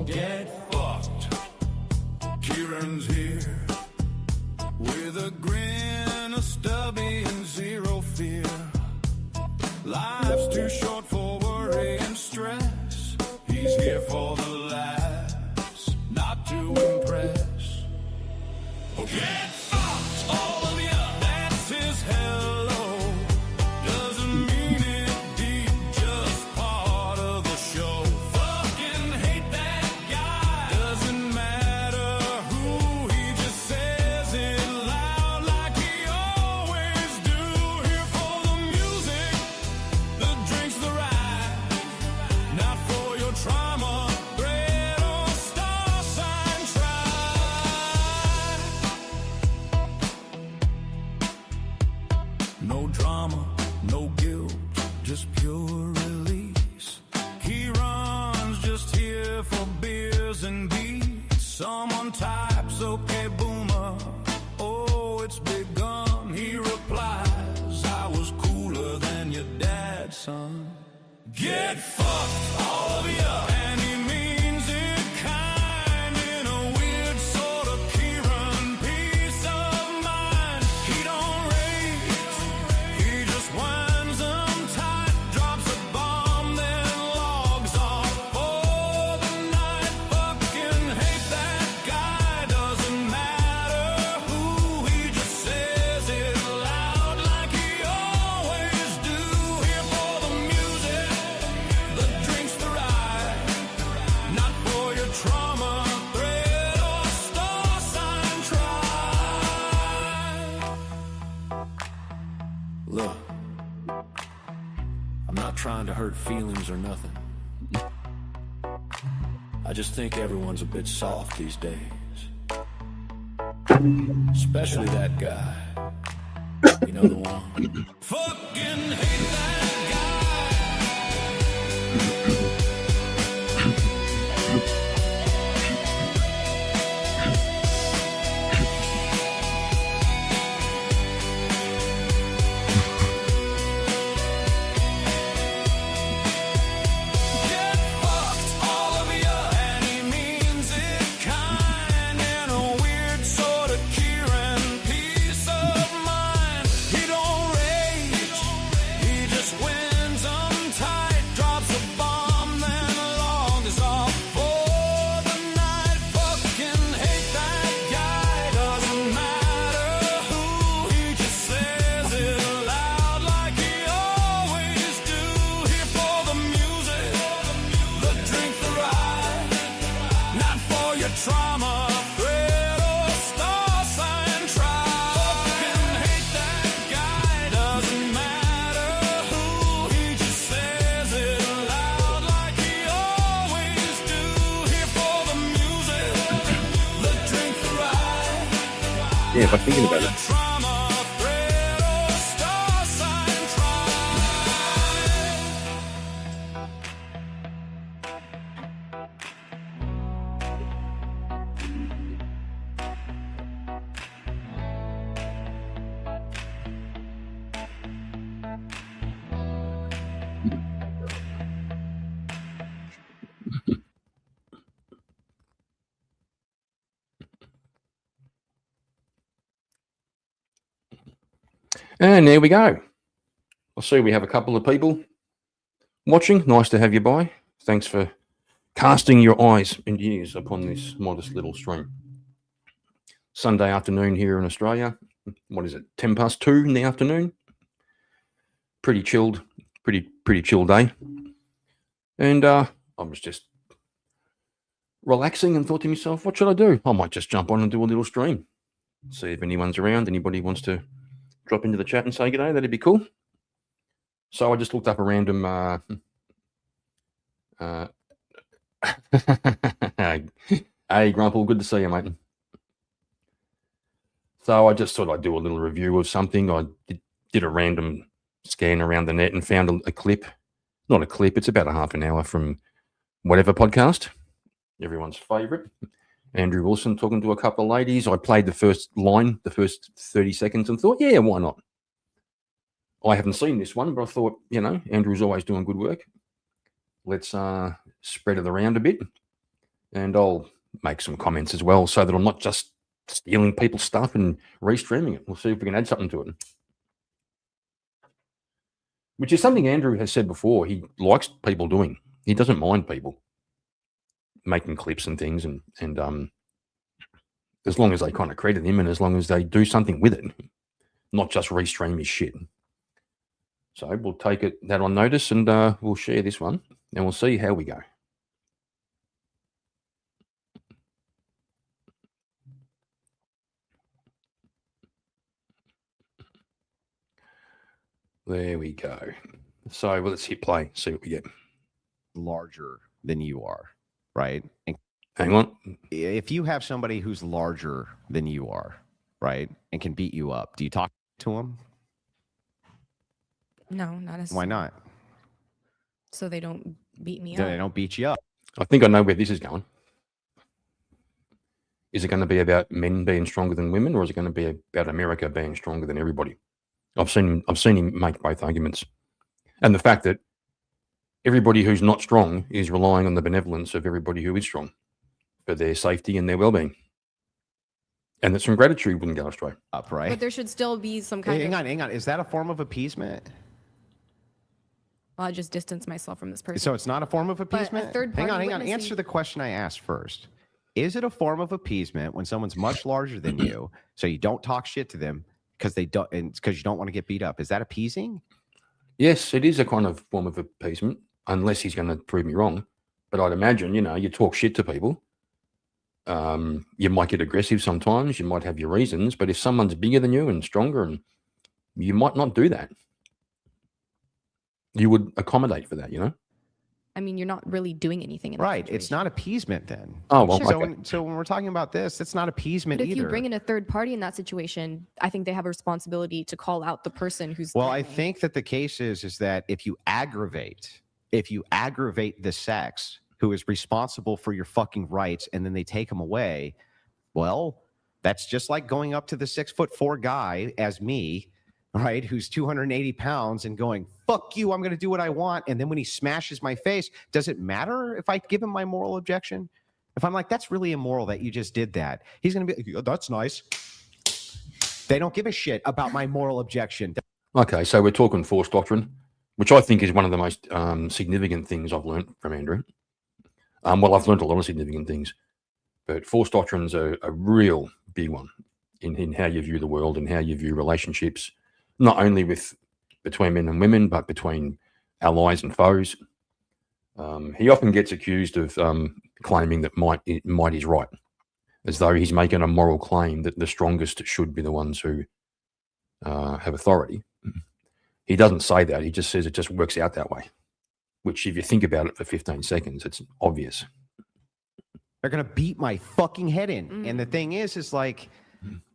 Get fucked. Kieran's here with a grin, a stubby, and zero fear. Life's too short for worry and stress. He's here for the laughs, not to impress. Oh, get fucked, all of ya. That's his hello. Doesn't mean it deep, just part of the show. Fucking hate that guy. Doesn't matter who, he just says it loud like he always do. Here for the music, the drinks, the ride. Not for your trauma, bread or star sign try. No drama, no guilt, just pure release. He runs just here for beers and beats. Someone types, okay, boomer. Oh, it's begun. He replies, I was cooler than your dad, son. Get fucked, all of ya. And he means it kind, in a weird sort of Kieran peace of mind. He don't rage, he just winds them tight, drops a bomb, then logs off for the night. Fucking hate that guy, doesn't matter who, he just says it loud like he always do. Here for the music, the drinks, the ride. Not for your trauma, thread or star sign try. Look, I'm not trying to hurt feelings or nothing. I just think everyone's a bit soft these days. Especially that guy. You know the one. Fucking hate that guy. Get fucked, all of ya. And he means it kind, in a weird sort of Kieran peace of mind. He don't rage, he just wins them tight, drops a bomb, then logs off for the night. Fucking hate that guy, doesn't matter who, he just says it loud like he always do. Here for the music, the drink, the ride. Not for your trauma, thread or star sign try. Fucking hate that guy, doesn't matter who, he just says it loud like he always do. Here for the music, the drink, the ride. Yeah, but thinking about it, Trauma, thread or star sign try. And there we go. I see we have a couple of people watching. Nice to have you by. Thanks for casting your eyes and ears upon this modest little stream. Sunday afternoon here in Australia. What is it? 2:10 in the afternoon. Pretty chilled. Pretty chill day. And I was just relaxing and thought to myself, what should I do? I might just jump on and do a little stream. See if anyone's around. Anybody wants to drop into the chat and say good day, that'd be cool. So I just looked up a random hey Grumple, good to see you, mate. So I just thought I'd do a little review of something. I did a random scan around the net and found a clip. Not a clip, it's about a half an hour from whatever podcast, everyone's favorite. Andrew Wilson talking to a couple of ladies. I played the first line, the first 30 seconds, and thought, yeah, why not? I haven't seen this one, but I thought, you know, Andrew's always doing good work. Let's spread it around a bit. and I'll make some comments as well so that I'm not just stealing people's stuff and restreaming it. We'll see if we can add something to it. Which is something Andrew has said before. He likes people doing. He doesn't mind people making clips and things, and as long as they kind of credit him and as long as they do something with it, not just restream his shit. So we'll take that on notice, and we'll share this one, and we'll see how we go. There we go. So well, let's hit play, see what we get. Larger than you are, right? And hang on. If you have somebody who's larger than you are, right, and can beat you up, do you talk to them? No, not as. Why not? So they don't beat me up. They don't beat you up. I think I know where this is going. Is it going to be about men being stronger than women, or is it going to be about America being stronger than everybody? I've seen him make both arguments, and the fact that everybody who's not strong is relying on the benevolence of everybody who is strong for their safety and their well-being, and that some gratitude wouldn't go astray. Up, right? But there should still be some kind of. Hang on. Is that a form of appeasement? Well, I just distance myself from this person. So it's not a form of appeasement? But a third party Hang on. Answer the question I asked first. Is it a form of appeasement when someone's much larger than you, so you don't talk shit to them because you don't want to get beat up? Is that appeasing? Yes, it is a kind of form of appeasement, unless he's going to prove me wrong. But I'd imagine, you talk shit to people. You might get aggressive sometimes. You might have your reasons. But if someone's bigger than you and stronger, and you might not do that. You would accommodate for that, I mean, you're not really doing anything in that Right. situation. It's not appeasement then. Oh, well, Sure. okay. So when we're talking about this, it's not appeasement But if either. you bring in a third party in that situation, I think they have a responsibility to call out the person who's. Well, I threatening. think that the case is that if you aggravate the sex who is responsible for your fucking rights and then they take them away, well, that's just like going up to the 6'4" guy as me, right, who's 280 pounds and going, fuck you, I'm going to do what I want. And then when he smashes my face, does it matter if I give him my moral objection? If I'm like, that's really immoral that you just did that, he's going to be, oh, that's nice. They don't give a shit about my moral objection. Okay, so we're talking force doctrine, which I think is one of the most significant things I've learned from Andrew. Well, I've learned a lot of significant things, but force doctrine's a real big one in how you view the world and how you view relationships, not only between men and women, but between allies and foes. He often gets accused of claiming that might is right, as though he's making a moral claim that the strongest should be the ones who have authority. He doesn't say that. He just says it just works out that way, which if you think about it for 15 seconds, it's obvious. They're going to beat my fucking head in. And the thing is like,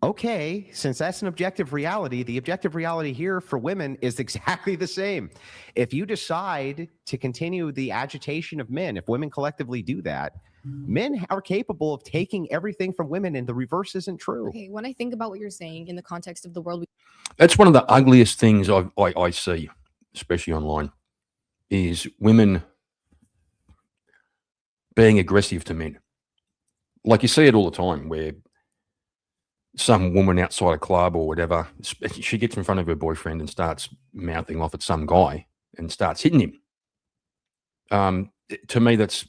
okay, since that's an objective reality, the objective reality here for women is exactly the same. If you decide to continue the agitation of men, if women collectively do that, men are capable of taking everything from women, and the reverse isn't true. Okay, when I think about what you're saying in the context of the world, That's one of the ugliest things I see, especially online, is women being aggressive to men. Like you see it all the time where some woman outside a club or whatever, she gets in front of her boyfriend and starts mouthing off at some guy and starts hitting him. To me, that's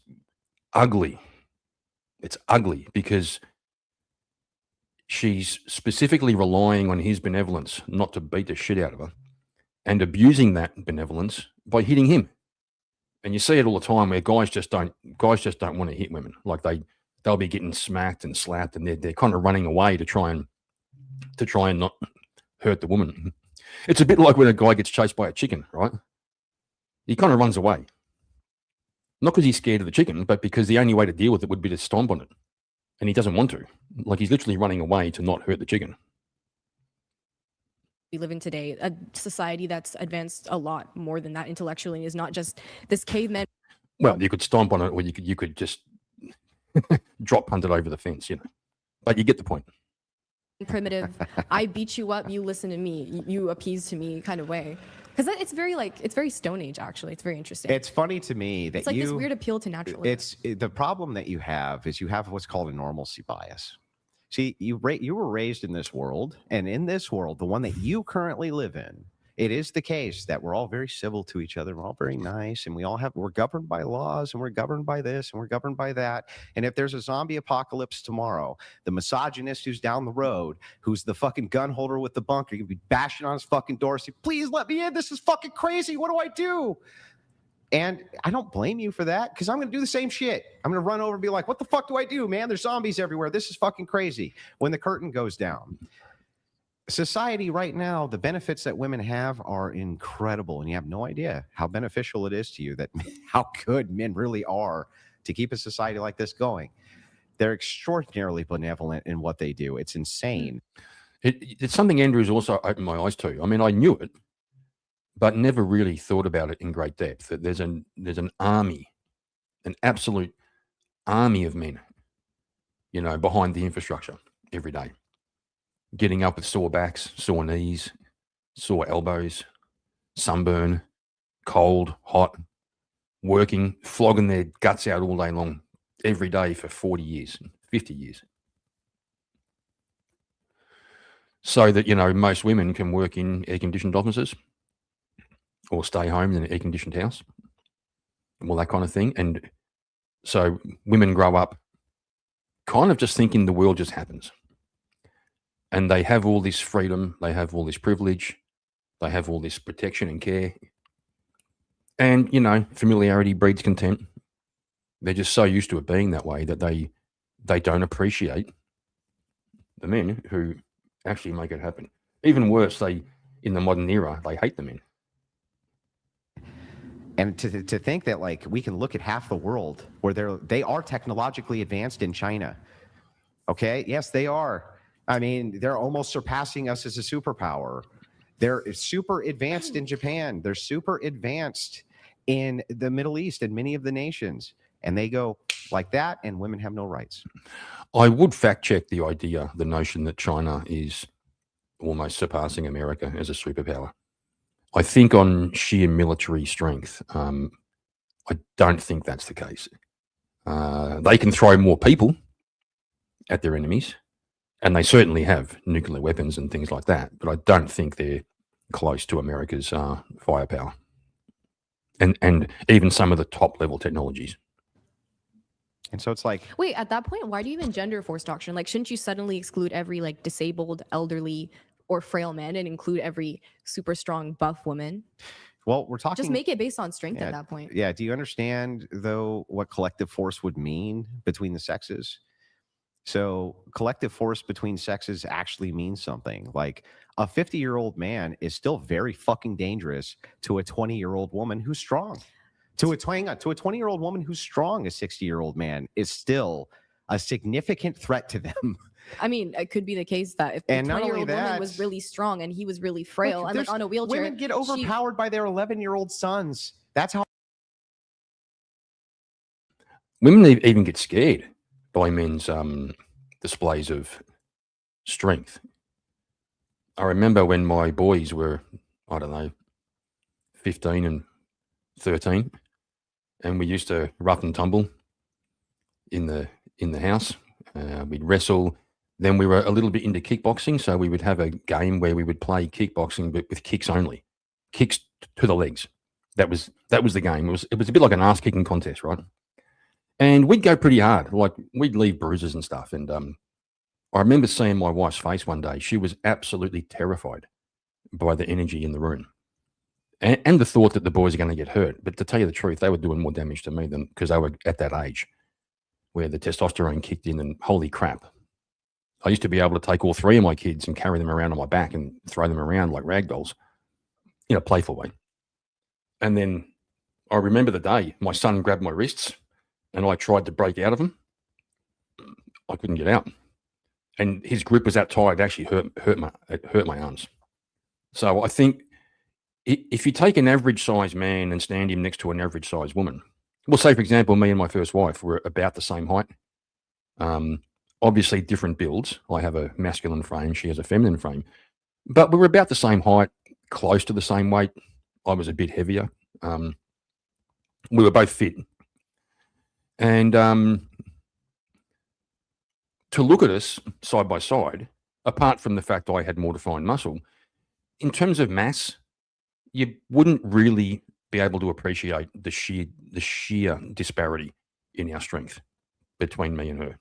ugly. It's ugly because she's specifically relying on his benevolence not to beat the shit out of her and abusing that benevolence by hitting him. And you see it all the time where guys just don't want to hit women. Like they'll be getting smacked and slapped, and they're kind of running away to try and not hurt the woman. It's a bit like when a guy gets chased by a chicken, right? He kind of runs away. Not because he's scared of the chicken, but because the only way to deal with it would be to stomp on it. And he doesn't want to. Like he's literally running away to not hurt the chicken. we live in today, a society that's advanced a lot more than that intellectually, and is not just this caveman. Well, you could stomp on it, or you could just drop punt it over the fence, But you get the point. Primitive, I beat you up, you listen to me, you appease to me kind of way. Because it's very Stone Age, actually. It's very interesting. It's funny to me that It's like this weird appeal to naturalism. The problem that you have is you have what's called a normalcy bias. See, you were raised in this world, and in this world, the one that you currently live in, it is the case that we're all very civil to each other. We're all very nice, and we're governed by laws, and we're governed by this, and we're governed by that. And if there's a zombie apocalypse tomorrow, the misogynist who's down the road, who's the fucking gun holder with the bunker, you'll be bashing on his fucking door, saying, "Please let me in. This is fucking crazy. What do I do?" And I don't blame you for that, because I'm going to do the same shit. I'm going to run over and be like, "What the fuck do I do, man? There's zombies everywhere. This is fucking crazy." When the curtain goes down. Society right now, the benefits that women have are incredible, and you have no idea how beneficial it is to you, that how good men really are to keep a society like this going. They're extraordinarily benevolent in what they do. It's insane. It's something Andrew's also opened my eyes to. I mean, I knew it, but never really thought about it in great depth. That there's an army, an absolute army of men, behind the infrastructure every day. Getting up with sore backs, sore knees, sore elbows, sunburn, cold, hot, working, flogging their guts out all day long, every day for 40 years, 50 years. So that, most women can work in air-conditioned offices or stay home in an air-conditioned house, all that kind of thing. And so women grow up kind of just thinking the world just happens. And they have all this freedom, they have all this privilege, they have all this protection and care. And, familiarity breeds contempt. They're just so used to it being that way that they don't appreciate the men who actually make it happen. Even worse, in the modern era, they hate the men. And to think that, like, we can look at half the world where they are technologically advanced in China. Okay? Yes, they are. I mean, they're almost surpassing us as a superpower. They're super advanced in Japan. They're super advanced in the Middle East and many of the nations. And they go like that, and women have no rights. I would fact check the notion that China is almost surpassing America as a superpower. I think on sheer military strength, I don't think that's the case. They can throw more people at their enemies. And they certainly have nuclear weapons and things like that, but I don't think they're close to America's firepower, and even some of the top level technologies. And so it's like, wait, at that point, why do you even gender force doctrine? Like, shouldn't you suddenly exclude every disabled, elderly, or frail man and include every super strong, buff woman? Well, we're talking. Just make it based on strength at that point. Yeah. Do you understand though what collective force would mean between the sexes? So collective force between sexes actually means something. Like a 50-year-old man is still very fucking dangerous to a 20-year-old woman who's strong. To a 20-year-old woman who's strong, a 60-year-old man is still a significant threat to them. I mean, it could be the case that if the 20-year-old woman was really strong and he was really frail and on a wheelchair, women get overpowered by their 11-year-old sons. That's how women even get scared by men's displays of strength. I remember when my boys were, 15 and 13, and we used to rough and tumble in the house. We'd wrestle. Then we were a little bit into kickboxing, so we would have a game where we would play kickboxing, but with kicks only, kicks to the legs. That was the game. It was a bit like an ass kicking contest, right? And we'd go pretty hard. Like, we'd leave bruises and stuff. And I remember seeing my wife's face one day. She was absolutely terrified by the energy in the room and the thought that the boys are going to get hurt. But to tell you the truth, they were doing more damage to me than, because they were at that age where the testosterone kicked in, and holy crap. I used to be able to take all three of my kids and carry them around on my back and throw them around like rag dolls in a playful way. And then I remember the day my son grabbed my wrists and I tried to break out of them. I couldn't get out. And his grip was that tight, it actually hurt my arms. So I think if you take an average size man and stand him next to an average size woman, well, say, for example, me and my first wife were about the same height. Obviously different builds. I have a masculine frame, she has a feminine frame. But we were about the same height, close to the same weight. I was a bit heavier. We were both fit. And to look at us side by side, apart from the fact I had more defined muscle, in terms of mass, you wouldn't really be able to appreciate the sheer disparity in our strength between me and her.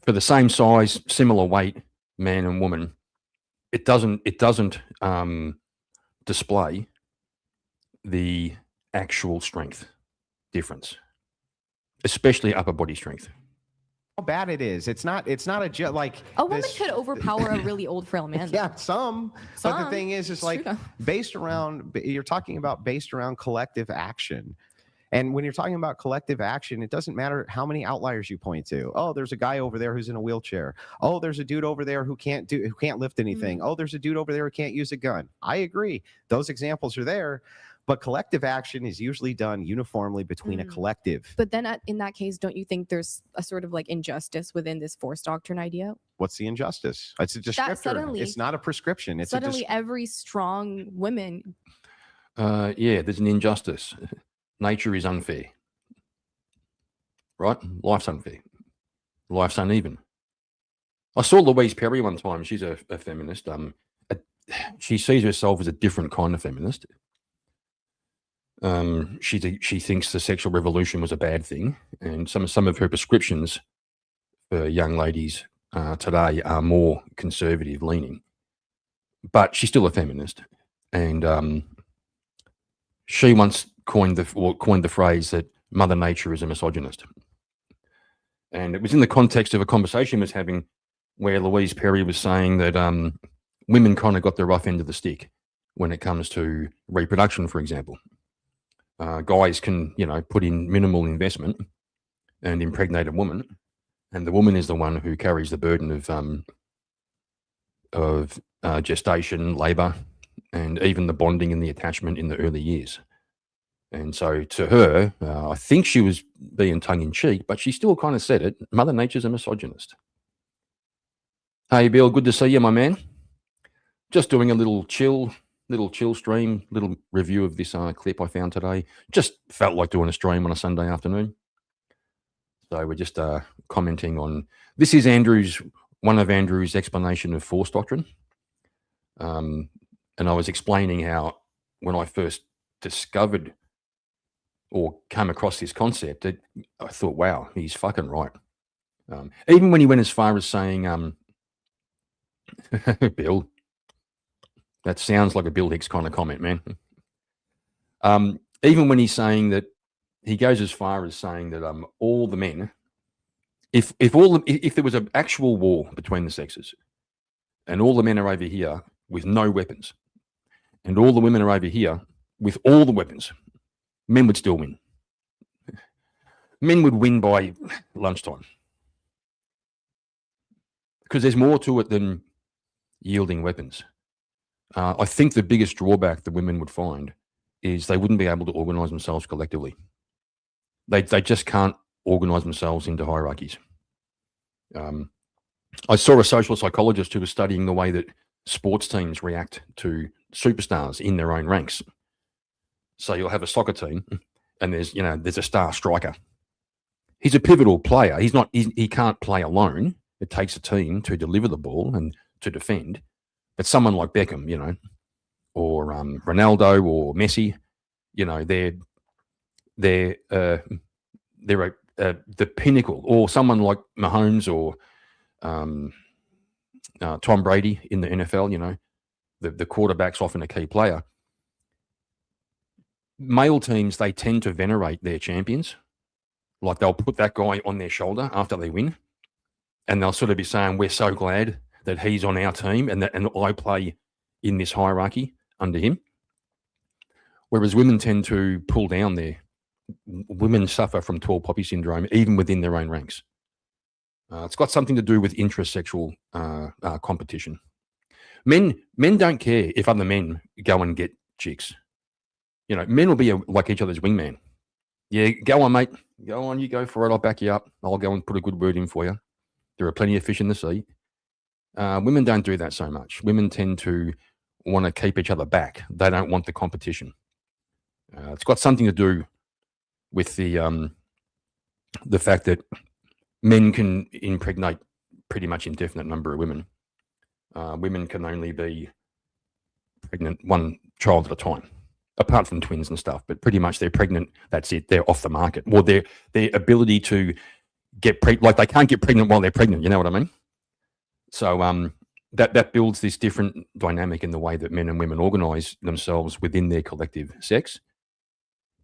For the same size, similar weight, man and woman, it doesn't display the actual strength difference, especially upper body strength. How bad it is. It's not like A woman could overpower a really old frail man. Yeah, some. But the thing is, it's like true. you're talking about based around collective action. And when you're talking about collective action, it doesn't matter how many outliers you point to. Oh, there's a guy over there who's in a wheelchair. Oh, there's a dude over there who can't lift anything. Oh, there's a dude over there who can't use a gun. I agree. Those examples are there. But collective action is usually done uniformly between a collective. But then in that case, don't you think there's a sort of like injustice within this force doctrine idea? What's the injustice? It's a descriptor. Suddenly, it's not a prescription. It's suddenly every strong woman. Yeah, there's an injustice. Nature is unfair. Right? Life's unfair. Life's uneven. I saw Louise Perry one time. She's a feminist. She sees herself as a different kind of feminist. She thinks the sexual revolution was a bad thing, and some of her prescriptions for young ladies today are more conservative leaning. But she's still a feminist, and she once coined the phrase that Mother Nature is a misogynist, and it was in the context of a conversation I was having where Louise Perry was saying that women kind of got the rough end of the stick when it comes to reproduction, for example. Guys can, put in minimal investment and impregnate a woman, and the woman is the one who carries the burden of gestation, labour, and even the bonding and the attachment in the early years. And so to her, I think she was being tongue-in-cheek, but she still kind of said it, Mother Nature's a misogynist. Hey, Bill, good to see you, my man. Just doing a little chill stream, little review of this clip I found today. Just felt like doing a stream on a Sunday afternoon. So we're just commenting on, this is one of Andrew's explanation of force doctrine. And I was explaining how when I first discovered or came across this concept, I thought, wow, he's fucking right. Even when he went as far as saying, Bill, that sounds like a Bill Hicks kind of comment, man. Even when he's saying that, he goes as far as saying that all the men, if there was an actual war between the sexes, and all the men are over here with no weapons, and all the women are over here with all the weapons, men would still win. Men would win by lunchtime. Because there's more to it than yielding weapons. I think the biggest drawback that women would find is they wouldn't be able to organize themselves collectively. They just can't organize themselves into hierarchies. I saw a social psychologist who was studying the way that sports teams react to superstars in their own ranks. So you'll have a soccer team and there's a star striker. He's a pivotal player. He can't play alone. It takes a team to deliver the ball and to defend. But someone like Beckham, or Ronaldo or Messi, they're the pinnacle. Or someone like Mahomes or Tom Brady in the NFL, the quarterback's often a key player. Male teams, they tend to venerate their champions. Like they'll put that guy on their shoulder after they win, and they'll sort of be saying, we're so glad that he's on our team and I play in this hierarchy under him. Whereas women tend to pull down women suffer from tall poppy syndrome even within their own ranks. It's got something to do with intrasexual competition. Men don't care if other men go and get chicks. Men will be like each other's wingman. Yeah, go on, mate. Go on, you go for it. I'll back you up. I'll go and put a good word in for you. There are plenty of fish in the sea. Women don't do that so much. Women tend to want to keep each other back. They don't want the competition. It's got something to do with the fact that men can impregnate pretty much indefinite number of women. Women can only be pregnant one child at a time, apart from twins and stuff. But pretty much they're pregnant. That's it. They're off the market. Well, their ability to get like they can't get pregnant while they're pregnant. You know what I mean? So that builds this different dynamic in the way that men and women organise themselves within their collective sex.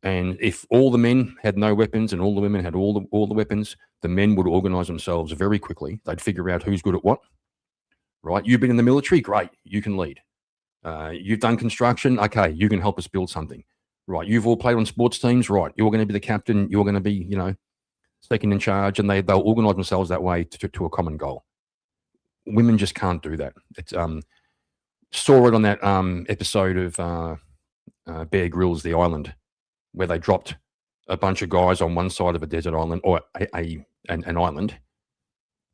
And if all the men had no weapons and all the women had all the weapons, the men would organise themselves very quickly. They'd figure out who's good at what. Right? You've been in the military, great. You can lead. You've done construction, okay. You can help us build something. Right? You've all played on sports teams, right? You're going to be the captain. You're going to be, second in charge, and they'll organise themselves that way to a common goal. Women just can't do that. It's saw it on that episode of Bear Grylls, The Island, where they dropped a bunch of guys on one side of a desert island or an island,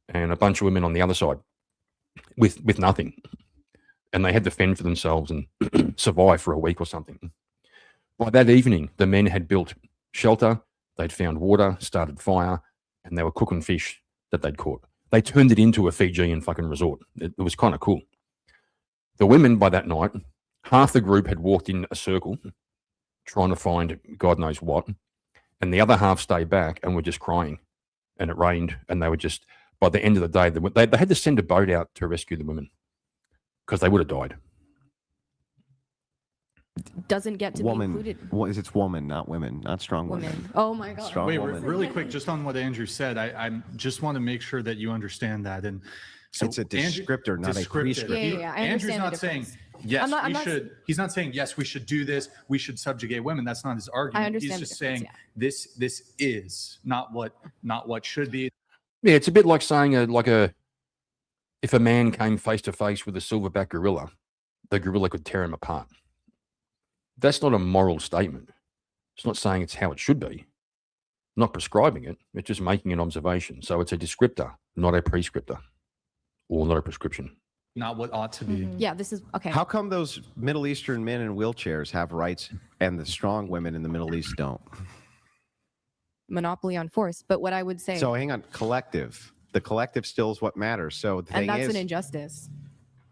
and a bunch of women on the other side with nothing, and they had to fend for themselves and survive for a week or something. By that evening, the men had built shelter, they'd found water, started fire, and they were cooking fish that they'd caught. They turned it into a Fijian fucking resort. It was kind of cool. The women by that night, half the group had walked in a circle trying to find God knows what, and the other half stayed back and were just crying. And it rained, and they were just, by the end of the day, they had to send a boat out to rescue the women because they would have died. Doesn't get to be included. It's woman, not women, not strong women. Oh my God. Strong Wait, woman. really quick, just on what Andrew said, I just want to make sure that you understand that. And so It's a descriptor, not a prescriptor. Yeah, I Andrew's understand not the saying difference. yes, I'm not- He's not saying yes, we should do this. We should subjugate women. That's not his argument. I understand He's the just difference, saying this is not what should be. Yeah, it's a bit like saying if a man came face to face with a silverback gorilla, the gorilla could tear him apart. That's not a moral statement. It's not saying it's how it should be. Not prescribing it. It's just making an observation. So it's a descriptor, not a prescriptor, or not a prescription. Not what ought to be. Yeah, this is okay. How come those Middle Eastern men in wheelchairs have rights and the strong women in the Middle East don't? Monopoly on force. But what I would say, So hang on, collective. The collective still is what matters. So the and thing that's is, an injustice,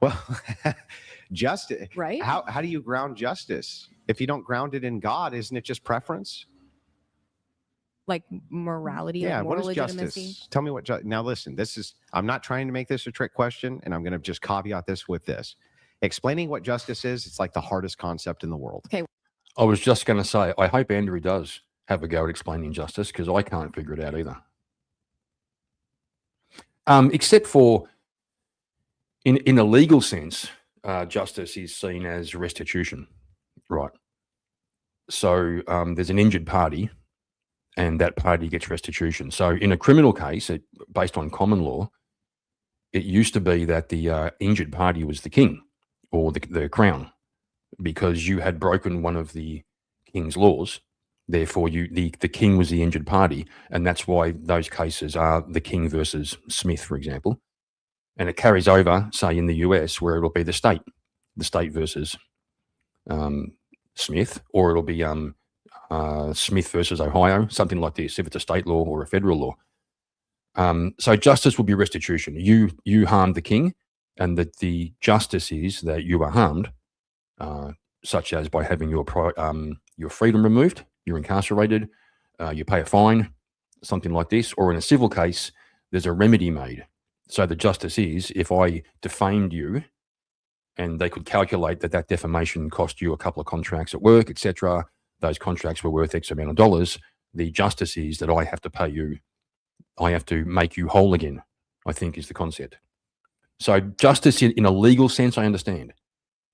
well, justice. right? How do you ground justice? If you don't ground it in God, isn't it just preference? Like morality, Yeah. like What moral is legitimacy. justice? Tell me what. Now listen. I'm not trying to make this a trick question, and I'm going to just caveat this with this: explaining what justice is. It's like the hardest concept in the world. I was just going to say, I hope Andrew does have a go at explaining justice because I can't figure it out either. Except for in a legal sense, justice is seen as restitution, right? So there's an injured party and that party gets restitution. So in a criminal case, based on common law, it used to be that the injured party was the king or the crown because you had broken one of the king's laws. Therefore, the king was the injured party, and that's why those cases are the king versus Smith, for example. And it carries over, say, in the US, where it'll be the state versus Smith, or it'll be Smith versus Ohio, something like this, if it's a state law or a federal law. So justice will be restitution. You harmed the king, and that the justice is that you are harmed, such as by having your freedom removed. You're incarcerated, you pay a fine, something like this, or in a civil case, there's a remedy made. So the justice is, if I defamed you, and they could calculate that defamation cost you a couple of contracts at work, etc., those contracts were worth X amount of dollars, the justice is that I have to pay you, I have to make you whole again, I think is the concept. So justice in a legal sense, I understand.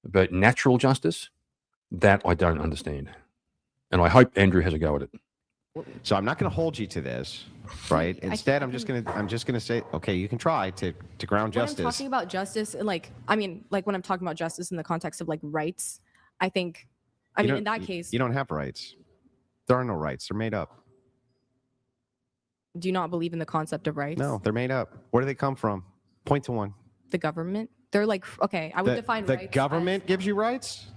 But natural justice, that I don't understand. And I hope Andrew has a go at it. So I'm not going to hold you to this, right? Instead, I'm just going to say, okay, you can try to ground When justice. I'm talking about justice, like when I'm talking about justice in the context of like rights, I think, in that case, you don't have rights. There are no rights. They're made up. do you not believe in the concept of rights? No, they're made up. Where do they come from? Point to one. The government. They're like, okay, I would define the rights government as, gives you rights.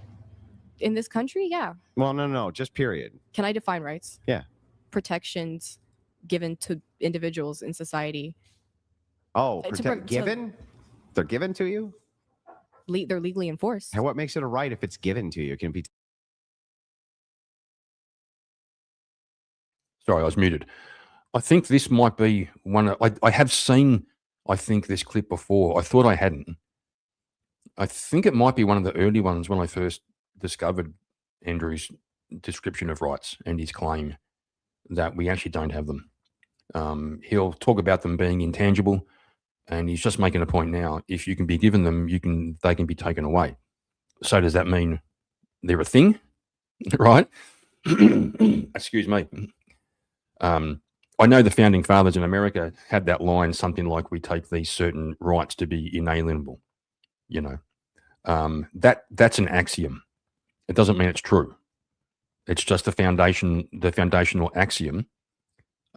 in this country. Yeah. Well, no, just period. Can I define rights? Yeah. Protections given to individuals in society. Oh, To given? They're given to you? They're legally enforced. And what makes it a right if it's given to you? It can be. Sorry, I was muted. I think this might be one. I have seen, I think, this clip before. I thought I hadn't. I think it might be one of the early ones when I first discovered Andrew's description of rights and his claim that we actually don't have them. He'll talk about them being intangible, and he's just making a point now. If you can be given them, they can be taken away. So does that mean they're a thing, right? Excuse me. I know the founding fathers in America had that line, something like, "We take these certain rights to be inalienable." You know, that's an axiom. It doesn't mean it's true. It's just the foundational axiom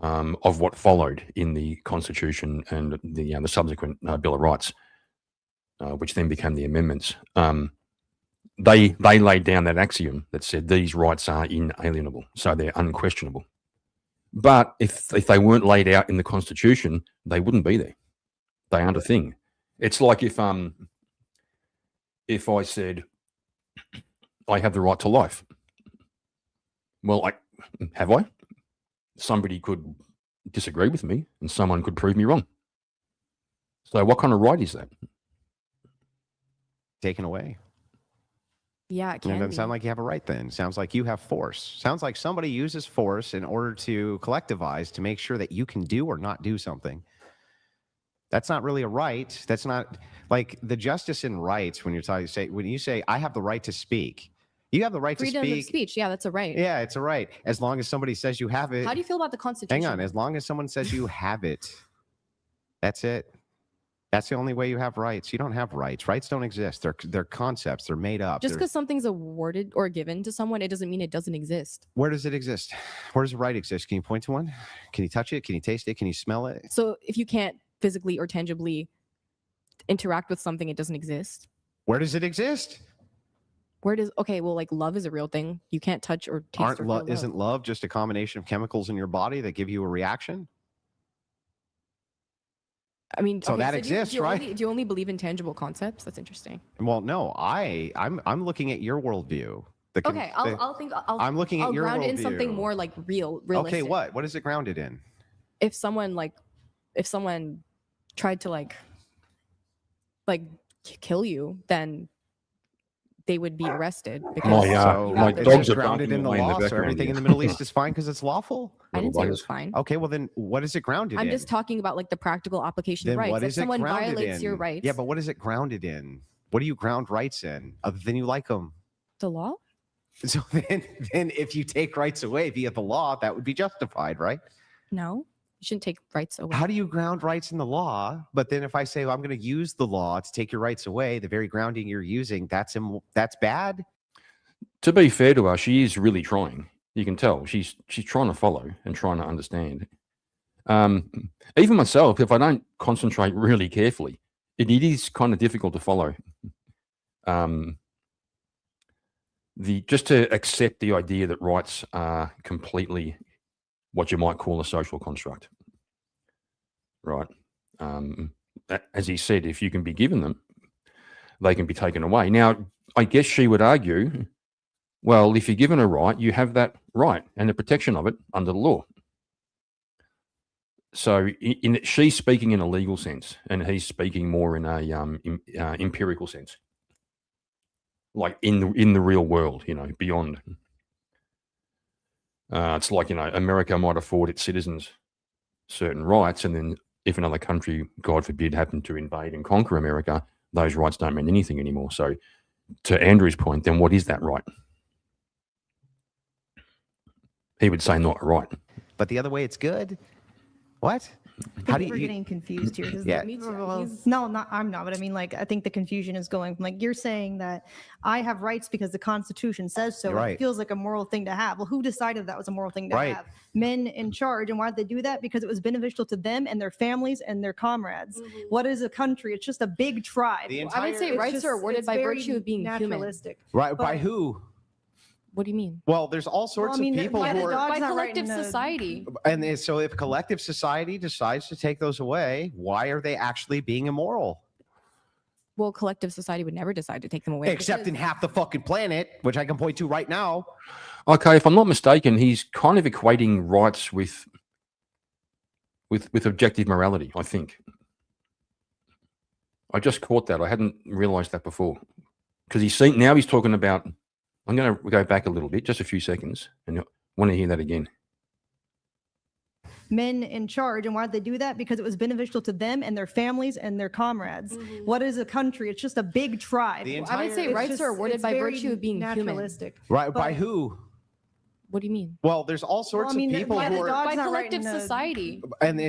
of what followed in the Constitution and the subsequent Bill of Rights, which then became the amendments. They laid down that axiom that said these rights are inalienable, so they're unquestionable. But if they weren't laid out in the Constitution, they wouldn't be there. They aren't a thing. It's like if I said I have the right to life. Well, have I? Somebody could disagree with me, and someone could prove me wrong. So, what kind of right is that? Taken away. Yeah, it can It doesn't be. sound like you have a right then. Sounds like you have force. Sounds like somebody uses force in order to collectivize to make sure that you can do or not do something. That's not really a right. That's not like the justice in rights when you say I have the right to speak. You have the right Freedom to speak. of speech. Yeah, that's a right. Yeah, it's a right. As long as somebody says you have it. How do you feel about the Constitution? Hang on. As long as someone says you have it. That's it. That's the only way you have rights. You don't have rights. Rights don't exist. They're concepts. They're made up. Just because something's awarded or given to someone, it doesn't mean it doesn't exist. Where does it exist? Where does a right exist? Can you point to one? Can you touch it? Can you taste it? Can you smell it? So if you can't physically or tangibly interact with something, it doesn't exist. Where does it exist? Okay, well, like love is a real thing. You can't touch or taste or feel love. Isn't love just a combination of chemicals in your body that give you a reaction? I mean, so that exists, right? Do you only believe in tangible concepts? That's interesting. Well, no, I'm looking at your worldview. I'm looking at I'll your ground worldview. it in something more like realistic. Okay, what is it grounded in? If someone tried to like kill you, then they would be arrested because my dogs are grounded in the law. So everything in the Middle East is fine because it's lawful. I didn't say it was fine. Okay, well then, what is it grounded in? I'm just talking about like the practical application of rights. If someone violates your rights, yeah, but what is it grounded in? What do you ground rights in, other than you like them? The law. So then if you take rights away via the law, that would be justified, right? No. You shouldn't take rights away. How do you ground rights in the law? But then if I say, well, I'm going to use the law to take your rights away, the very grounding you're using, that's bad? To be fair to her, she is really trying. You can tell she's trying to follow and trying to understand. Even myself, if I don't concentrate really carefully, it is kind of difficult to follow. Just to accept the idea that rights are completely what you might call a social construct, right? As he said, if you can be given them, they can be taken away. Now, I guess she would argue, well, if you're given a right, you have that right and the protection of it under the law. So she's speaking in a legal sense, and he's speaking more in a empirical sense, like in the real world, beyond. It's like, America might afford its citizens certain rights, and then if another country, God forbid, happened to invade and conquer America, those rights don't mean anything anymore. So to Andrew's point, then what is that right? He would say not a right. But the other way, it's good. What? How do We're you? getting confused here. 'Cause Yeah. No, I'm not. But I mean, like, I think the confusion is going from, like, you're saying that I have rights because the Constitution says so. You're And right. it feels like a moral thing to have. Well, who decided that was a moral thing to Right. have? Men in charge. And why did they do that? Because it was beneficial to them and their families and their comrades. What is a country? It's just a big tribe. The I would say It's rights just- are awarded it's by very virtue of being human. naturalistic. Right. By But- who? What do you mean? Well, there's all sorts I mean, of people by the who are. dog- By not collective writing the- society. And so, if collective society decides to take those away, why are they actually being immoral? Well, collective society would never decide to take them away. Except in half the fucking planet, which I can point to right now. Okay, if I'm not mistaken, he's kind of equating rights with objective morality, I think. I just caught that. I hadn't realized that before. Because now he's talking about, I'm going to go back a little bit, just a few seconds, and I want to hear that again. Men in charge. And why did they do that? Because it was beneficial to them and their families and their comrades. What is a country? It's just a big tribe. The I would say It's rights just- are awarded it's by very virtue of being human. naturalistic. Right. By But- who? What do you mean? Well, there's all sorts I mean, of people by who the are. dog- By not collective writing the- society.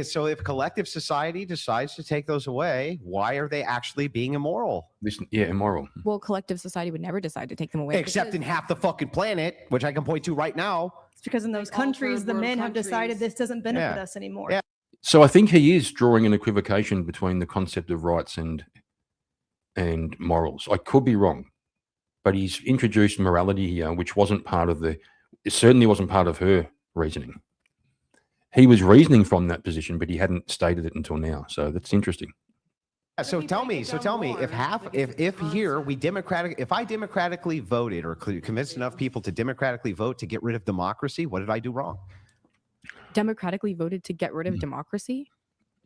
So, if collective society decides to take those away, why are they actually being immoral? Immoral. Well, collective society would never decide to take them away. Except in half the fucking planet, which I can point to right now. It's because in those Like all countries, third the world men have decided countries. this doesn't benefit Yeah. us anymore. Yeah. So I think he is drawing an equivocation between the concept of rights and morals. I could be wrong, but he's introduced morality here, which wasn't part of it certainly wasn't part of her reasoning. He was reasoning from that position, but he hadn't stated it until now. So that's interesting. So me tell break me, it so down tell me, more, if half, like, it's if a here concept. we if I democratically voted or convinced enough people to democratically vote to get rid of democracy, what did I do wrong? Democratically voted to get rid of democracy.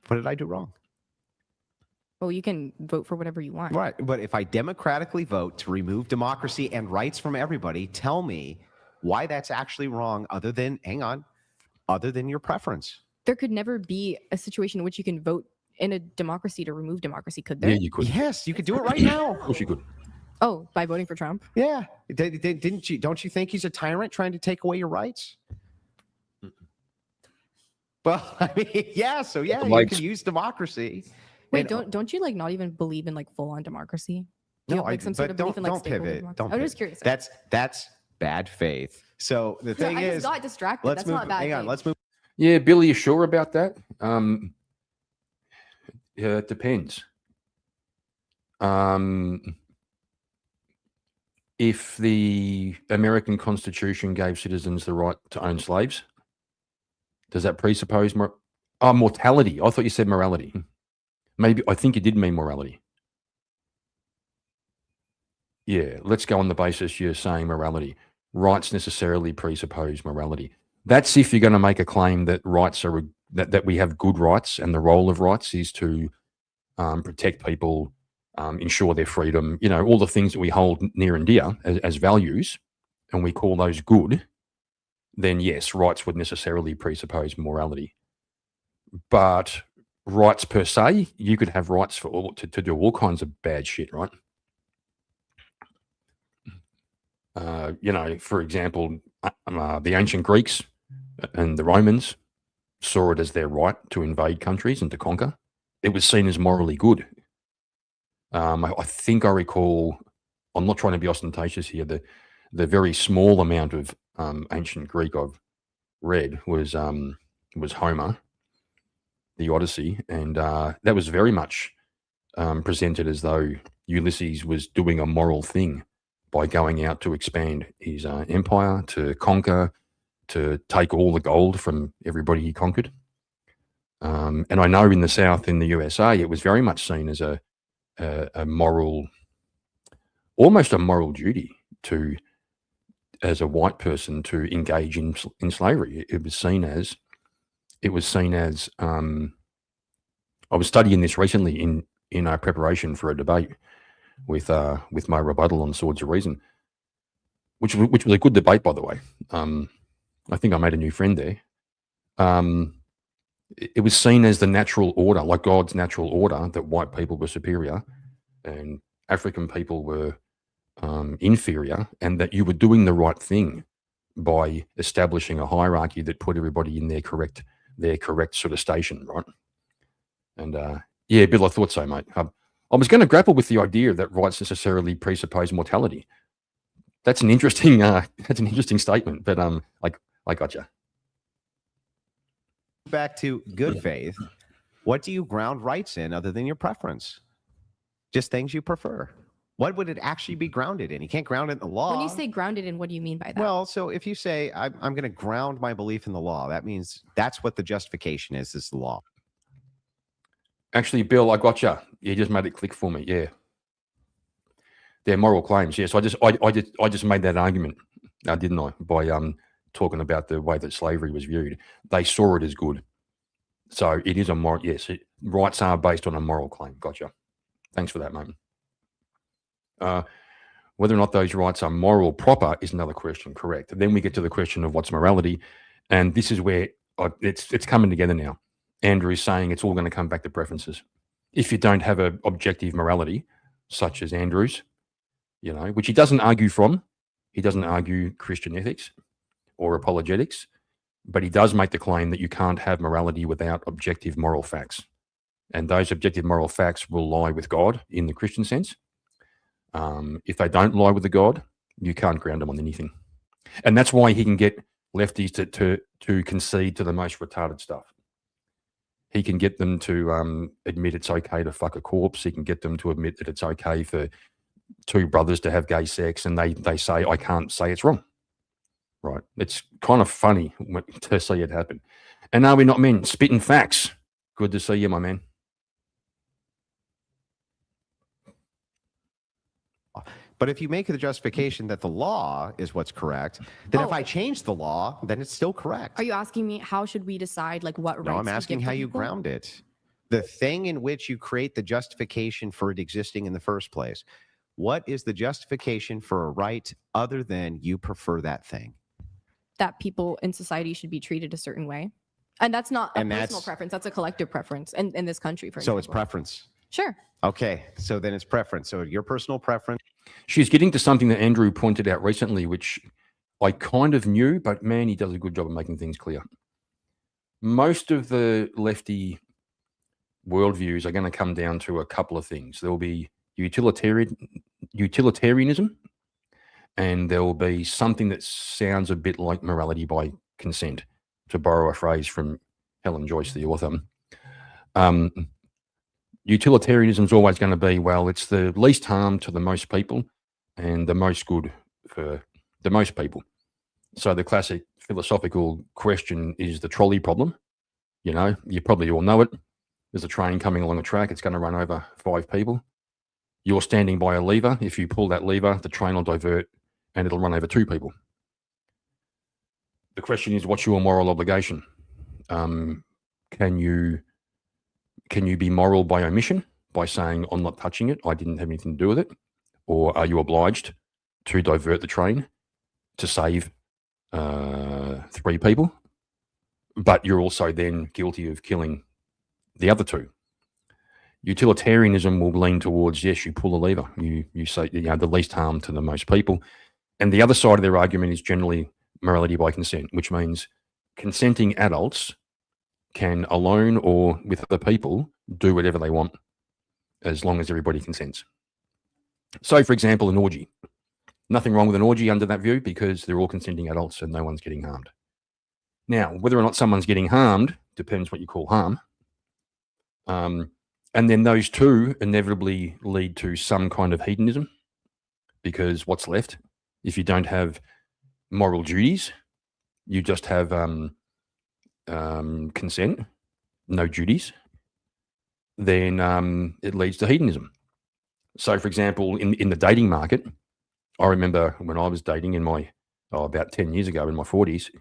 What did I do wrong? Well, you can vote for whatever you want. Right. But if I democratically vote to remove democracy and rights from everybody, tell me why that's actually wrong other than, other than your preference. There could never be a situation in which you can vote in a democracy to remove democracy, could there? Yeah, you could. Yes, you could do it right now. Of course you could. Oh, by voting for Trump? Yeah. Didn't you? Don't you think he's a tyrant trying to take away your rights? Well, I mean, yeah. So yeah, you Like- can use democracy. Wait, And- don't you like not even believe in like full on democracy? Do you No, have, like some sort but of belief in like don't stakeholder pivot. democracy? Don't I'm just pivot. curious. That's bad faith. So the thing I is, just got distracted. let's That's move. not a bad Hang on, thing. let's move. Yeah, Billy, you sure about that? Yeah, it depends. If the American Constitution gave citizens the right to own slaves, does that presuppose mortality? I thought you said morality. Maybe I think you did mean morality. Yeah, let's go on the basis you're saying morality. Rights necessarily presuppose morality. That's if you're going to make a claim that rights are that we have good rights, and the role of rights is to protect people, ensure their freedom. You know, all the things that we hold near and dear as values, and we call those good. Then yes, rights would necessarily presuppose morality. But rights per se, you could have rights for to do all kinds of bad shit, right? You know, for example, the ancient Greeks and the Romans saw it as their right to invade countries and to conquer. It was seen as morally good. I think I recall, I'm not trying to be ostentatious here, the very small amount of ancient Greek I've read was Homer, the Odyssey, and that was very much presented as though Ulysses was doing a moral thing by going out to expand his empire, to conquer, to take all the gold from everybody he conquered. And I know in the South, in the USA, it was very much seen as a moral, almost a moral duty to, as a white person, to engage in slavery. It was seen as. I was studying this recently in our preparation for a debate with my rebuttal on Swords of Reason, which was a good debate, by the way. I think I made a new friend there. It was seen as the natural order, like God's natural order, that white people were superior and African people were inferior, and that you were doing the right thing by establishing a hierarchy that put everybody in their correct sort of station, right? And yeah, Bill, I thought so, mate. I was going to grapple with the idea that rights necessarily presuppose mortality. That's an interesting statement, but I gotcha. Back to good faith. What do you ground rights in other than your preference? Just things you prefer. What would it actually be grounded in? You can't ground it in the law. When you say grounded in, what do you mean by that? Well, so if you say I'm going to ground my belief in the law, that means that's what the justification is the law. Actually, Bill, I gotcha. You just made it click for me. Yeah, they're moral claims. Yes, I just made that argument, didn't I? By talking about the way that slavery was viewed, they saw it as good. So it is a moral. Yes, rights are based on a moral claim. Gotcha. Thanks for that, mate. Whether or not those rights are moral proper is another question. Correct. Then we get to the question of what's morality, and this is where it's coming together now. Andrew is saying it's all going to come back to preferences. If you don't have an objective morality, such as Andrew's, which he doesn't argue from, he doesn't argue Christian ethics or apologetics, but he does make the claim that you can't have morality without objective moral facts. And those objective moral facts will lie with God in the Christian sense. If they don't lie with the God, you can't ground them on anything. And that's why he can get lefties to concede to the most retarded stuff. He can get them to admit it's okay to fuck a corpse. He can get them to admit that it's okay for two brothers to have gay sex, and they say, I can't say it's wrong. Right? It's kind of funny to see it happen. And are we not men? Spitting facts. Good to see you, my man. But if you make the justification that the law is what's correct, then if I change the law, then it's still correct. Are you asking me how should we decide what rights? No, I'm to asking give how to you people? ground it. The thing in which you create the justification for it existing in the first place. What is the justification for a right other than you prefer that thing? That people in society should be treated a certain way. And that's not a personal preference. That's a collective preference in this country, for example. So it's preference. Sure. Okay. So then it's preference. So your personal preference. She's getting to something that Andrew pointed out recently, which I kind of knew, but man, he does a good job of making things clear. Most of the lefty worldviews are going to come down to a couple of things. There will be utilitarianism, and there will be something that sounds a bit like morality by consent, to borrow a phrase from Helen Joyce, the author. Utilitarianism is always going to be, well, it's the least harm to the most people and the most good for the most people. So the classic philosophical question is the trolley problem. You probably all know it. There's a train coming along the track. It's going to run over 5 people. You're standing by a lever. If you pull that lever, the train will divert and it'll run over 2 people. The question is, what's your moral obligation? Can you be moral by omission, by saying, I'm not touching it, I didn't have anything to do with it? Or are you obliged to divert the train to save 3 people? But you're also then guilty of killing the other 2. Utilitarianism will lean towards, yes, you pull the lever. You say, the least harm to the most people. And the other side of their argument is generally morality by consent, which means consenting adults can, alone or with other people, do whatever they want as long as everybody consents. So, for example, an orgy. Nothing wrong with an orgy under that view because they're all consenting adults and no one's getting harmed. Now, whether or not someone's getting harmed depends what you call harm. And then those two inevitably lead to some kind of hedonism, because what's left? If you don't have moral duties, you just have consent, no duties, then it leads to hedonism. So, for example, in the dating market, I remember when I was dating in about 10 years ago in my 40s,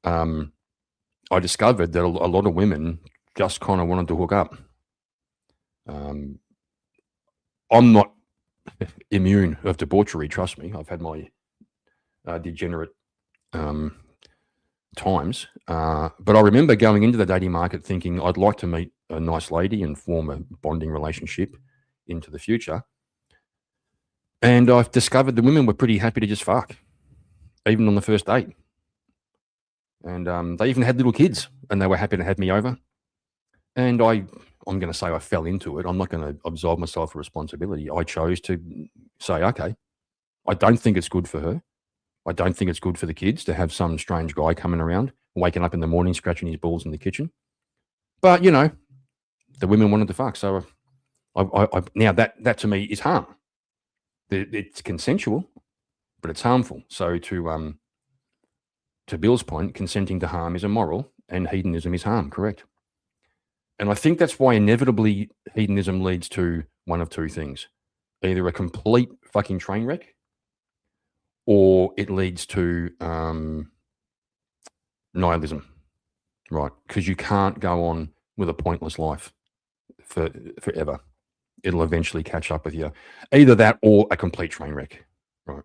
I discovered that a lot of women just kind of wanted to hook up. I'm not immune of debauchery, trust me. I've had my degenerate times. But I remember going into the dating market thinking I'd like to meet a nice lady and form a bonding relationship into the future. And I've discovered the women were pretty happy to just fuck, even on the first date. And they even had little kids and they were happy to have me over. And I I'm going to say I fell into it. I'm not going to absolve myself of responsibility. I chose to say, okay, I don't think it's good for her. I don't think it's good for the kids to have some strange guy coming around, waking up in the morning, scratching his balls in the kitchen. But, you know, the women wanted to fuck. So now that to me is harm. It's consensual, but it's harmful. So to Bill's point, consenting to harm is immoral and hedonism is harm, correct? And I think that's why inevitably hedonism leads to one of two things. Either a complete fucking train wreck or it leads to nihilism, right? Because you can't go on with a pointless life forever. It'll eventually catch up with you. Either that or a complete train wreck, right?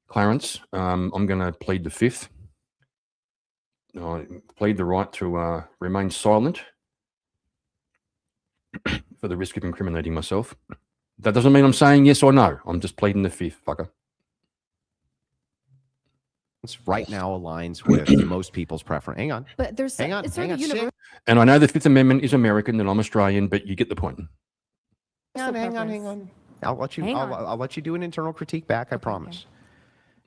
Clarence, I'm going to plead the fifth. I plead the right to remain silent for the risk of incriminating myself. That doesn't mean I'm saying yes or no. I'm just pleading the fifth, fucker. Right now aligns with most people's preference. Hang on. But there's Hang on. it's Hang not on. a universal And I know the Fifth Amendment is American and I'm Australian, but you get the point. Hang on. I'll let you. I'll let you do an internal critique back. I promise.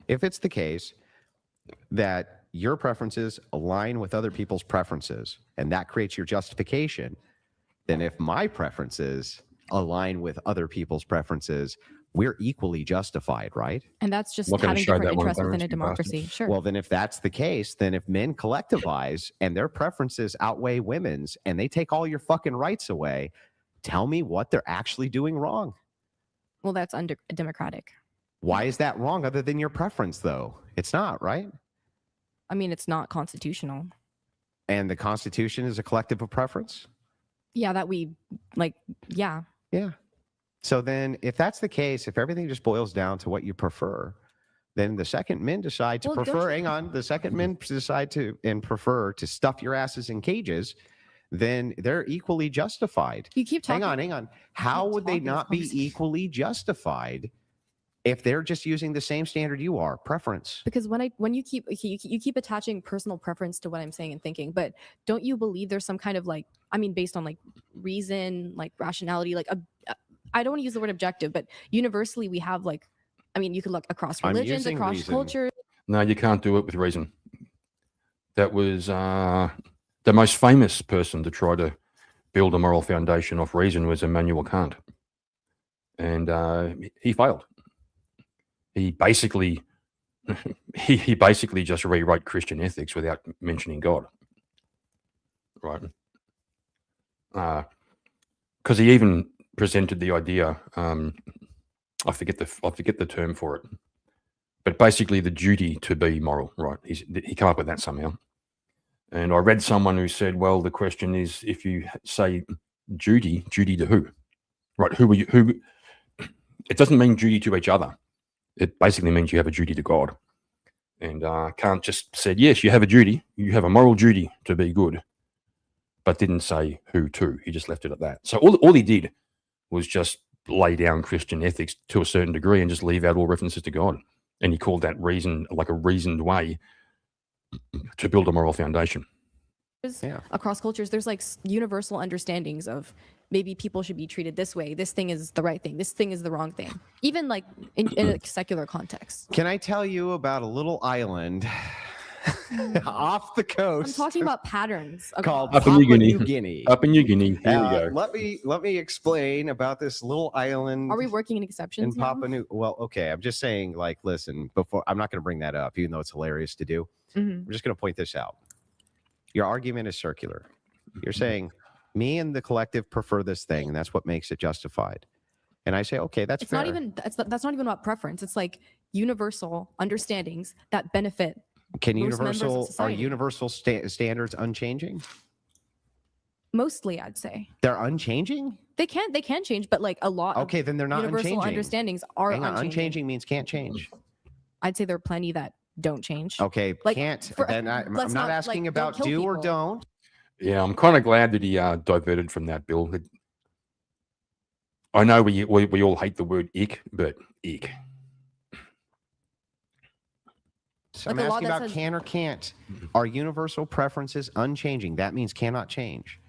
If it's the case that your preferences align with other people's preferences, and that creates your justification, then if my preferences align with other people's preferences, we're equally justified, right? And that's just What kind of having show different that one, interests within a Clarence, you bastard? democracy. Sure. Well, then if that's the case, then if men collectivize and their preferences outweigh women's and they take all your fucking rights away, tell me what they're actually doing wrong. Well, that's undemocratic. Why is that wrong other than your preference, though? It's not, right? I mean, it's not constitutional. And the Constitution is a collective of preference? Yeah, that we like, yeah. Yeah. So then if that's the case, if everything just boils down to what you prefer, then the second men decide to Well, don't prefer, you- hang on, the second men decide to and prefer to stuff your asses in cages, then they're equally justified. You keep talking. Hang on. How can't would they talk in this not be conversation. equally justified if they're just using the same standard you are, preference? Because when you keep attaching personal preference to what I'm saying and thinking, but don't you believe there's some kind of like, I mean, based on like reason, like rationality, like I don't want to use the word objective, but universally we have like, I mean, you could look across I'm religions, using across reason. cultures. No, you can't do it with reason. That was the most famous person to try to build a moral foundation off reason was Immanuel Kant. And he failed. He basically he basically just rewrote Christian ethics without mentioning God. Right. Because he even presented the idea, I forget the term for it, but basically the duty to be moral, right? He came up with that somehow. And I read someone who said, well, the question is, if you say duty to who? Right, who it doesn't mean duty to each other. It basically means you have a duty to God. And Kant just said, yes, you have a duty. You have a moral duty to be good, but didn't say who to. He just left it at that. So all he did was just lay down Christian ethics to a certain degree and just leave out all references to God. And he called that reason, like a reasoned way to build a moral foundation. Yeah. Across cultures, there's like universal understandings of maybe people should be treated this way. This thing is the right thing. This thing is the wrong thing. Even like in a secular context. Can I tell you about a little island off the I'm coast talking about patterns. called across- Papua Papua New New Guinea. Guinea? Up in New Guinea, here we go. Let me explain about this little island. Are we working in in exceptions now? Papua New? Well, okay. I'm just saying, like, listen. Before I'm not going to bring that up, even though it's hilarious to do. Mhm. I'm just going to point this out. Your argument is circular. You're saying me and the collective prefer this thing, and that's what makes it justified. And I say, okay, that's It's fair. not even that's not even about preference. It's like universal understandings that benefit. Can most members of are society. universal standards unchanging? Mostly, I'd say They're unchanging. they can change, but like a lot. Okay, then they're of not universal unchanging. understandings are Hang on, unchanging. unchanging means can't change. I'd say there are plenty that don't change. Okay, Like, can't. for- Then I'm let's not not, asking like, about don't kill do or people. don't. Yeah, I'm kind of glad that he diverted from that, Bill. I know we all hate the word ick, but ick. So Like I'm a law asking that about says- can or can't. Are universal preferences unchanging? That means cannot change.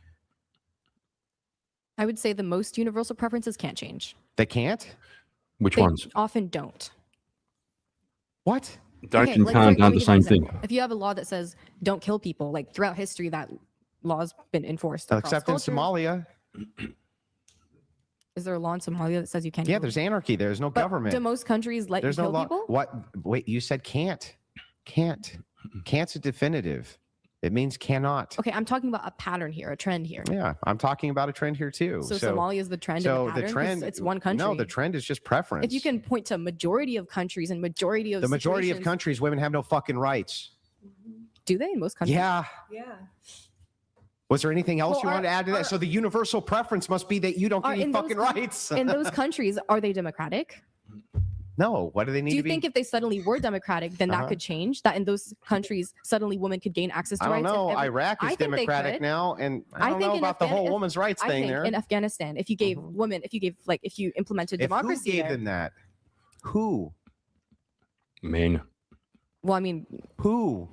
I would say the most universal preferences can't change. They can't? Which They ones? often don't. What? Don't and like, can't let aren't me the give you an same thing. example. If you have a law that says don't kill people, like throughout history, that law's been enforced. across Except in cultures. Somalia. Is there a law in Somalia that says you can't? Yeah, kill there's people? anarchy. There's no But government. do most countries let There's you no kill law. people? What? Wait, you said can't. Can't. Can't's a definitive. It means cannot. Okay, I'm talking about a pattern here, a trend here. Yeah, I'm talking about a trend here too. So Somalia is the trend. So and the, the pattern, 'cause trend. it's one country. No, the trend is just preference. If you can point to majority of countries and majority of the majority of situations- countries, women have no fucking rights. do they in most countries? Yeah. Yeah. Was there anything else Well, you wanted to are- add to that? are- So the universal preference must be that you don't Are get any in those fucking coun- rights. In those countries, are they democratic? No. What do they need Do you to be? think if they suddenly were democratic, then that could change? That in those countries, suddenly women could gain access to I don't rights? know. and Iraq I is think they democratic could. now, and I I don't think know in about the whole Afghan- women's rights I thing think there. in Afghanistan, if you gave Mhm. women, if you implemented If who democracy gave there, them that? Who? Men. well, I mean, Who?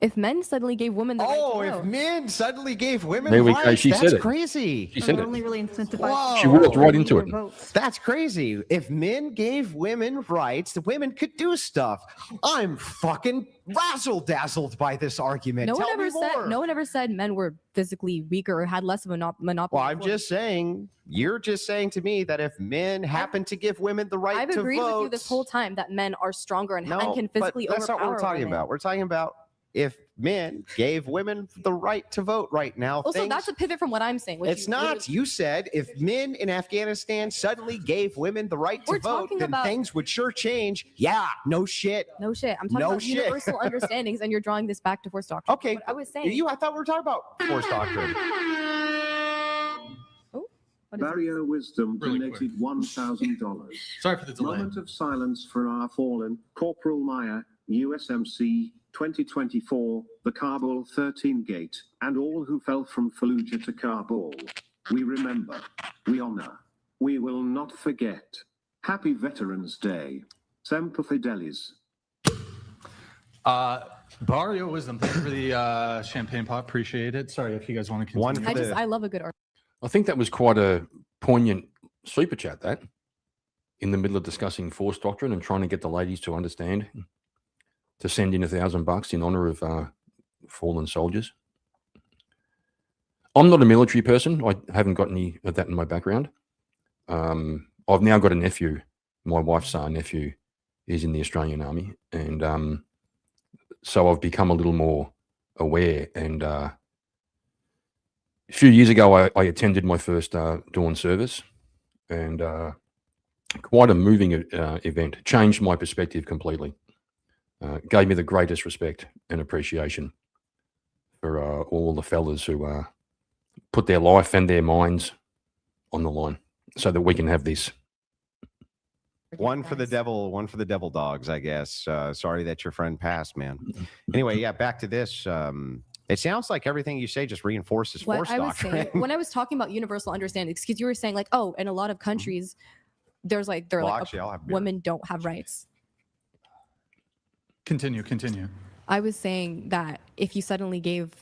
if men suddenly gave women the right Oh, to if vote, men suddenly gave women There we go. rights, She that's said it. crazy. She said We're it. only really incentivized. Whoa. She walked right into More it. votes. That's crazy. If men gave women rights, the women could do stuff. I'm fucking razzle dazzled by this argument. no one Tell me ever said more. no one ever said men were physically weaker or had less of a monopoly. Well, of I'm force. just saying, you're just saying to me that if men happen to give women the right I've to agreed vote, with you this whole time that men are stronger and, no, and can physically but that's not what we're overpower talking women. about. We're talking about if men gave women the right to vote right now. Also, things- that's a pivot from what I'm saying. which it's you not. literally- You said if men in Afghanistan suddenly gave women the right to We're vote, talking then about- things would sure change. Yeah, no shit. No shit. I'm talking No about shit. universal understandings, and you're drawing this back to force doctrine. Okay, What I was saying. I thought we were talking about force doctrine. What is it? Barrio Wisdom Really donated $1,000. Sorry for the delay. Moment of silence for our fallen Corporal Meyer, USMC 2024, the Kabul 13 Gate, and all who fell from Fallujah to Kabul. We remember. We honor. We will not forget. Happy Veterans Day. Semper Fidelis. Barrio Wisdom, thank you for the champagne pop. Appreciate it. Sorry if you guys want to One continue. for I love a good art. I think that was quite a poignant super chat, that, in the middle of discussing force doctrine and trying to get the ladies to understand, to send in $1,000 in honor of fallen soldiers. I'm not a military person. I haven't got any of that in my background. I've now got a nephew. My wife's nephew is in the Australian Army. And so I've become a little more aware. And a few years ago, I attended my first dawn service, and quite a moving event. Changed my perspective completely. Gave me the greatest respect and appreciation for all the fellas who put their life and their minds on the line so that we can have this. One for the devil, one for the devil dogs, I guess. Sorry that your friend passed, man. Anyway, yeah, back to this. It sounds like everything you say just reinforces What force I was doctrine. saying when I was talking about universal understanding, because you were saying like, oh, in a lot of countries, there's like Well, actually, I'll have beer. women don't have rights. Continue. I was saying that if you suddenly gave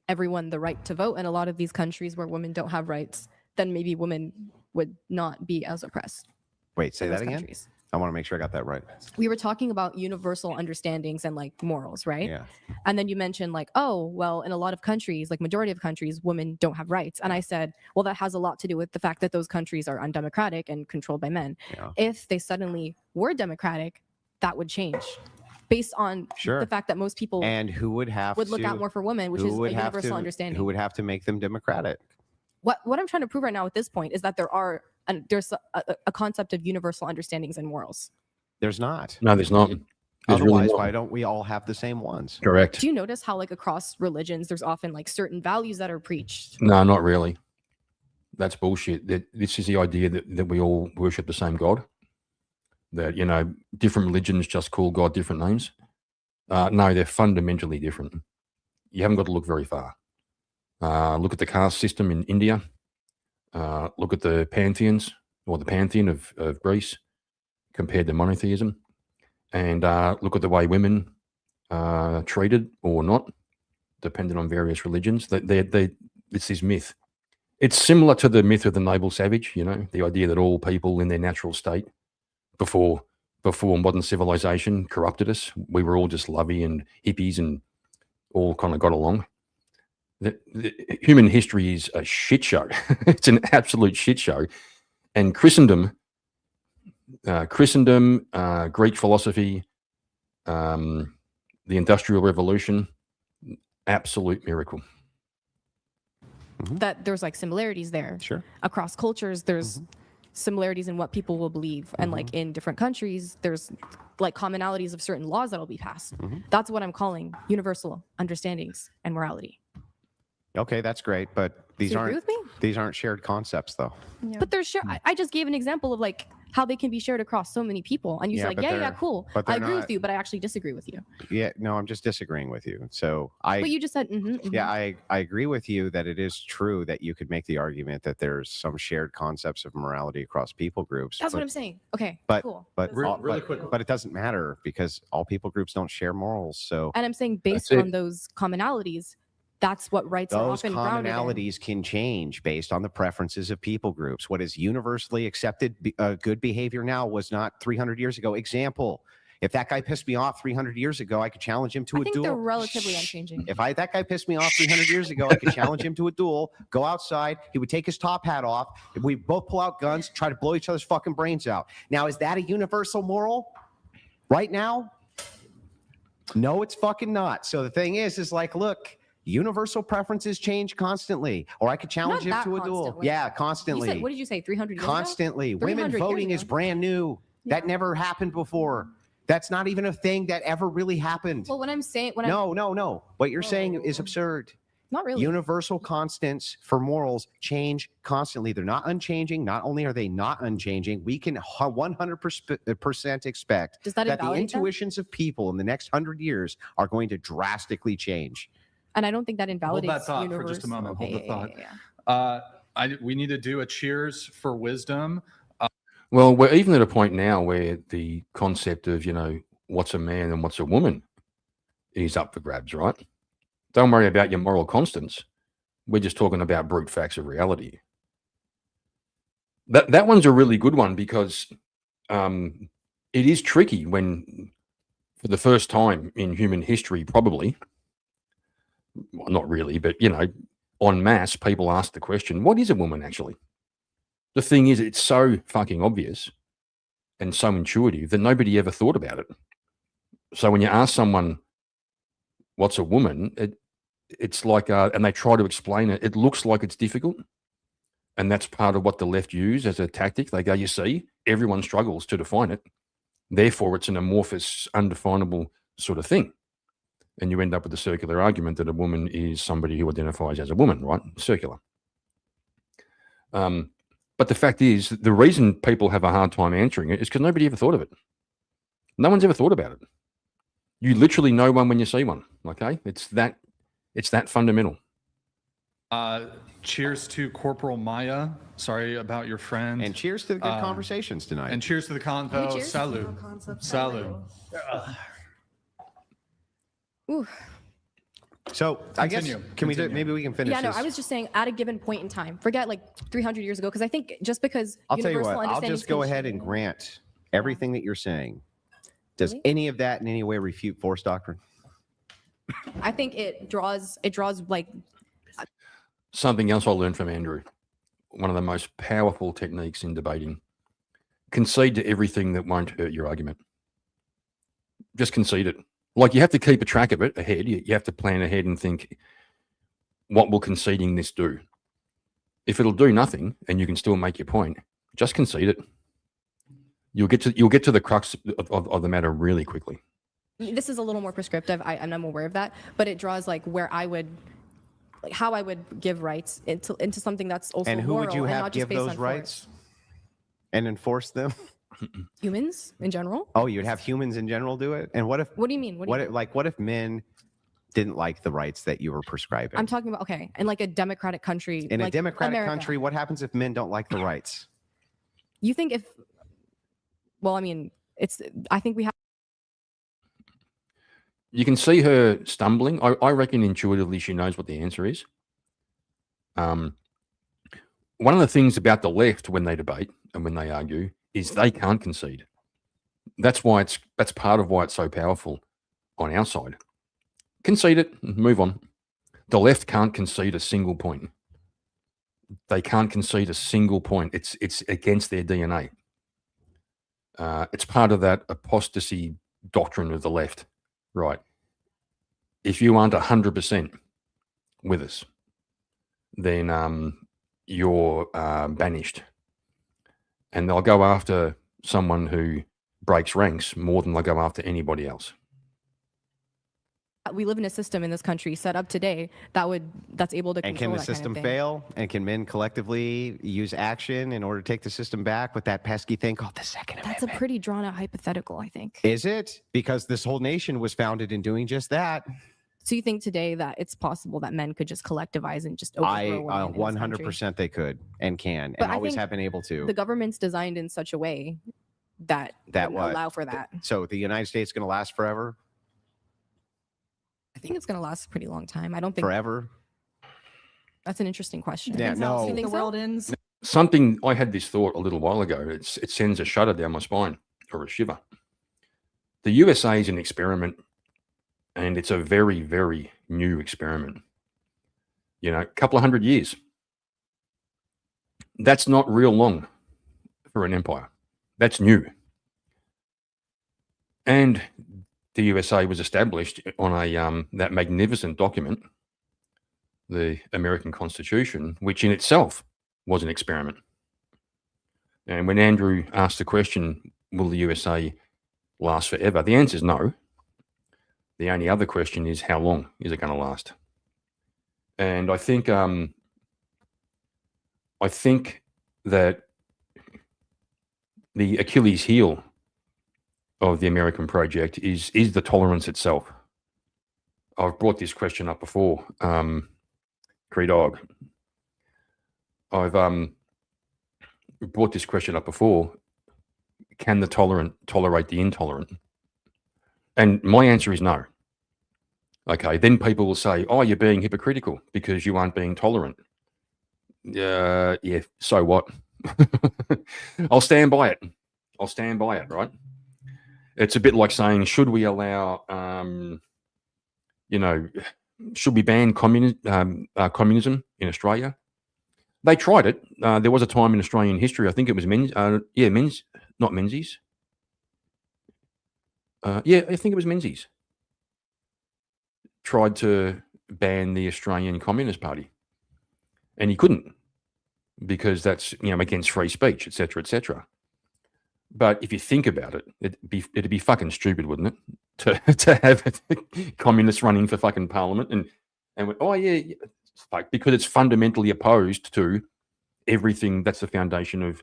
everyone the right to vote in a lot of these countries where women don't have rights, then maybe women would not be as oppressed. Wait, say in that those again? countries. I want to make sure I got that right. We were talking about universal understandings and like morals, right? Yeah. And then you mentioned like, oh, well, in a lot of countries, like majority of countries, women don't have rights. And I said, well, that has a lot to do with the fact that those countries are undemocratic and controlled by men. Yeah. If they suddenly were democratic, that would change based on Sure. the fact that most people And who would have would look to, out more for women, which who is a would have universal to, understanding. Who would have to make them democratic? What I'm trying to prove right now at this point is that there's a concept of universal understandings and morals. There's not. No, there's not. There's really Otherwise, not. why don't we all have the same ones? Correct. Do you notice how like across religions, there's often like certain values that are preached? No, not really. That's bullshit. This is the idea that we all worship the same God. That, different religions just call God different names. No, they're fundamentally different. You haven't got to look very far. Look at the caste system in India. Look at the pantheons, or the pantheon of Greece, compared to monotheism. And look at the way women are treated or not, depending on various religions. It's this myth. It's similar to the myth of the noble savage, you know, the idea that all people in their natural state before modern civilization corrupted us, we were all just lovey and hippies and all kind of got along. The human history is a shit show. It's an absolute shit show. And Christendom, Greek philosophy, the Industrial Revolution, absolute miracle. That there's like similarities there. Sure. Across cultures, there's similarities in what people will believe. And like in different countries, there's like commonalities of certain laws that will be passed. That's what I'm calling universal understandings and morality. Okay, that's great, but these Do you agree aren't with me? these aren't shared concepts, though. But they're sure. I just gave an example of like how they can be shared across so many people. And you Yeah, said like, but yeah, they're- cool. but I they're agree not- with you, but I actually disagree with you. Yeah, no, I'm just disagreeing with you. So But you just said, yeah, I agree with you that it is true that you could make the argument that there's some shared concepts of morality across people groups. That's but, what I'm saying. Okay, but cool. but Really but, quick. but it doesn't matter because all people groups don't share morals. So And I'm saying based That's it. on those commonalities, that's what rights are those often grounded in. commonalities can change based on the preferences of people groups. What is universally accepted good behavior now was not 300 years ago. Example, if that guy pissed me off 300 years ago, I could challenge him to I a think duel. they're relatively unchanging. If that guy pissed me off 300 years ago, I could challenge him to a duel, go outside, he would take his top hat off, we both pull out guns, try to blow each other's fucking brains out. Now, is that a universal moral right now? No, it's fucking not. So the thing is like, look, universal preferences change constantly, or I could challenge him Not to a that duel. constantly. Yeah, You constantly. said, what did you say, 300 years ago? Constantly. Women 300 years voting is ago. brand new. That never happened before. That's not even a thing that ever really happened. Well, when I'm saying, No. What you're saying is absurd. not really. Universal constants for morals change constantly. They're not unchanging. Not only are they not unchanging, we can 100% expect Does that the invalidate them? intuitions of people in the next 100 years are going to drastically change. And I don't think that Hold invalidates that thought for just a universal- moment. Hold the Yeah, thought. yeah, yeah. We need to do a cheers for wisdom. Well, we're even at a point now where the concept of, you know, what's a man and what's a woman is up for grabs, right? Don't worry about your moral constants. We're just talking about brute facts of reality. That one's a really good one because it is tricky when, for the first time in human history, probably, well, not really, but, you know, en masse, people ask the question, what is a woman actually? The thing is, it's so fucking obvious and so intuitive that nobody ever thought about it. So when you ask someone, what's a woman, it's like, and they try to explain it, it looks like it's difficult. And that's part of what the left use as a tactic. They go, you see, everyone struggles to define it. Therefore, it's an amorphous, undefinable sort of thing. And you end up with the circular argument that a woman is somebody who identifies as a woman, right? Circular. But the fact is, the reason people have a hard time answering it is because nobody ever thought of it. No one's ever thought about it. You literally know one when you see one. Okay, it's that fundamental. Cheers to Corporal Maya. Sorry about your friend. And cheers to the good conversations tonight. And cheers to the convo. Cheers. Salud. Salud. Ooh. So I guess Continue. can we do? Continue. Maybe we can finish. Yeah, no, this. I was just saying at a given point in time, forget like 300 years ago, because I think just because I'll tell you universal what. I'll understandings just go can ahead and grant everything that you're saying. Does Really? any of that in any way refute force doctrine? I think it draws like Something else I learned from Andrew, one of the most powerful techniques in debating, concede to everything that won't hurt your argument. Just concede it. Like you have to keep a track of it ahead. You have to plan ahead and think, what will conceding this do? If it'll do nothing and you can still make your point, just concede it. You'll get to the crux of the matter really quickly. this is a little more prescriptive. I'm aware of that, but it draws like where I would, like how I would give rights into something that's also And who moral would you and have not just give based those on rights and enforce them? humans in general. Oh, you'd have humans in general do it? And what if What do you mean? What do you mean? what if men didn't like the rights that you were prescribing? I'm talking about, okay, in like a democratic country. in a like democratic America. country, what happens if men don't like the rights? You think if, well, I mean, I think we have. You can see her stumbling. I reckon intuitively she knows what the answer is. one of the things about the left when they debate and when they argue is they can't concede. That's part of why it's so powerful on our side. Concede it, move on. The left can't concede a single point. They can't concede a single point. It's against their DNA. It's part of that apostasy doctrine of the left, right? If you aren't 100% with us, then you're banished. And they'll go after someone who breaks ranks more than they'll go after anybody else. We live in a system in this country set up today that's able to And control can the that kind of system thing. fail? And can men collectively use action in order to take the system back with that pesky thing called the Second That's a Amendment? pretty drawn out hypothetical, I think. Is it? Because this whole nation was founded in doing just that. So you think today that it's possible that men could just collectivize and just overthrow women in this country? 100% they could and can But and I always think have been able to. The government's designed in such a way that That wouldn't what? allow for that. So the United States going to last forever? I think it's going to last a pretty long time. I don't think Forever? that's an interesting question. Yeah, no. You think the so? world ends. Something I had this thought a little while ago. It sends a shudder down my spine or a shiver. The USA is an experiment, and it's a very, very new experiment. You know, a couple of 100 years. That's not real long for an empire. That's new. And the USA was established on that magnificent document, the American Constitution, which in itself was an experiment. And when Andrew asked the question, will the USA last forever? The answer is no. The only other question is, how long is it going to last? And I think that the Achilles heel of the American project is the tolerance itself. I've brought this question up before, Creedog. I've brought this question up before. Can the tolerant tolerate the intolerant? And my answer is no. Okay, then people will say, oh, you're being hypocritical because you aren't being tolerant. Yeah, so what? I'll stand by it. Right? It's a bit like saying, should we allow, should we ban communism in Australia? They tried it. There was a time in Australian history, I think it was not Menzies. I think it was Menzies. Tried to ban the Australian Communist Party. And he couldn't because that's, against free speech, etc., etc. But if you think about it, it'd be fucking stupid, wouldn't it, to have communists running for fucking parliament and because it's fundamentally opposed to everything that's the foundation of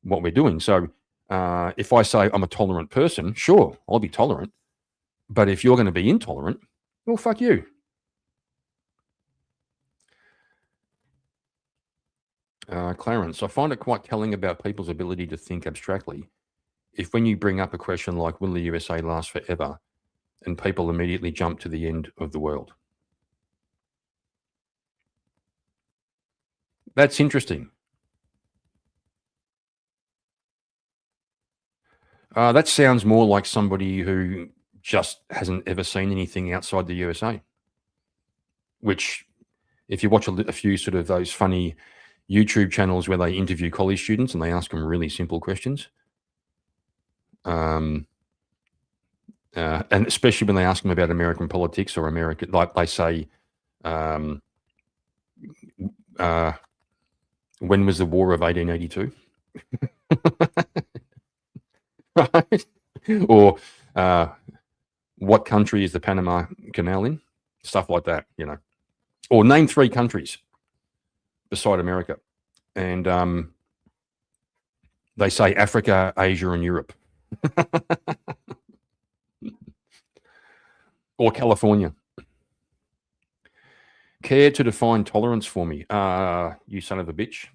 what we're doing. So if I say I'm a tolerant person, sure, I'll be tolerant. But if you're going to be intolerant, well, fuck you. Clarence, I find it quite telling about people's ability to think abstractly. If when you bring up a question like, will the USA last forever? And people immediately jump to the end of the world. That's interesting. That sounds more like somebody who just hasn't ever seen anything outside the USA. Which, if you watch a few sort of those funny YouTube channels where they interview college students and they ask them really simple questions, and especially when they ask them about American politics or America, like they say, when was the War of 1882? Right? Or what country is the Panama Canal in? Stuff like that, Or name 3 countries beside America. And they say Africa, Asia, and Europe. Or California. Care to define tolerance for me? You son of a bitch.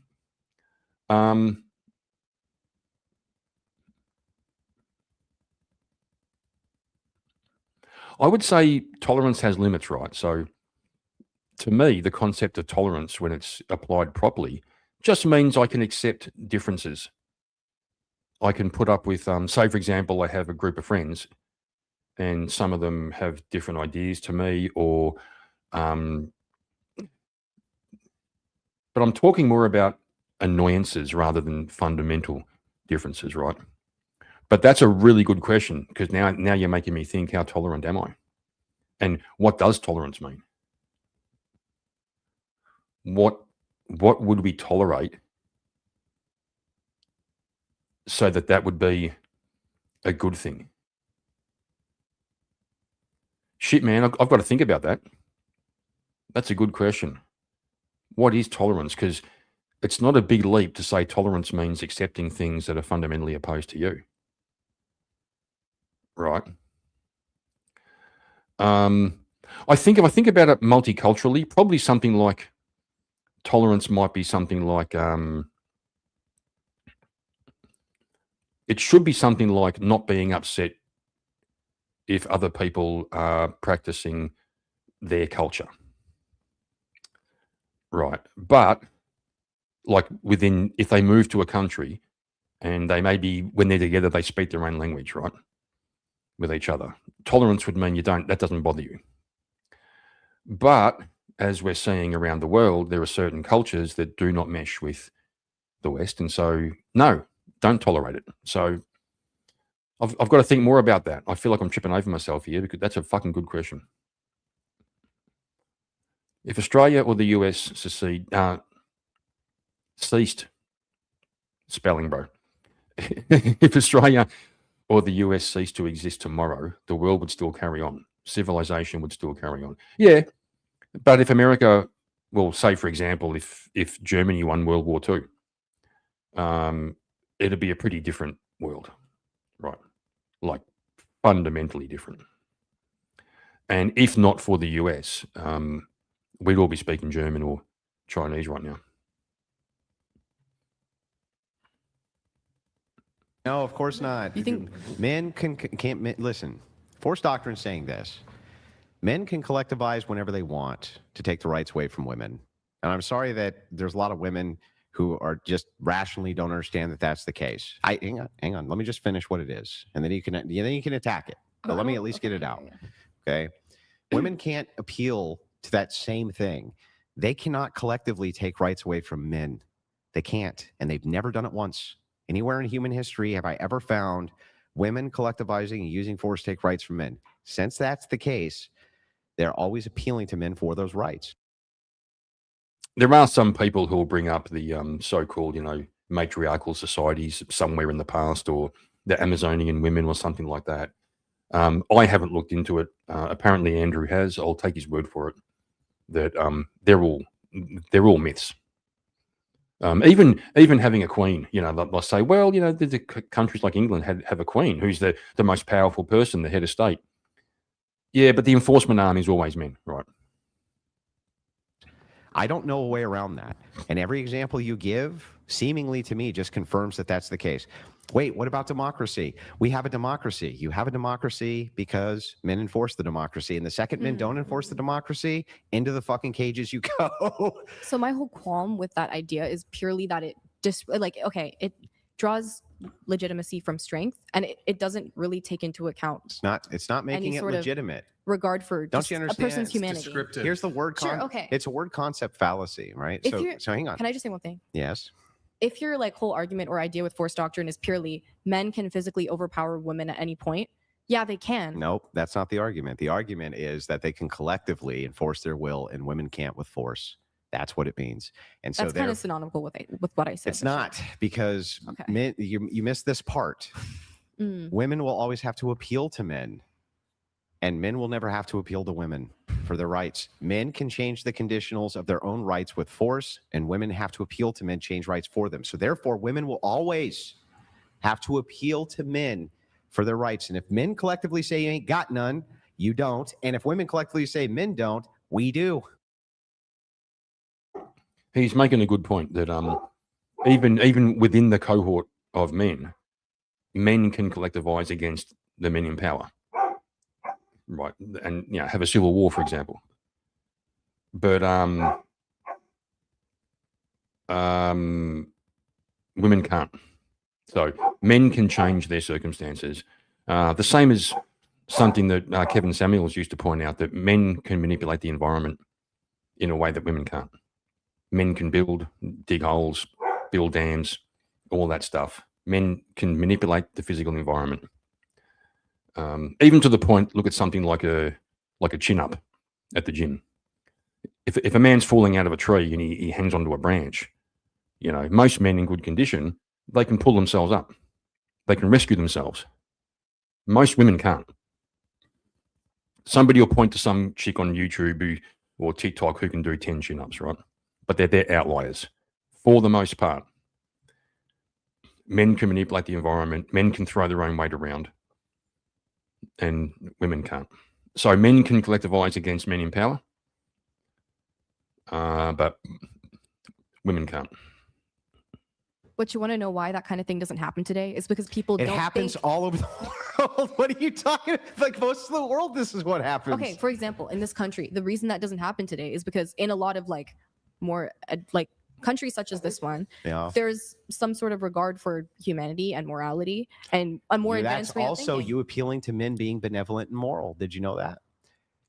I would say tolerance has limits, right? So to me, the concept of tolerance, when it's applied properly, just means I can accept differences. I can put up with, say, for example, I have a group of friends and some of them have different ideas to me, or, but I'm talking more about annoyances rather than fundamental differences, right? But that's a really good question, because now you're making me think, how tolerant am I? And what does tolerance mean? What would we tolerate so that would be a good thing? Shit, man, I've got to think about that. That's a good question. What is tolerance? Because it's not a big leap to say tolerance means accepting things that are fundamentally opposed to you. Right? I think if I think about it multiculturally, probably something like tolerance might be something like, it should be something like not being upset if other people are practicing their culture. Right. But like if they move to a country and they maybe, when they're together, they speak their own language, right, with each other. Tolerance would mean that doesn't bother you. But as we're seeing around the world, there are certain cultures that do not mesh with the West. And so, no, don't tolerate it. So I've got to think more about that. I feel like I'm tripping over myself here, because that's a fucking good question. If Australia or the US ceased, spelling, bro. If Australia or the US ceased to exist tomorrow, the world would still carry on. Civilization would still carry on. Yeah, but if America, well, say for example, if Germany won World War II, it'd be a pretty different world, right? Like fundamentally different. And if not for the US, we'd all be speaking German or Chinese right now. No, of course not. You think men can't listen? Force doctrine saying this: men can collectivize whenever they want to take the rights away from women. And I'm sorry that there's a lot of women who are just rationally don't understand that that's the case. Hang on. Let me just finish what it is, and then you can attack it. But let me at least get it out. Okay. Women can't appeal to that same thing. They cannot collectively take rights away from men. They can't, and they've never done it once. Anywhere in human history have I ever found women collectivizing and using force to take rights from men. Since that's the case, they're always appealing to men for those rights. There are some people who will bring up the so-called, matriarchal societies somewhere in the past, or the Amazonian women or something like that. I haven't looked into it. Apparently Andrew has. I'll take his word for it. That they're all myths. Even having a queen, they'll say, well, the countries like England have a queen who's the most powerful person, the head of state. Yeah, but the enforcement arm is always men, right? I don't know a way around that. And every example you give, seemingly to me, just confirms that that's the case. Wait, what about democracy? We have a democracy. You have a democracy because men enforce the democracy. And the second men don't enforce the democracy, into the fucking cages you go. So my whole qualm with that idea is purely that it just it draws legitimacy from strength, and it doesn't really take into account It's not making it legitimate. Regard for Don't you understand? a person's humanity. Descriptive. Here's the word. It's a word concept fallacy, right? So hang on. Can I just say one thing? Yes. If your whole argument or idea with force doctrine is purely men can physically overpower women at any point, yeah, they can. Nope, that's not the argument. The argument is that they can collectively enforce their will, and women can't with force. That's what it means. And so that's kind of synonymous with what I said. It's not, because men, you missed this part. Women will always have to appeal to men, and men will never have to appeal to women for their rights. Men can change the conditionals of their own rights with force, and women have to appeal to men, change rights for them. So therefore, women will always have to appeal to men for their rights. And if men collectively say you ain't got none, you don't. And if women collectively say men don't, we do. He's making a good point that even within the cohort of men can collectivize against the men in power, right? And have a civil war, for example. But Women can't. So men can change their circumstances. The same as something that Kevin Samuels used to point out, that men can manipulate the environment in a way that women can't. Men can dig holes, build dams, all that stuff. Men can manipulate the physical environment. Even to the point, look at something like a chin up at the gym. If a man's falling out of a tree and he hangs onto a branch, most men in good condition, they can pull themselves up. They can rescue themselves. Most women can't. Somebody will point to some chick on YouTube or TikTok who can do 10 chin-ups, right? But they're outliers. For the most part, men can manipulate the environment. Men can throw their own weight around. And women can't. So men can collectivize against men in power. But women can't. But you want to know why that kind of thing doesn't happen today? It's because people It don't happens think... all over the world. What are you talking about? Like most of the world, this is what happens. Okay, for example, in this country, the reason that doesn't happen today is because in a lot of more countries such as this one, there's some sort of regard for humanity and morality and a more advanced way of That's also thinking. you appealing to men being benevolent and moral. Did you know that?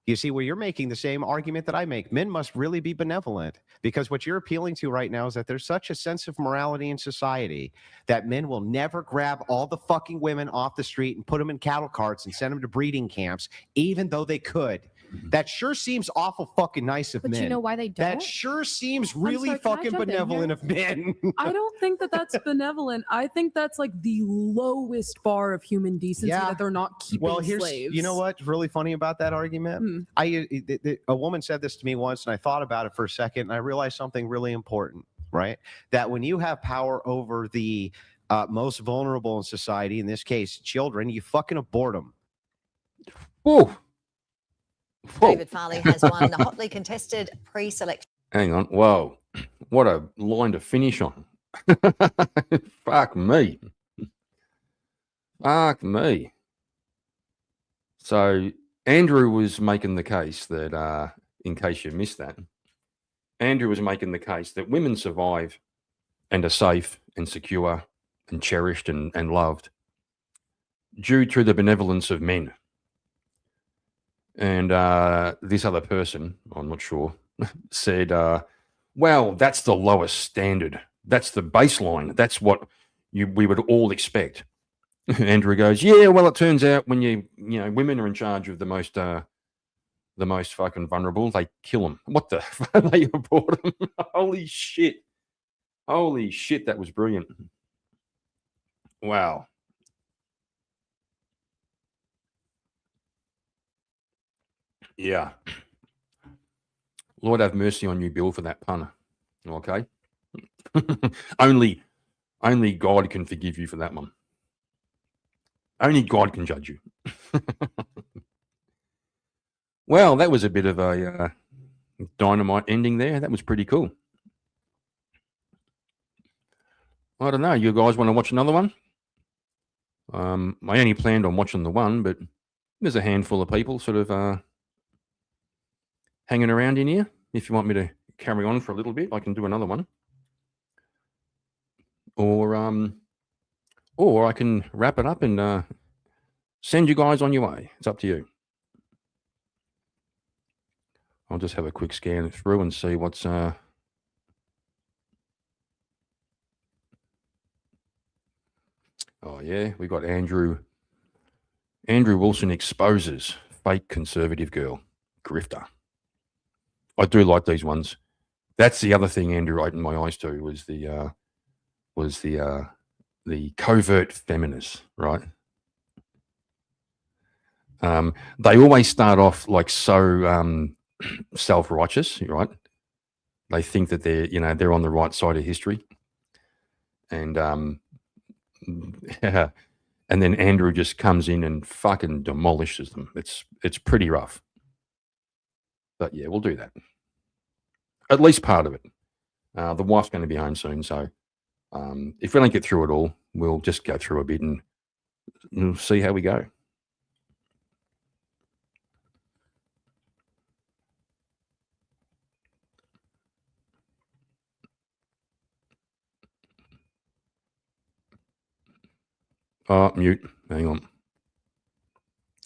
You see, where you're making the same argument that I make. Men must really be benevolent, because what you're appealing to right now is that there's such a sense of morality in society that men will never grab all the fucking women off the street and put them in cattle carts and send them to breeding camps, even though they could. That sure seems awful fucking nice of men. But you know why they don't? That sure seems really sorry, can I fucking jump in benevolent here? of men. I don't think that that's benevolent. I think that's like the lowest bar of human decency, Yeah. that they're not keeping Well, slaves. you know what's really funny about that argument? A woman said this to me once, and I thought about it for a second, and I realized something really important, right? That when you have power over the most vulnerable in society, in this case, children, you fucking abort them. Whoa. David Farley has won the hotly contested pre-selection. Hang on. Whoa. What a line to finish on. Fuck me. Fuck me. So Andrew was making the case that, in case you missed that, Andrew was making the case that women survive and are safe and secure and cherished and loved due to the benevolence of men. And this other person, I'm not sure, said, well, that's the lowest standard. That's the baseline. That's what we would all expect. Andrew goes, yeah, well, it turns out when women are in charge of the most fucking vulnerable, they kill them. What the fuck? They abort them. Holy shit. Holy shit, that was brilliant. Wow. Yeah. Lord have mercy on you, Bill, for that pun. Okay. Only God can forgive you for that one. Only God can judge you. Well, that was a bit of a dynamite ending there. That was pretty cool. I don't know. You guys want to watch another one? I only planned on watching the one, but there's a handful of people sort of hanging around in here. If you want me to carry on for a little bit, I can do another one. Or I can wrap it up and send you guys on your way. It's up to you. I'll just have a quick scan through and see what's oh yeah, we got Andrew Wilson exposes fake conservative girl grifter. I do like these ones. That's the other thing Andrew opened my eyes to was the covert feminists, right? They always start off like so self-righteous, right? They think that they're on the right side of history, and and then Andrew just comes in and fucking demolishes them. It's pretty rough, but yeah, we'll do that. At least part of it. The wife's going to be home soon, so if we don't get through it all, we'll just go through a bit and we'll see how we go. Oh, mute. Hang on.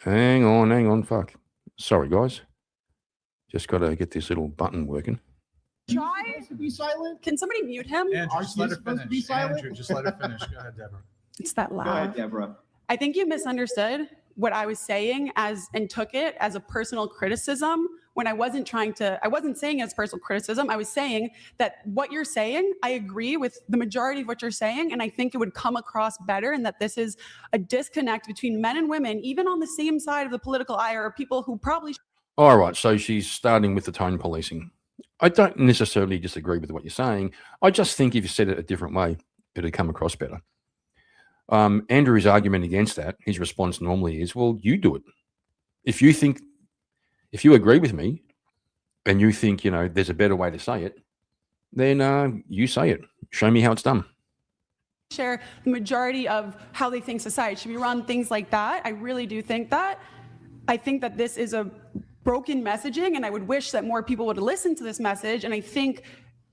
Hang on. Fuck. Sorry, guys. Just got to get this little button working. Try to be silent. Can somebody mute him? Andrew, just let her finish. Andrew, just let her finish. Go ahead, Deborah. It's that loud. Go ahead, Deborah. I think you misunderstood what I was saying and took it as a personal criticism when I wasn't saying it as personal criticism. I was saying that what you're saying, I agree with the majority of what you're saying. And I think it would come across better, and that this is a disconnect between men and women, even on the same side of the political aisle, or people who probably. All right. So she's starting with the tone policing. I don't necessarily disagree with what you're saying. I just think if you said it a different way, it'd come across better. Andrew's argument against that, his response normally is, well, you do it. If you agree with me and you think, there's a better way to say it, then you say it. Show me how it's done. Share the majority of how they think society should be run, things like that. I really do think that. I think that this is a broken messaging, and I would wish that more people would listen to this message. And I think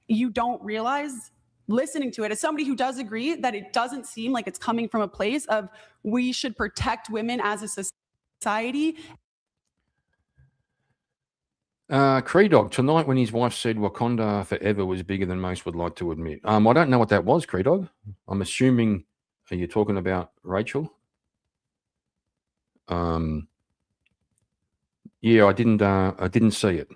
you don't realize, listening to it, as somebody who does agree, that it doesn't seem like it's coming from a place of we should protect women as a society. Cree Dog, tonight when his wife said Wakanda forever was bigger than most would like to admit. I don't know what that was, Cree Dog. I'm assuming, are you talking about Rachel? Yeah, I didn't see it.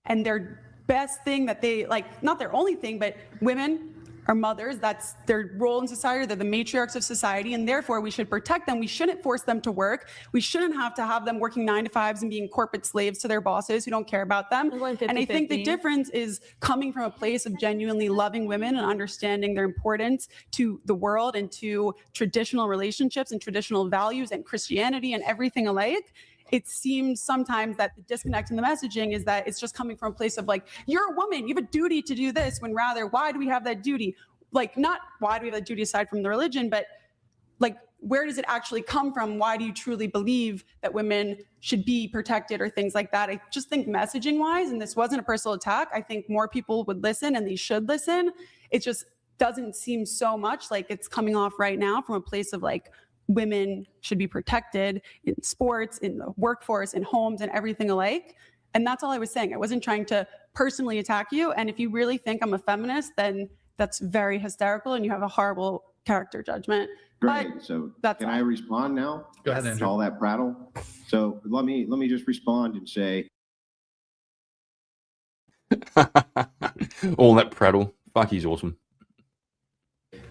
And their best thing that they like, not their only thing, but women are mothers. That's their role in society. They're the matriarchs of society, and therefore we should protect them. We shouldn't force them to work. We shouldn't have to have them working 9 to 5s and being corporate slaves to their bosses who don't care about them. And I think the difference is coming from a place of genuinely loving women and understanding their importance to the world and to traditional relationships and traditional values and Christianity and everything alike. It seems sometimes that the disconnect in the messaging is that it's just coming from a place of like, you're a woman, you have a duty to do this, when rather, why do we have that duty? Like, not why do we have that duty aside from the religion, but like, where does it actually come from? Why do you truly believe that women should be protected or things like that? I just think messaging wise, and this wasn't a personal attack, I think more people would listen, and they should listen. It just doesn't seem so much like it's coming off right now from a place of like, women should be protected in sports, in the workforce, in homes, and everything alike. And that's all I was saying. I wasn't trying to personally attack you. And if you really think I'm a feminist, then that's very hysterical and you have a horrible character judgment. Great. But so that's can all. I respond now? Go ahead, To Andrew. all that prattle. So let me just respond and say, All that prattle. Fuck, he's awesome.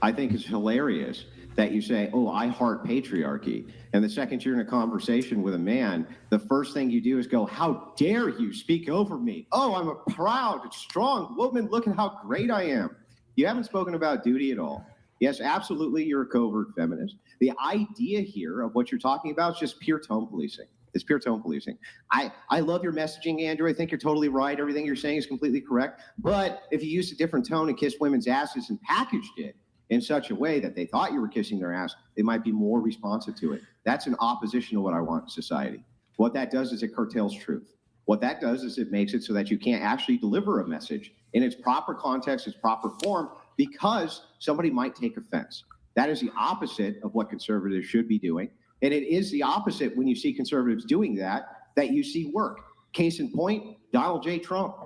I think it's hilarious that you say, oh, I heart patriarchy. And the second you're in a conversation with a man, the first thing you do is go, how dare you speak over me? Oh, I'm a proud, strong woman. Look at how great I am. You haven't spoken about duty at all. Yes, absolutely, you're a covert feminist. The idea here of what you're talking about is just pure tone policing. It's pure tone policing. I love your messaging, Andrew. I think you're totally right. Everything you're saying is completely correct. But if you used a different tone and kissed women's asses and packaged it in such a way that they thought you were kissing their ass, they might be more responsive to it. That's an opposition to what I want in society. What that does is it curtails truth. What that does is it makes it so that you can't actually deliver a message in its proper context, its proper form, because somebody might take offense. That is the opposite of what conservatives should be doing. And it is the opposite when you see conservatives doing that you see work. Case in point, Donald J. Trump.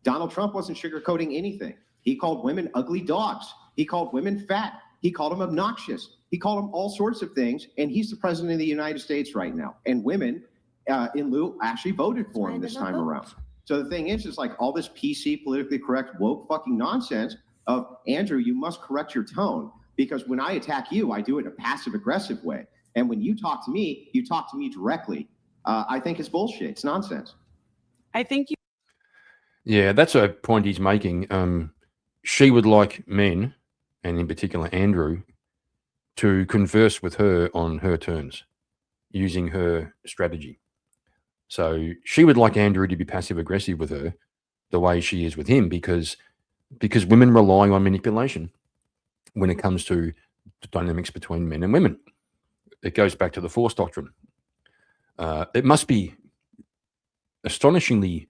Donald Trump wasn't sugarcoating anything. He called women ugly dogs. He called women fat. He called them obnoxious. He called them all sorts of things. And he's the president of the United States right now. And women in lieu actually voted for him this time around. So the thing is like all this PC, politically correct, woke fucking nonsense of, Andrew, you must correct your tone. Because when I attack you, I do it in a passive aggressive way. And when you talk to me, you talk to me directly. I think it's bullshit. It's nonsense. I think you. Yeah, that's a point he's making. She would like men, and in particular Andrew, to converse with her on her terms, using her strategy. So she would like Andrew to be passive aggressive with her the way she is with him, because women rely on manipulation when it comes to the dynamics between men and women. It goes back to the force doctrine. It must be astonishingly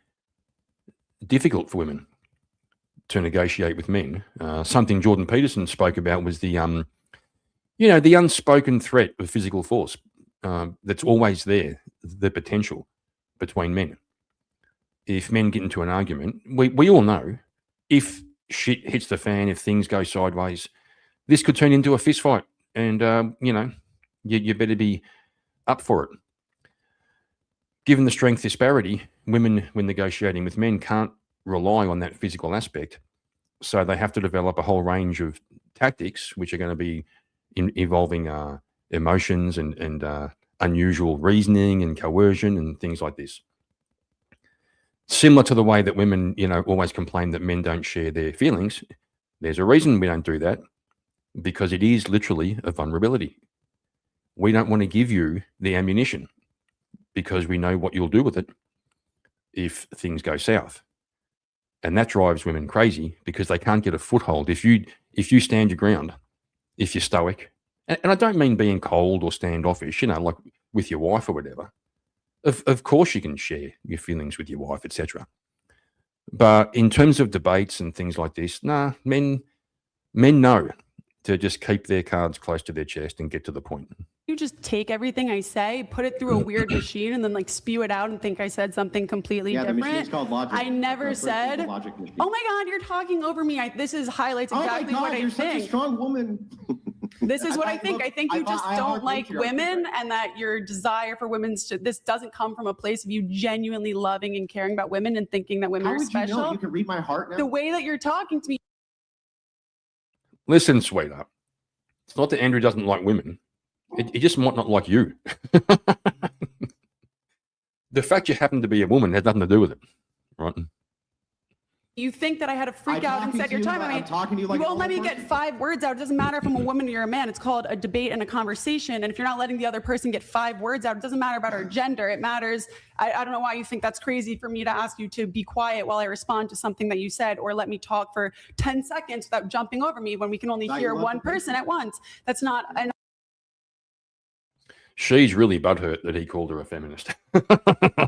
difficult for women to negotiate with men. Something Jordan Peterson spoke about was the the unspoken threat of physical force that's always there, the potential between men. If men get into an argument, we all know if shit hits the fan, if things go sideways, this could turn into a fist fight. And, you better be up for it. Given the strength disparity, women, when negotiating with men, can't rely on that physical aspect. So they have to develop a whole range of tactics, which are going to be involving emotions and unusual reasoning and coercion and things like this. Similar to the way that women, always complain that men don't share their feelings. There's a reason we don't do that, because it is literally a vulnerability. We don't want to give you the ammunition because we know what you'll do with it if things go south. And that drives women crazy because they can't get a foothold. If you stand your ground, if you're stoic, and I don't mean being cold or standoffish, like with your wife or whatever. Of course you can share your feelings with your wife, etc. But in terms of debates and things like this, men know to just keep their cards close to their chest and get to the point. You just take everything I say, put it through a weird machine, and then spew it out and think I said something completely different. The machine's called logic. I never said, "Oh my God, you're talking over me." This highlights exactly what I you're think. Such a strong woman. This is what I think. I think you just don't like women, and that your desire for this doesn't come from a place of you genuinely loving and caring about women and thinking that women are special. You know? You can read my heart now. The way that you're talking to me. Listen, sweetheart. It's not that Andrew doesn't like women. He just might not like you. The fact you happen to be a woman has nothing to do with it, right? You think that I had to freak out and said your time. I'm talking to you like you won't let me get 5 words out. It doesn't matter if I'm a woman or you're a man. It's called a debate and a conversation. And if you're not letting the other person get 5 words out, it doesn't matter about our gender. It matters. I don't know why you think that's crazy for me to ask you to be quiet while I respond to something that you said, or let me talk for 10 seconds without jumping over me when we can only hear one person at once. That's not. She's really butthurt that he called her a feminist.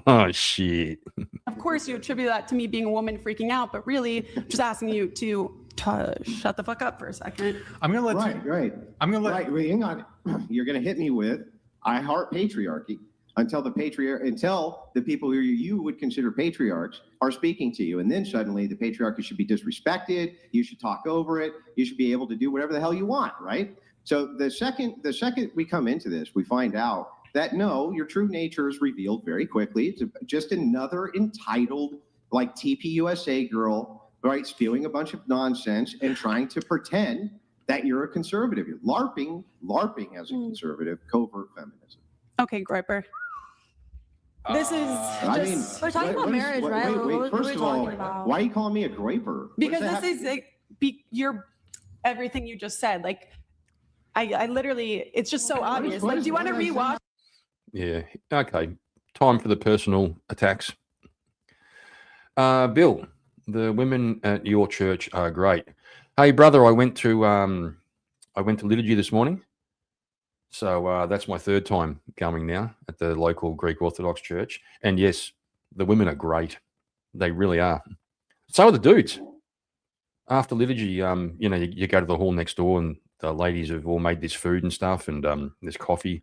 Oh, shit. Of course, you attribute that to me being a woman freaking out, but really just asking you to shut the fuck up for a second. I'm going to let Right. I'm going to let. Right, hang on. You're going to hit me with, I heart patriarchy until the people who you would consider patriarchs are speaking to you. And then suddenly the patriarchy should be disrespected. You should talk over it. You should be able to do whatever the hell you want, right? So the second we come into this, we find out that no, your true nature is revealed very quickly. It's just another entitled, TPUSA girl, right, spewing a bunch of nonsense and trying to pretend that you're a conservative. You're LARPing as a conservative, covert feminism. Okay, Groiper. This is we're talking about marriage, right? Wait, first of all, why are you calling me a Groiper? Because this is you're everything you just said. I literally, it's just so obvious. Do you want to rewatch? Yeah. Okay. Time for the personal attacks. Bill, the women at your church are great. Hey, brother, I went to liturgy this morning. So that's my 3rd time going now at the local Greek Orthodox church. And yes, the women are great. They really are. So are the dudes. After liturgy, you go to the hall next door and the ladies have all made this food and stuff, and there's coffee.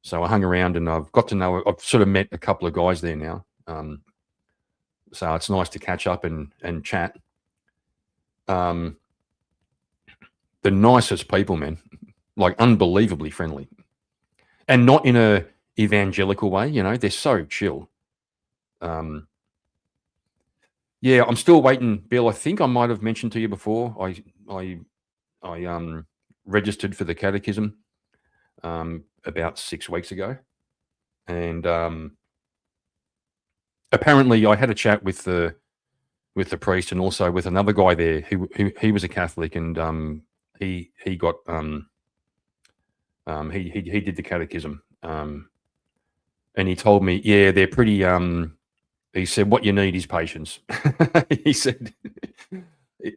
So I hung around and I've sort of met a couple of guys there now. So it's nice to catch up and chat. The nicest people, man, unbelievably friendly, and not in a evangelical way. They're so chill. Yeah, I'm still waiting, Bill. I think I might have mentioned to you before. I registered for the catechism about 6 weeks ago, and apparently I had a chat with the priest and also with another guy there who he was a Catholic, and he got he did the catechism, and he told me, yeah, they're pretty. He said, what you need is patience.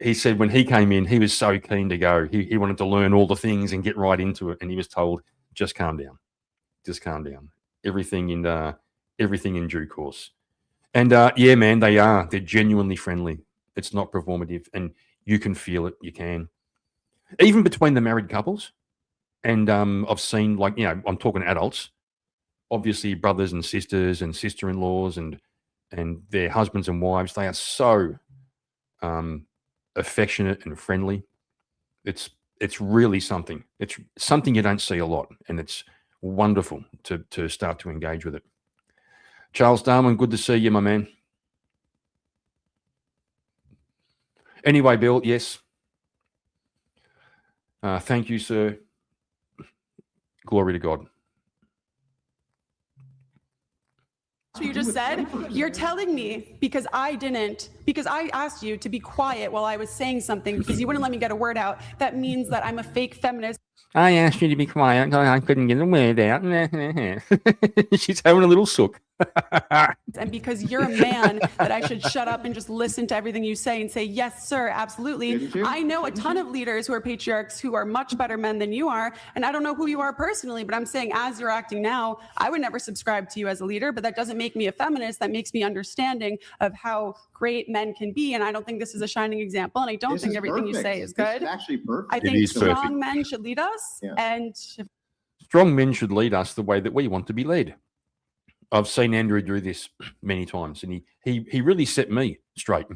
He said when he came in, he was so keen to go. He wanted to learn all the things and get right into it. And he was told, just calm down. Just calm down. Everything in due course. And yeah, man, they're genuinely friendly. It's not performative, and you can feel it. You can, even between the married couples. And I've seen, like, I'm talking adults, obviously brothers and sisters and sister-in-laws and their husbands and wives. They are so affectionate and friendly. It's really something. It's something you don't see a lot, and it's wonderful to start to engage with it. Charles Darwin, good to see you, my man. Anyway, Bill, yes. Thank you, sir. Glory to God. What you just said, you're telling me because I asked you to be quiet while I was saying something because you wouldn't let me get a word out. That means that I'm a fake feminist. I asked you to be quiet. I couldn't get a word out. She's having a little sook. And because you're a man, that I should shut up and just listen to everything you say and say, yes, sir, absolutely. I know a ton of leaders who are patriarchs who are much better men than you are. And I don't know who you are personally, but I'm saying as you're acting now, I would never subscribe to you as a leader, but that doesn't make me a feminist. That makes me understanding of how great men can be. And I don't think this is a shining example. And I don't think everything you say is good. This is actually perfect. I think strong men should lead us. Yeah. And Strong men should lead us the way that we want to be led. I've seen Andrew do this many times, and he really set me straight.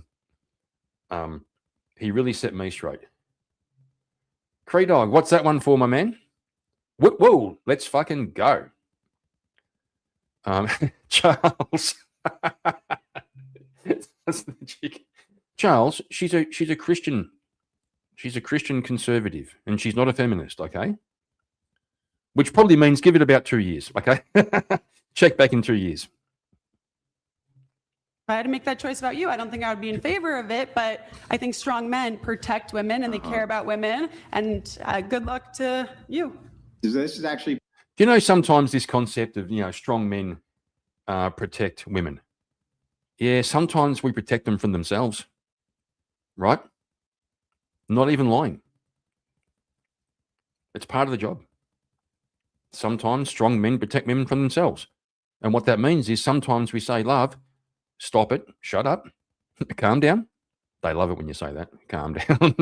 He really set me straight. Cree Dog, what's that one for, my man? Whoa, let's fucking go. Charles. That's the chick. Charles, she's a Christian. She's a Christian conservative, and she's not a feminist, okay? Which probably means give it about 2 years, okay? Check back in 2 years. if I had to make that choice about you, I don't think I would be in favor of it, but I think strong men protect women and they care about women, and good luck to you. This is actually... Do you know sometimes this concept of, strong men protect women? Yeah, sometimes we protect them from themselves, right? Not even lying. It's part of the job. Sometimes strong men protect women from themselves. And what that means is sometimes we say, love, stop it, shut up, calm down. They love it when you say that, calm down.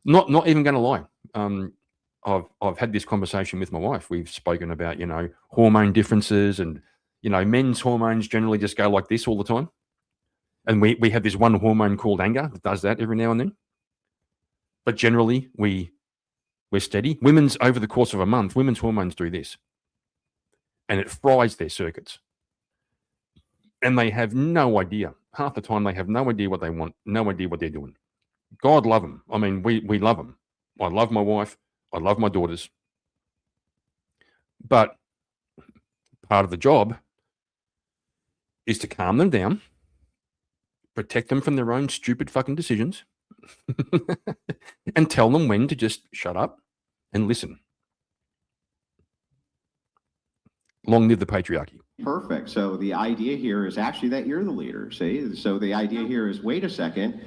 Not even going to lie. I've had this conversation with my wife. We've spoken about, hormone differences, and, men's hormones generally just go like this all the time. And we have this one hormone called anger that does that every now and then. But generally, we're steady. Women's, over the course of a month, women's hormones do this. And it fries their circuits. And they have no idea. Half the time, they have no idea what they want, no idea what they're doing. God love them. I mean, we love them. I love my wife. I love my daughters. But part of the job is to calm them down, protect them from their own stupid fucking decisions, and tell them when to just shut up and listen. Long live the patriarchy. Perfect. So the idea here is actually that you're the leader, see? So the idea here is, wait a second.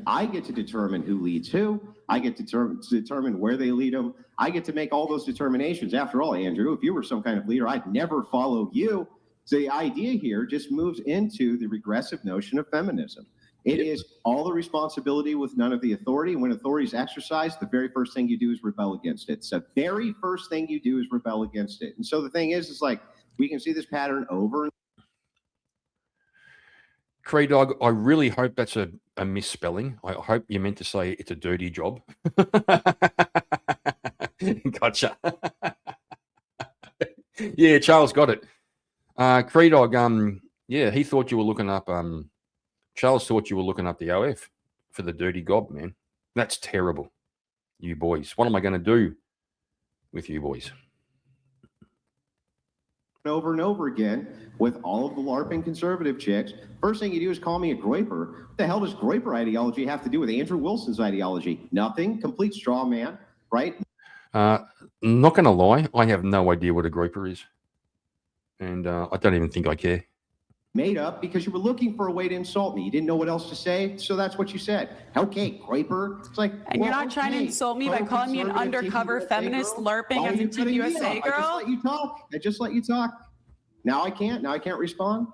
I get to determine who leads who. I get to determine where they lead them. I get to make all those determinations. After all, Andrew, if you were some kind of leader, I'd never follow you. So the idea here just moves into the regressive notion of feminism. It is all the responsibility with none of the authority. When authority is exercised, the very first thing you do is rebel against it. So the very first thing you do is rebel against it. And so the thing is like, we can see this pattern over. Cree Dog, I really hope that's a misspelling. I hope you meant to say it's a dirty job. Gotcha. Yeah, Charles got it. Cree Dog, yeah, he thought you were looking up, Charles thought you were looking up the OF for the dirty gob, man. That's terrible, you boys. What am I going to do with you boys? Over and over again with all of the LARPing conservative chicks. First thing you do is call me a groiper. What the hell does groiper ideology have to do with Andrew Wilson's ideology? Nothing. Complete straw man, right? Not going to lie, I have no idea what a groiper is. And I don't even think I care. Made up because you were looking for a way to insult me. You didn't know what else to say, so that's what you said. Okay, groiper. It's like, and you're not trying to insult me by calling me an undercover feminist LARPing as a Team USA girl? I just let you talk. Now I can't respond.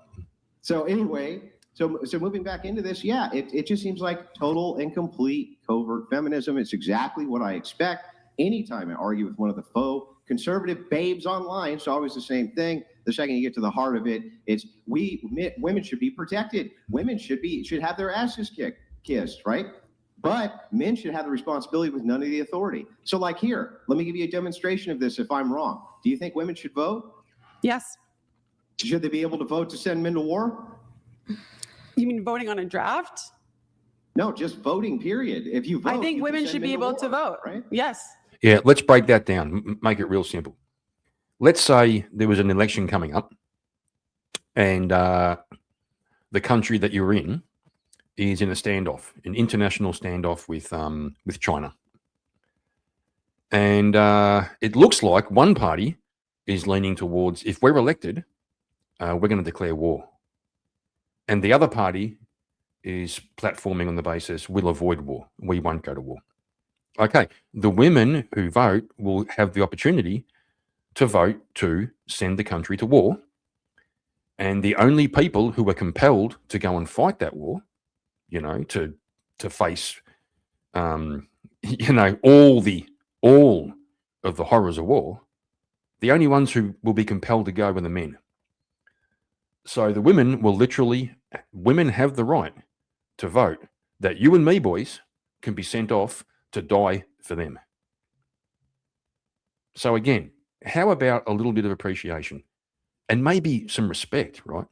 So anyway, So moving back into this, yeah, it just seems like total and complete covert feminism. It's exactly what I expect. Anytime I argue with one of the faux conservative babes online, it's always the same thing. The second you get to the heart of it, it's women should be protected. Women should have their asses kissed, right? But men should have the responsibility with none of the authority. So like here, let me give you a demonstration of this if I'm wrong. Do you think women should vote? Yes. Should they be able to vote to send men to war? You mean voting on a draft? No, just voting, period. If you vote, I think women should be able to vote. Right? Yes. Yeah, let's break that down, make it real simple. Let's say there was an election coming up and the country that you're in is in a standoff, an international standoff with China. And it looks like one party is leaning towards, if we're elected, we're going to declare war. And the other party is platforming on the basis, we'll avoid war. We won't go to war. Okay, the women who vote will have the opportunity to vote to send the country to war. And the only people who are compelled to go and fight that war, to face, all of the horrors of war, the only ones who will be compelled to go are the men. So the women women have the right to vote that you and me, boys, can be sent off to die for them. So again, how about a little bit of appreciation and maybe some respect, right?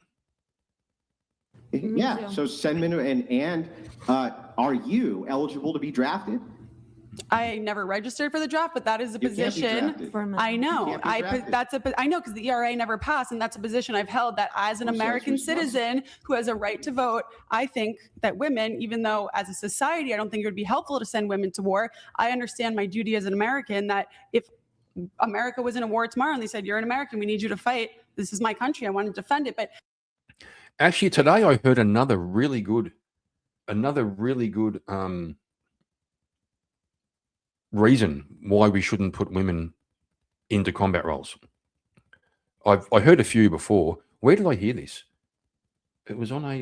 Yeah. So send men, and are you eligible to be drafted? I never registered for the draft, but that is a You can't be position. drafted. I know. You can't be drafted. I know because the ERA never passed, and that's a position I've held. That as an American citizen who has a right to vote, I think that women, even though as a society, I don't think it would be helpful to send women to war. I understand my duty as an American that if America was in a war tomorrow and they said, "You're an American, we need you to fight. This is my country. I want to defend it." But actually, today I heard another really good reason why we shouldn't put women into combat roles. I heard a few before. Where did I hear this? It was on a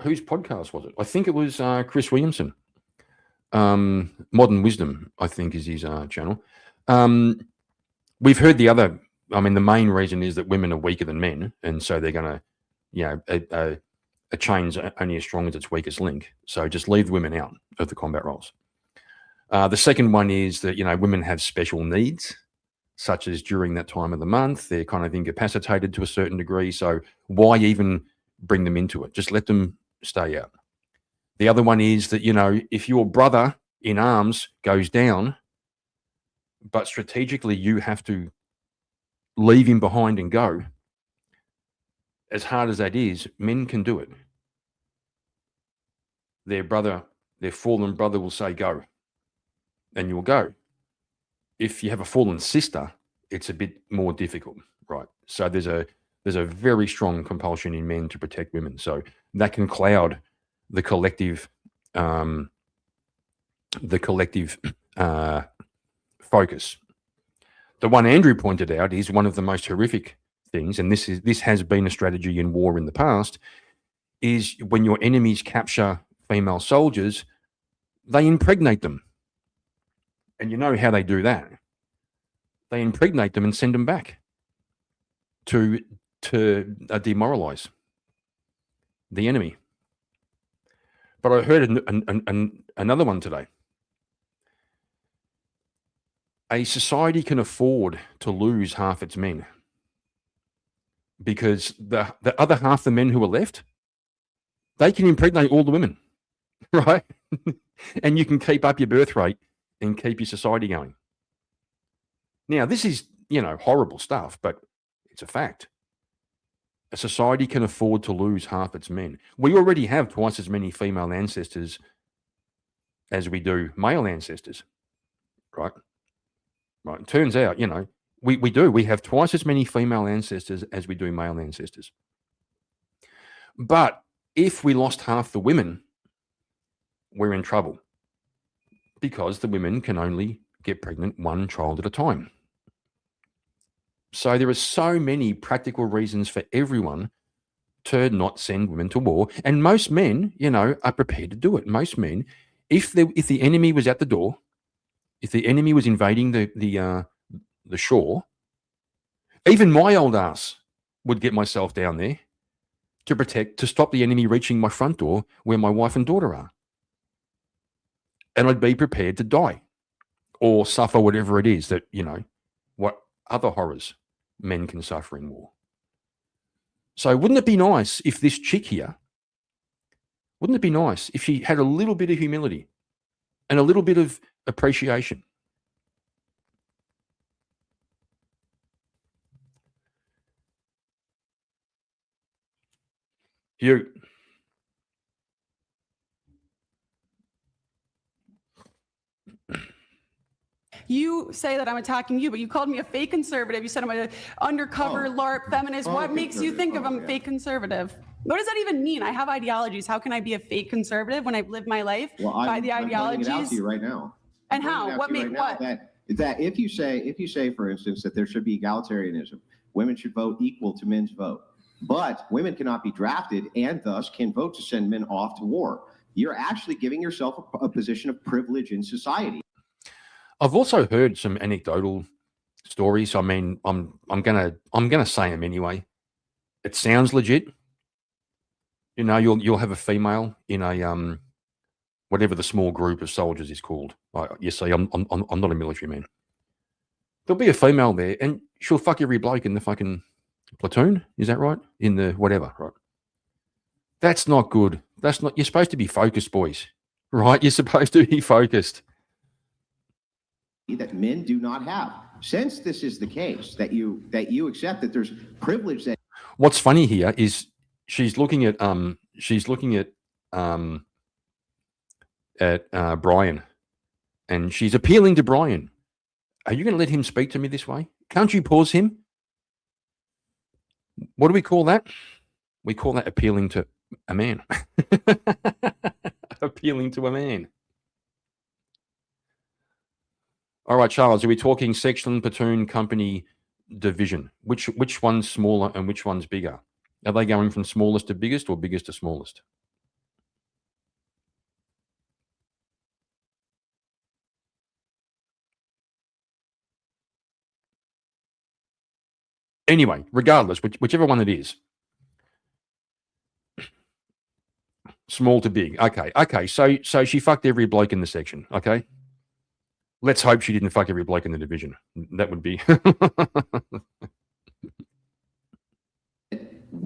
whose podcast was it? I think it was Chris Williamson. Modern Wisdom, I think, is his channel. We've heard the main reason is that women are weaker than men, and so they're going to, a chain's only as strong as its weakest link. So just leave the women out of the combat roles. The second one is that, women have special needs, such as during that time of the month, they're kind of incapacitated to a certain degree. So why even bring them into it? Just let them stay out. The other one is that, if your brother in arms goes down, but strategically you have to leave him behind and go, as hard as that is, men can do it. Their fallen brother will say, go, and you'll go. If you have a fallen sister, it's a bit more difficult, right? So there's a very strong compulsion in men to protect women. So that can cloud the collective focus. The one Andrew pointed out is one of the most horrific things, and this has been a strategy in war in the past, is when your enemies capture female soldiers, they impregnate them. And you know how they do that. They impregnate them and send them back to demoralize the enemy. But I heard another one today. A society can afford to lose half its men because the other half the men who are left, they can impregnate all the women, right? And you can keep up your birth rate and keep your society going. Now, this is, horrible stuff, but it's a fact. A society can afford to lose half its men. We already have twice as many female ancestors as we do male ancestors, right? Right. It turns out, we do. We have twice as many female ancestors as we do male ancestors. But if we lost half the women, we're in trouble because the women can only get pregnant one child at a time. So there are so many practical reasons for everyone to not send women to war. And most men, are prepared to do it. Most men, if the enemy was at the door, if the enemy was invading the shore, even my old ass would get myself down there to stop the enemy reaching my front door where my wife and daughter are. And I'd be prepared to die or suffer whatever it is that, what other horrors men can suffer in war. So wouldn't it be nice if this chick here, wouldn't it be nice if she had a little bit of humility and a little bit of appreciation? You say that I'm attacking you, but you called me a fake conservative. You said I'm an undercover LARP feminist. What makes you think of I'm a fake conservative? What does that even mean? I have ideologies. How can I be a fake conservative when I've lived my life by the ideologies? I'm pointing it out to you right now. And how? What made what? That if you say, for instance, that there should be egalitarianism, women should vote equal to men's vote, but women cannot be drafted and thus can vote to send men off to war. You're actually giving yourself a position of privilege in society. I've also heard some anecdotal stories. I mean, I'm gonna say them anyway. It sounds legit. You'll have a female in a whatever the small group of soldiers is called. You see, I'm not a military man. There'll be a female there, and she'll fuck every bloke in the fucking platoon. Is that right? In the whatever, right? That's not good. That's not. You're supposed to be focused, boys. Right? You're supposed to be focused. That men do not have. Since this is the case, that you accept that there's privilege that. What's funny here is she's looking at Brian, and she's appealing to Brian. Are you going to let him speak to me this way? Can't you pause him? What do we call that? We call that appealing to a man. Appealing to a man. All right, Charles, are we talking section, platoon, company, division? Which one's smaller and which one's bigger? Are they going from smallest to biggest or biggest to smallest? Anyway, regardless, whichever one it is. Small to big. Okay. So she fucked every bloke in the section, okay? Let's hope she didn't fuck every bloke in the division. That would be...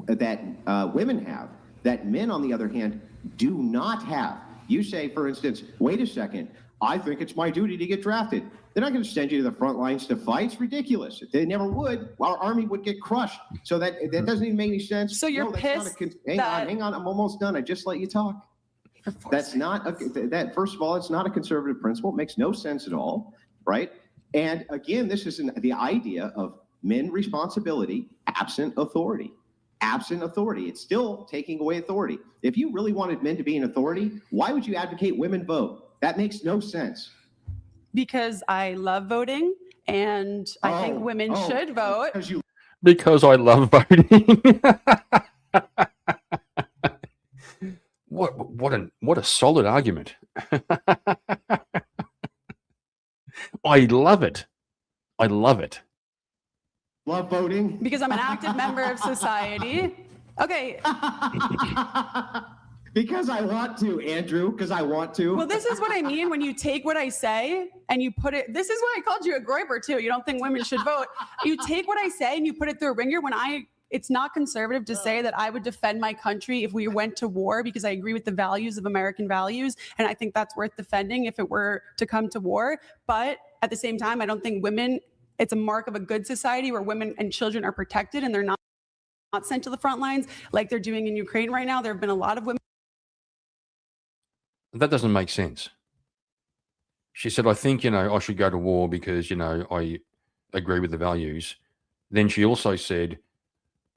that women have, that men, on the other hand, do not have. You say, for instance, wait a second, I think it's my duty to get drafted. They're not going to send you to the front lines to fight. It's ridiculous. If they never would, our army would get crushed. So that doesn't even make any sense. So you're pissed? Hang on, I'm almost done. I just let you talk. That's not that. First of all, it's not a conservative principle. It makes no sense at all, right? And again, this is the idea of men responsibility absent authority. Absent authority. It's still taking away authority. If you really wanted men to be an authority, why would you advocate women vote? That makes no sense. Because I love voting, and I think women should vote. Because I love voting. What a solid argument. I love it. Love voting? Because I'm an active member of society. Okay. Because I want to, Andrew, because I want to. Well, this is what I mean when you take what I say and you put it, this is why I called you a groiper too. You don't think women should vote. You take what I say and you put it through a ringer it's not conservative to say that I would defend my country if we went to war because I agree with the values of American values. And I think that's worth defending if it were to come to war. But at the same time, I don't think it's a mark of a good society where women and children are protected and they're not sent to the front lines like they're doing in Ukraine right now. There have been a lot of women. That doesn't make sense. She said, I think, I should go to war because, I agree with the values. Then she also said,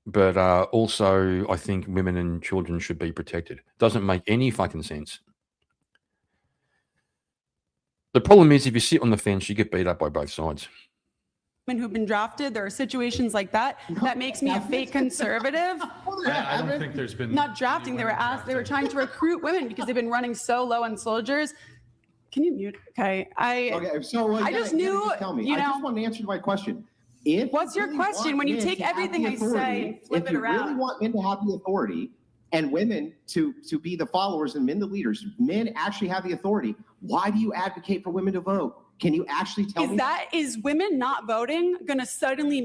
but also I think women and children should be protected. Doesn't make any fucking sense. The problem is if you sit on the fence, you get beat up by both sides. women who've been drafted. There are situations like that. That makes me a fake conservative. I don't think there's been Not drafting. They were asked. They were trying to recruit women because they've been running so low on soldiers. Can you mute? Okay. Okay, so I just knew. just tell me. You I know. just want to answer my question. What's your question? When you take everything I say and flip it around. If you really want men to have the authority and women to be the followers and men the leaders, men actually have the authority. Why do you advocate for women to vote? Can you actually tell me? Is women not voting going to suddenly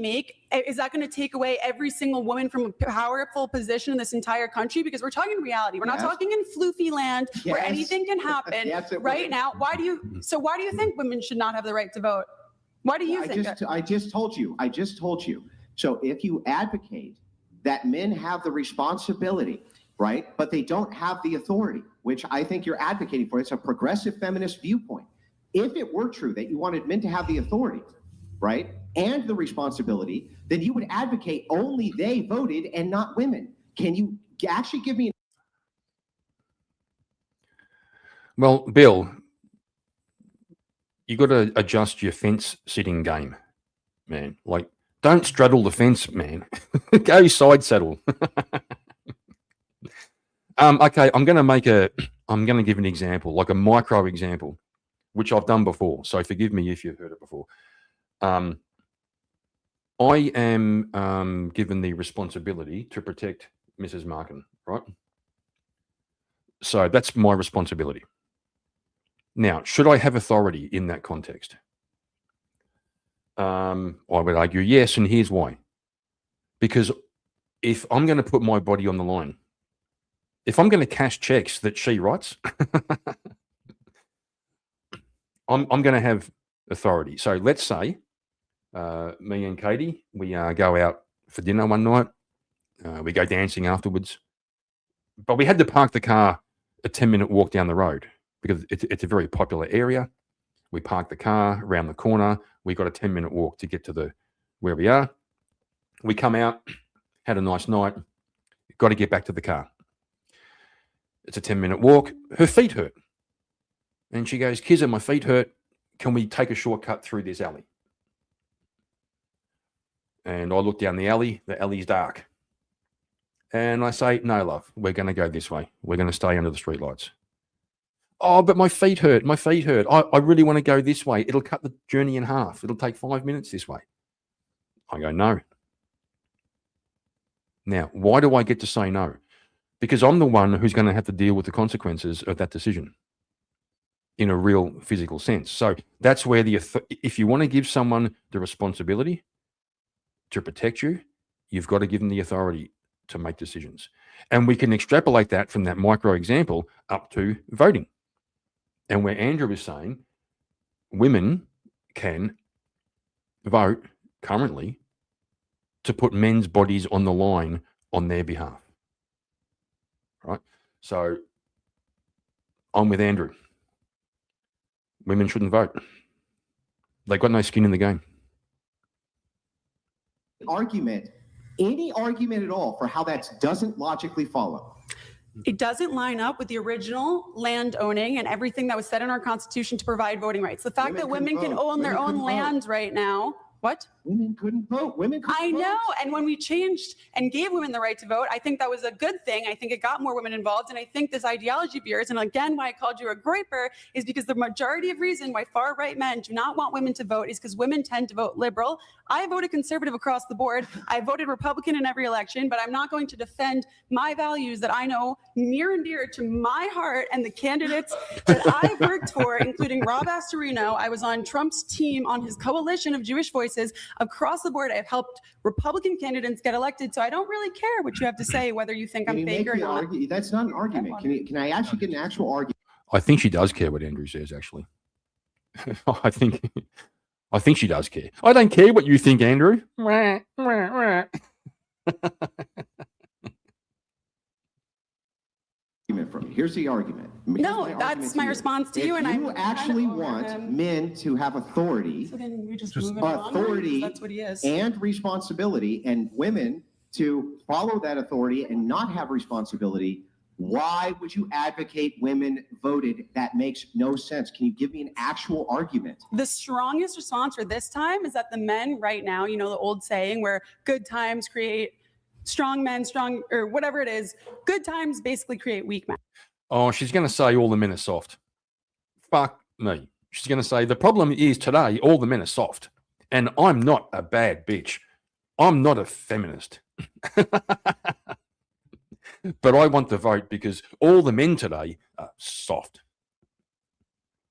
is that going to take away every single woman from a powerful position in this entire country? Because we're talking reality. We're not talking in floofy land where anything can happen right now. Why do you think women should not have the right to vote? Why do you think that? I just told you. So if you advocate that men have the responsibility, right, but they don't have the authority, which I think you're advocating for, it's a progressive feminist viewpoint. If it were true that you wanted men to have the authority, right, and the responsibility, then you would advocate only they voted and not women. Can you actually give me? Well, Bill, you got to adjust your fence sitting game, man. Like, don't straddle the fence, man. Go side saddle. Okay, I'm going to give an example, like a micro example, which I've done before. So forgive me if you've heard it before. I am given the responsibility to protect Mrs. Markin, right? So that's my responsibility. Now, should I have authority in that context? I would argue yes, and here's why. Because if I'm going to put my body on the line, if I'm going to cash checks that she writes, I'm going to have authority. So let's say me and Katie, we go out for dinner one night. We go dancing afterwards. But we had to park the car a 10-minute walk down the road because it's a very popular area. We parked the car around the corner. We got a 10-minute walk to get to where we are. We come out, had a nice night, got to get back to the car. It's a 10-minute walk. Her feet hurt. And she goes, Kizza, my feet hurt. Can we take a shortcut through this alley? And I look down the alley. The alley's dark. And I say, no, love, we're going to go this way. We're going to stay under the streetlights. Oh, but my feet hurt. My feet hurt. I really want to go this way. It'll cut the journey in half. It'll take 5 minutes this way. I go, no. Now, why do I get to say no? Because I'm the one who's going to have to deal with the consequences of that decision in a real physical sense. So that's where if you want to give someone the responsibility to protect you, you've got to give them the authority to make decisions. And we can extrapolate that from that micro example up to voting. And where Andrew is saying women can vote currently to put men's bodies on the line on their behalf. Right? So I'm with Andrew. Women shouldn't vote. They've got no skin in the game. Any argument at all for how that doesn't logically follow. It doesn't line up with the original land owning and everything that was said in our Constitution to provide voting rights. The fact that women can own their own land right now. What? Women couldn't vote. I know. And when we changed and gave women the right to vote, I think that was a good thing. I think it got more women involved. And I think this ideology of yours, and again, why I called you a groyper, is because the majority of reason why far right men do not want women to vote is because women tend to vote liberal. I voted conservative across the board. I voted Republican in every election, but I'm not going to defend my values that I know near and dear to my heart and the candidates that I've worked for, including Rob Astorino. I was on Trump's team on his coalition of Jewish voices. Across the board, I've helped Republican candidates get elected, so I don't really care what you have to say, whether you think I'm fake or not. That's not an argument. Can I actually get an actual argument? I think she does care what Andrew says, actually. I think she does care. I don't care what you think, Andrew. Here's the argument. No, that's my response to you. And you actually want men to have authority, so then you just authority that's what he is. And responsibility, and women to follow that authority and not have responsibility. Why would you advocate women voted? That makes no sense. Can you give me an actual argument? The strongest response for this time is that the men right now, you know, the old saying where good times create strong men, strong, or whatever it is, good times basically create weak men. Oh, she's going to say all the men are soft. Fuck me. She's going to say the problem is today all the men are soft. And I'm not a bad bitch. I'm not a feminist. But I want the vote because all the men today are soft.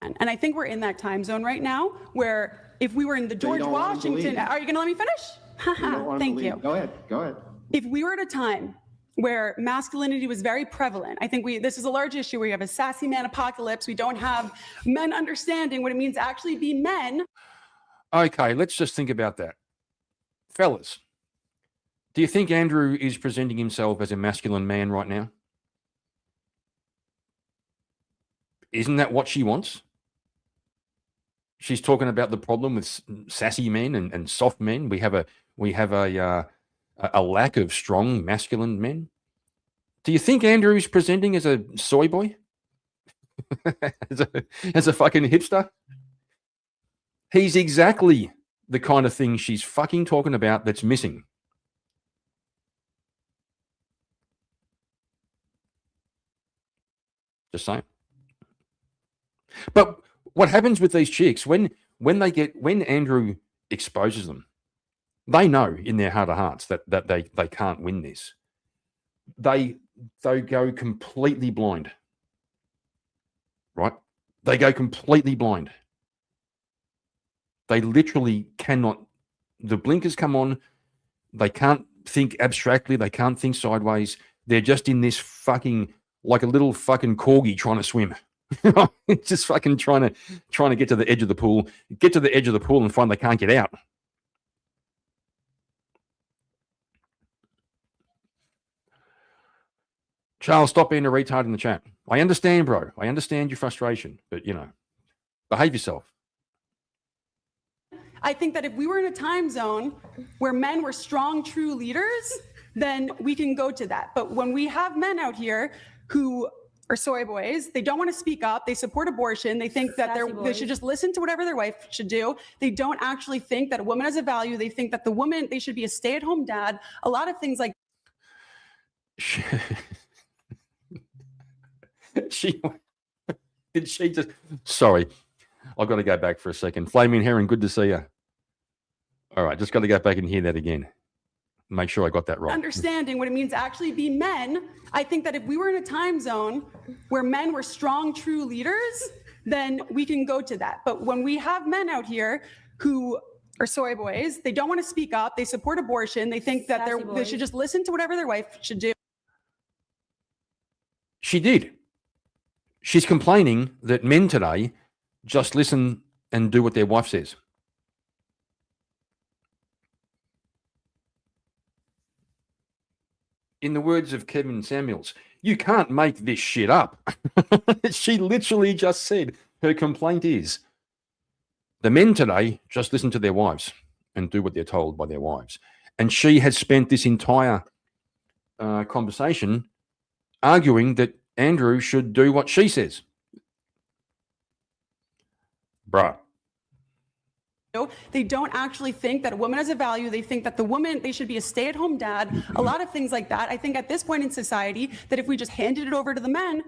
And I think we're in that time zone right now where if we were in the George Washington, are you going to let me finish? Thank you. Go ahead. Go ahead. If we were at a time where masculinity was very prevalent, I think this is a large issue where you have a sassy man apocalypse. We don't have men understanding what it means to actually be men. Okay, let's just think about that. Fellas, do you think Andrew is presenting himself as a masculine man right now? Isn't that what she wants? She's talking about the problem with sassy men and soft men. We have a lack of strong masculine men. Do you think Andrew is presenting as a soy boy? as a fucking hipster? He's exactly the kind of thing she's fucking talking about that's missing. Just saying. But what happens with these chicks when Andrew exposes them, they know in their heart of hearts that they can't win this. They go completely blind. Right? They go completely blind. They literally cannot. The blinkers come on. They can't think abstractly. They can't think sideways. They're just in this fucking, like a little fucking corgi trying to swim. Just fucking trying to get to the edge of the pool. Get to the edge of the pool and find they can't get out. Charles, stop being a retard in the chat. I understand, bro. I understand your frustration, but behave yourself. I think that if we were in a time zone where men were strong, true leaders, then we can go to that. But when we have men out here who are soy boys, they don't want to speak up, they support abortion, they think that they should just listen to whatever their wife should do. They don't actually think that a woman has a value. They think that they should be a stay-at-home dad. A lot of things like Sorry, I've got to go back for a second. Flaming Heron, good to see you. All right, just got to go back and hear that again. Make sure I got that right. Understanding what it means to actually be men. I think that if we were in a time zone where men were strong, true leaders, then we can go to that. But when we have men out here who are soy boys, they don't want to speak up, they support abortion, they think that they should just listen to whatever their wife should do. She did. She's complaining that men today just listen and do what their wife says. In the words of Kevin Samuels, you can't make this shit up. She literally just said her complaint is the men today just listen to their wives and do what they're told by their wives. And she has spent this entire conversation arguing that Andrew should do what she says. Bruh. They don't actually think that a woman has a value. They think that they should be a stay-at-home dad. A lot of things like that. I think at this point in society that if we just handed it over to the men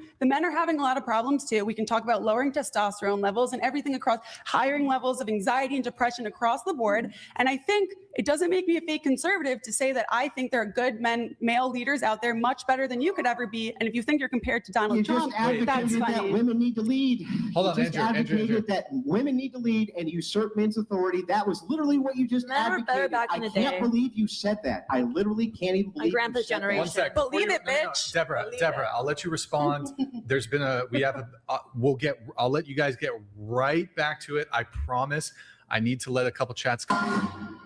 are having a lot of problems too. We can talk about lowering testosterone levels and everything across, hiring levels of anxiety and depression across the board. And I think it doesn't make me a fake conservative to say that I think there are good male leaders out there much better than you could ever be. And if you think you're compared to Donald Trump, that's funny. That women need to lead. Hold on, you just advocated Andrew. that women need to lead and usurp men's authority. That was literally what you just advocated. I can't believe you said that. I literally can't even believe grandpa's generation. One sec. Believe it, bitch. Deborah, I'll let you respond. There's been I'll let you guys get right back to it. I promise. I need to let a couple chats come.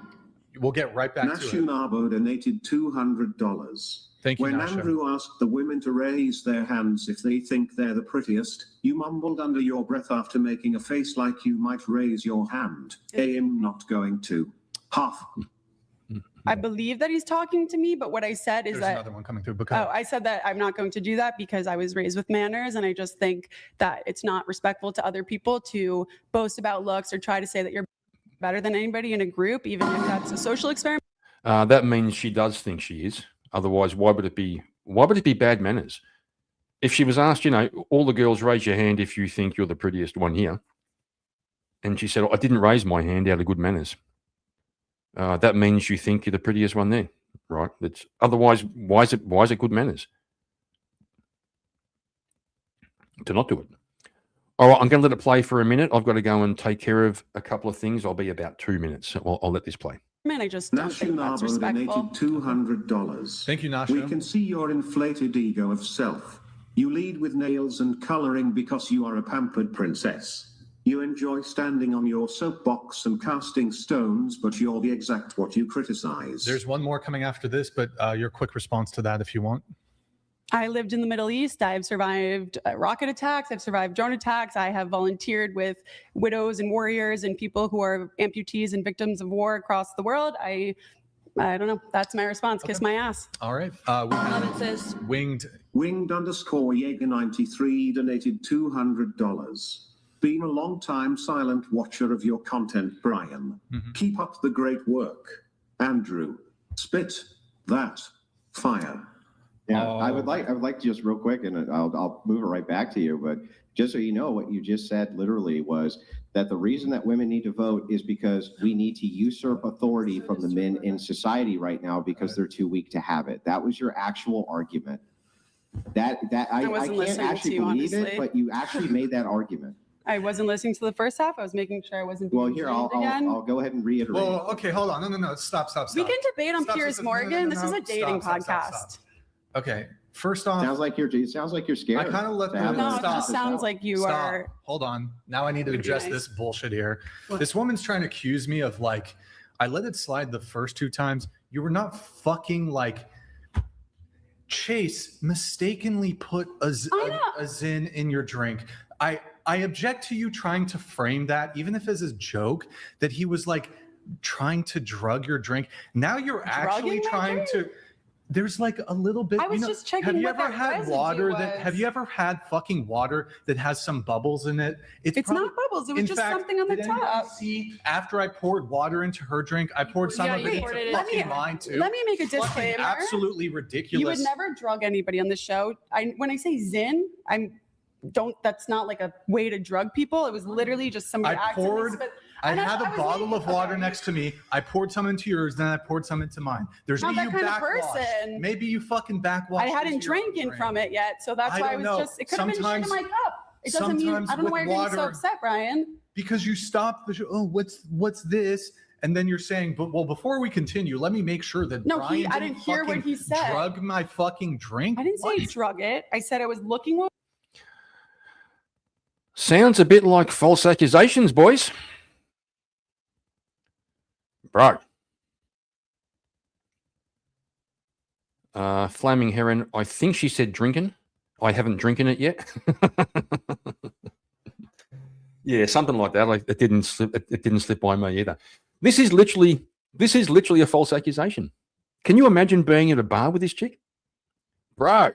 We'll get right back to it. Arvo donated $200. Thank you, When Nasha. Andrew asked the women to raise their hands if they think they're the prettiest, you mumbled under your breath after making a face like you might raise your hand. I'm not going to. Huff. I believe that he's talking to me, but what I said is There's that another one coming through. I said that I'm not going to do that because I was raised with manners, and I just think that it's not respectful to other people to boast about looks or try to say that you're better than anybody in a group, even if that's a social experiment. That means she does think she is. Otherwise, why would it be bad manners? If she was asked, all the girls raise your hand if you think you're the prettiest one here, and she said, I didn't raise my hand out of good manners. That means you think you're the prettiest one there, right? Otherwise, why is it good manners to not do it? All right, I'm going to let it play for a minute. I've got to go and take care of a couple of things. I'll be about 2 minutes. So I'll let this play. Man, I just don't think that's Arvo respectful. donated $200. Thank you, Nasha. We can see your inflated ego of self. You lead with nails and coloring because you are a pampered princess. You enjoy standing on your soapbox and casting stones, but you're the exact what you criticize. There's one more coming after this, but your quick response to that if you want. I lived in the Middle East. I've survived rocket attacks. I've survived drone attacks. I have volunteered with widows and warriors and people who are amputees and victims of war across the world. I don't know. That's my response. Kiss my ass. All right. We have Winged_Jaeger93 donated $200. Been a long time silent watcher of your content, Brian. Keep up the great work. Andrew, spit that fire. Yeah, I would like to just real quick, and I'll move it right back to you. But just so you know, what you just said literally was that the reason that women need to vote is because we need to usurp authority from the men in society right now because they're too weak to have it. That was your actual argument. I can't actually believe it, but you actually made that argument. I wasn't listening to the first half. I was making sure I wasn't. Well, here I'll go ahead and reiterate. Well, okay, hold on. No. Stop. We can debate on Piers Morgan. This is a dating podcast. Stop. Okay, first off, it sounds like you're scared. I kind of let No, it just sounds like you are. Hold on. Now I need to address this bullshit here. What? This woman's trying to accuse me of I let it slide the first 2 times. You were not fucking Chase mistakenly put a Zin in your drink. I object to you trying to frame that, even if it's a joke, that he was trying to drug your drink. Now you're actually trying to. There's a little bit. I was just checking. Have you ever had water Have you ever had fucking water that has some bubbles in it? It's not bubbles. It was just something on the top. See, after I poured water into her drink, I poured some of it into fucking mine too. Let me make a disclaimer. Absolutely ridiculous. You would never drug anybody on the show. When I say Zin, that's not a way to drug people. It was literally just somebody I had a bottle of water next to me. I poured some into yours, then I poured some into mine. There's not that kind of person. Maybe you fucking backwashed. I hadn't drank from it yet, so that's why I was just. It could have been shit in my cup. It doesn't mean. I don't know why you're getting so upset, Brian. Because you stopped the show. Oh, what's this? And then you're saying, before we continue, let me make sure that Brian I didn't hear what he said. Drug my fucking drink. I didn't say drug it. I said I was looking. Sounds a bit like false accusations, boys. Bro. Flaming Heron, I think she said drinking. I haven't drinking it yet. Yeah, something like that. It didn't slip by me either. This is literally a false accusation. Can you imagine being at a bar with this chick? Bro.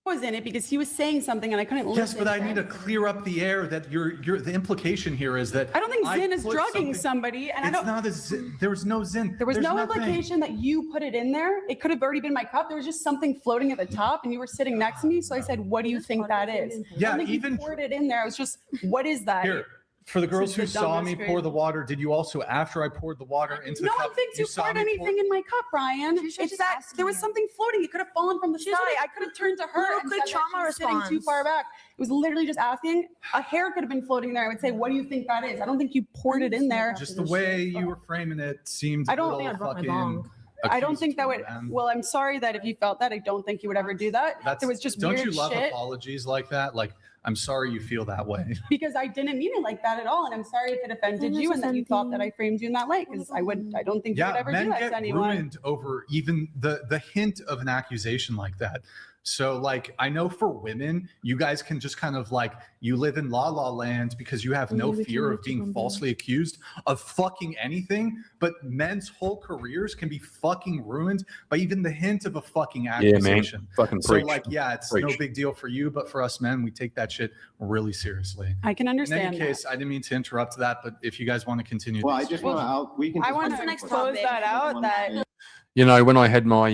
Was in it because he was saying something and I couldn't listen. Yes, but I need to clear up the air that the implication here is that I don't think Zin is drugging somebody, and it's not a Zin. There was no Zin. There was no implication that you put it in there. It could have already been my cup. There was just something floating at the top, and you were sitting next to me. So I said, "What do you think that is?" Yeah, I don't think you poured it in there. I was just, "What is that?" Here. For the girls who saw me pour the water, did you also, after I poured the water into the cup? No one thinks you poured anything in my cup, Brian. It's that there was something floating. It could have fallen from the sky. I could have turned to her and said trauma that she was sitting too far back. It was literally just asking. A hair could have been floating there. I would say, "What do you think that is?" I don't think you poured it in there. Just the way you were framing it seemed a little fucking. I don't think that would. Well, I'm sorry that if you felt that, I don't think you would ever do that. There was just weird shit. Don't you love apologies like that? I'm sorry you feel that way. Because I didn't mean it like that at all, and I'm sorry if it offended you and that you thought that I framed you in that way. Because I don't think you would ever do that to anyone. Men get ruined over even the hint of an accusation like that. So like, I know for women, you guys can just kind of like, you live in la la land because you have no fear of being falsely accused of fucking anything. But men's whole careers can be fucking ruined by even the hint of a fucking accusation. Man. Fucking so preach. like, yeah, it's no big deal for you, but for us men, we take that shit really seriously. I can understand. In any case, I didn't mean to interrupt that, but if you guys want to continue. Well, I just want to, we can. I want to close that out. That You know, when I had my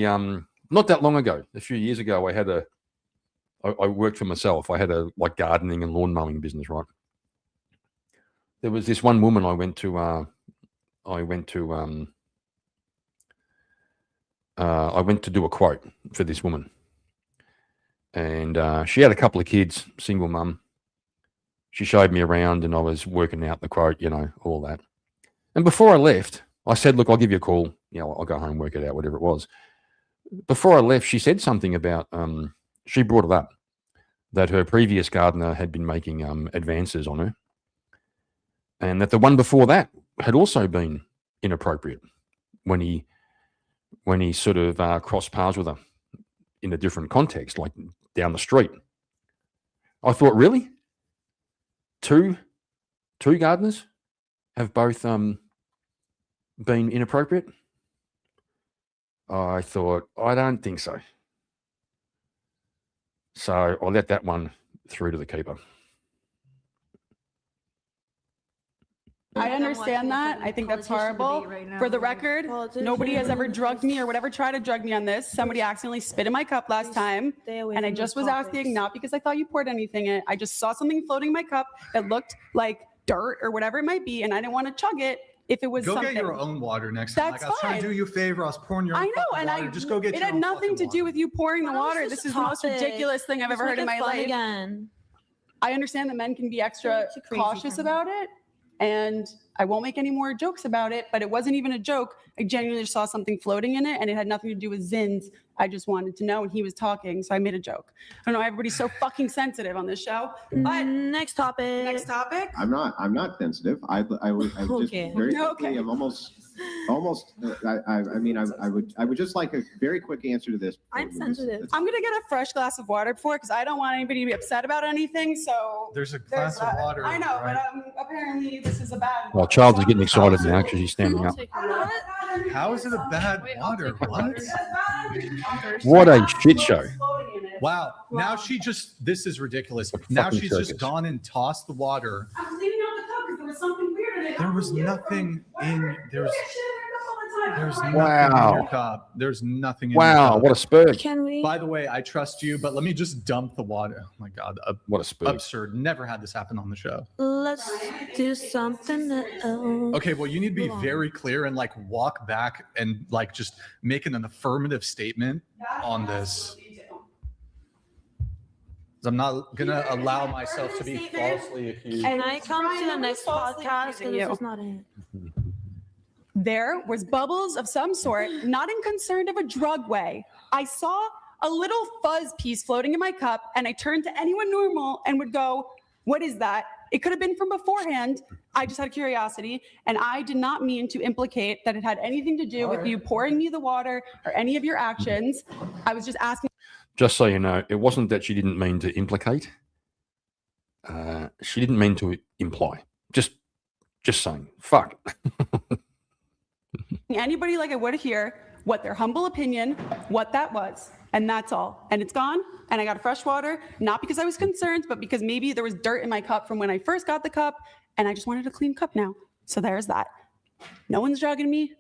not that long ago, a few years ago, I worked for myself. I had a like gardening and lawn mowing business, right? There was this one woman I went to do a quote for this woman. And she had a couple of kids, single mum. She showed me around and I was working out the quote, you know, all that. And before I left, I said, look, I'll give you a call. You know, I'll go home, work it out, whatever it was. Before I left, she said something about, she brought it up, that her previous gardener had been making advances on her. And that the one before that had also been inappropriate when he sort of crossed paths with her in a different context, like down the street. I thought, really? Two gardeners have both been inappropriate? I thought, I don't think so. So I let that one through to the keeper. I understand that. I think that's horrible. For the record, nobody has ever drugged me or whatever tried to drug me on this. Somebody accidentally spit in my cup last time, and I just was asking, not because I thought you poured anything in it. I just saw something floating in my cup that looked like dirt or whatever it might be, and I didn't want to chug it. If it was go something. Get your own water next time. That's like, I was trying to do you a favor. I was pouring your own I know, and water. Just go get it your had own nothing to do with you pouring the water. This is the most ridiculous thing I've ever heard in my life. Again. I understand that men can be extra cautious about it, and I won't make any more jokes about it, but it wasn't even a joke. I genuinely just saw something floating in it, and it had nothing to do with Zins. I just wanted to know, and he was talking, so I made a joke. I don't know, everybody's so fucking sensitive on this show. But next topic. Next topic. I'm not sensitive. I would just very quickly. I'm almost. I mean, I would just like a very quick answer to this. I'm sensitive. I'm gonna get a fresh glass of water before, because I don't want anybody to be upset about anything. So there's a glass of water. I know, right? but apparently this is a bad. Well, Charles is getting excited now because he's standing up. How is it a bad water? What? What a shit show. Wow. Now this is ridiculous. Now she's just gone and tossed the water. I was leaving out the cup because there was something weird in it. There was nothing in there's nothing Wow. in your cup. There's nothing in your Wow, cup. what a spur. Can we? By the way, I trust you, but let me just dump the water. Oh my God. What a spur. Absurd. Never had this happen on the show. Let's do something else. Okay, well, you need to be very clear and like walk back and like just make an affirmative statement on this. I'm not gonna allow myself to be falsely accused. Can I come to the next podcast? This is not it. There was bubbles of some sort, not in concerned of a drug way. I saw a little fuzz piece floating in my cup, and I turned to anyone normal and would go, what is that? It could have been from beforehand. I just had curiosity, and I did not mean to implicate that it had anything to do with you pouring me the water or any of your actions. I was just asking. Just so you know, it wasn't that she didn't mean to implicate. She didn't mean to imply. Just saying. Fuck. Anybody like I would hear what their humble opinion, what that was. And that's all. And it's gone. And I got fresh water, not because I was concerned, but because maybe there was dirt in my cup from when I first got the cup. And I just wanted a clean cup now. So there's that. No one's drugging me.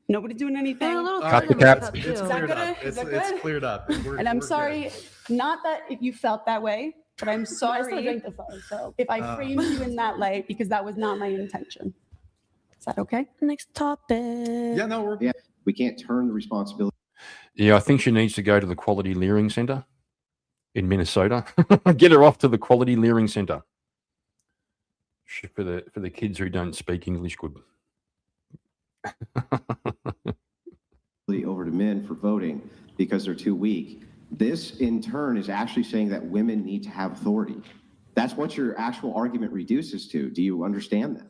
Nobody's doing anything. Cut the cap. It's cleared up. It's cleared up. And I'm sorry, not that if you felt that way, but I'm sorry if I framed you in that light, because that was not my intention. Is that okay? Next topic. Yeah, no, we can't turn the responsibility. Yeah, I think she needs to go to the Quality Leering Center in Minnesota. Get her off to the Quality Leering Center for the kids who don't speak English good. Over to men for voting because they're too weak. This in turn is actually saying that women need to have authority. That's what your actual argument reduces to. Do you understand that?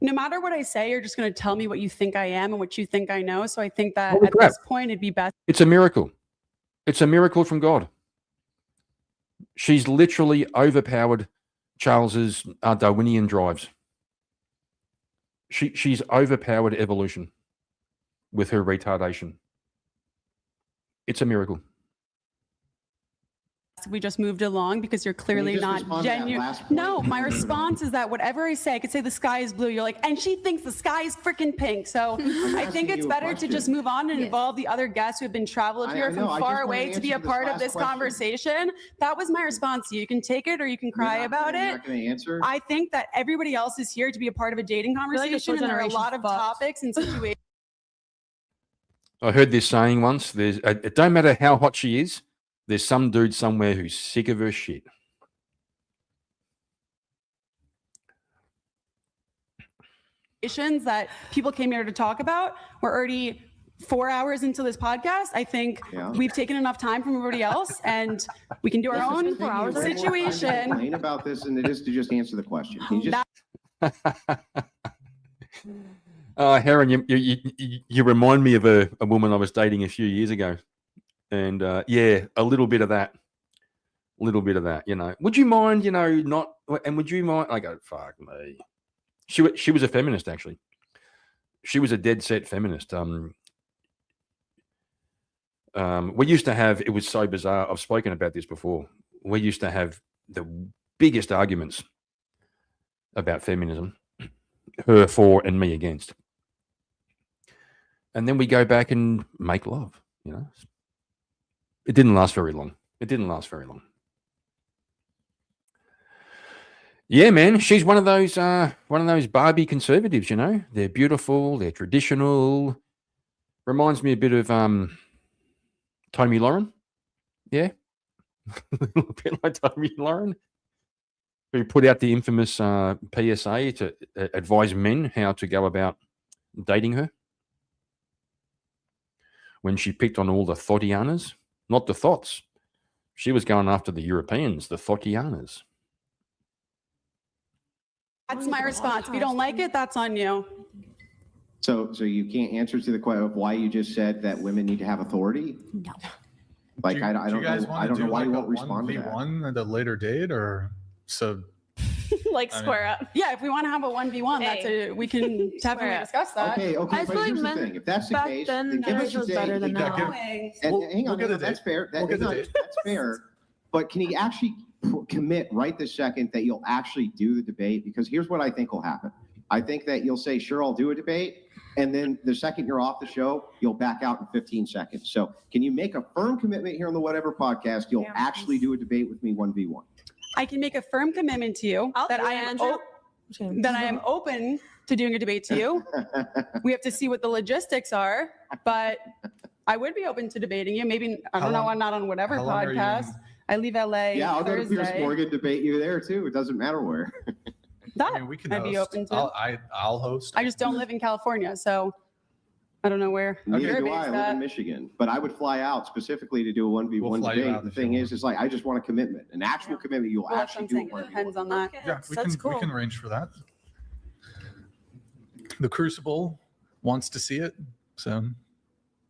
No matter what I say, you're just going to tell me what you think I am and what you think I know. So I think that Holy at crap. this point, it'd be best. It's a miracle. It's a miracle from God. She's literally overpowered Charles's Darwinian drives. She's overpowered evolution with her retardation. It's a miracle. We just moved along because you're clearly just not respond to that genuine. last point? No, my response is that whatever I say, I could say the sky is blue. You're like, and she thinks the sky is freaking pink. So I think asking it's you a better to question. just move on and Yes. involve the other guests who have been traveled I here know, from I just far wanted away to to be a answer this part of last this question. conversation. That was my response to you. You can take it or you can cry about You're it. not going to answer? I think that everybody else is here to be a part of a dating like this conversation, whole and there are a generation lot of fucked. topics and situations. I heard this saying once. It don't matter how hot she is. There's some dude somewhere who's sick of her shit. That people came here to talk about. We're already 4 hours into this podcast. I think Yeah. we've taken enough time from everybody else, and we can do our This is own taking you way more time to situation. complain about this than it is to just answer the question. Can you just Heron, you remind me of a woman I was dating a few years ago. And yeah, a little bit of that. You know. Would you mind, not, and would you mind, I go, fuck me. She was a feminist, actually. She was a dead set feminist. We used to have, it was so bizarre. I've spoken about this before. We used to have the biggest arguments about feminism, her for and me against. And then we go back and make love, It didn't last very long. Yeah, man, she's one of those Barbie conservatives, They're beautiful, they're traditional. Reminds me a bit of Tommy Lauren. Yeah. A little bit like Tommy Lauren, who put out the infamous PSA to advise men how to go about dating her. When she picked on all the Thotianas, not the Thots. She was going after the Europeans, the Thotianas. That's my response. If you don't like it, that's on you. So you can't answer to the question of why you just said that women need to have authority? No. Like, Do I you don't guys know. want I to don't do know why like you a won't respond to that. 1v1 at a later date, or so? Like I mean- square up. Yeah, if we want to have a 1v1, we can definitely up. discuss that. Okay, I but feel like here's the men thing. If that's the back case, then, then give us a was date. better than Yeah, now. give- And We'll hang on, get a that's date. fair. We'll get a hang on, date. That's fair. But can he actually commit right this second that you'll actually do the debate? Because here's what I think will happen. I think that you'll say, sure, I'll do a debate. And then the second you're off the show, you'll back out in 15 seconds. So can you make a firm commitment here on the Whatever podcast? You'll actually do a debate with me 1v1. I can make a firm commitment to you that I am open to doing a debate to you. We have to see what the logistics are, but I would be open to debating you. Maybe, I How don't know, long- I'm not on Whatever how long are you podcast. in- I leave LA Yeah, I'll go to Pierce Thursday. Morgan, debate you there too. It doesn't matter where. That I mean, we can I'd be host. open to. I'll host. I just don't live in California, so I don't know where Neither your do base's I. I live at. in Michigan, but I would fly out specifically to do a 1v1 We'll fly you debate. out The if you thing want. is like, I just want a commitment, an actual commitment. You'll Well, that's actually what I'm do saying. it. It depends on that. Yeah, we can arrange for that. The Crucible wants to see it, so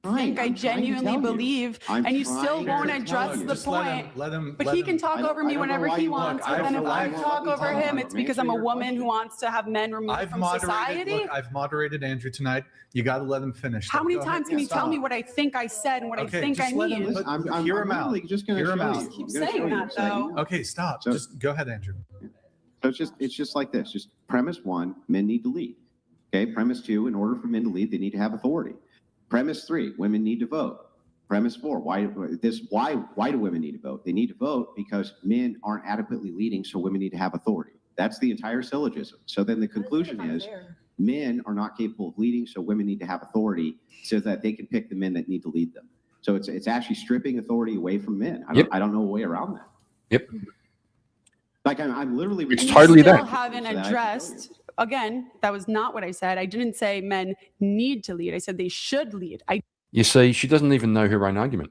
I think I genuinely believe, I'm and you still trying won't to tell address you. the just let point. him. Let him. But let he him- can talk I don't- over me I don't know whenever why he you want- wants. Look, But then if I I've- talk over him, it's because I'm a your woman question. who wants to have men removed I've from moderated. society. Look, I've moderated Andrew tonight. You got to let him finish. How many Go ahead. times can you tell Stop. me what I think I said and what Okay, I think just I let him- mean? but- I'm hear him out. literally just going to Hear show him you. out. I'm Keep gonna saying show you that, in a second. though. Okay, stop. So- Just go ahead, Andrew. So it's just like this. Just premise one, men need to lead. Okay. Premise two, in order for men to lead, they need to have authority. Premise three, women need to vote. Premise four, why do women need to vote? They need to vote because men aren't adequately leading, so women need to have authority. That's the entire syllogism. So then the conclusion is men are not capable of leading, so women need to have authority so that they can pick the men that need to lead them. So it's actually stripping authority away from men. I don't know a way around that. Yep. Like I'm literally. It's You totally still that. haven't So that I can tell you. addressed. Again, that was not what I said. I didn't say men need to lead. I said they should lead. You see, she doesn't even know her own argument.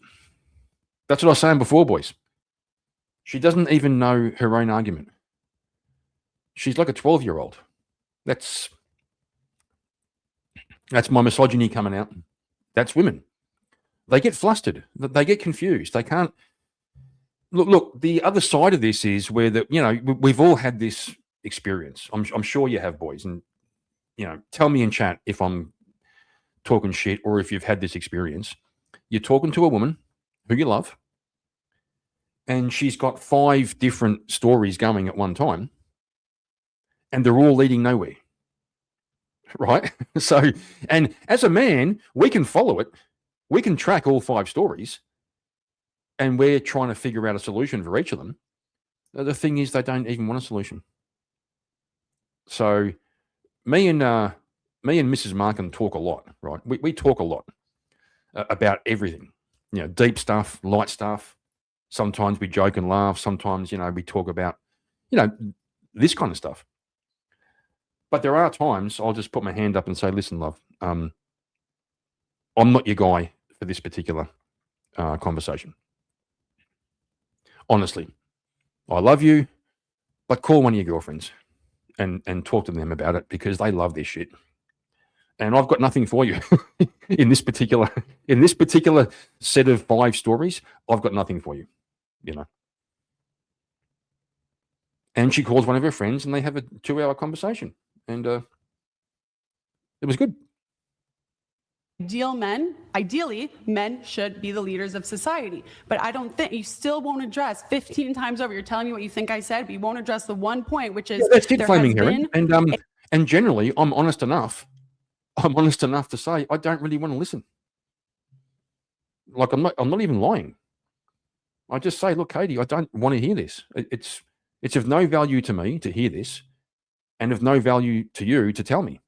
That's what I was saying before, boys. She doesn't even know her own argument. She's like a 12-year-old. That's my misogyny coming out. That's women. They get flustered. They get confused. They can't look. The other side of this is where we've all had this experience. I'm sure you have, boys, and tell me in chat if I'm talking shit or if you've had this experience. You're talking to a woman who you love, and she's got 5 different stories going at one time, and they're all leading nowhere. Right? So, and as a man, we can follow it. We can track all 5 stories, and we're trying to figure out a solution for each of them. The thing is, they don't even want a solution. So, me and Mrs. Markin talk a lot, right? We talk a lot about everything, deep stuff, light stuff. Sometimes we joke and laugh. Sometimes, we talk about, this kind of stuff. But there are times I'll just put my hand up and say, listen, love, I'm not your guy for this particular conversation. Honestly, I love you, but call one of your girlfriends and talk to them about it because they love this shit. And I've got nothing for you in this particular set of 5 stories. I've got nothing for you, And she calls one of her friends and they have a 2-hour conversation. And it was good. Ideally, men should be the leaders of society. But I don't think, you still won't address 15 times over. You're telling me what you think I said, but you won't address the one point, which is that's it, flaming heron. And generally, I'm honest enough to say I don't really want to listen. Like I'm not even lying. I just say, look, Katie, I don't want to hear this. It's of no value to me to hear this, and of no value to you to tell me.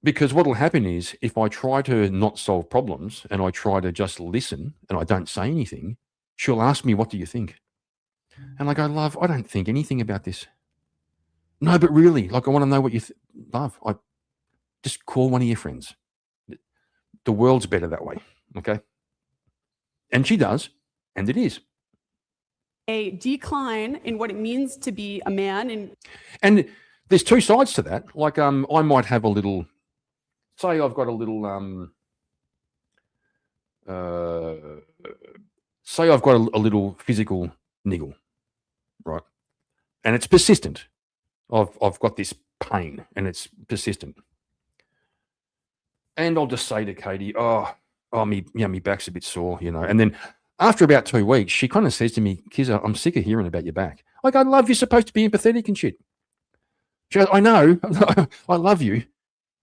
Because what will happen is if I try to not solve problems and I try to just listen and I don't say anything, she'll ask me, what do you think? And I go, love, I don't think anything about this. No, but really, like I want to know what you love. I just call one of your friends. The world's better that way, okay? And she does, and it is. A decline in what it means to be a man. And there's 2 sides to that. Like I might have a little, say I've got a little, say I've got a little physical niggle, right? And it's persistent. I've got this pain and it's persistent. And I'll just say to Katie, me back's a bit sore, And then after about 2 weeks, she kind of says to me, Kizza, I'm sick of hearing about your back. I go, love, you're supposed to be empathetic and shit. She goes, I know, I love you,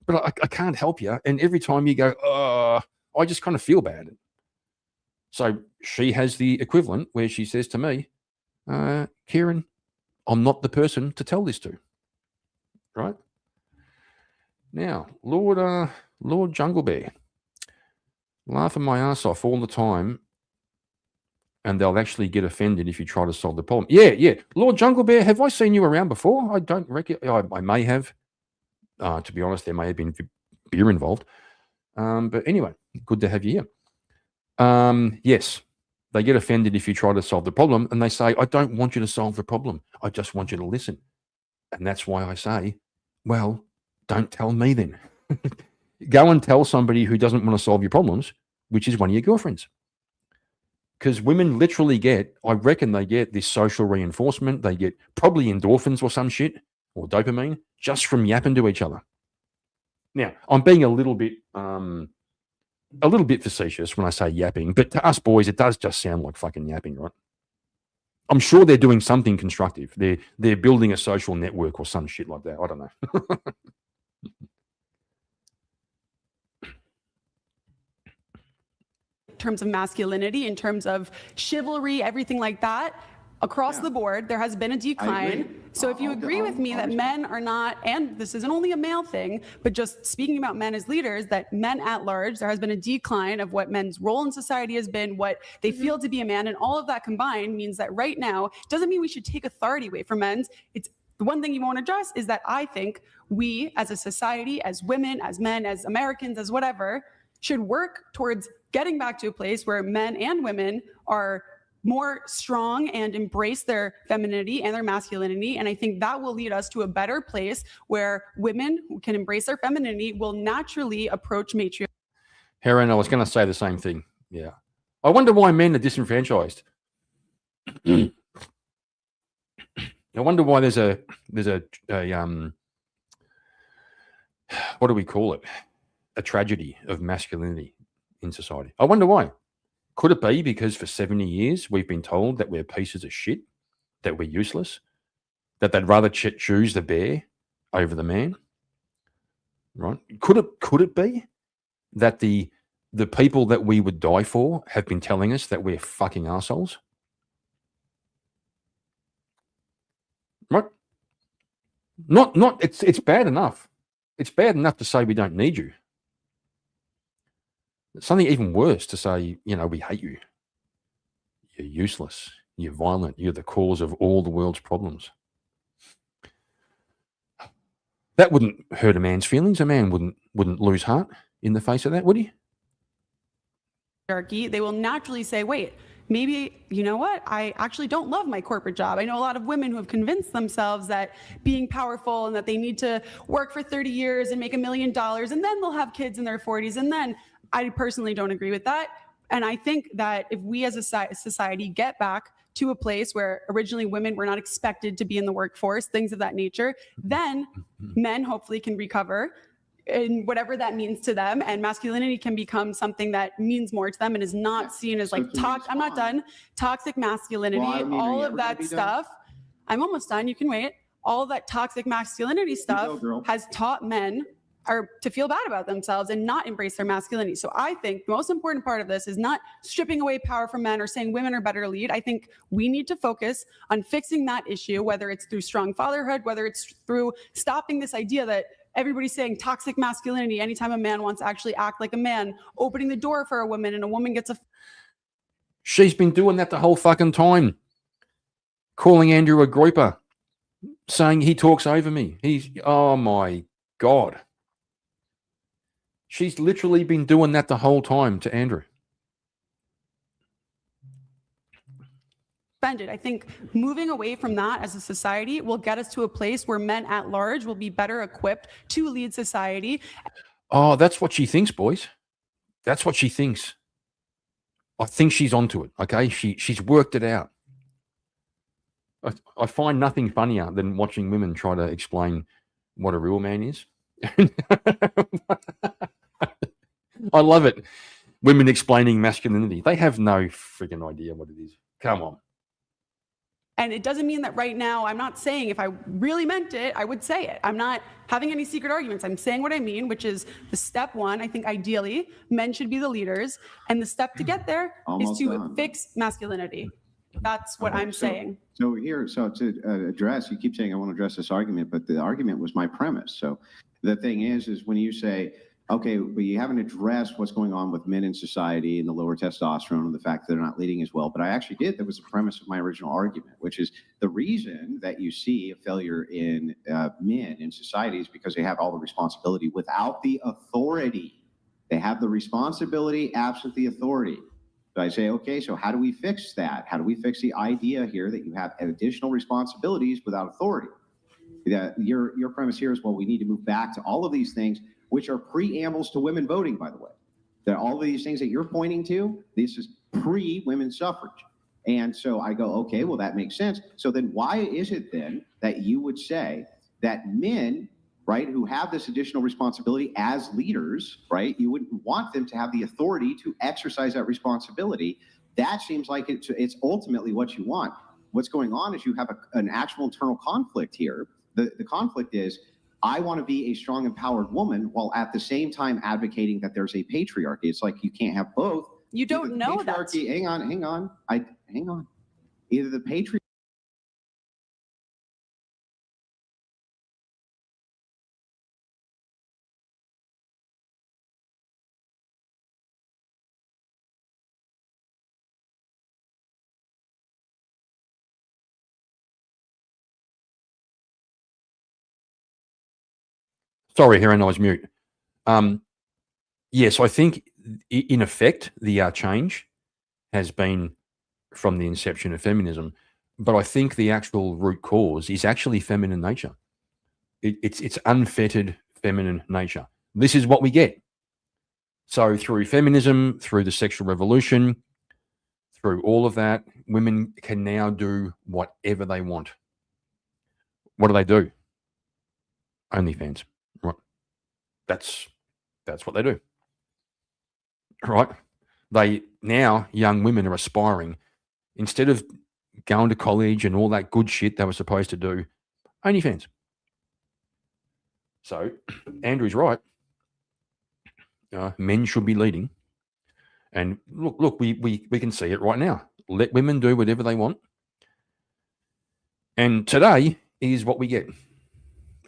but I can't help you. And every time you go, I just kind of feel bad. So she has the equivalent where she says to me, Kieran, I'm not the person to tell this to. Right? Now, Lord Jungle Bear, laughing my ass off all the time, and they'll actually get offended if you try to solve the problem. Yeah. Lord Jungle Bear, have I seen you around before? I don't reckon. I may have. To be honest, there may have been beer involved. But anyway, good to have you here. Yes, they get offended if you try to solve the problem, and they say, I don't want you to solve the problem. I just want you to listen. And that's why I say, well, don't tell me then. Go and tell somebody who doesn't want to solve your problems, which is one of your girlfriends. Because women literally I reckon they get this social reinforcement. They get probably endorphins or some shit, or dopamine, just from yapping to each other. Now, I'm being a little bit facetious when I say yapping, but to us boys, it does just sound like fucking yapping, right? I'm sure they're doing something constructive. They're building a social network or some shit like that. I don't know. In terms of masculinity, in terms of chivalry, everything like that, across the board, there has been a decline. So if you agree with me that men are not, and this isn't only a male thing, but just speaking about men as leaders, that men at large, there has been a decline of what men's role in society has been, what they feel to be a man, and all of that combined means that right now, doesn't mean we should take authority away from men. It's the one thing you won't address is that I think we as a society, as women, as men, as Americans, as whatever, should work towards getting back to a place where men and women are more strong and embrace their femininity and their masculinity. And I think that will lead us to a better place where women who can embrace their femininity will naturally approach matriarchy. Heron, I was going to say the same thing. Yeah. I wonder why men are disenfranchised. I wonder why there's a what do we call it? A tragedy of masculinity in society. I wonder why. Could it be because for 70 years we've been told that we're pieces of shit, that we're useless, that they'd rather choose the bear over the man? Right? Could it be that the people that we would die for have been telling us that we're fucking assholes? Right? Not it's bad enough. It's bad enough to say we don't need you. It's something even worse to say, we hate you. You're useless. You're violent. You're the cause of all the world's problems. That wouldn't hurt a man's feelings. A man wouldn't lose heart in the face of that, would he? They will naturally say, wait, maybe, you know what? I actually don't love my corporate job. I know a lot of women who have convinced themselves that being powerful and that they need to work for 30 years and make $1 million and then they'll have kids in their 40s. And then I personally don't agree with that. And I think that if we as a society get back to a place where originally women were not expected to be in the workforce, things of that nature, then men hopefully can recover in whatever that means to them, and masculinity can become something that means more to them and is not seen as like I'm not done. Toxic masculinity, all of that stuff. I'm almost done. You can wait. All of that toxic masculinity stuff has taught men to feel bad about themselves and not embrace their masculinity. So I think the most important part of this is not stripping away power from men or saying women are better to lead. I think we need to focus on fixing that issue, whether it's through strong fatherhood, whether it's through stopping this idea that everybody's saying toxic masculinity anytime a man wants to actually act like a man, opening the door for a woman and a woman gets a... She's been doing that the whole fucking time. Calling Andrew a groiper, saying he talks over me. Oh my God. She's literally been doing that the whole time to Andrew. I think moving away from that as a society will get us to a place where men at large will be better equipped to lead society. Oh, that's what she thinks, boys. That's what she thinks. I think she's onto it, okay? She's worked it out. I find nothing funnier than watching women try to explain what a real man is. I love it. Women explaining masculinity. They have no freaking idea what it is. Come on. And it doesn't mean that right now, I'm not saying if I really meant it, I would say it. I'm not having any secret arguments. I'm saying what I mean, which is the step one. I think ideally men should be the leaders. And the step to get there is to fix masculinity. That's what I'm saying. So to address, you keep saying I want to address this argument, but the argument was my premise. So the thing is when you say, okay, but you haven't addressed what's going on with men in society and the lower testosterone and the fact that they're not leading as well. But I actually did. That was the premise of my original argument, which is the reason that you see a failure in men in society is because they have all the responsibility without the authority. They have the responsibility absent the authority. So I say, okay, so how do we fix that? How do we fix the idea here that you have additional responsibilities without authority? Your premise here is, well, we need to move back to all of these things, which are preambles to women voting, by the way. That all of these things that you're pointing to, this is pre-women's suffrage. And so I go, okay, well, that makes sense. So then why is it then that you would say that men, right, who have this additional responsibility as leaders, right, you wouldn't want them to have the authority to exercise that responsibility? That seems like it's ultimately what you want. What's going on is you have an actual internal conflict here. The conflict is, I want to be a strong, empowered woman while at the same time advocating that there's a patriarchy. It's like you can't have both. You don't know that. Hang on. Hang on. Either the patriarchy. Sorry, Heron, I was mute. Yes, I think in effect, the change has been from the inception of feminism, but I think the actual root cause is actually feminine nature. It's unfettered feminine nature. This is what we get. So through feminism, through the sexual revolution, through all of that, women can now do whatever they want. What do? OnlyFans, right? That's what they do, right? They now, young women are aspiring, instead of going to college and all that good shit they were supposed to do, OnlyFans. So Andrew's right. Men should be leading. And look, we can see it right now. Let women do whatever they want. And today is what we get.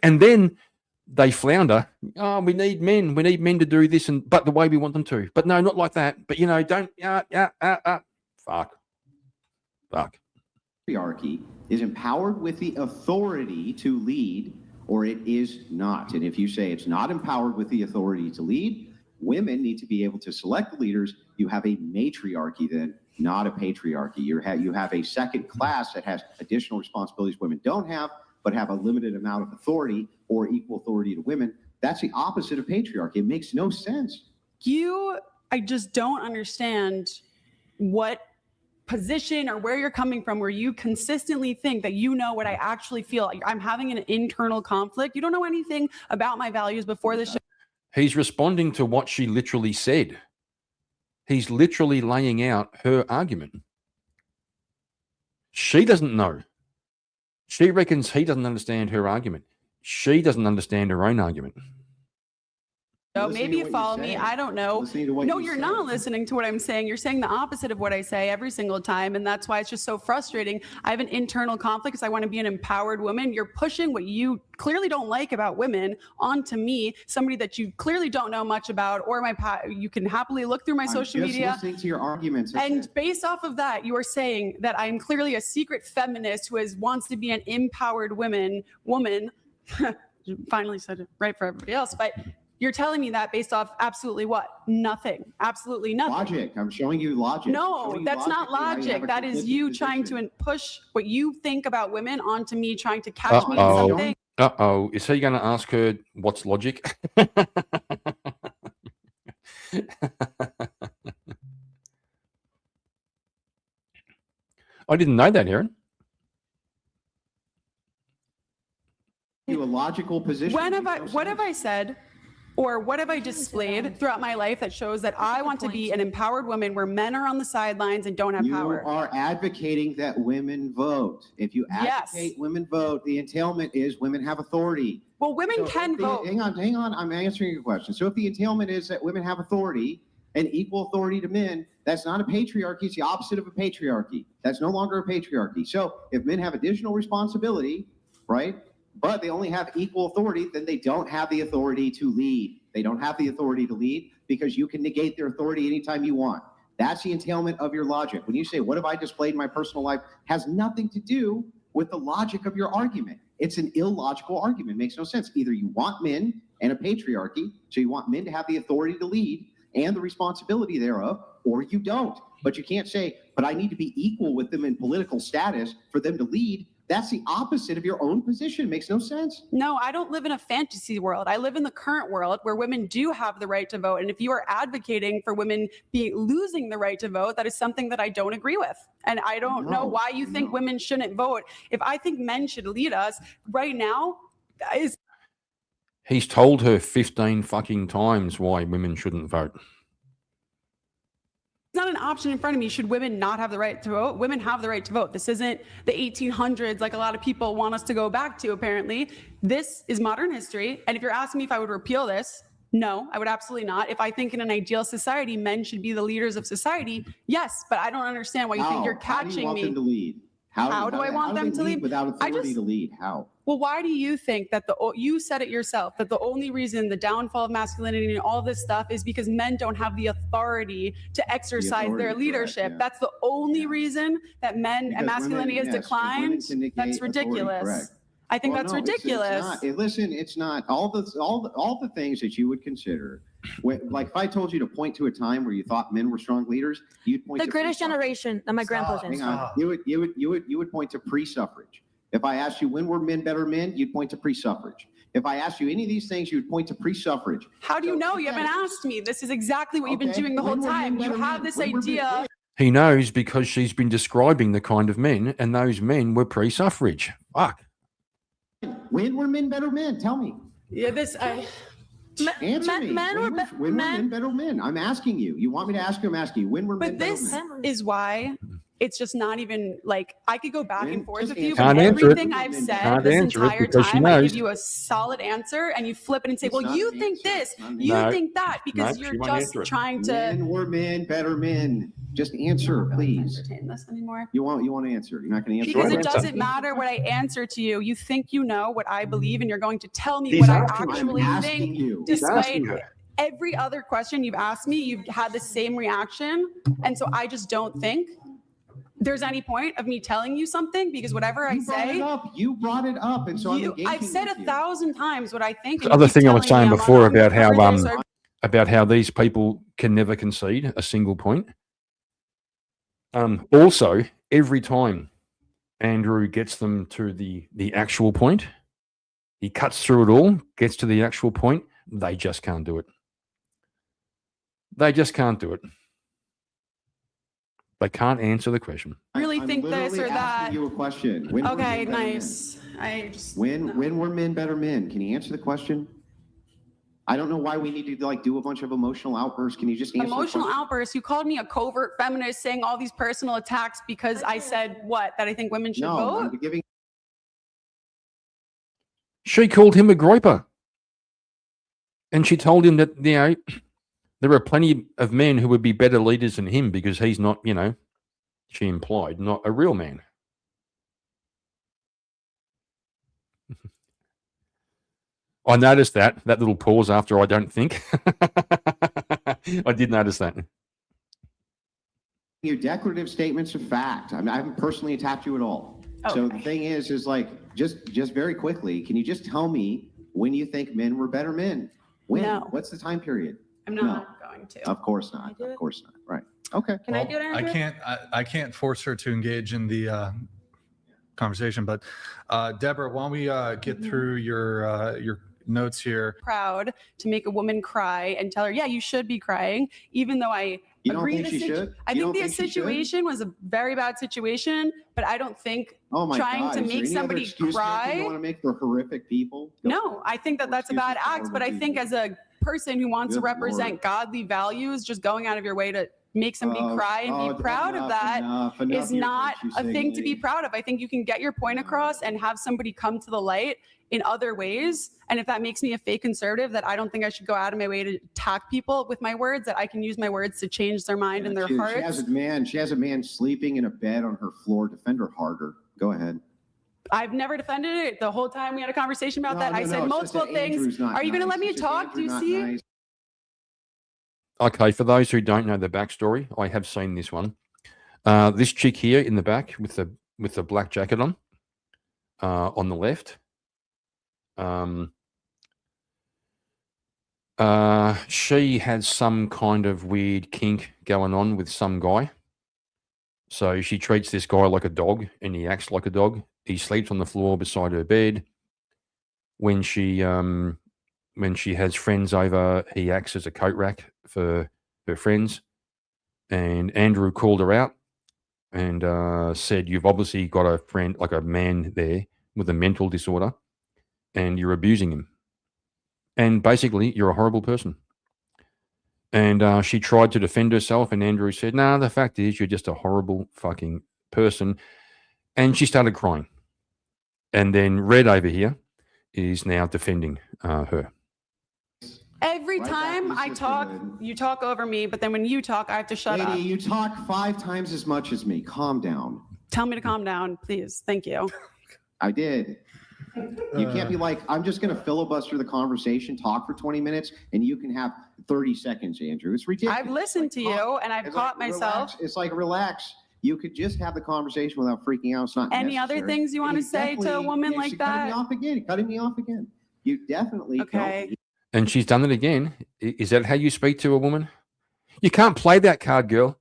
And then they flounder. Oh, we need men. We need men to do this, but the way we want them to. But no, not like that. But, don't. Fuck. Patriarchy is empowered with the authority to lead, or it is not. And if you say it's not empowered with the authority to lead, women need to be able to select the leaders. You have a matriarchy then, not a patriarchy. You have a second class that has additional responsibilities women don't have, but have a limited amount of authority or equal authority to women. That's the opposite of patriarchy. It makes no sense. I just don't understand what position or where you're coming from where you consistently think that you know what I actually feel. Like I'm having an internal conflict. You don't know anything about my values before this show. He's responding to what she literally said. He's literally laying out her argument. She doesn't know. She reckons he doesn't understand her argument. She doesn't understand her own argument. So maybe you follow me. I don't know. No, you're not listening to what I'm saying. You're saying the opposite of what I say every single time. And that's why it's just so frustrating. I have an internal conflict because I want to be an empowered woman. You're pushing what you clearly don't like about women onto me, somebody that you clearly don't know much about, or you can happily look through my social media. Listening to your arguments. And based off of that, you are saying that I'm clearly a secret feminist who wants to be an empowered woman. Finally said it right for everybody else, but you're telling me that based off absolutely what? Nothing. Absolutely nothing. Logic. I'm showing you logic. No, that's not logic. That is you trying to push what you think about women onto me, trying to catch me in something. Is he going to ask her what's logic? I didn't know that, Aaron. You a logical position. What have I said? Or what have I displayed throughout my life that shows that I want to be an empowered woman where men are on the sidelines and don't have power? You are advocating that women vote. If you advocate women vote, the entailment is women have authority. Well, women can vote. Hang on. I'm answering your question. So if the entailment is that women have authority and equal authority to men, that's not a patriarchy. It's the opposite of a patriarchy. That's no longer a patriarchy. So if men have additional responsibility, right, but they only have equal authority, then they don't have the authority to lead. They don't have the authority to lead because you can negate their authority anytime you want. That's the entailment of your logic. When you say, what have I displayed in my personal life, has nothing to do with the logic of your argument. It's an illogical argument. It makes no sense. Either you want men and a patriarchy, so you want men to have the authority to lead and the responsibility thereof, or you don't. But you can't say, but I need to be equal with them in political status for them to lead. That's the opposite of your own position. It makes no sense. No, I don't live in a fantasy world. I live in the current world where women do have the right to vote. And if you are advocating for women losing the right to vote, that is something that I don't agree with. And I don't know why you think women shouldn't vote. If I think men should lead us right now, he's told her 15 fucking times why women shouldn't vote. It's not an option in front of me. Should women not have the right to vote? Women have the right to vote. This isn't the 1800s like a lot of people want us to go back to, apparently. This is modern history. And if you're asking me if I would repeal this, no, I would absolutely not. If I think in an ideal society, men should be the leaders of society, yes, but I don't understand why you think you're catching me. How do you want them to lead? How do I want them to lead? Without authority to lead, how? Well, why do you think that you said it yourself, that the only reason the downfall of masculinity and all this stuff is because men don't have the authority to exercise their leadership? Correct, yeah. That's the only reason that men and masculinity has declined? That's ridiculous. I think that's ridiculous. It's not. All the things that you would consider. Like if I told you to point to a time where you thought men were strong leaders, you'd point the greatest generation that my grandpa's in. Hang on. You would point to pre-suffrage. If I asked you when were men better men, you'd point to pre-suffrage. If I asked you any of these things, you'd point to pre-suffrage. How do you know? You haven't asked me. This is exactly what you've been doing the whole time. You have this idea. He knows because she's been describing the kind of men, and those men were pre-suffrage. Fuck. When were men better men? Tell me. Yeah, Answer me. When were men better men? I'm asking you. You want me to ask you? I'm asking you. When were men better men? But this is why it's just not even like I could go back and forth with you, Can't but answer it. everything I've said Can't this answer it entire because she time, I knows. give you a solid answer and you flip it and say, It's well, not you an think answer. this, It's not an you answer. think that, because No, you're she won't just answer it. trying to. When were men better men? Just answer, please. Entertain this anymore. You want to answer? You're not going to answer. Because it answer. doesn't matter what I answer to you. You think you know what I believe, and you're going to tell me He's what I asking- actually I'm asking think. you. He's Despite asking her. every other question you've asked me, you've had the same reaction. And so I just don't think there's any point of me telling you something, because whatever I You brought it say, up. You brought it up, and so I'm engaging I've said with you. 1,000 times what I think. The and other you keep thing I was telling saying me I'm before on about how cover there, so about how these people can never concede a single point. Also, every time Andrew gets them to the actual point, he cuts through it all, gets to the actual point. They just can't do it. They just can't do it. They can't answer the question. really I'm think this literally or asking that. you a question. When were Okay, men better men? nice. I just When were men better men? Can you answer the question? I don't know why we need to like do a bunch of emotional outbursts. Can you just answer emotional the question? outbursts. You called me a covert feminist, saying all these personal attacks because I said what? That I think women should No, vote? I'm giving. She called him a groper. And she told him that, there are plenty of men who would be better leaders than him because he's not, she implied, not a real man. I noticed that little pause after I don't think. I did notice that. Your declarative statements of fact. I haven't personally attacked you at all. So the thing is like just very quickly, can you just tell me when you think men were better men? When? No. What's the time period? I'm not going to. Of course not. Of course not. Right. Okay. Can I do it, I Andrew? can't. I can't force her to engage in the conversation. But Deborah, why don't we get through your notes here? Proud to make a woman cry and tell her, yeah, you should be crying, even though I You don't agree think she should? I You think don't the think she should? situation was a very bad situation, but I don't think Oh my trying God. to Is there make any other somebody excuse cry. you want to make for horrific people? No, I think that that's a bad act, but I think as a person who wants to Good represent Lord. godly values, just going out of your way to make somebody cry and be proud of that is not a thing to be proud of. I think you can get your point across and have somebody come to the light in other ways. And if that makes me a fake conservative, that I don't think I should go out of my way to attack people with my words, that I can use my words to change their mind and their hearts. She has a man sleeping in a bed on her floor. Defend her harder. Go ahead. I've never defended it. The whole time we had a conversation about that, I said it's just multiple that things. Andrew's not Are you going to nice. let me It's just talk? Do Andrew you not see? nice. Okay, for those who don't know the backstory, I have seen this one. This chick here in the back with the black jacket on the left. She has some kind of weird kink going on with some guy. So she treats this guy like a dog, and he acts like a dog. He sleeps on the floor beside her bed. When she has friends over, he acts as a coat rack for her friends. And Andrew called her out and said, "You've obviously got a friend, like a man there with a mental disorder, and you're abusing him. And basically, you're a horrible person." And she tried to defend herself, and Andrew said, "No, the fact is, you're just a horrible fucking person." And she started crying. And then Red over here is now defending her. Every Right time back to I the talk, sisterhood. you talk over me, but then when you talk, I have to shut Lady, up. you talk 5 times as much as me. Calm down. Tell me to calm down, please. Thank you. I did. You can't be like, I'm just going to filibuster the conversation, talk for 20 minutes, and you can have 30 seconds, Andrew. It's ridiculous. I've listened to you and I've It's caught like, myself. relax. It's like, relax. You could just have the conversation without freaking out. It's not Any other necessary. things you want to say to a woman like that? Cutting me off again. You definitely Okay. don't. And she's done it again. Is that how you speak to a woman? You can't play that card, girl.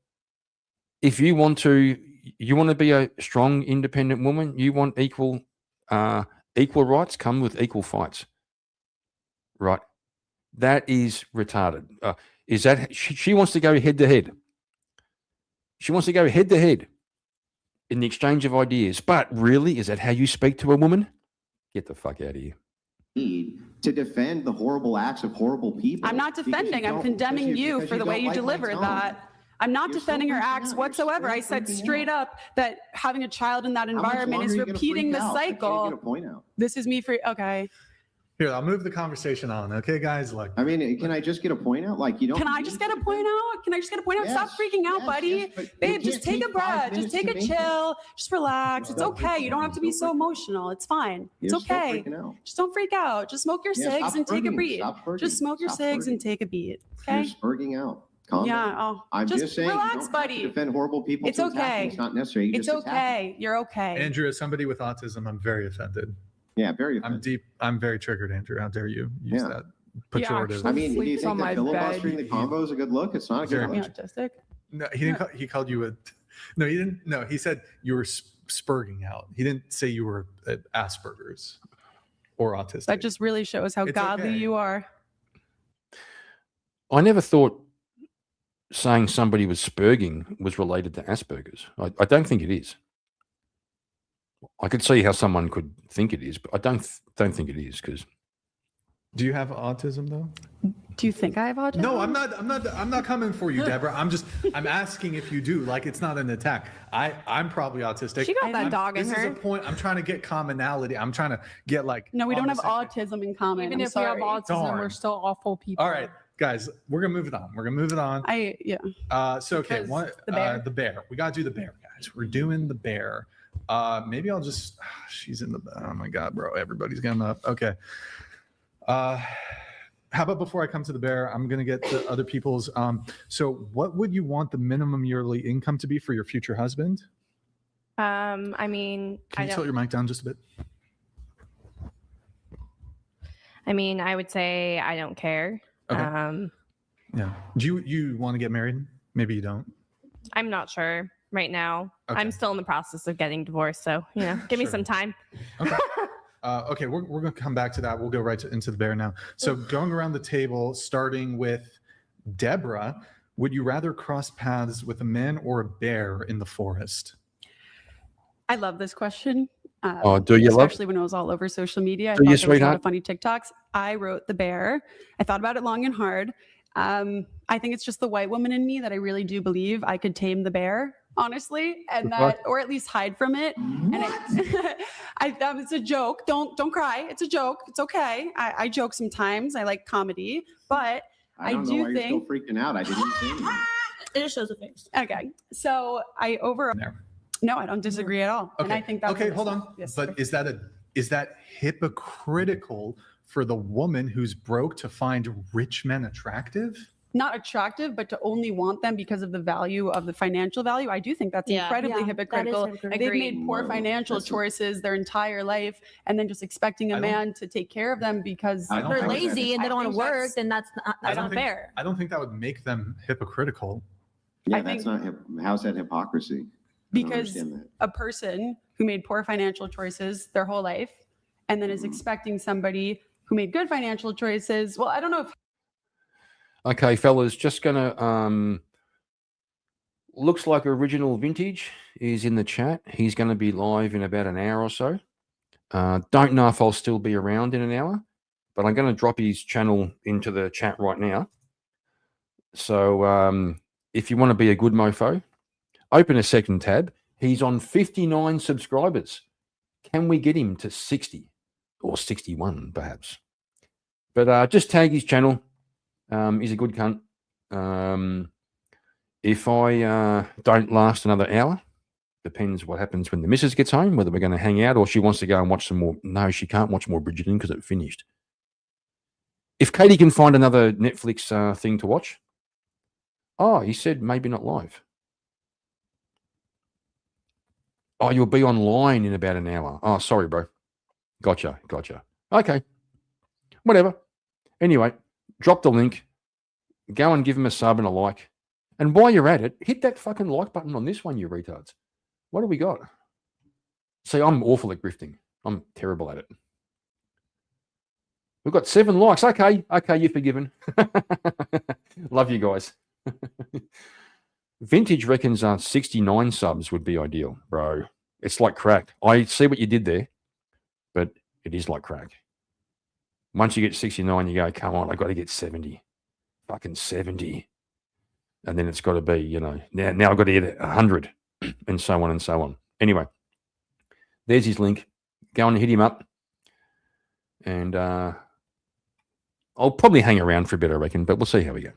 If you want to be a strong, independent woman, you want equal Equal rights come with equal fights. Right. That is retarded. Is that she wants to go head to head? She wants to go head to head in the exchange of ideas. But really, is that how you speak to a woman? Get the fuck out of here. To defend the horrible acts of horrible people. I'm not defending. I'm condemning you for the way you delivered that. I'm not defending her acts whatsoever. I said straight up that having a child in that environment is repeating the cycle. This is me for okay. Here, I'll move the conversation on. Okay, guys. Like, I mean, can I just get a point out? Like, you don't. Can I just get a point out? Can I just get a point out? Yes, Stop freaking out, buddy. Babe, just take a breath. Just take a chill. Just relax. It's okay. You don't have to be so emotional. It's fine. It's okay. Just don't freak out. Just smoke your cigs and take a beat. Just smoke your cigs and take a beat. Okay. You're spurging out. Calm yeah. down. Oh, I'm just saying. Relax, buddy. Defend horrible people. It's okay. It's not necessary. It's okay. You're okay. Andrew, as somebody with autism, I'm very offended. Yeah, very offended. I'm very triggered, Andrew. How dare you use that pejorative? I mean, do you think that filibustering the combo is a good look? It's not a good look. Autistic? No, he didn't. He called you a. No, he didn't. No, he said you were spurging out. He didn't say you were Asperger's or autistic. That just really shows how godly you are. I never thought saying somebody was spurging was related to Asperger's. I don't think it is. I could see how someone could think it is, but I don't think it is. Because do you have autism though? Do you think I have autism? No, I'm not coming for you, Deborah. I'm asking if you do. Like, it's not an attack. I'm probably autistic. She got that dog in her. This is a point. I'm trying to get commonality. I'm trying to get like. No, we don't have autism in common. Even if we have autism, we're still awful people. All right, guys, we're gonna move it on. So okay, the bear. We gotta do the bear, guys. We're doing the bear. Maybe I'll just. She's in the. Oh my god, bro! Everybody's getting up. Okay. How about before I come to the bear, I'm gonna get to other people's. So what would you want the minimum yearly income to be for your future husband? I mean, Can you tilt your mic down just a bit? I mean, I would say I don't care. Okay. Yeah. Do you want to get married? Maybe you don't. I'm not sure right now. Okay. I'm still in the process of getting divorced, so give me some time. Okay. Okay, we're going to come back to that. We'll go right into the bear now. So going around the table, starting with Deborah, would you rather cross paths with a man or a bear in the forest? I love this question. Do you love? Especially when it was all over social media. I Do thought you, there was a lot of sweetheart? funny TikToks. I wrote the bear. I thought about it long and hard. I think it's just the white woman in me that I really do believe I could tame the bear, honestly, and that, or at least hide from it. What? And it's a joke. Don't cry. It's a joke. It's okay. I joke sometimes. I like comedy, but I don't know why you're still freaking out. I didn't say anything. It just shows a face. Okay, so No, I don't disagree at all. Okay. And I think that's okay. Hold on. Yes, but is that hypocritical for the woman who's broke to find rich men attractive? Not attractive, but to only want them because of the value of the financial value. I do think that's incredibly hypocritical. They've made poor financial choices their entire life, and then just expecting a man to take care of them because they're lazy and they don't want to work, then that's not fair. I don't think that would make them hypocritical. Yeah, that's not. How's that hypocrisy? Because a person who made poor financial choices their whole life and then is expecting somebody who made good financial choices. Well, I don't know if. Okay, fellas, just gonna looks like original vintage is in the chat. He's going to be live in about an hour or so. Don't know if I'll still be around in an hour, but I'm going to drop his channel into the chat right now. So if you want to be a good mofo, open a second tab. He's on 59 subscribers. Can we get him to 60 or 61 perhaps? But just tag his channel. He's a good cunt. If I don't last another hour, depends what happens when the missus gets home, whether we're going to hang out or she wants to go and watch some more. No, she can't watch more Bridgerton because it finished. If Katie can find another Netflix thing to watch. Oh, he said maybe not live. Oh, you'll be online in about an hour. Oh, sorry, bro. Gotcha. Okay. Whatever. Anyway, drop the link. Go and give him a sub and a like. And while you're at it, hit that fucking like button on this one, you retards. What do we got? See, I'm awful at grifting. I'm terrible at it. We've got 7 likes. Okay, you're forgiven. Love you guys. Vintage reckons 69 subs would be ideal, bro. It's like crack. I see what you did there, but it is like crack. Once you get 69, you go, come on, I got to get 70. Fucking 70. And then it's got to be, you know, now I've got to get 100 and so on and so on. Anyway, there's his link. Go on and hit him up. And I'll probably hang around for a bit, I reckon, but we'll see how we go.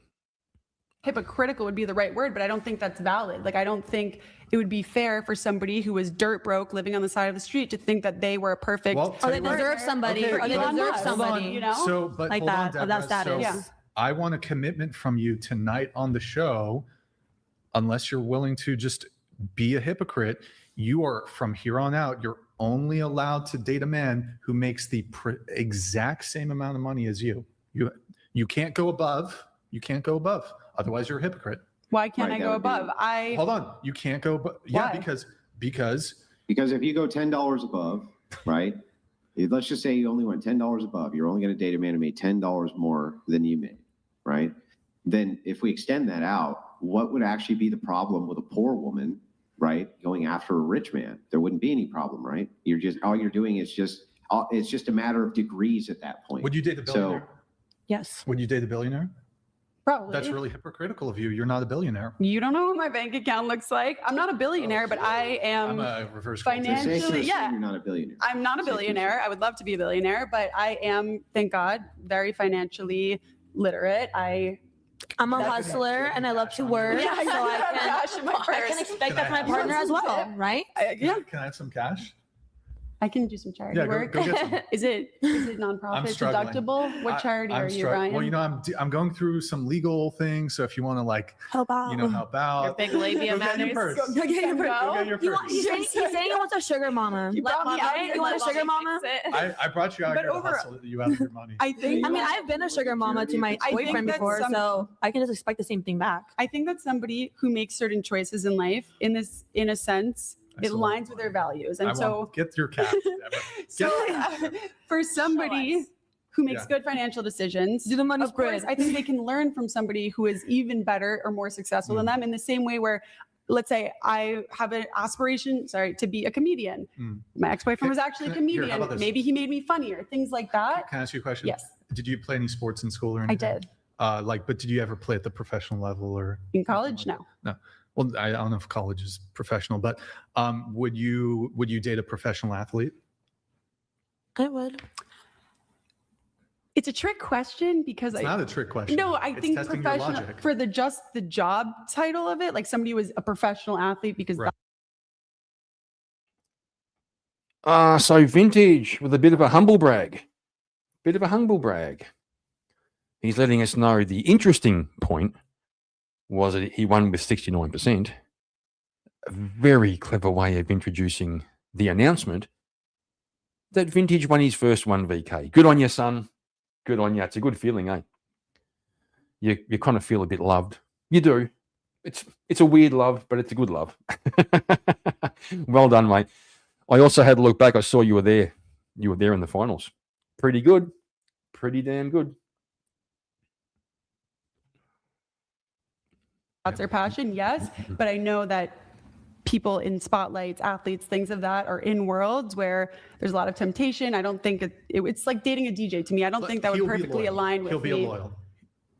Hypocritical would be the right word, but I don't think that's valid. Like, I don't think it would be fair for somebody who was dirt broke living on the side of the street to think that they were a perfect. Well, Or they deserve somebody. Okay, Or they Elon deserve Musk, somebody. you know? So, but Like hold on, that, of that Deborah. status. So Yeah. I want a commitment from you tonight on the show. Unless you're willing to just be a hypocrite, you are, from here on out, you're only allowed to date a man who makes the exact same amount of money as you. You can't go above. You can't go above. Otherwise, you're a hypocrite. Why can't Right, I that go would be- above? Hold on. You can't go above. Yeah, Why? because Because if you go $10 above, right? Let's just say you only went $10 above. You're only going to date a man who made $10 more than you made, right? Then if we extend that out, what would actually be the problem with a poor woman, right, going after a rich man? There wouldn't be any problem, right? All you're doing is it's just a matter of degrees at that point. would you date a billionaire? Yes. Would you date a billionaire? Probably. That's really hypocritical of you. You're not a billionaire. You don't know what my bank account looks like. I'm not a billionaire, but I I'm am. a reverse So safe to financially, assume yeah. you're not a billionaire. I'm not a Safe to billionaire. I would love to be a billionaire, but I am, thank God, very financially literate. I'm a hustler and I love to work. Yeah, so I cash in my can purse. expect Can that I from my have partner some? as well, right? Yeah, Can I have some cash? I can do some charity Yeah, work. go get some. Is it nonprofit struggling. deductible? What charity I'm are you, struggling. Ryan? Well, you know, I'm going through some legal things. So if you want to, like, Help out. you know, help out, Your big labia go get your matters. purse. Go get your purse. Go get your You want, purse. he's saying he wants a sugar mama. You brought me out Right? here, You want a let sugar mommy mama? I brought you out But here to over- hustle you out of your money. I think. I mean, I've been a sugar mama to my I think boyfriend that before, so I can just expect the same thing back. I think that somebody who makes certain choices in life, in a sense, it That's a lot of aligns with their values, and I so. want, get your cash. Deborah. For somebody who makes Yeah. good financial decisions, Do the money of course, spread. I think they can learn from somebody who is even better or more successful than them in the same way where, let's say I have an aspiration, to be a comedian. Mm. My ex-boyfriend was actually a Here, how comedian. about this? Maybe he made me funnier, things like that. Can I ask you a question? Yes, Did you play any sports in school or I anything? did. But did you ever play at the professional level or In college, no. No. Well, I don't know if college is professional, but would you date a professional athlete? I would. It's a trick question because It's not a trick question. No, I It's think testing your professional logic. for the job title of it, like somebody was a professional athlete because Right. So Vintage with a bit of a humble brag. He's letting us know the interesting point was that he won with 69%. A very clever way of introducing the announcement that Vintage won his first 1VK. Good on you, son. Good on you. It's a good feeling, eh? You kind of feel a bit loved. You do. It's a weird love, but it's a good love. Well done, mate. I also had to look back. I saw you were there. You were there in the finals. Pretty good. Pretty damn good. that's their passion, yes. But I know that people in spotlights, athletes, things of that are in worlds where there's a lot of temptation. I don't think it's like dating a DJ to me. I don't think that would He'll be perfectly loyal. align with He'll be me. loyal.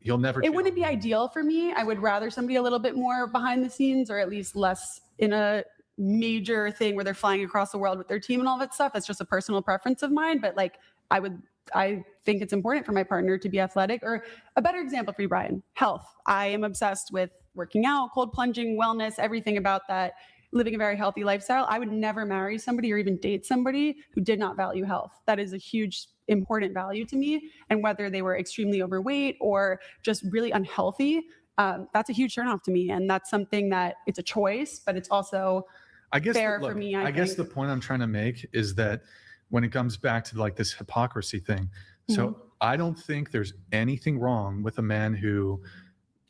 He'll never. It cheat wouldn't on be you. ideal for me. I would rather somebody a little bit more behind the scenes or at least less in a major thing where they're flying across the world with their team and all that stuff. That's just a personal preference of mine. But like I think it's important for my partner to be athletic. Or a better example for you, Brian, health. I am obsessed with working out, cold plunging, wellness, everything about that, living a very healthy lifestyle. I would never marry somebody or even date somebody who did not value health. That is a huge, important value to me. And whether they were extremely overweight or just really unhealthy, that's a huge turnoff to me. And that's something that it's a choice, but it's also I guess fair look, for me. I guess think. the point I'm trying to make is that when it comes back to like this hypocrisy thing, Mm-hmm. so I don't think there's anything wrong with a man who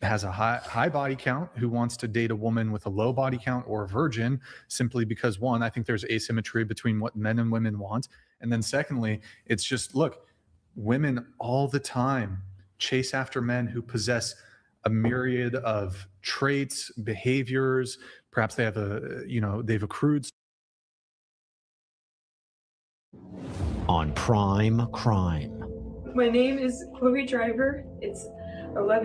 has a high body count who wants to date a woman with a low body count or a virgin, simply because, one, I think there's asymmetry between what men and women want. And then secondly, it's just, look, women all the time chase after men who possess a myriad of traits, behaviors. Perhaps they have they've accrued. On Prime Crime. My name is Chloe Driver. It's 11.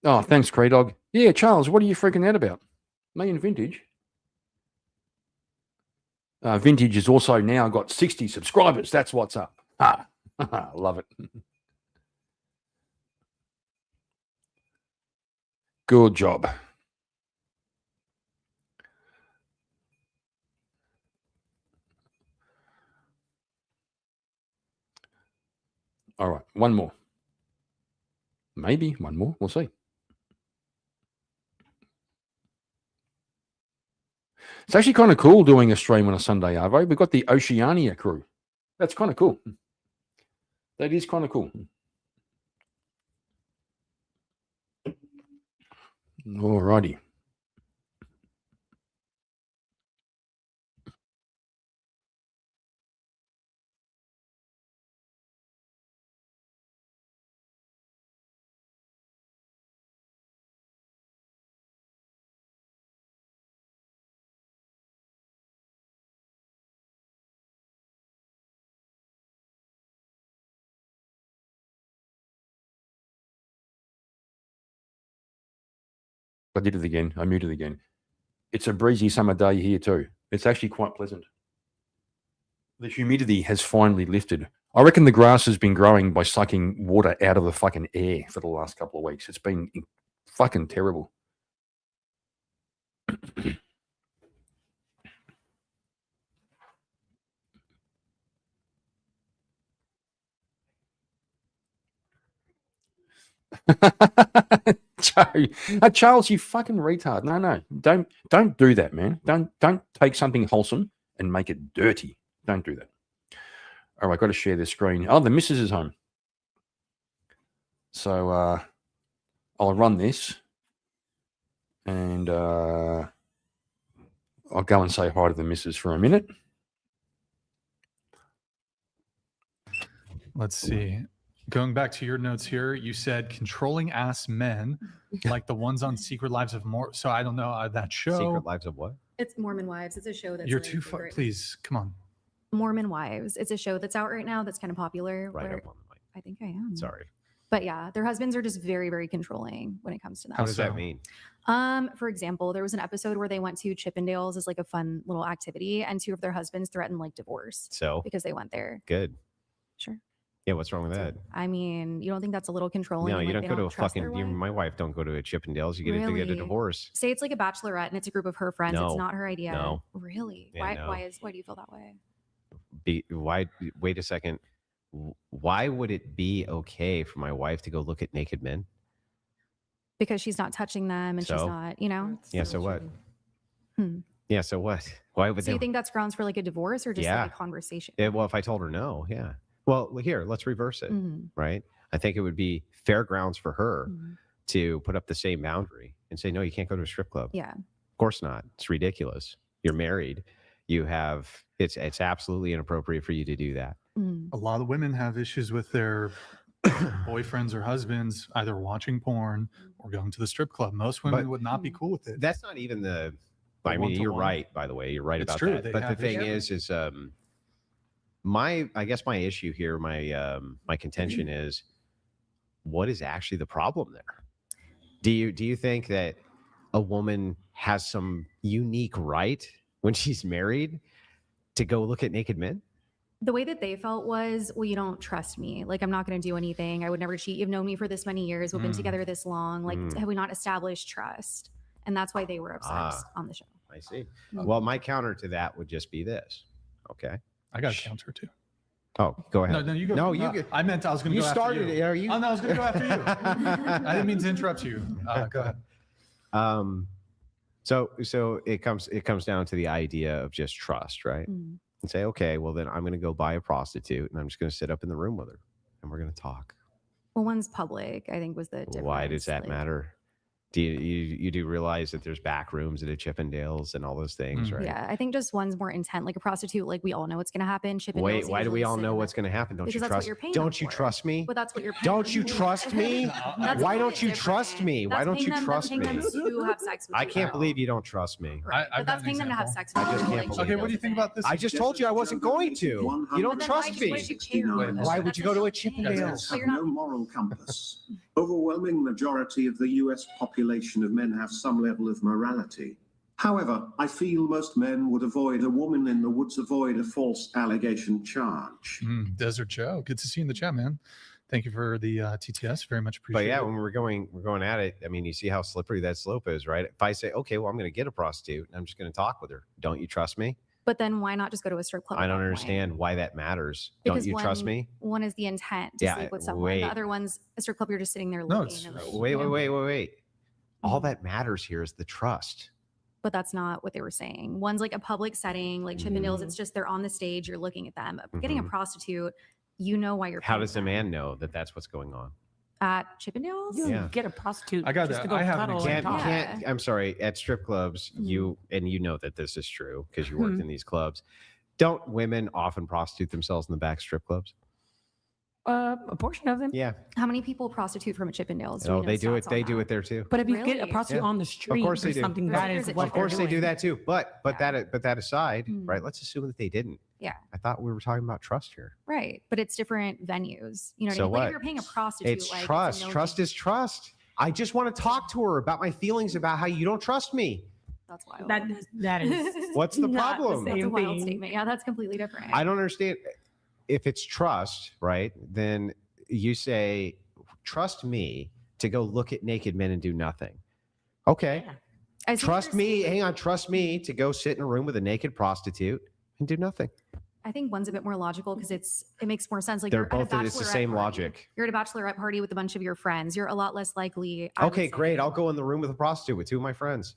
Oh, thanks, Cree Dog. Yeah, Charles, what are you freaking out about? Me and Vintage. Vintage has also now got 60 subscribers. That's what's up. Ah, love it. Good job. All right, one more. Maybe one more. We'll see. It's actually kind of cool doing a stream on a Sunday, Arvo. We've got the Oceania crew. That's kind of cool. That is kind of cool. All righty. I did it again. I muted again. It's a breezy summer day here too. It's actually quite pleasant. The humidity has finally lifted. I reckon the grass has been growing by sucking water out of the fucking air for the last couple of weeks. It's been fucking terrible. Charles, you fucking retard. No. Don't do that, man. Don't take something wholesome and make it dirty. Don't do that. All right, got to share this screen. Oh, the missus is home. So I'll run this and I'll go and say hi to the missus for a minute. Let's see. Going back to your notes here, you said controlling ass men, like the ones on Secret Lives of More. So I don't know that show. Secret Lives of what? It's Mormon Wives. It's a show that's You're really too far. great. Please, come on. Mormon Wives. It's a show that's out right now that's kind of popular. Right. where- I think I am. Sorry. But yeah, their husbands are just very, very controlling when it comes to that. How does that mean? For example, there was an episode where they went to Chippendales as like a fun little activity, and two of their husbands threatened like divorce. So because they went there. Good. Sure. Yeah, what's wrong with that? I mean, you don't think that's a little controlling? No, and, you like, don't they go to a trust fucking. their wife? My wife don't go to a Chippendales. You get to get a Really? divorce. Say it's like a bachelorette and it's a group of her friends. No. It's not her idea. No. Really? Yeah, no. Why do you feel that way? Why? Wait a second. Why would it be okay for my wife to go look at naked men? Because she's not touching them and she's So? not, you know? Yeah. So what? Hmm. Yeah. So what? Why would So they? you think that's grounds for like a divorce or just Yeah. like a conversation? Well, if I told her no, yeah. Well, here, let's reverse it. Mhm. Right. I think it would be fair grounds for her Mhm. to put up the same boundary and say, no, you can't go to a strip club. Yeah. Of course not. It's ridiculous. You're married. You have. It's absolutely inappropriate for you to do that. Mhm. A lot of women have issues with their boyfriends or husbands either watching porn or going to the strip club. Most women But- would not be cool with it. That's not even the. The I mean, you're one-to-one? right. By the way, you're right It's about true, that. they But the have thing issues. is I guess my issue here, my contention is, what is actually the problem there? Do you think that a woman has some unique right when she's married to go look at naked men? the way that they felt was, well, you don't trust me. Like, I'm not going to do anything. I would never cheat. You've known me for this many years. We've been together this long. Like, have we not established trust? And that's why they were upset on the show. I see. Well, my counter to that would just be this. Okay. I got a counter too. Oh, go ahead. No, you go. No, you go. I meant I was going to go after you. You started it. Are you? Oh, no, I was going to go after you. I didn't mean to interrupt you. Go ahead. So it comes down to the idea of just trust, right? And say, okay, well then I'm going to go buy a prostitute and I'm just going to sit up in the room with her and we're going to talk. Well, one's public, I think was the difference. Why does that matter? Do you do realize that there's back rooms at a Chippendales and all those things, right? Yeah, I think just one's more intent. Like a prostitute, like we all know what's going to happen. Wait, why do we all know what's going to happen? Don't you trust? Don't you trust me? But that's what you're paying. Don't you trust me? Why don't you trust me? Why don't you trust me? To have sex with I can't believe you don't trust me. Right. But that's paying them to have sex with you. I just can't believe Okay, what do you think about this? I just told you I wasn't going to. You don't trust me. Why would you go to a Chippendales? Have no moral compass. Overwhelming majority of the US population of men have some level of morality. However, I feel most men would avoid a woman in the woods, avoid a false allegation charge. Desert Joe, good to see you in the chat, man. Thank you for the TTS. Very much appreciated. But yeah, when we're going at it, I mean, you see how slippery that slope is, right? If I say, okay, well, I'm going to get a prostitute and I'm just going to talk with her. Don't you trust me? But then why not just go to a strip club? I don't understand why that matters. Because don't you trust me? One is the intent to sleep with someone. The other one's a strip club. You're just sitting there looking. Wait. All that matters here is the trust. But that's not what they were saying. One's like a public setting, like Chippendales. It's just they're on the stage. You're looking at them. Getting a prostitute, you know why you're. How does the man know that that's what's going on? At Chippendales? You get a prostitute. I got just that. to go I have cuddle an and example. talk. I'm sorry. At strip clubs, you know that this is true because you worked in these clubs. Don't women often prostitute themselves in the back strip clubs? A portion of them. Yeah. How many people prostitute from a Chippendales? Oh, they do it. They do it there too. But if you get a prostitute on the street, of course they do. something that is what of course they're they do doing. that too. But that aside, right? Let's assume that they didn't. Yeah. I thought we were talking about trust here. Right. But it's different venues. You know what I So mean? Like what? if you're paying a prostitute, It's like, trust. It's a Trust is trust. I just want to talk to her about my feelings about how you don't trust me. That's wild. That is. What's the not problem? That's a same wild thing. statement. Yeah, that's completely different. I don't understand. If it's trust, right? Then you say, trust me to go look at naked men and do nothing. Okay. I see what Trust you're me. saying. Hang on. Trust me to go sit in a room with a naked prostitute and do nothing. I think one's a bit more logical because it makes more sense. Like They're you're at a both. It's the bachelorette same party. logic. You're at a bachelorette party with a bunch of your friends. You're a lot less likely. I would Okay, say, great. I'll go in the room with a prostitute with two of my friends.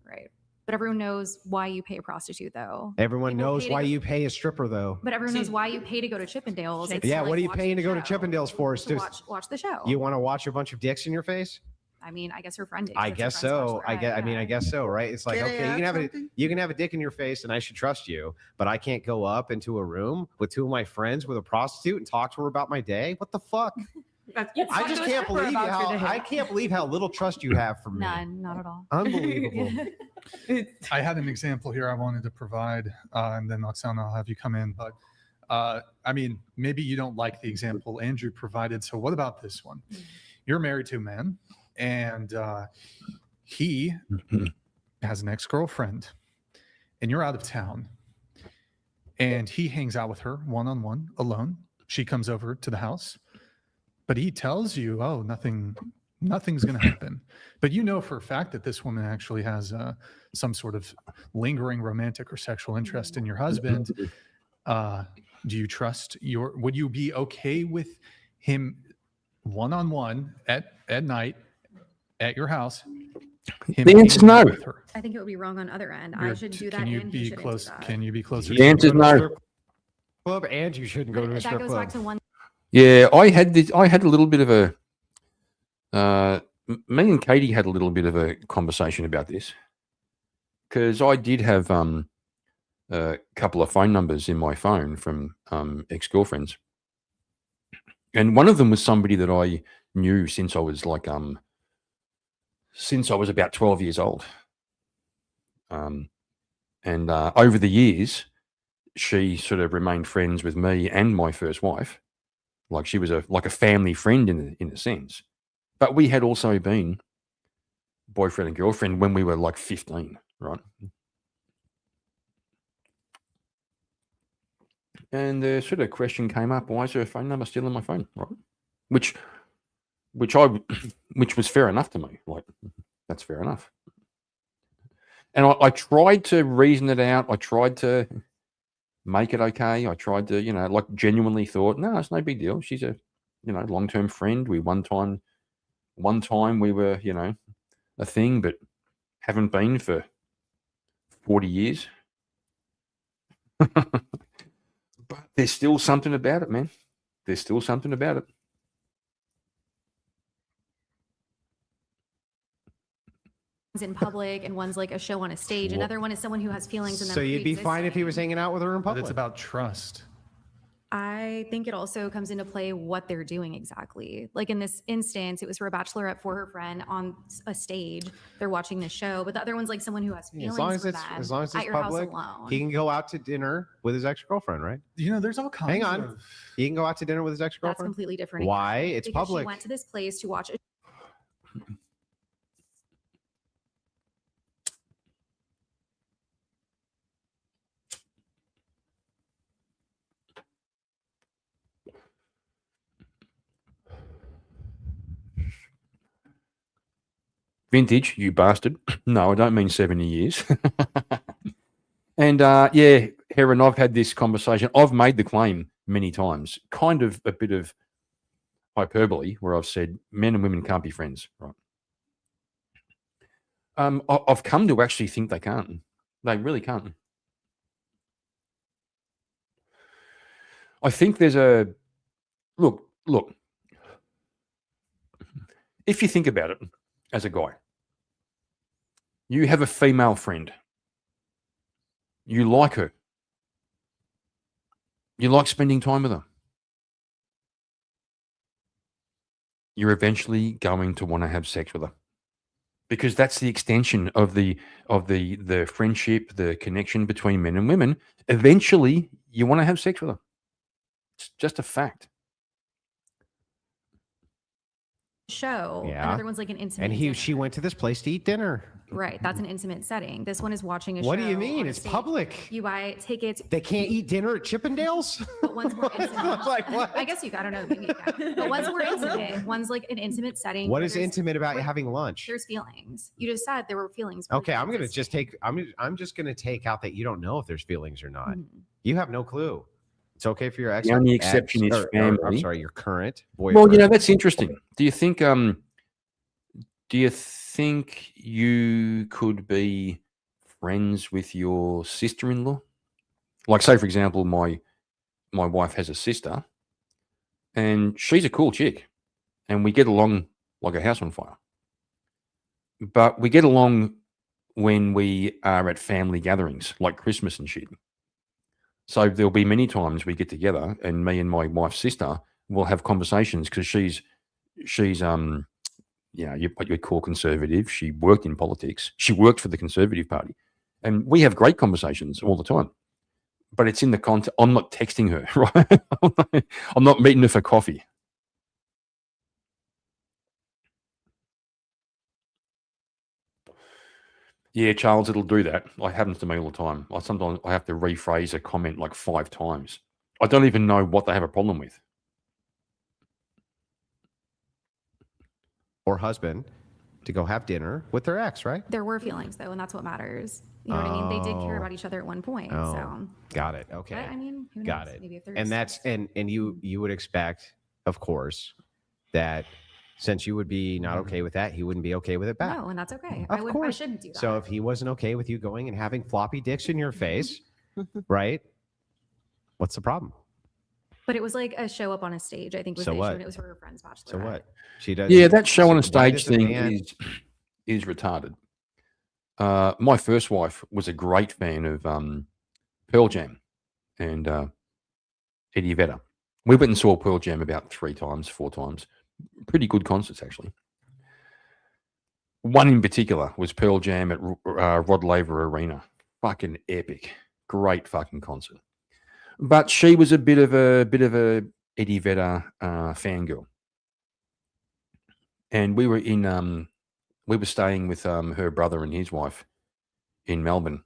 Right. But everyone knows why you pay a prostitute, though. Everyone People knows pay to why go- you pay a stripper, though. But everyone knows why you pay to go to Chippendales. It's Yeah, to, what are you watch paying the to go to show. Chippendales for? Is To to watch the show. you want to watch a bunch of dicks in your face? I mean, I guess her friend did. I 'cause guess her friend's so. I bachelorette, guess so, right? It's like, Can I okay, add you can have a dick in your face and I should trust you, but I can't go up into a room with two of my friends with a prostitute and talk to her about my day. What the fuck? I just can't believe I can't believe how little trust you have for me. None, not at all. Unbelievable. I had an example here I wanted to provide, and then Oksana, I'll have you come in. But I mean, maybe you don't like the example Andrew provided. So what about this one? You're married to a man, and he has an ex-girlfriend, and you're out of town, and he hangs out with her one-on-one alone. She comes over to the house, but he tells you, oh, nothing's going to happen. But you know for a fact that this woman actually has some sort of lingering romantic or sexual interest in your husband. Do you trust would you be okay with him one-on-one at night at your house? The answer's no. I think it would be wrong on other end. I should do that, Can you and he be shouldn't close? do that. Can you be closer? The answer's no. Club and you shouldn't go to a That strip goes club. back to one. Yeah, I had a little bit of a. Me and Katie had a little bit of a conversation about this because I did have a couple of phone numbers in my phone from ex-girlfriends, and one of them was somebody that I knew since I was like since I was about 12 years old, and over the years, she sort of remained friends with me and my first wife. Like she was like a family friend in a sense. But we had also been boyfriend and girlfriend when we were like 15, right? and the sort of question came up: why is her phone number still on my phone? Right, which was fair enough to me. Like, that's fair enough. And I tried to reason it out. I tried to make it okay. I tried to, like, genuinely thought, no, it's no big deal. She's a, long-term friend. We one time we were, a thing, but haven't been for 40 years. But there's still something about it, man. There's still something about it. In public, and one's like a show on a stage. Another one is someone who has feelings. And So you'd be fine if he was hanging out with her in But public. it's about trust. I think it also comes into play what they're doing exactly. Like in this instance, it was for a bachelorette for her friend on a stage. They're watching the show, but the other one's like someone who has feelings As long as for it's them as long as at it's your public, house alone. he can go out to dinner with his ex-girlfriend, right? There's all kinds. Hang on, of- he can go out to dinner with his That's ex-girlfriend. completely different. Why? again, It's because public. She went to this place to watch a Vintage, you bastard. No, I don't mean 70 years. And yeah, Heron, I've had this conversation. I've made the claim many times, kind of a bit of hyperbole, where I've said men and women can't be friends, right? I've come to actually think they can't. They really can't. I think there's a look. If you think about it, as a guy, you have a female friend. You like her. You like spending time with her. You're eventually going to want to have sex with her, because that's the extension of the friendship, the connection between men and women. Eventually, you want to have sex with her. It's just a fact. show. Yeah. Another one's like an intimate. And she went to this place to eat dinner. Right. That's an intimate setting. This one is watching a show. What do you mean? on a It's stage. public. You buy tickets. They can't eat dinner at Chippendales? But one's more intimate. Like what? I guess you. I don't know. Maybe you can. But one's more intimate. One's like an intimate setting. What where is there's- intimate about having lunch? There's feelings. You just said there were feelings. Okay, I'm gonna just take. I'm just gonna take out that you don't know if there's feelings or not. You have no clue. It's okay for your ex. The only exception is I'm family. sorry, your current boyfriend. Well, that's interesting. Do you think you could be friends with your sister-in-law? Like, say, for example, my wife has a sister, and she's a cool chick, and we get along like a house on fire. But we get along when we are at family gatherings, like Christmas and shit. So there'll be many times we get together, and me and my wife's sister will have conversations, because she's what you'd call conservative. She worked in politics. She worked for the Conservative Party, and we have great conversations all the time. But it's in the context. I'm not texting her, right? I'm not meeting her for coffee. Yeah, Charles, it'll do that. It happens to me all the time. Sometimes I have to rephrase a comment like 5 times. I don't even know what they have a problem with. Or husband to go have dinner with their ex, right? There were feelings though, and that's what matters. You know what I mean? They did care about each other at one point. So Got it. Okay. But, I mean, who Got knows? it. Maybe if And there's- that's and you would expect, of course, that since you would be not okay with that, he wouldn't be okay with it back. No, and that's okay. Of I course. shouldn't do that. So if he wasn't okay with you going and having floppy dicks in your face, right? What's the problem? But it was like a show up on a stage, I think was So the what? issue, and it was for her friend's bachelorette. So what? She does. Yeah, that show on a so why stage does a thing man- is retarded. My first wife was a great fan of Pearl Jam and Eddie Vedder. We went and saw Pearl Jam about 3 times, 4 times. Pretty good concerts, actually. One in particular was Pearl Jam at Rod Laver Arena. Fucking epic. Great fucking concert. But she was a bit of a Eddie Vedder fangirl. And we were staying with her brother and his wife in Melbourne.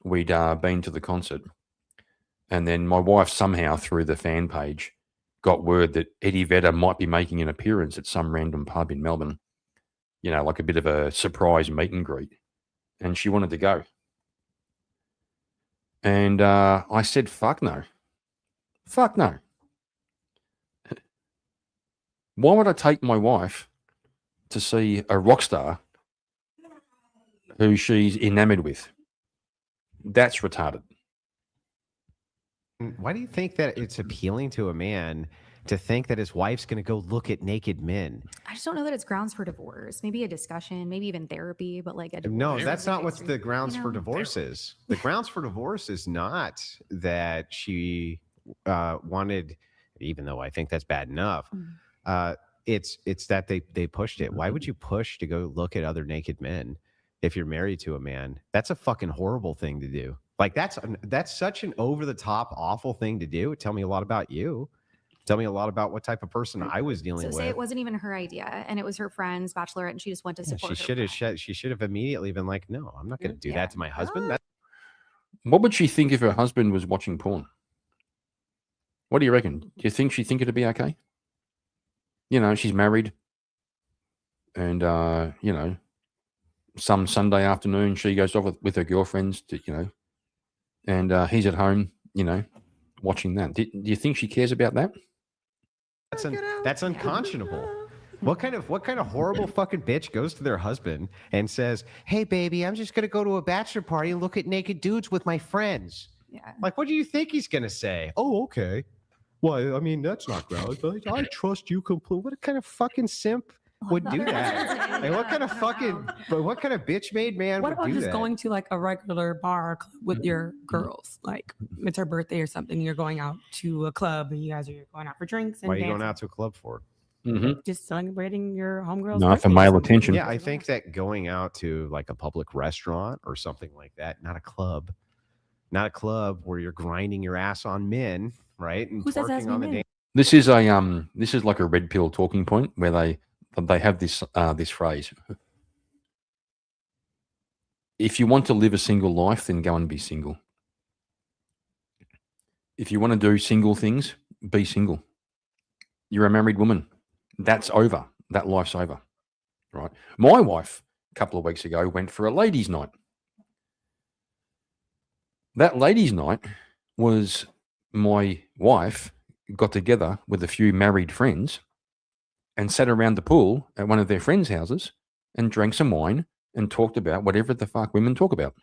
We'd been to the concert, And then my wife somehow, through the fan page, got word that Eddie Vedder might be making an appearance at some random pub in Melbourne, you know, like a bit of a surprise meet and greet. And she wanted to go. And I said, fuck no. Fuck no. Why would I take my wife to see a rock star who she's enamored with? That's retarded. Why do you think that it's appealing to a man to think that his wife's going to go look at naked men? I just don't know that it's grounds for divorce. Maybe a discussion, maybe even therapy, but like a divorce. No, that's not what the grounds for divorce is. The grounds for divorce is not that she wanted, even though I think that's bad enough. It's that they pushed it. Why would you push to go look at other naked men if you're married to a man? That's a fucking horrible thing to do. Like that's such an over the top awful thing to do. Tell me a lot about you. Tell me a lot about what type of person I was dealing with. So say it wasn't even her idea, and it was her friend's bachelorette, and she just went to support. She should have immediately been like, no, I'm not going to do that to my husband. What would she think if her husband was watching porn? What do you reckon? Do you think she'd think it'd be okay? You know, she's married, and you know, some Sunday afternoon she goes off with her girlfriends to, you know, and he's at home, you know, watching that. Do you think she cares about that? That's unconscionable. What kind of horrible fucking bitch goes to their husband and says, "Hey, baby, I'm just gonna go to a bachelor party and look at naked dudes with my friends." Yeah. Like, what do you think he's gonna say? Oh, okay. Well, I mean, that's not grounds. I trust you completely. What kind of fucking simp would do that? Like, what kind of bitch made man What would about do just that? going to like a regular bar or club with your girls? Like it's her birthday or something. You're going out to a club and you guys are going out for drinks and Why are you dancing. going out to a club for? Just celebrating your homegirl's No, for birthday or male something. attention. Yeah, I think that going out to like a public restaurant or something like that, not a club where you're grinding your ass on men, right? And Who says that's twerking on the men? dance. This is like a red pill talking point where they have this phrase. If you want to live a single life, then go and be single. If you want to do single things, be single. You're a married woman. That's over. That life's over. Right? My wife, a couple of weeks ago, went for a ladies' night. That ladies' night was my wife got together with a few married friends and sat around the pool at one of their friends' houses and drank some wine and talked about whatever the fuck women talk about.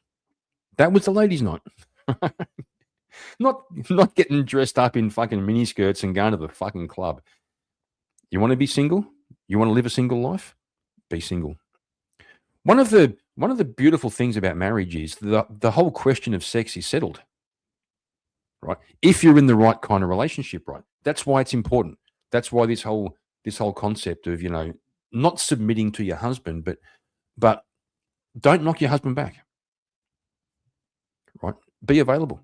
That was the ladies' night. Not getting dressed up in fucking miniskirts and going to the fucking club. You want to be single? You want to live a single life? Be single. One of the beautiful things about marriage is the whole question of sex is settled. Right? If you're in the right kind of relationship, right? That's why it's important. That's why this whole concept of, you know, not submitting to your husband, but don't knock your husband back. Right? Be available.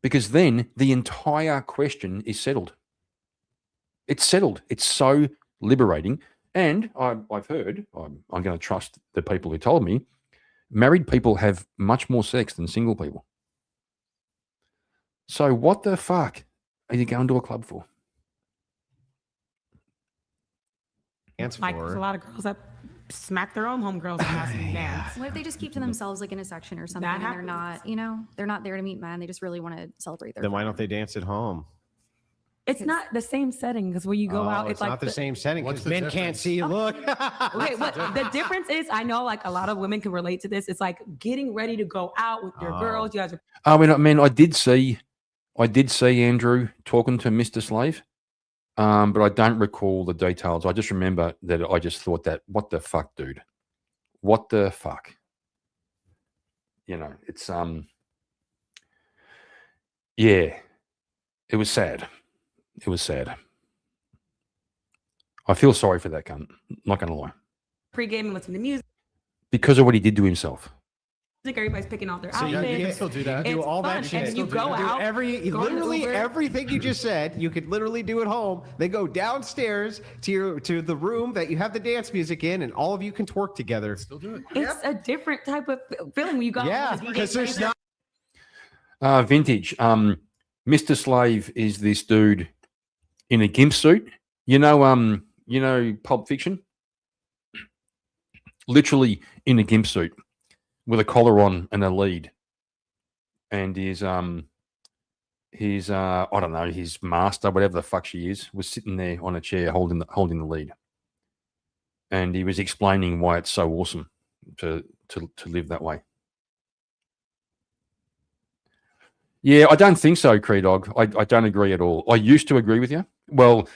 Because then the entire question is settled. It's settled. It's so liberating. And I've heard, I'm going to trust the people who told me, married people have much more sex than single people. So what the fuck are you going to a club for? Like there's a lot of girls that smack their own homegirls and ask them to dance. What if they just keep to themselves, like in a section or something, and they're not, you know, they're not there to meet men. They just really want to celebrate their. Then why don't they dance at home? It's not the same setting because when you go out, it's like not the same setting What's because the men difference? can't see you. Look. Okay, what the difference is, I know like a lot of women can relate to this. It's like getting ready to go out with your girls. You guys are. I mean, I did see Andrew talking to Mr. Slave, but I don't recall the details. I just remember that I just thought that, what the fuck, dude? What the fuck? You know, it's yeah, it was sad. It was sad. I feel sorry for that cunt. Not gonna lie. Pre-game and listen to music. Because of what he did to himself. Everybody's picking out their So outfits. you can still do that. It's Do all fun. that shit. And you go out. Literally everything you just said, you could literally do at home. They go downstairs to the room that you have the dance music in, and all of you can twerk together. Still do it. It's a different type of feeling when you go. Yeah, because there's not. Vintage. Mr. Slave is this dude in a gimp suit. You know Pulp Fiction? Literally in a gimp suit with a collar on and a lead. And his I don't know, his master, whatever the fuck she is, was sitting there on a chair holding the lead. And he was explaining why it's so awesome to live that way. Yeah, I don't think so, Cree Dog. I don't agree at all. I used to agree with you. Well,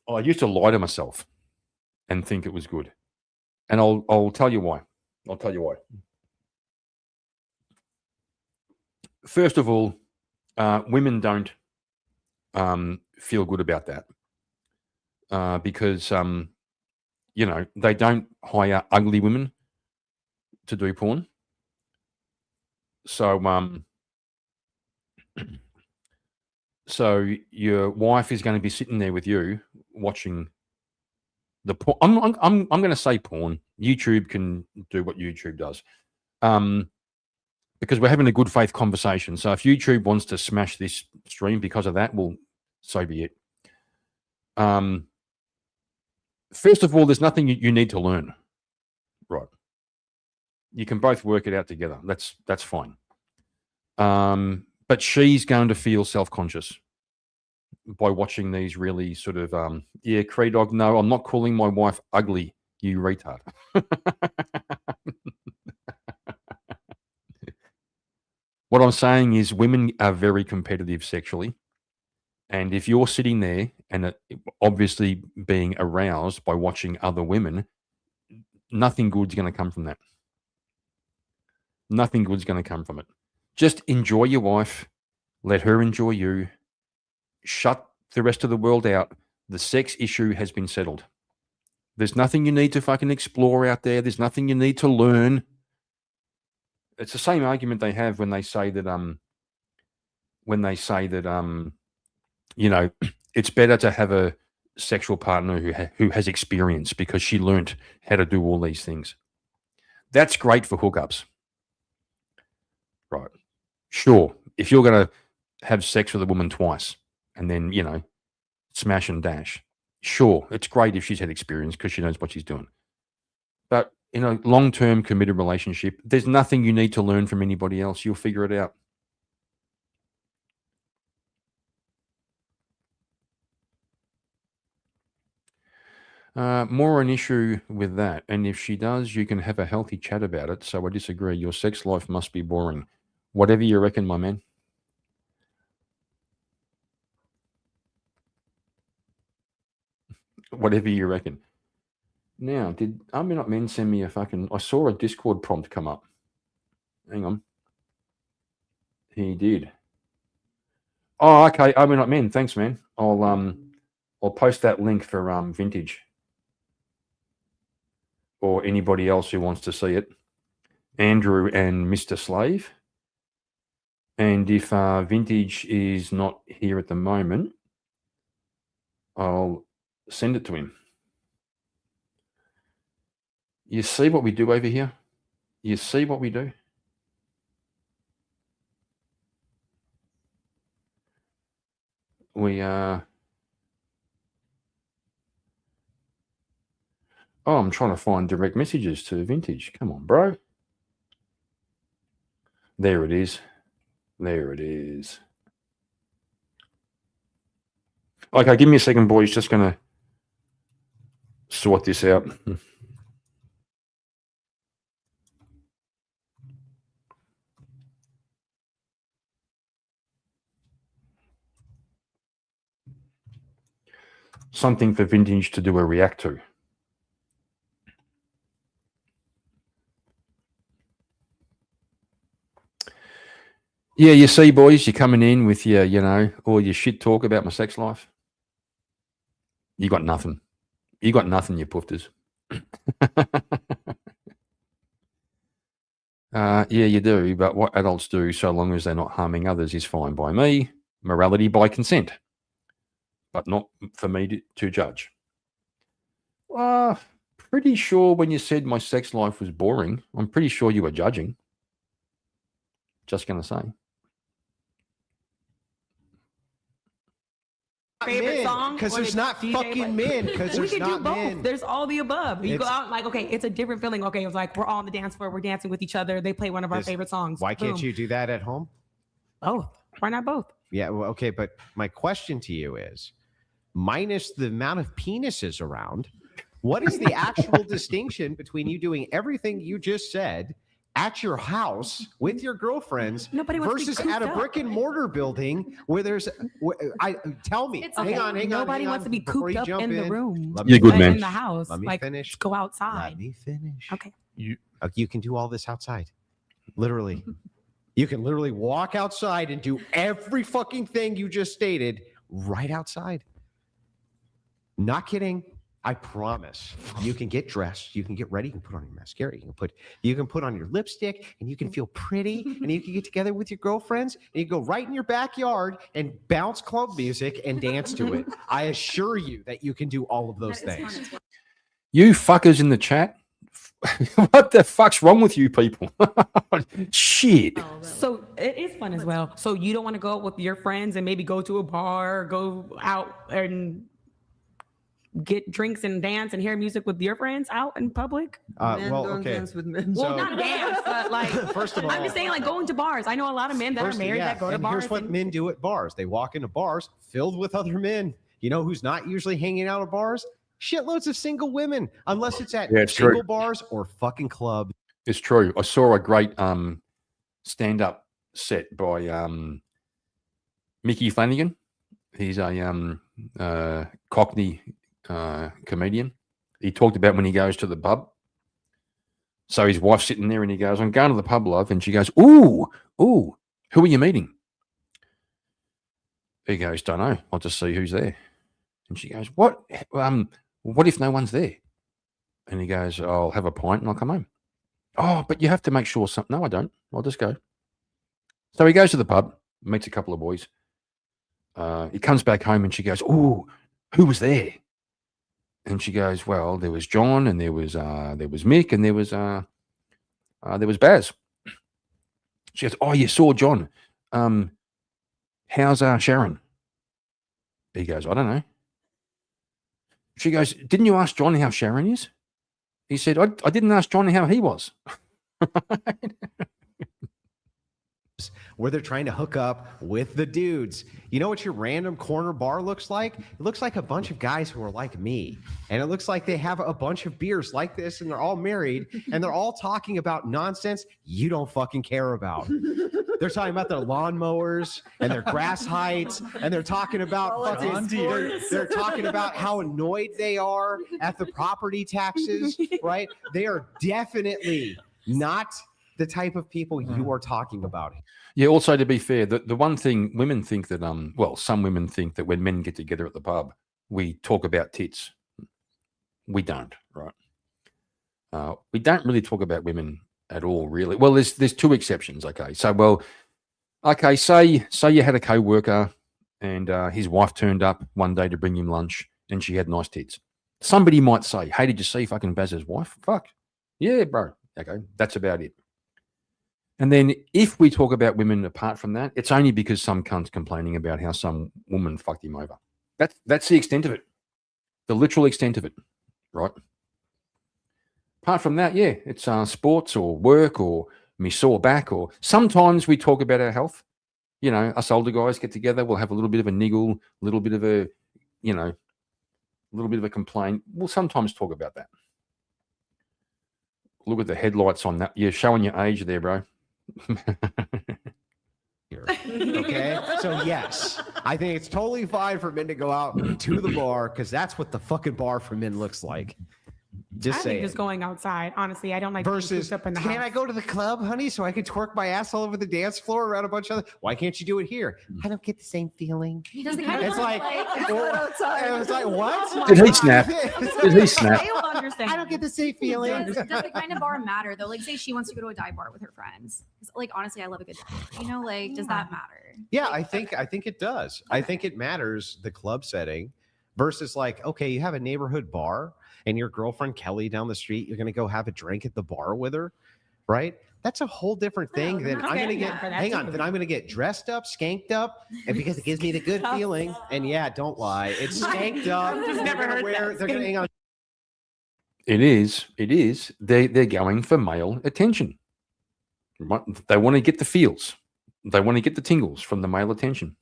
I used to lie to myself and think it was good. And I'll tell you why. I'll tell you why. First of all, women don't feel good about that because they don't hire ugly women to do porn. So so your wife is going to be sitting there with you watching the porn. I'm going to say porn. YouTube can do what YouTube does. Because we're having a good faith conversation. So if YouTube wants to smash this stream because of that, well, so be it. First of all, there's nothing you need to learn. Right. You can both work it out together. That's fine. But she's going to feel self-conscious by watching these really sort of, Cree Dog, no, I'm not calling my wife ugly, you retard. What I'm saying is women are very competitive sexually. And if you're sitting there and obviously being aroused by watching other women, nothing good's going to come from that. Nothing good's going to come from it. Just enjoy your wife. Let her enjoy you. Shut the rest of the world out. The sex issue has been settled. There's nothing you need to fucking explore out there. There's nothing you need to learn. It's the same argument they have when they say that it's better to have a sexual partner who has experience because she learnt how to do all these things. That's great for hookups. Right. Sure. If you're going to have sex with a woman twice and then, smash and dash. Sure. It's great if she's had experience because she knows what she's doing. But in a long-term committed relationship, there's nothing you need to learn from anybody else. You'll figure it out. More an issue with that. And if she does, you can have a healthy chat about it. So I disagree. Your sex life must be boring. Whatever you reckon, my man. Whatever you reckon. Now, did Army Not Men send me a fucking... I saw a Discord prompt come up. Hang on. He did. Oh, okay. Army Not Men. Thanks, man. I'll post that link for Vintage. Or anybody else who wants to see it. Andrew and Mr. Slave. And if Vintage is not here at the moment, I'll send it to him. You see what we do over here? You see what we do? We Oh, I'm trying to find direct messages to Vintage. Come on, bro. There it is. There it is. Okay, give me a second, boys. Just going to sort this out. Something for Vintage to do a react to. Yeah, you see, boys, you're coming in with your, all your shit talk about my sex life. You got nothing. You got nothing, you poofters. Yeah, you do. But what adults do, so long as they're not harming others, is fine by me. Morality by consent. But not for me to judge. Pretty sure when you said my sex life was boring, I'm pretty sure you were judging. Just going to say. favorite men, song? because or there's the not DJ fucking men, because we there's could do not both. men. There's all the above. You go It's- out like, okay, it's a different feeling. Okay, it's like we're all on the dance floor, we're dancing with each other. They play one of our favorite songs. Why can't Boom. you do that at home? Both. Why not both? Yeah, well, okay, but my question to you is, minus the amount of penises around, what is the actual distinction between you doing everything you just said at your house with your girlfriends Nobody wants to be versus at a cooped up. brick and mortar building where there's tell me. It's Hang okay. on. Nobody wants to be before cooped you up jump in the room. Let You're me good, But man. in the house. Let me like, finish. go outside. Let me finish. Okay. You can do all this outside. Literally. You can literally walk outside and do every fucking thing you just stated right outside. Not kidding. I promise. You can get dressed, you can get ready, you can put on your mascara, you can put on your lipstick, and you can feel pretty, and you can get together with your girlfriends, and you go right in your backyard and bounce club music and dance to it. I assure you that you can do all of those things. You fuckers in the chat. What the fuck's wrong with you people? Shit. So it is fun as well. So you don't want to go out with your friends and maybe go to a bar, go out and get drinks and dance and hear music with your friends out in public? Well, okay. Well, not dance, but like, First of all, I'm just saying, like going to bars. I know a lot of men that are married that go to and bars. here's what men do at bars. They walk into bars filled with other men. You know who's not usually hanging out at bars? Shitloads of single women, unless it's at Yeah, it's single true. bars or fucking clubs. It's true. I saw a great stand-up set by Mickey Flanagan. He's a Cockney comedian. He talked about when he goes to the pub. So his wife's sitting there and he goes, I'm going to the pub, love. And she goes, ooh, who are you meeting? He goes, don't know. I'll just see who's there. And she goes, what if no one's there? And he goes, I'll have a pint and I'll come home. Oh, but you have to make sure something. No, I don't. I'll just go. So he goes to the pub, meets a couple of boys. He comes back home and she goes, ooh, who was there? And she goes, well, there was John and there was Mick and there was Baz. She goes, oh, you saw John. How's Sharon? He goes, I don't know. She goes, didn't you ask John how Sharon is? He said, I didn't ask John how he was. Where they're trying to hook up with the dudes. You know what your random corner bar looks like? It looks like a bunch of guys who are like me. And it looks like they have a bunch of beers like this and they're all married and they're all talking about nonsense you don't fucking care about. They're talking about their lawnmowers and their grass heights and they're talking about they're talking about how annoyed they are at the property taxes, right? They are definitely not the type of people you are talking about. Yeah, also to be fair, the one thing women think that some women think that when men get together at the pub, we talk about tits. We don't, right? We don't really talk about women at all, really. Well, there's two exceptions, okay? So, say you had a co-worker and his wife turned up one day to bring him lunch and she had nice tits. Somebody might say, hey, did you see fucking Baz's wife? Fuck. Yeah, bro. Okay, that's about it. And then if we talk about women apart from that, it's only because some cunt's complaining about how some woman fucked him over. That's the extent of it. The literal extent of it, right? Apart from that, yeah, it's sports or work or me sore back or sometimes we talk about our health. You know, us older guys get together, we'll have a little bit of a niggle, a little bit of a, a little bit of a complaint. We'll sometimes talk about that. Look at the headlights on that. You're showing your age there, bro. Okay, so yes, I think it's totally fine for men to go out to the bar because that's what the fucking bar for men looks like. Just I saying. think just going outside. Honestly, I don't like being Versus, cooped up in the can house. I go to the club, honey, so I can twerk my ass all over the dance floor around a bunch of other? Why can't you do it here? I don't get the same feeling. He doesn't kind of It's like, it's like what? Did he snap? Did he snap? They will understand. I don't get the same feeling. Does the kind of bar matter though? Like, say she wants to go to a dive bar with her friends. Like, honestly, I love a good dive. You know, like, does that matter? Yeah, I think it does. I think it matters the club setting versus like, okay, you have a neighborhood bar and your girlfriend Kelly down the street, you're gonna go have a drink at the bar with her, right? That's a whole different thing than I'm gonna get. Hang on, then I'm gonna get dressed up, skanked up, and because it gives me the good feeling. And yeah, don't lie, it's skanked up. I've just never heard that. They're gonna hang on. It is. They're going for male attention. They want to get the feels. They want to get the tingles from the male attention.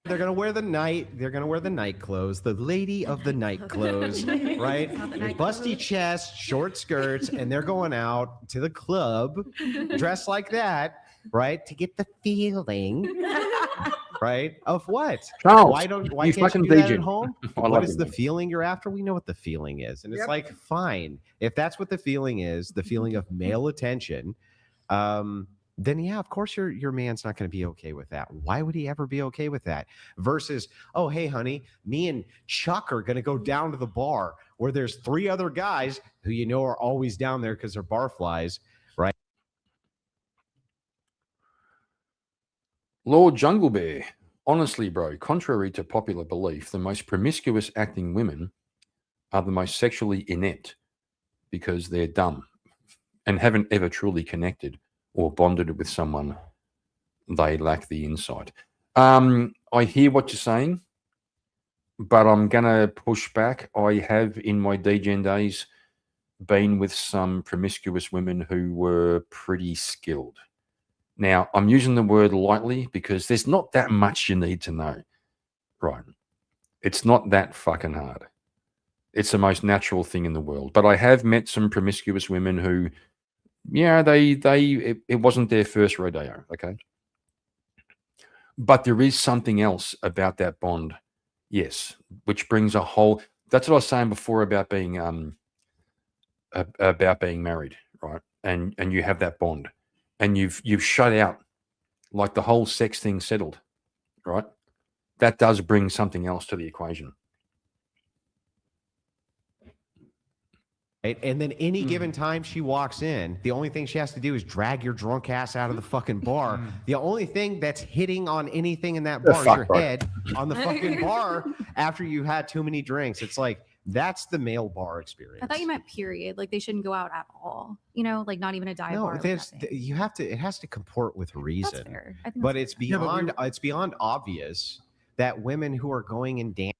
They're gonna wear the night. They're gonna wear the night clothes, the lady of the night clothes, right? Busty chest, short skirts, and they're going out to the club dressed like that, right? To get the feeling, right? Of what? Charles, why can't you fucking do that DJ. at home? I What love is you, the man. feeling you're after? We know what the feeling is, and it's like fine if that's what the feeling is, the feeling of male attention. Then yeah, of course your man's not going to be okay with that. Why would he ever be okay with that? Versus, oh hey honey, me and Chuck are going to go down to the bar where there's 3 other guys who you know are always down there because they're barflies, right? Lord Jungle Bear, honestly, bro, contrary to popular belief, the most promiscuous acting women are the most sexually inept because they're dumb and haven't ever truly connected or bonded with someone. They lack the insight. I hear what you're saying, but I'm going to push back. I have, in my DGen days, been with some promiscuous women who were pretty skilled. Now, I'm using the word lightly because there's not that much you need to know, right? It's not that fucking hard. It's the most natural thing in the world. But I have met some promiscuous women who, yeah, it wasn't their first rodeo, okay? But there is something else about that bond, yes, which brings a whole. That's what I was saying before about being married, right? And you have that bond, and you've shut out like the whole sex thing settled, right? That does bring something else to the equation. Right? And then any given time she walks in, the only thing she has to do is drag your drunk ass out of the fucking bar. The only thing that's hitting on anything in that bar is your head on the fucking bar after you had too many drinks. It's like, that's the male bar experience. I thought you meant period. Like they shouldn't go out at all. You know, like not even a dive bar. No, you have to. It has to comport with reason. That's fair. I think But that's it's fair. beyond. It's beyond obvious that women who are going and dancing.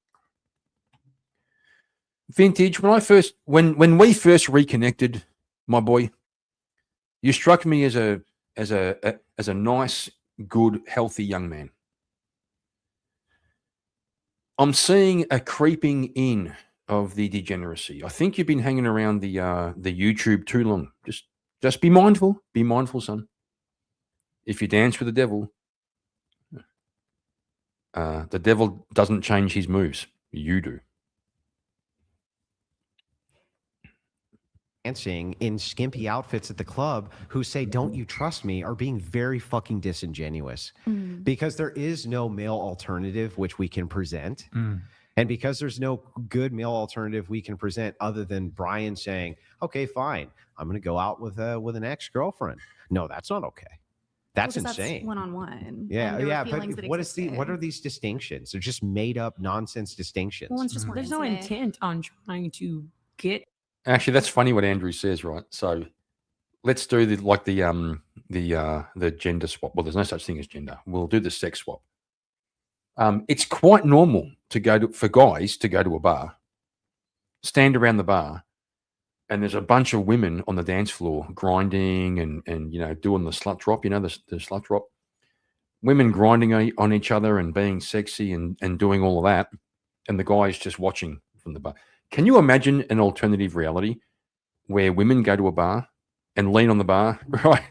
Vintage, when we first reconnected, my boy, you struck me as a nice, good, healthy young man. I'm seeing a creeping in of the degeneracy. I think you've been hanging around the YouTube too long. Just be mindful. Be mindful, son. If you dance with the devil doesn't change his moves. You do. Dancing in skimpy outfits at the club who say, "Don't you trust me?" are being very fucking disingenuous because there is no male alternative which we can present. And because there's no good male alternative we can present other than Brian saying, "Okay, fine, I'm going to go out with an ex-girlfriend." No, that's not okay. That's insane. One-on-one. Yeah, yeah. But what are these distinctions? They're just made up nonsense distinctions. Well, it's just more There's no intimate. intent on trying to get. Actually, that's funny what Andrew says, right? So let's do the gender swap. Well, there's no such thing as gender. We'll do the sex swap. It's quite normal for guys to go to a bar, stand around the bar, and there's a bunch of women on the dance floor grinding and doing the slut drop. You know, the slut drop. Women grinding on each other and being sexy and doing all of that, and the guys just watching from the bar. Can you imagine an alternative reality where women go to a bar and lean on the bar, right?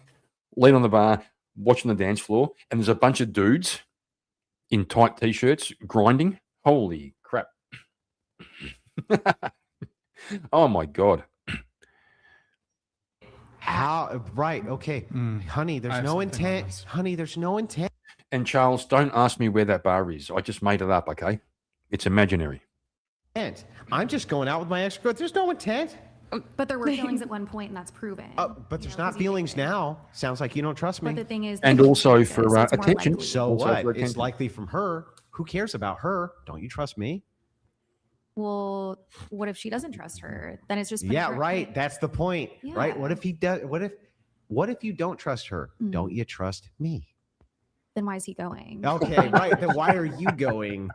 Lean on the bar, watching the dance floor, and there's a bunch of dudes in tight t-shirts grinding? Holy crap. Oh my God. How? Right. Okay. Honey, there's no intent. Honey, there's no intent. And Charles, don't ask me where that bar is. I just made it up, okay? It's imaginary. I'm just going out with my ex-girlfriend. There's no intent. But there were feelings at one point, and that's proven. But there's not feelings now. Sounds like you don't trust me. But the thing is, And also for attention. So Also what? for It's attention. likely from her. Who cares about her? Don't you trust me? Well, what if she doesn't trust her? Then it's just putting Yeah, her- right. That's the point, right? What Yeah. if he does? What if you don't trust her? Don't you trust me? Then why is he going? Okay, right. Then why are you going?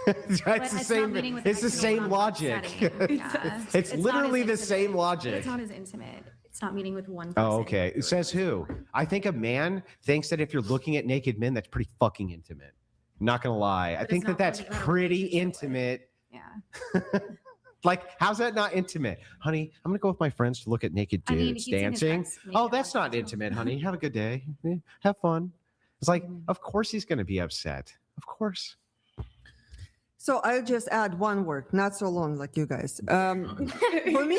It's But the it's same. not meeting with It's the an same external logic. setting. Yeah. It's not literally as the intimate. same But logic. it's not as intimate. It's not meeting with one person. Oh, okay. It says who? I think a man thinks that if you're looking at naked men, that's pretty fucking intimate. Not gonna lie. I But think it's not that's what you have a pretty relationship with. intimate. Yeah. Like, how's that not intimate? Honey, I'm gonna go with my friends to look at naked I mean, dudes he's seen his dancing. ex make Oh, it that's one not too. intimate, honey. Have a good day. Have fun. It's like, Mm-hmm. of course he's gonna be upset. Of course. So I'll just add one word, not so long like you guys. For me,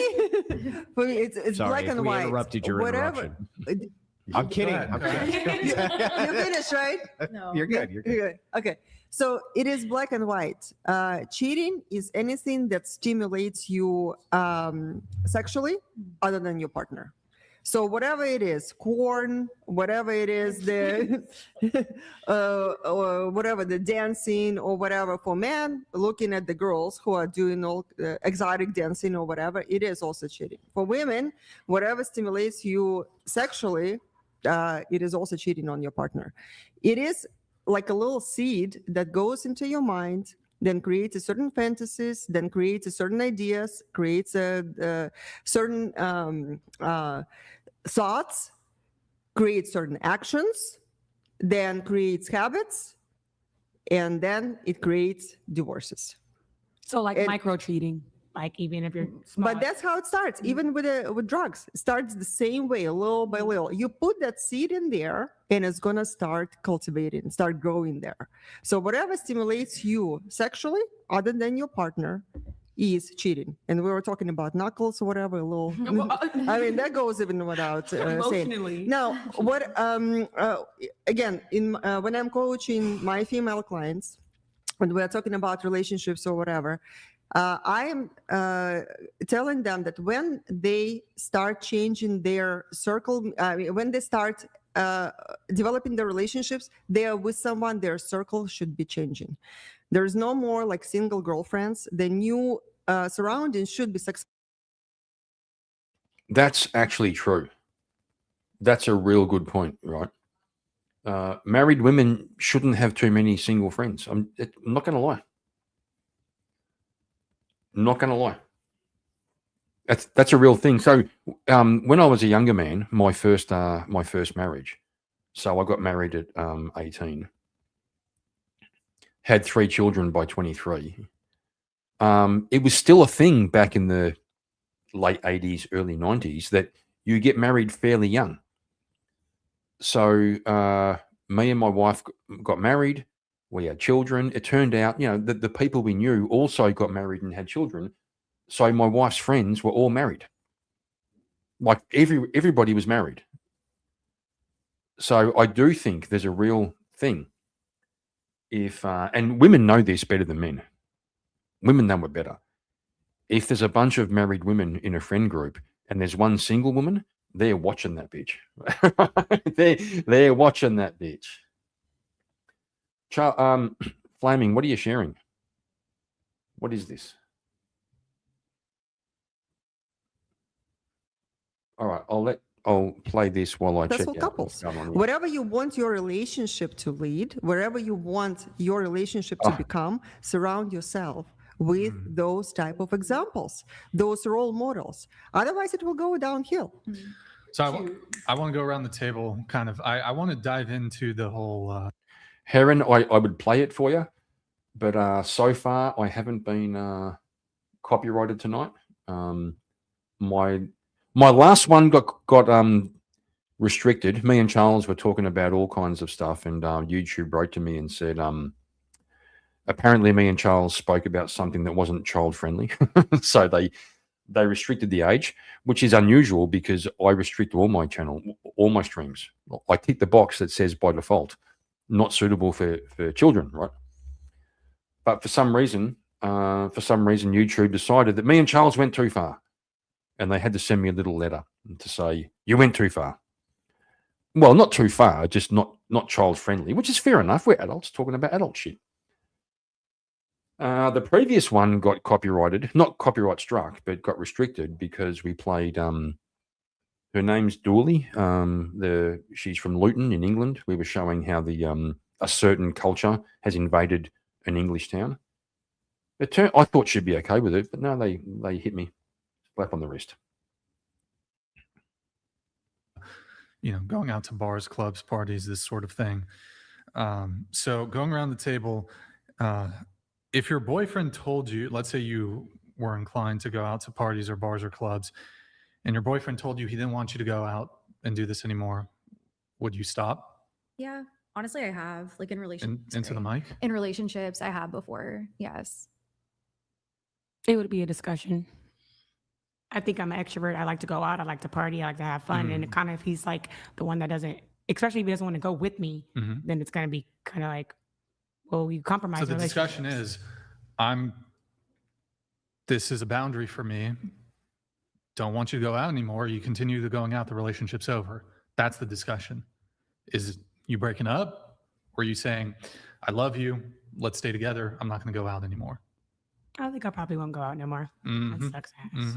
it's Sorry black if and we white. interrupted your Whatever. interruption. I'm kidding. ahead, I'm go kidding. You finished, right? No. You're good. You're good. Okay. So it is black and white. Cheating is anything that stimulates you sexually other than your partner. So whatever it is, corn, whatever it is, the or whatever, the dancing or whatever for men, looking at the girls who are doing all exotic dancing or whatever, it is also cheating. For women, whatever stimulates you sexually, it is also cheating on your partner. It is like a little seed that goes into your mind, then creates a certain fantasies, then creates a certain ideas, creates a certain thoughts, creates certain actions, then creates habits, and then it creates divorces. So like And- micro cheating, like even if you're small. But that's how it starts, even with drugs. It starts the same way, little by little. You put that seed in there, and it's gonna start cultivating, start growing there. So whatever stimulates you sexually, other than your partner, is cheating. And we were talking about knuckles or whatever. A little. I mean, that goes even without saying. Emotionally. Now, what? Again, when I'm coaching my female clients, when we're talking about relationships or whatever, I am telling them that when they start changing their circle, when they start developing their relationships, they are with someone, their circle should be changing. There's no more like single girlfriends. The new surroundings should be successful. That's actually true. That's a real good point, right? Married women shouldn't have too many single friends. I'm not going to lie. Not going to lie. That's a real thing. So when I was a younger man, my first marriage. So I got married at 18. Had 3 children by 23. It was still a thing back in the late 80s, early 90s that you get married fairly young. So me and my wife got married. We had children. It turned out, that the people we knew also got married and had children. So my wife's friends were all married. Like everybody was married. So I do think there's a real thing. And women know this better than men. Women know it better. If there's a bunch of married women in a friend group and there's one single woman, they're watching that bitch. they're watching that bitch. Flaming, what are you sharing? What is this? All right, I'll play this while I check Successful out what's couples. going on here. Wherever you want your relationship to lead, wherever you want your relationship to become, surround yourself with those type of examples, those role models. Otherwise, it will go downhill. So I want to go around the table. Kind of. I want to dive into the whole. Heron, I would play it for you, but so far I haven't been copyrighted tonight. My last one got restricted. Me and Charles were talking about all kinds of stuff, and YouTube wrote to me and said, apparently me and Charles spoke about something that wasn't child friendly, so they restricted the age, which is unusual because I restrict all my streams. I tick the box that says by default, not suitable for children, right? But for some reason, YouTube decided that me and Charles went too far. And they had to send me a little letter to say, you went too far. Well, not too far, just not child friendly, which is fair enough. We're adults talking about adult shit. The previous one got copyrighted, not copyright struck, but got restricted because we played. Her name's Dooley. She's from Luton in England. We were showing how a certain culture has invaded an English town. I thought she'd be okay with it, but no, they hit me, slap on the wrist. Going out to bars, clubs, parties, this sort of thing. So going around the table, if your boyfriend told you, let's say you were inclined to go out to parties or bars or clubs, and your boyfriend told you he didn't want you to go out and do this anymore, would you stop? Yeah, honestly, I have, like, in relationships. Into the mic? In relationships, I have before. Yes. It would be a discussion. I think I'm an extrovert. I like to go out. I like to party. I like to have fun. And it kind of, if he's like the one that doesn't, especially if he doesn't want to go with me, then it's going to be kind of like, well, you compromise. So the discussion is, this is a boundary for me. Don't want you to go out anymore. You continue to going out, the relationship's over. That's the discussion. Is you breaking up? Or are you saying, I love you, let's stay together, I'm not going to go out anymore? I think I probably won't go out no more. That sucks ass.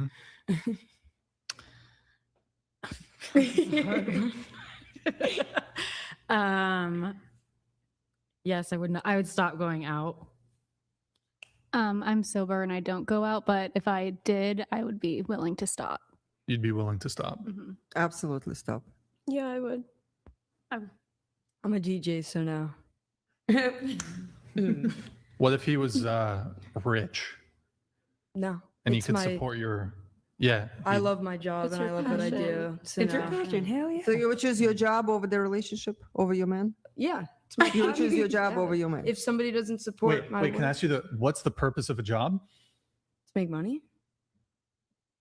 Yes, I would not. I would stop going out. I'm sober and I don't go out, but if I did, I would be willing to stop. You'd be willing to stop? Absolutely stop. Yeah, I would. I'm a DJ, so no. What if he was rich? No. And he could support your... Yeah. I love my job and I love what I do. So It's your passion. Hell yeah. So you would choose your job over the relationship, over your man? Yeah. It's my You would choose your passion. job over your man. If somebody doesn't support my Wait, can I ask you what's the purpose of a job? To make money.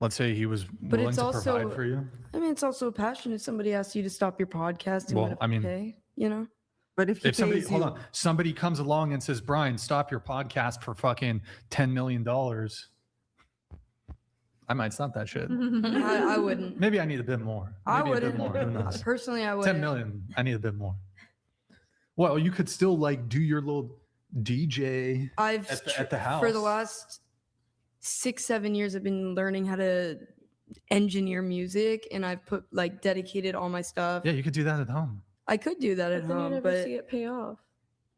Let's say he was But willing it's to also, provide for you. I mean, it's also a passion. If somebody asks you to stop your podcast and Well, what if I mean- pay, you know? But If somebody, hold on, somebody comes along and says, Brian, stop your podcast for fucking $10 million. I might stop that shit. I wouldn't. Maybe I need a bit more. I Maybe a bit wouldn't. more. Who knows? Personally, I 10 wouldn't. million. I need a bit more. Well, you could still like do your little DJ at the house. For the last 6-7 years, I've been learning how to engineer music, and I've dedicated all my stuff. Yeah, you could do that at home. I could do that at Then you home, never but see it pay off.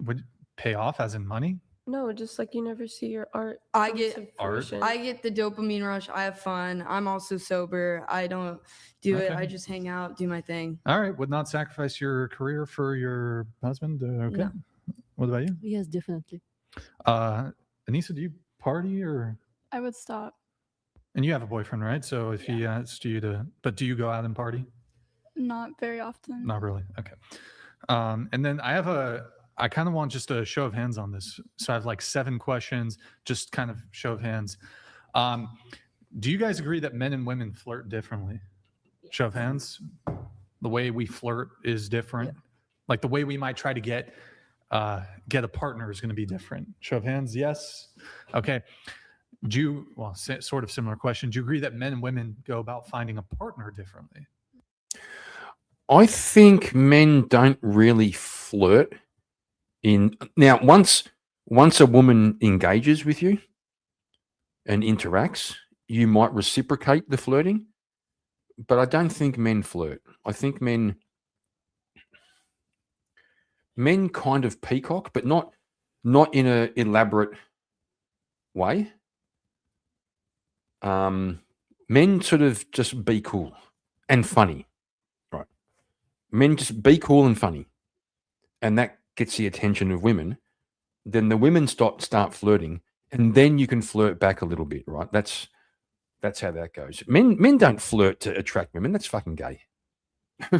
Would pay off as in money? No, just like you never see your art. I come get to Art? fruition. I get the dopamine rush. I have fun. I'm also sober. I don't do it. Okay. I just hang out, do my thing. All right. Would not sacrifice your career for your husband? Okay. No. What about you? Yes, definitely. Anissa, do you party or? I would stop. And you have a boyfriend, right? So if he asked you to, but do you go out and party? Not very often. Not really. Okay. And then I kind of want just a show of hands on this. So I have like 7 questions, just kind of show of hands. Do you guys agree that men and women flirt differently? Show of hands. The way we flirt is different. Like the way we might try to get a partner is going to be different. Show of hands. Yes. Okay. Sort of similar question. Do you agree that men and women go about finding a partner differently? I think men don't really flirt now once a woman engages with you and interacts, you might reciprocate the flirting, but I don't think men flirt. I think men kind of peacock, but not in an elaborate way. Men sort of just be cool and funny. Men just be cool and funny, and that gets the attention of women. Then the women start flirting, and then you can flirt back a little bit, right? That's how that goes. Men don't flirt to attract women. That's fucking gay. Do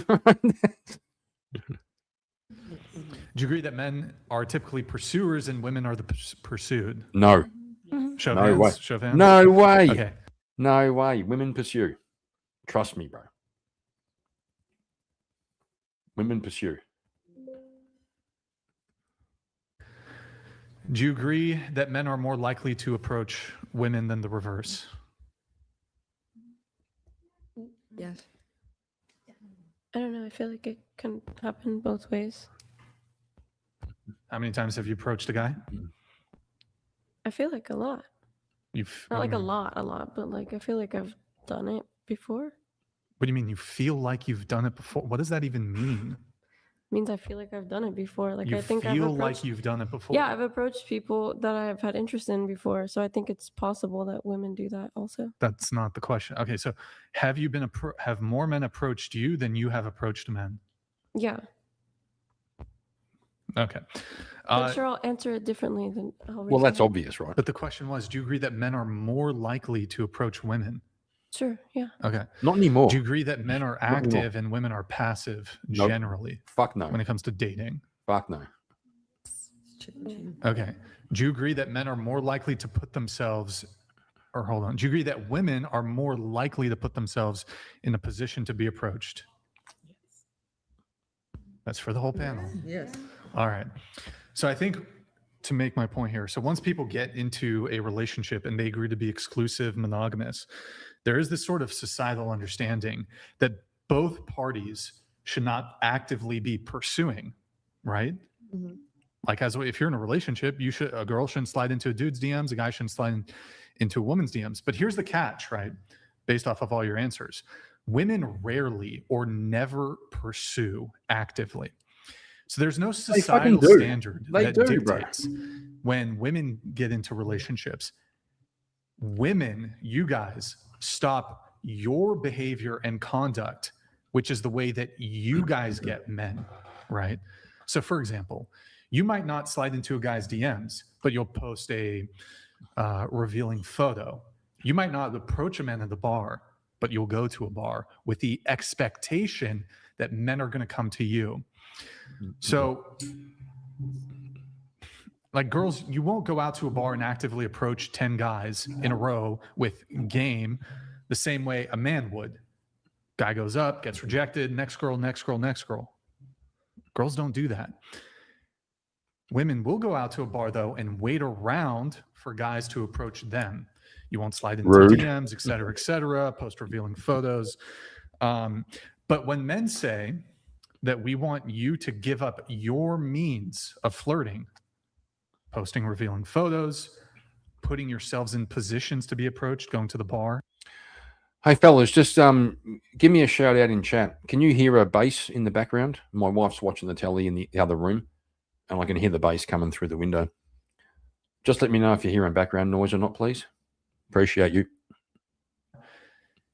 you agree that men are typically pursuers and women are the pursued? No. Show of No hands. way. Show of hands. No way. Okay. No way. Women pursue. Trust me, bro. Women pursue. Do you agree that men are more likely to approach women than the reverse? Yes. I don't know. I feel like it can happen both ways. How many times have you approached a guy? I feel like a lot. You've Not like a lot, but like I feel like I've done it before. What do you mean you feel like you've done it before? What does that even mean? Means I feel like I've done it before. Like You I think I've feel approached, like you've done it before. Yeah, I've approached people that I've had interest in before, so I think it's possible that women do that also. That's not the question. Okay, so have you been have more men approached you than you have approached men? Yeah. Okay. I'm sure I'll answer it differently than how Well, that's recently. obvious, right? But the question was, do you agree that men are more likely to approach women? Sure, yeah. Okay. Not anymore. Do you agree that men are Not anymore. active and women are passive Nope. generally? Fuck no. When it comes to dating? Fuck no. Okay. Do you agree that men are more likely to put themselves, or hold on, do you agree that women are more likely to put themselves in a position to be approached? Yes. That's for the whole panel. Yes. All right. So I think to make my point here, so once people get into a relationship and they agree to be exclusive, monogamous, there is this sort of societal understanding that both parties should not actively be pursuing, right? Like if you're in a relationship, a girl shouldn't slide into a dude's DMs, a guy shouldn't slide into a woman's DMs. But here's the catch, right? Based off of all your answers. Women rarely or never pursue actively. So there's no societal standard that dictates when women get into relationships. Women, you guys, stop your behavior and conduct, which is the way that you guys get men, right? So for example, you might not slide into a guy's DMs, but you'll post a revealing photo. You might not approach a man at the bar, but you'll go to a bar with the expectation that men are going to come to you. So, like girls, you won't go out to a bar and actively approach 10 guys in a row with game the same way a man would. Guy goes up, gets rejected, next girl, next girl, next girl. Girls don't do that. Women will go out to a bar, though, and wait around for guys to approach them. You won't slide into DMs, et cetera, post revealing photos. But when men say that we want you to give up your means of flirting, posting revealing photos, putting yourselves in positions to be approached, going to the bar. Hey, fellas, just give me a shout out in chat. Can you hear a bass in the background? My wife's watching the telly in the other room, and I can hear the bass coming through the window. Just let me know if you're hearing background noise or not, please. Appreciate you.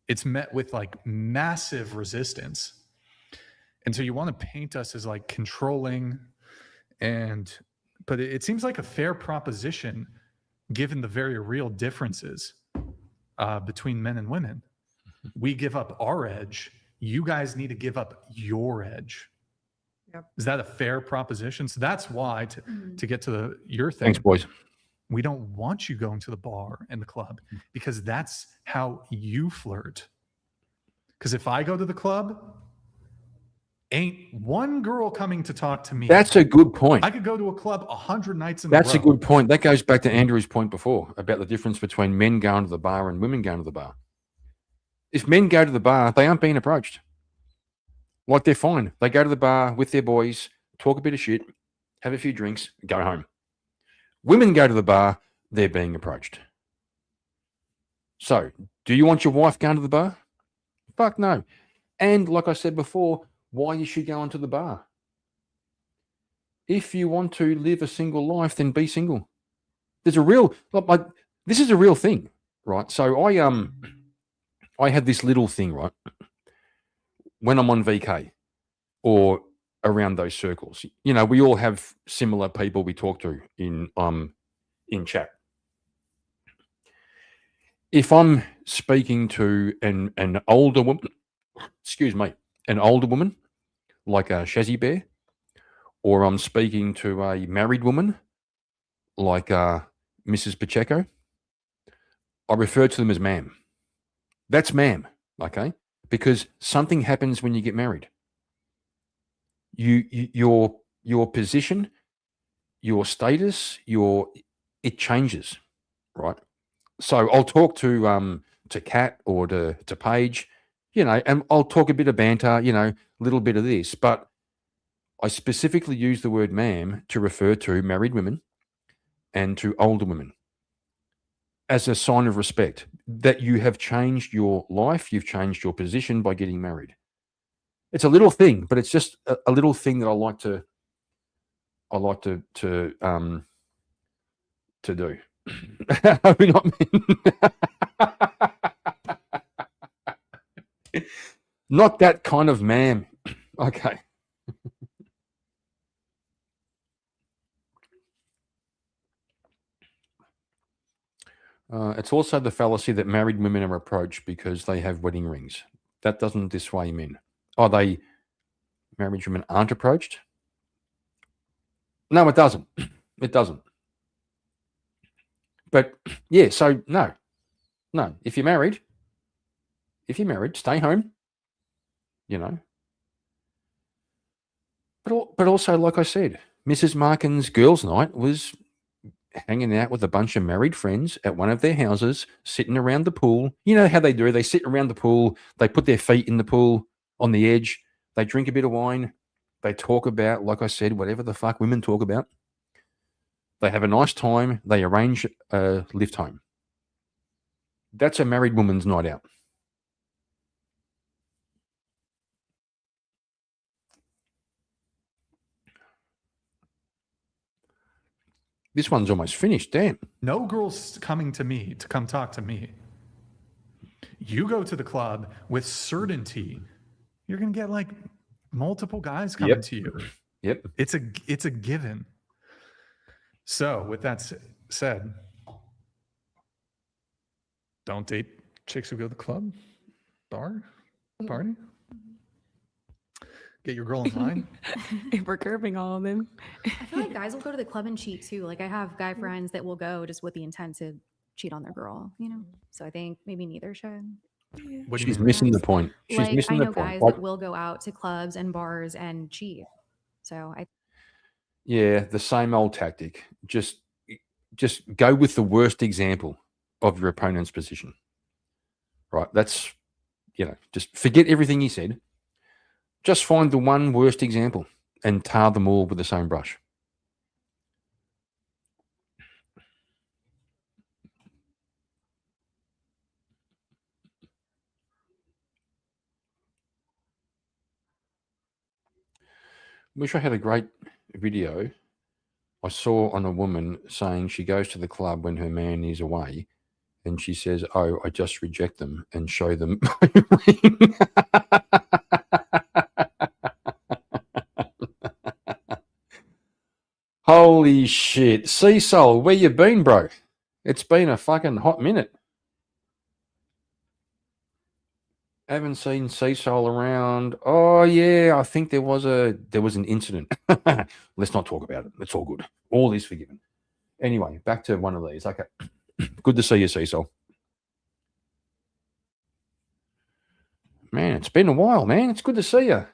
It's met with like massive resistance. And so you want to paint us as like controlling, but it seems like a fair proposition given the very real differences between men and women. We give up our edge. You guys need to give up your edge. Yep. Is that a fair proposition? So that's why to get to your thing. Thanks, boys. We don't want you going to the bar and the club because that's how you flirt. Because if I go to the club, ain't one girl coming to talk to me. That's a good point. I could go to a club 100 nights in a row. That's a good point. That goes back to Andrew's point before about the difference between men going to the bar and women going to the bar. If men go to the bar, they aren't being approached. Like they're fine. They go to the bar with their boys, talk a bit of shit, have a few drinks, go home. Women go to the bar, they're being approached. So, do you want your wife going to the bar? Fuck no. And like I said before, why is she going to the bar? If you want to live a single life, then be single. There's a real, this is a real thing, right? So I had this little thing, right? When I'm on VK or around those circles, you know, we all have similar people we talk to in chat. If I'm speaking to an older woman, an older woman like a Shazzy Bear, or I'm speaking to a married woman like Mrs. Pacheco, I refer to them as ma'am. That's ma'am, okay? Because something happens when you get married. Your position, your status, it changes, right? So I'll talk to Kat or to Paige. and I'll talk a bit of banter, a little bit of this, but I specifically use the word ma'am to refer to married women and to older women as a sign of respect that you have changed your life, you've changed your position by getting married. It's a little thing, but it's just a little thing that I like to do. I mean, not that kind of ma'am. Okay. It's also the fallacy that married women are approached because they have wedding rings. That doesn't dissuade men. Are they married women aren't approached? No, it doesn't. It doesn't. But yeah, so no. If you're married, stay home. But also, like I said, Mrs. Markin's girls' night was hanging out with a bunch of married friends at one of their houses, sitting around the pool. You know how they do? They sit around the pool, they put their feet in the pool on the edge, they drink a bit of wine, they talk about, like I said, whatever the fuck women talk about. They have a nice time, they arrange a lift home. That's a married woman's night out. This one's almost finished. Damn. No girls coming to me to come talk to me. You go to the club with certainty, you're going to get like multiple guys coming to you. Yep. It's a given. So with that said, don't date chicks who go to the club, bar, party. Get your girl in line. If we're curbing all of them. I feel like guys will go to the club and cheat too. Like I have guy friends that will go just with the intent to cheat on their girl, So I think maybe neither should. She's missing the point. She's missing the point. I know guys that will go out to clubs and bars and cheat. So Yeah, the same old tactic. Just go with the worst example of your opponent's position. Right? That's, just forget everything he said. Just find the one worst example and tar them all with the same brush. Wish I had a great video I saw on a woman saying she goes to the club when her man is away and she says, "Oh, I just reject them and show them my ring." Holy shit. Sea Soul, where you been, bro? It's been a fucking hot minute. Haven't seen Sea Soul around. Oh yeah, I think there was an incident. Let's not talk about it. It's all good. All is forgiven. Anyway, back to one of these. Okay. Good to see you, Sea Soul. Man, it's been a while, man. It's good to see you.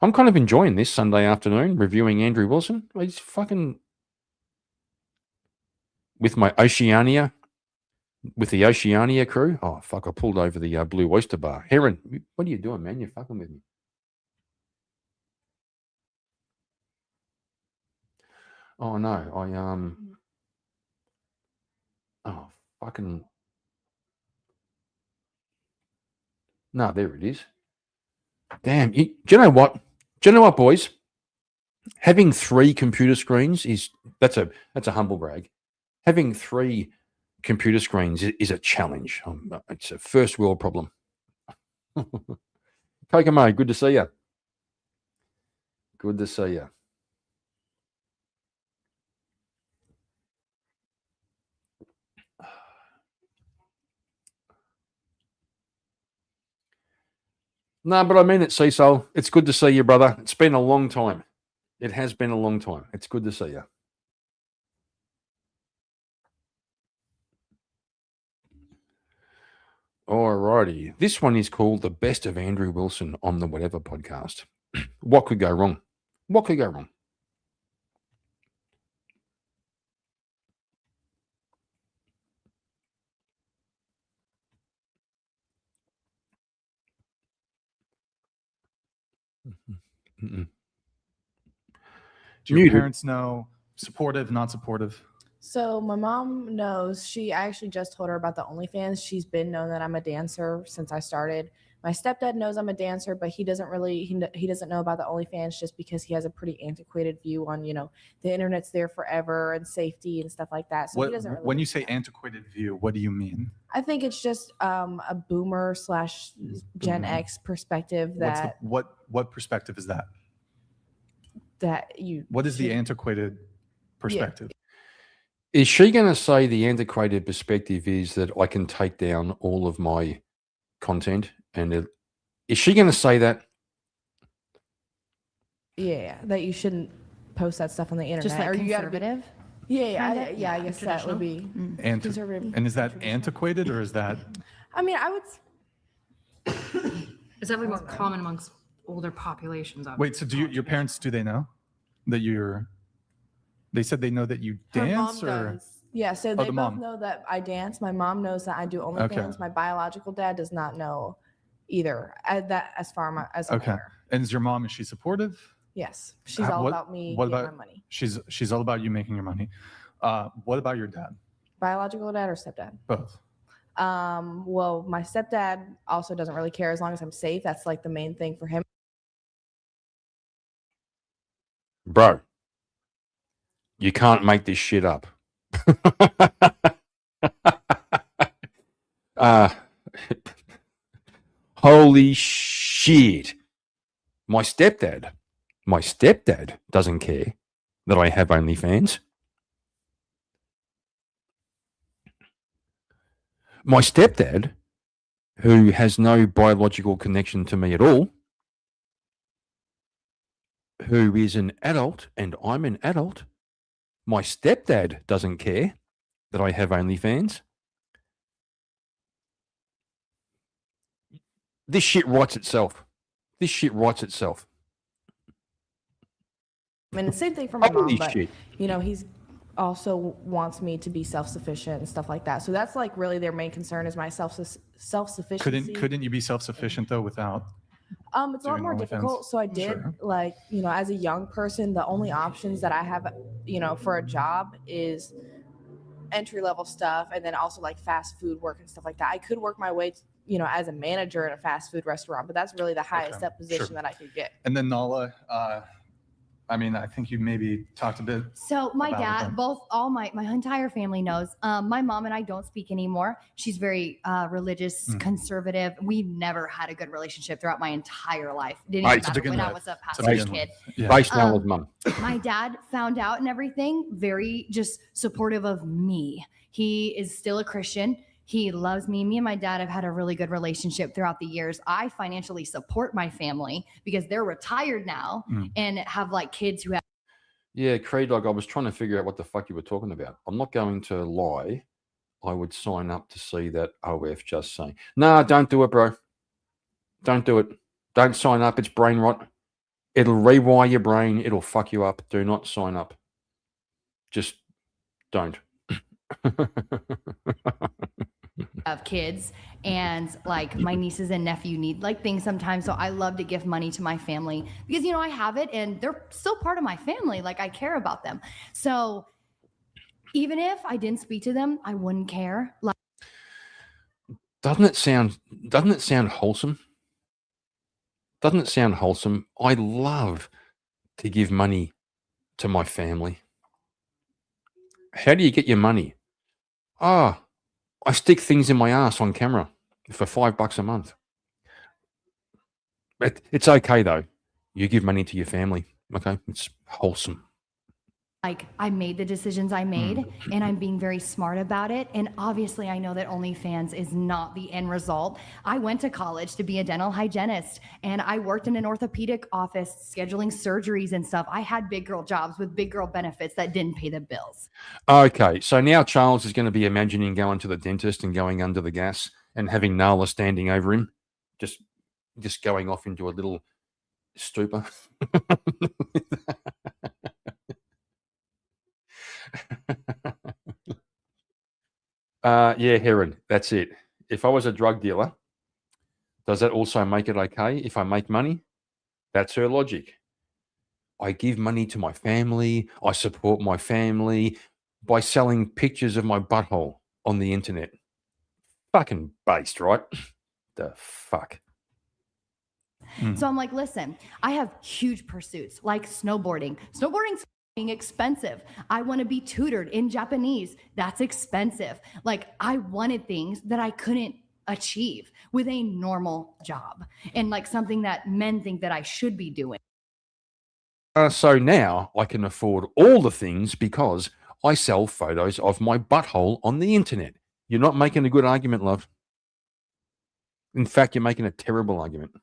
I'm kind of enjoying this Sunday afternoon, reviewing Andrew Wilson. He's fucking with the Oceania crew. Oh, fuck, I pulled over the Blue Oyster Bar. Heron, what are you doing, man? You're fucking with me. Oh, no, oh, fucking... No, there it is. Damn, do you know what? Do you know what, boys? Having 3 computer screens that's a humble brag. Having 3 computer screens is a challenge. It's a first world problem. Kokomo, good to see you. Good to see you. No, but I mean it, Sea Soul. It's good to see you, brother. It's been a long time. It has been a long time. It's good to see you. Alrighty. This one is called The Best of Andrew Wilson on the Whatever podcast. What could go wrong? What could go wrong? Mm-mm. Do your Muted. parents know? Supportive, not supportive? So my mom knows. I actually just told her about the OnlyFans. She's been known that I'm a dancer since I started. My stepdad knows I'm a dancer, but he doesn't really he doesn't know about the OnlyFans just because he has a pretty antiquated view on, the internet's there forever and safety and stuff like that. So he doesn't really. When you say antiquated view, what do you mean? I think it's just a boomer / Gen X perspective that What perspective is that? you. What is the antiquated perspective? Is she going to say the antiquated perspective is that I can take down all of my content? And is she going to say that? Yeah, that you shouldn't post that stuff on the internet. Just like or you gotta conservative? I guess that would be conservative. And is that antiquated or is that? I mean, I would. It's definitely more common amongst older populations. Wait, so your parents, do they know that you're? They said they know that you dance, or Yeah, so they the both mom. know that I dance. My mom knows that I do OnlyFans. Okay. My biological dad does not know either. As far as I'm Okay. aware. And is your mom? Is she supportive? Yes, she's all about me What getting about my money. She's all about you making your money. What about your dad? Biological dad or stepdad? Both. Well, my stepdad also doesn't really care as long as I'm safe. That's like the main thing for him. Bro, you can't make this shit up. Holy shit. My stepdad doesn't care that I have OnlyFans. My stepdad, who has no biological connection to me at all, who is an adult and I'm an adult, my stepdad doesn't care that I have OnlyFans. This shit writes itself. This shit writes itself. And the same thing for my Holy mom, but shit. he's also wants me to be self-sufficient and stuff like that. So that's like really their main concern is my self-sufficiency. Couldn't you be self-sufficient though without? It's a lot doing more OnlyFans? difficult. So I did Sure. as a young person, the only options that I have, for a job is entry level stuff, and then also like fast food work and stuff like that. I could work my way, as a manager in a fast food restaurant, but that's really the highest up position Sure. that I could get. And then Nala, I think you maybe talked a bit. So my about dad, it. my entire family knows. My mom and I don't speak anymore. She's very religious, conservative. We've never had a good relationship throughout my entire life. Didn't even matter when I was a pastor's kid. Based on his mum. My dad found out and everything, very just supportive of me. He is still a Christian. He loves me. Me and my dad have had a really good relationship throughout the years. I financially support my family because they're retired now and have like kids who have. Yeah, Creed Dog, I was trying to figure out what the fuck you were talking about. I'm not going to lie. I would sign up to see that OF just saying. Nah, don't do it, bro. Don't do it. Don't sign up. It's brain rot. It'll rewire your brain. It'll fuck you up. Do not sign up. Just don't. Of kids, and like my nieces and nephew need like things sometimes, so I love to give money to my family because I have it and they're still part of my family. Like I care about them, so even if I didn't speak to them, I wouldn't care. Like, Doesn't it sound wholesome? Doesn't it sound wholesome? I love to give money to my family. How do you get your money? I stick things in my ass on camera for $5 a month. It's okay though. You give money to your family. Okay, it's wholesome. like I made the decisions I made and I'm being very smart about it. And obviously I know that OnlyFans is not the end result. I went to college to be a dental hygienist and I worked in an orthopedic office scheduling surgeries and stuff. I had big girl jobs with big girl benefits that didn't pay the bills. Okay, so now Charles is going to be imagining going to the dentist and going under the gas and having Nala standing over him, just going off into a little stupor. Yeah, heroin. That's it. If I was a drug dealer, does that also make it okay if I make money? That's her logic. I give money to my family. I support my family by selling pictures of my butthole on the internet. Fucking based, right? The fuck. So I'm like, listen, I have huge pursuits like snowboarding. Snowboarding's f***ing expensive. I want to be tutored in Japanese. That's expensive. Like, I wanted things that I couldn't achieve with a normal job and like something that men think that I should be doing. So now I can afford all the things because I sell photos of my butthole on the internet. You're not making a good argument, love. In fact, you're making a terrible argument.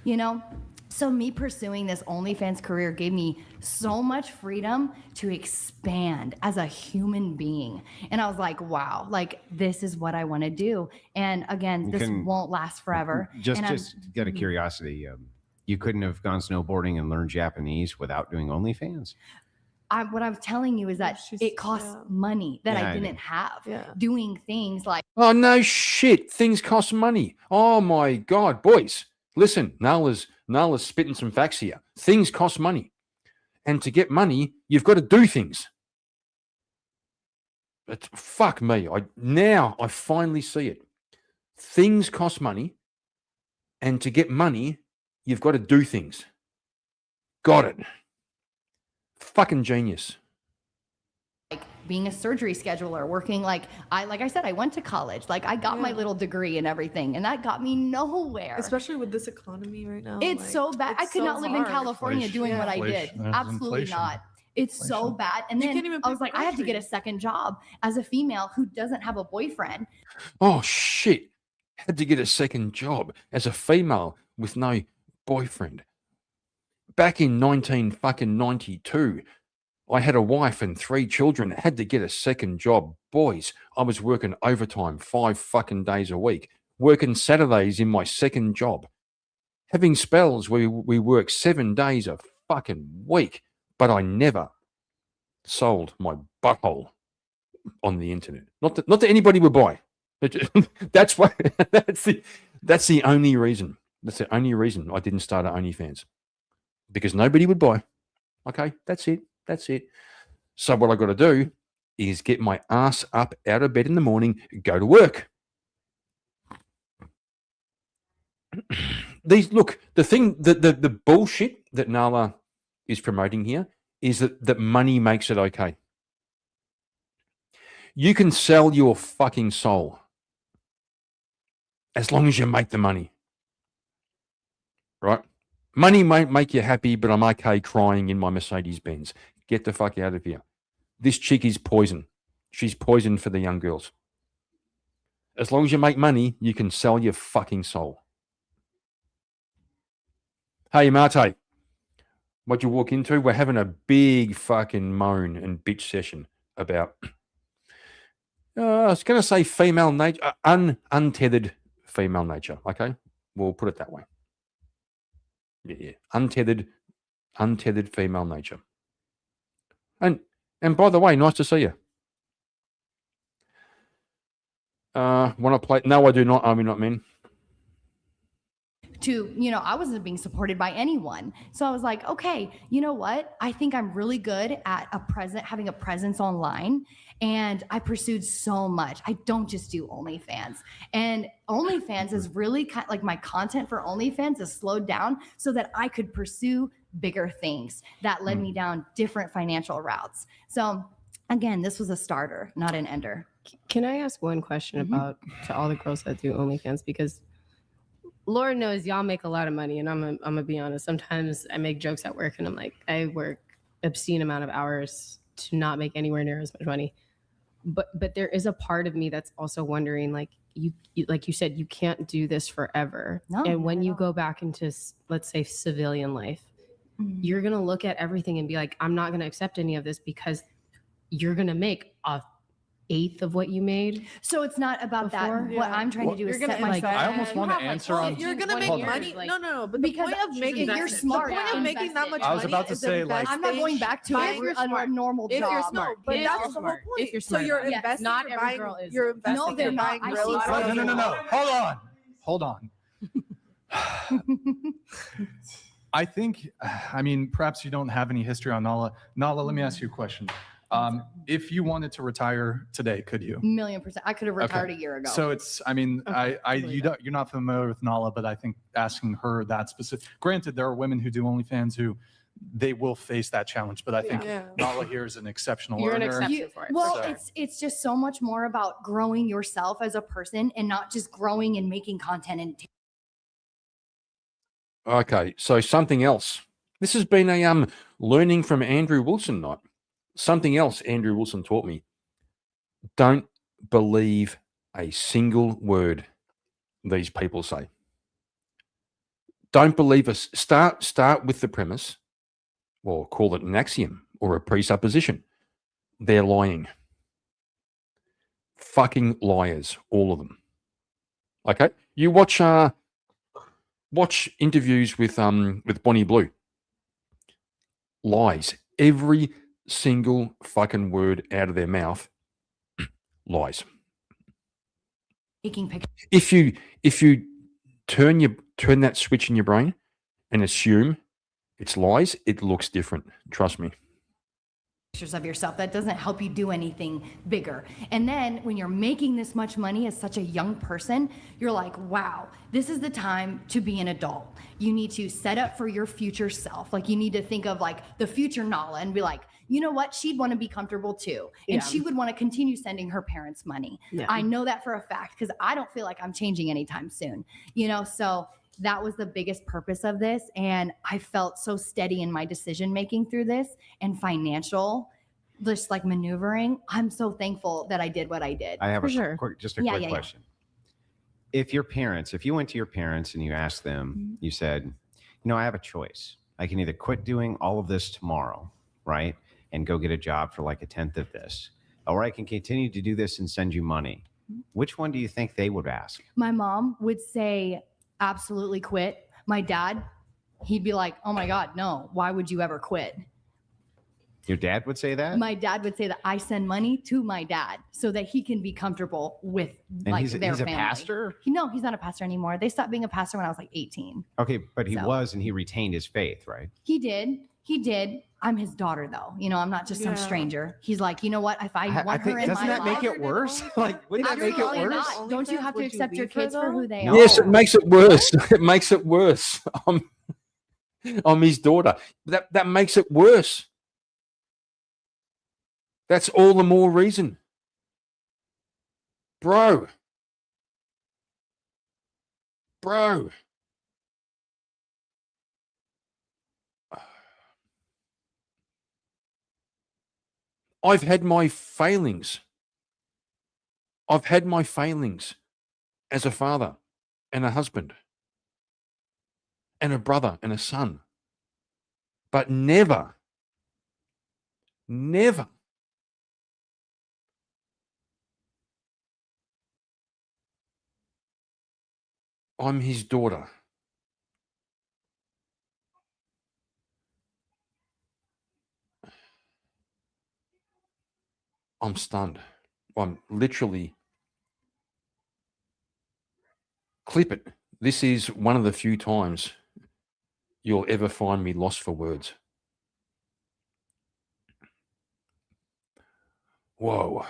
You know, so me pursuing this OnlyFans career gave me so much freedom to expand as a human being. And I was like, wow, like this is what I want to do. And again, this won't last forever. Just out Mm-hmm. of curiosity, you couldn't have gone snowboarding and learned Japanese without doing OnlyFans? What I'm telling you is that it costs money that Yeah, I I didn't have doing things like Oh, no shit. Things cost money. Oh, my God. Boys, listen, Nala's spitting some facts here. Things cost money. And to get money, you've got to do things. But fuck me. I finally see it. Things cost money. And to get money, you've got to do things. Got it. Fucking genius. being a surgery scheduler, working like I said, I went to college. Like I got my little degree and everything, and that got me nowhere. Especially with this economy right now. It's like, so bad. I it's could so not live in hard. California doing what I did. There's Absolutely inflation. not. It's so bad. And You then can't even I was pay like, I have to get a second job as a female who doesn't have a boyfriend. Oh shit. Had to get a second job as a female with no boyfriend. Back in 1992, I had a wife and 3 children. Had to get a second job. Boys, I was working overtime 5 fucking days a week, working Saturdays in my second job, having spells where we work 7 days a fucking week, but I never sold my butthole on the internet. Not that anybody would buy. That's why. That's the only reason. That's the only reason I didn't start at OnlyFans, because nobody would buy. Okay, that's it. That's it. So what I got to do is get my ass up out of bed in the morning, go to work. The bullshit that Nala is promoting here is that money makes it okay. You can sell your fucking soul as long as you make the money, right? Money might make you happy, but I'm okay crying in my Mercedes Benz. Get the fuck out of here. This chick is poison. She's poison for the young girls. As long as you make money, you can sell your fucking soul. Hey, Mate, what you walk into? We're having a big fucking moan and bitch session about, I was going to say female nature, untethered female nature. Okay, we'll put it that way. Yeah, untethered female nature. And by the way, nice to see you. Want to play? No, I do not. Army, not men. I wasn't being supported by anyone. So I was like, okay, you know what? I think I'm really good at having a presence online. And I pursued so much. I don't just do OnlyFans. And OnlyFans is really like my content for OnlyFans is slowed down so that I could pursue bigger things that led me down different financial routes. So again, this was a starter, not an ender. Can I ask one question about to all the girls that do OnlyFans? Because Lord knows y'all make a lot of money, and I'm gonna be honest. Sometimes I make jokes at work, and I'm like, I work obscene amount of hours to not make anywhere near as much money. But there is a part of me that's also wondering, like you like you said, you can't do this forever. No, and when you go back into, let's say, civilian life, you're gonna look at everything and be like, I'm not gonna accept any of this because you're gonna make a 1/8 of what you made. So it's not about before? that. What I'm trying to do is set myself. I almost want to answer on. You're gonna make Hold on. money. No. But the point of making if you're smart, the point of making that much I was money about to is say, like, I'm not going back to a normal if job. you're smart, but If that's you're the whole smart. point. If you're So smart you're about it. investing. Not you're every buying, girl is. You're investing. No, they're you're not. buying I real see estate. No. Hold on. I think, I mean, perhaps you don't have any history on Nala. Nala, let me ask you a question. If you wanted to retire today, could you? $1,000,000%. I could have retired Okay. a year ago. So it's, I mean, you're not familiar with Nala, but I think asking her that specific, granted, there are women who do OnlyFans who they will face that challenge, but I think Nala here is an exceptional You're an earner. exception for it. Well, So- it's just so much more about growing yourself as a person and not just growing and making content and Okay, so something else. This has been a learning from Andrew Wilson night. Something else Andrew Wilson taught me. Don't believe a single word these people say. Don't believe us. Start with the premise, or call it an axiom or a presupposition. They're lying. Fucking liars, all of them. Okay? You watch interviews with Bonnie Blue. Lies. Every single fucking word out of their mouth. Lies. taking pictures. If you turn that switch in your brain and assume it's lies, it looks different. Trust me. Of yourself, that doesn't help you do anything bigger. And then when you're making this much money as such a young person, you're like, wow, this is the time to be an adult. You need to set up for your future self. Like, you need to think of like the future Nala and be like, you know what, she'd want to be comfortable too, and she would want to continue sending her parents money. I know that for a fact, because I don't feel like I'm changing anytime soon, so that was the biggest purpose of this. And I felt so steady in my decision making through this, and financial, just like maneuvering. I'm so thankful that I did what I did. I have For quick Yeah. question. If you went to your parents and you asked them, you said, I have a choice. I can either quit doing all of this tomorrow, right? And go get a job for like a 10th of this, or I can continue to do this and send you money. Which one do you think they would ask? My mom would say, absolutely quit. My dad, he'd be like, oh my God, no, why would you ever quit? Your dad would say that? My dad would say that I send money to my dad so that he can be comfortable with And he's their a family. pastor? No, he's not a pastor anymore. They stopped being a pastor when I was like 18. Okay, but he So- was, and he retained his faith, right? He did. I'm his daughter, though. I'm not just some stranger. He's like, you know what? If I want her in doesn't my that make life, it worse? Like, wouldn't that make it Absolutely worse? not. Don't you have to accept your kids for who they Yes, are? it makes it worse. It makes it worse. I'm his daughter. That makes it worse. That's all the more reason. Bro. I've had my failings. I've had my failings as a father and a husband and a brother and a son. But never I'm his daughter. I'm stunned. I'm literally clip it. This is one of the few times you'll ever find me lost for words. Whoa.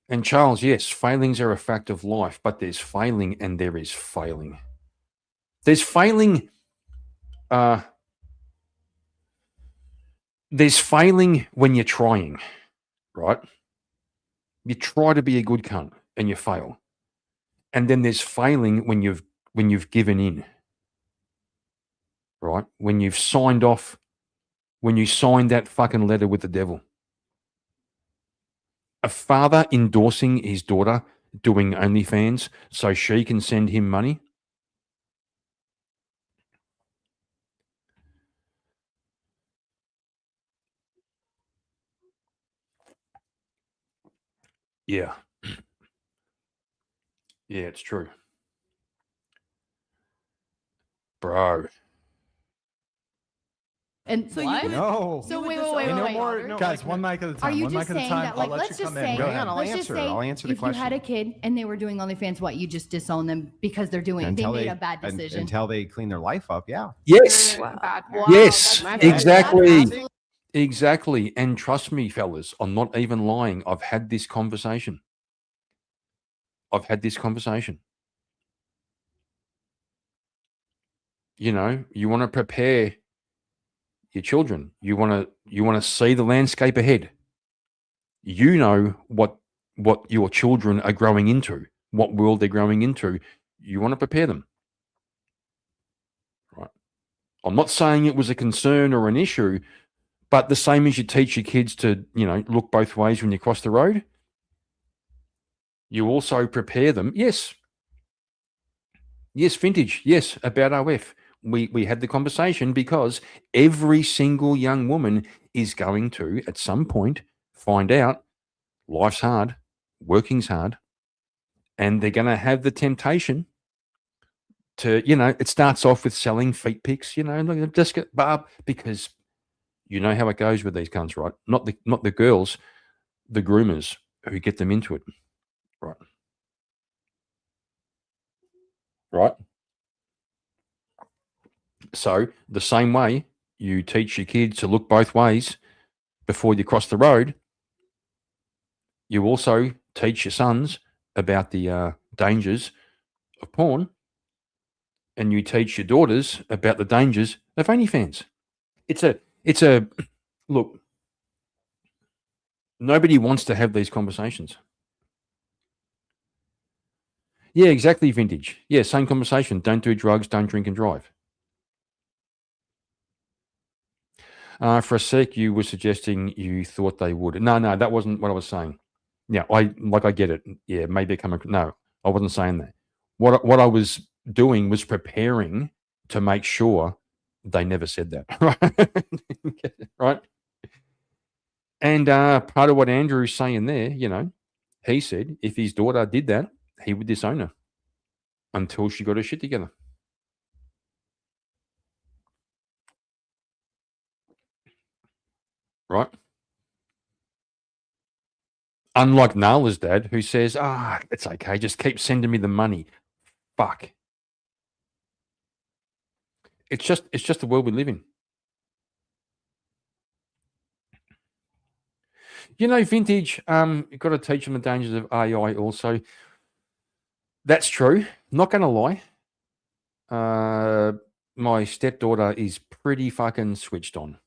And Charles, yes, failings are a fact of life, but there's failing and there is failing. There's failing. There's failing when you're trying, right? You try to be a good cunt and you fail. And then there's failing when you've given in. Right? When you've signed off, when you signed that fucking letter with the devil. A father endorsing his daughter doing OnlyFans so she can send him money. Yeah. Yeah, it's true. Bro. And So you what? would- No. So would wait, disown wait, your wait. daughter? No, Guys, one mic at a time. Are you one just mic at a saying time. that, like, I'll let let's you just come say, in. Go ahead. I'll let's answer. just say, I'll answer the if you had a question. kid and they were doing OnlyFans, what, you just disown them because they're doing, they made a bad decision. Until they clean their life up. Yeah. Yes. Bad Yes. that's Exactly. absolutely- Exactly. And trust me, fellas, I'm not even lying. I've had this conversation. You know, you want to prepare your children. You want to see the landscape ahead. You know what your children are growing into, what world they're growing into. You want to prepare them. Right. I'm not saying it was a concern or an issue, but the same as you teach your kids to, look both ways when you cross the road, you also prepare them. Yes, vintage. Yes, about OF. We had the conversation because every single young woman is going to, at some point, find out life's hard, working's hard, and they're going to have the temptation to, it starts off with selling feet pics, just get Barb, because you know how it goes with these cunts, right? Not the girls, the groomers who get them into it, right? Right. So the same way you teach your kids to look both ways before you cross the road, you also teach your sons about the dangers of porn, and you teach your daughters about the dangers of OnlyFans. It's a look. Nobody wants to have these conversations. Yeah, exactly, vintage. Yeah, same conversation. Don't do drugs, don't drink and drive. For a sec, you were suggesting you thought they would. No, that wasn't what I was saying. Yeah, I get it. Yeah, maybe no, I wasn't saying that. What I was doing was preparing to make sure they never said that. Right? Right? And part of what Andrew's saying there, he said if his daughter did that, he would disown her until she got her shit together. Right? Unlike Nala's dad, who says, it's okay, just keep sending me the money. Fuck. It's just the world we live in. Vintage, you've got to teach them the dangers of AI also. That's true. Not going to lie. My stepdaughter is pretty fucking switched on.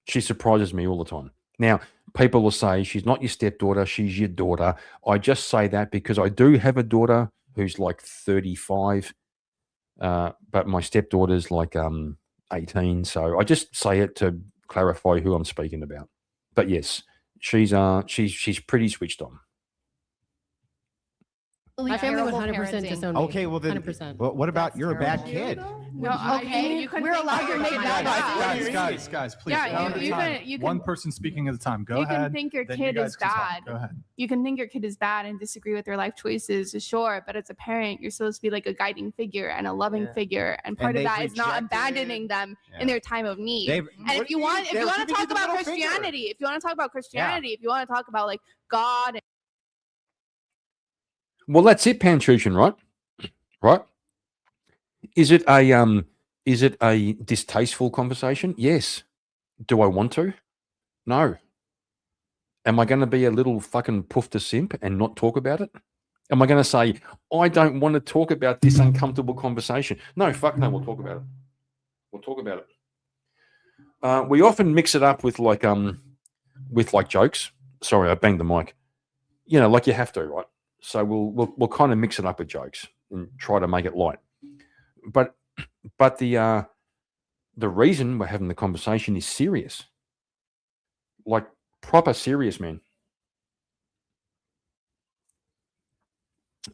She surprises me all the time. Now, people will say she's not your stepdaughter, she's your daughter. I just say that because I do have a daughter who's like 35, but my stepdaughter's like 18. So I just say it to clarify who I'm speaking about. But yes, she's pretty switched on. My family would 100% parenting. disown me. Okay, well then, 100%. well, what about you're a bad kid? No, Okay, you can we're allowed to make bad Guys, please. Yeah, one at a you time. can- One person speaking at a time. Go you ahead. can think your then kid you guys is can talk. bad. Go ahead. You can think your kid is bad and disagree with their life choices, sure, but as a parent, you're supposed to be like a guiding figure and a loving figure, and part of they've that is not rejected abandoning them in their time of need. They've- And what if do you you want, mean? if you They're want to giving talk you the about middle finger. Christianity, if you want to talk about Christianity, if you want to talk about like God. Well, that's it, Panchuchin, right? Right? Is it a distasteful conversation? Yes. Do I want to? No. Am I going to be a little fucking poofter simp and not talk about it? Am I going to say, I don't want to talk about this uncomfortable conversation? No, fuck no, we'll talk about it. We'll talk about it. We often mix it up with like jokes. Sorry, I banged the mic. Like you have to, right? So we'll kind of mix it up with jokes and try to make it light. But the reason we're having the conversation is serious. Like proper serious, man.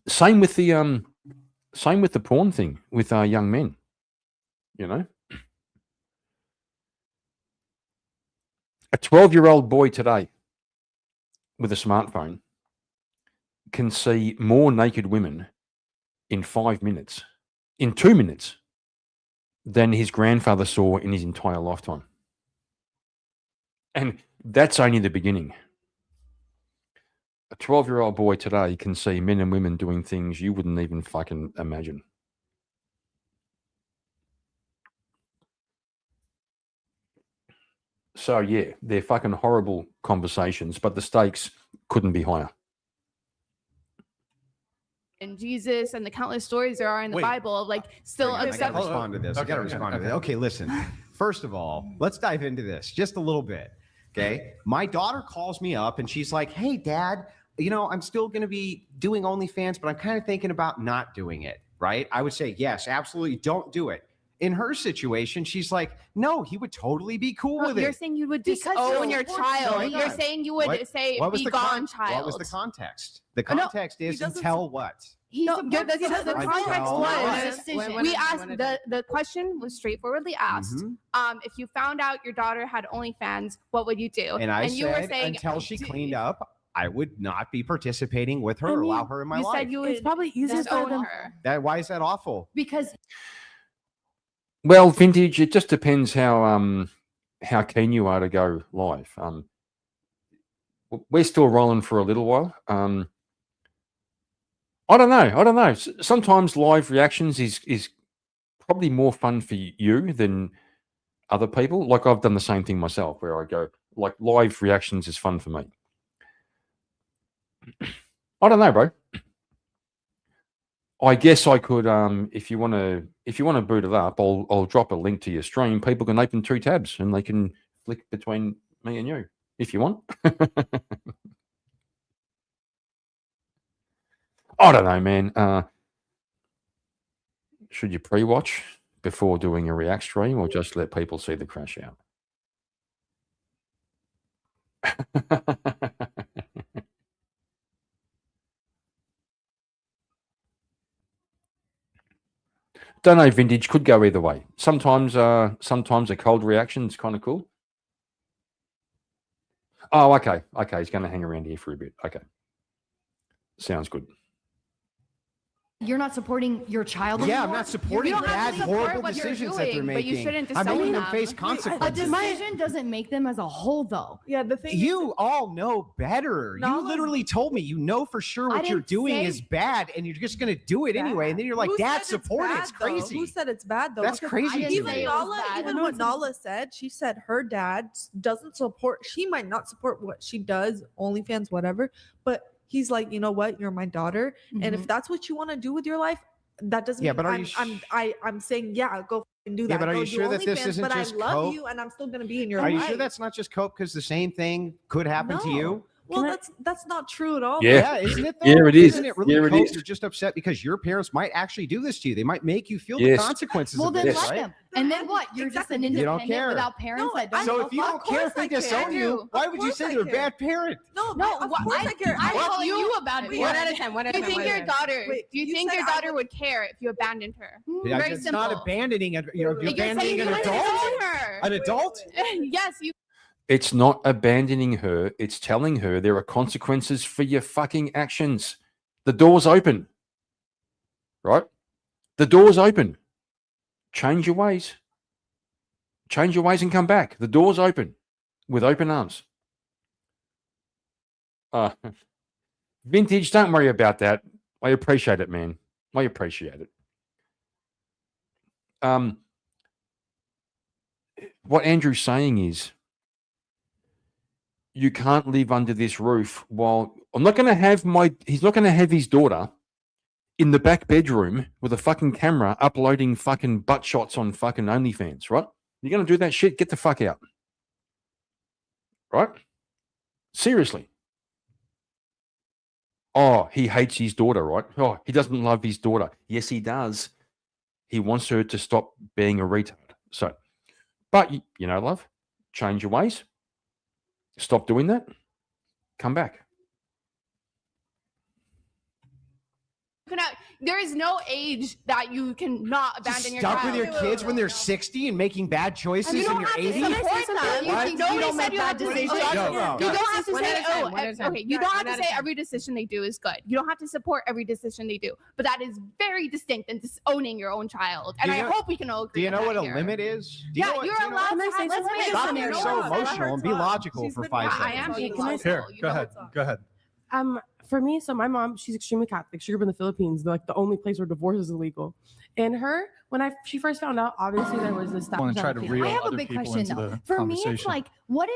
Same with the porn thing with our young men. A 12-year-old boy today with a smartphone can see more naked women in 5 minutes, in 2 minutes, than his grandfather saw in his entire lifetime. And that's only the beginning. A 12-year-old boy today can see men and women doing things you wouldn't even fucking imagine. So, yeah, they're fucking horrible conversations, but the stakes couldn't be higher. And Jesus and the countless stories there are in the Wait. Bible of like still I got to accept. respond to this. I got to respond to this. Okay, listen. First of all, let's dive into this just a little bit. Okay. My daughter calls me up and she's like, hey, Dad, I'm still going to be doing OnlyFans, but I'm kind of thinking about not doing it. Right. I would say, yes, absolutely. Don't do it. In her situation, she's like, no, he would totally be cool with it. You're saying you would disown your child. You're saying you would say, be gone, child. What was the context? The context is until what? The context was When we asked the question was straightforwardly asked. If you found out your daughter had OnlyFans, what would you do? And I you said were saying until she cleaned up, I would not be participating with her or allow her in my life. You said you would probably disown her. Why is that awful? Because Well, Vintage, it just depends how keen you are to go live. We're still rolling for a little while. I don't know. Sometimes live reactions is probably more fun for you than other people. Like I've done the same thing myself, where I go like live reactions is fun for me. I don't know, bro. I guess I could, if you want to boot it up, I'll drop a link to your stream. People can open 2 tabs and they can flick between me and you if you want. I don't know, man. Should you pre-watch before doing a react stream, or just let people see the crash out? Don't know, Vintage could go either way. Sometimes a cold reaction is kind of cool. Oh, okay. He's going to hang around here for a bit. Okay. Sounds good. you're not supporting your child. Yeah, I'm anymore. not supporting You don't have bad, to support horrible what you're decisions that they're doing, making. But you shouldn't I'm disown making them them. face A consequences. decision doesn't make them as a whole, though. Yeah, the thing You all know better. You literally told me you know for sure I what you're didn't doing say is bad, and you're just going to do it anyway. And then you're like, Who Dad, said it's support it. bad, It's though? crazy. Who said it's bad though? That's Because crazy to me. Even Nala, even what Nala said, she said her dad doesn't support. She might not support what she does, OnlyFans, whatever. But he's like, you know what? You're my daughter, and if that's what you want to do with your life, that doesn't. Yeah, mean but are you I'm saying go and do that. Yeah, but are Go you do sure that this OnlyFans, isn't but just I love cope? you, and I'm still gonna be in your Are life. you sure that's not just cope? Because the same thing could happen to you. Well, that's not true at all. Yeah. Isn't it? Though? Yeah, it is. Isn't it really Yeah, it cope? is. You're just upset because your parents might actually do this to you. They might make you feel Yes. the consequences Well, of then this, let right? them. And then what? You're just an You don't independent care. without parents that don't So know if you fuck? don't care if they disown you, why would you say they're a bad parent? No, of course I care. I'm calling you about it. One at a time. Do you think your daughter? Do you think your daughter would care if you abandoned her? Yeah, Very it's simple. not abandoning a, you're You're abandoning saying an you would adult. disown her. An adult? Yes, you. It's not abandoning her. It's telling her there are consequences for your fucking actions. The door's open. Right? The door's open. Change your ways. Change your ways and come back. The door's open with open arms. Vintage, don't worry about that. I appreciate it, man. I appreciate it. What Andrew's saying is, you can't live under this roof while he's not going to have his daughter in the back bedroom with a fucking camera uploading fucking butt shots on fucking OnlyFans, right? You're going to do that shit? Get the fuck out. Right? Seriously. Oh, he hates his daughter, right? Oh, he doesn't love his daughter. Yes, he does. He wants her to stop being a retard. So, but you know, love, change your ways. Stop doing that. Come back. there is no age that you can not abandon your Stuck child. with your kids when they're 60 and making bad choices You in don't your have to 80s? support them. What? You don't said you have to say No, no, you no. don't have to One say at a time, one at a time. okay. You don't have One to at a say time. every decision they do is good. You don't have to support every decision they do. But that is very distinct and disowning your own child. And Do you I know- hope we can all agree. Do you know with what that a here. limit is? Do you Yeah, know what- you're do you know- allowed to Can I say have. Let's something? make Stop it being no, so no, no. emotional and be logical for 5 I seconds. am being Can I- Here, logical. go ahead. Go ahead. For me, so my mom, she's extremely Catholic. She grew up in the Philippines, like the only place where divorce is illegal. And when she first found out, obviously there was this. Want to try to reel I have a other big people question into though. the For me, conversation. it's like, what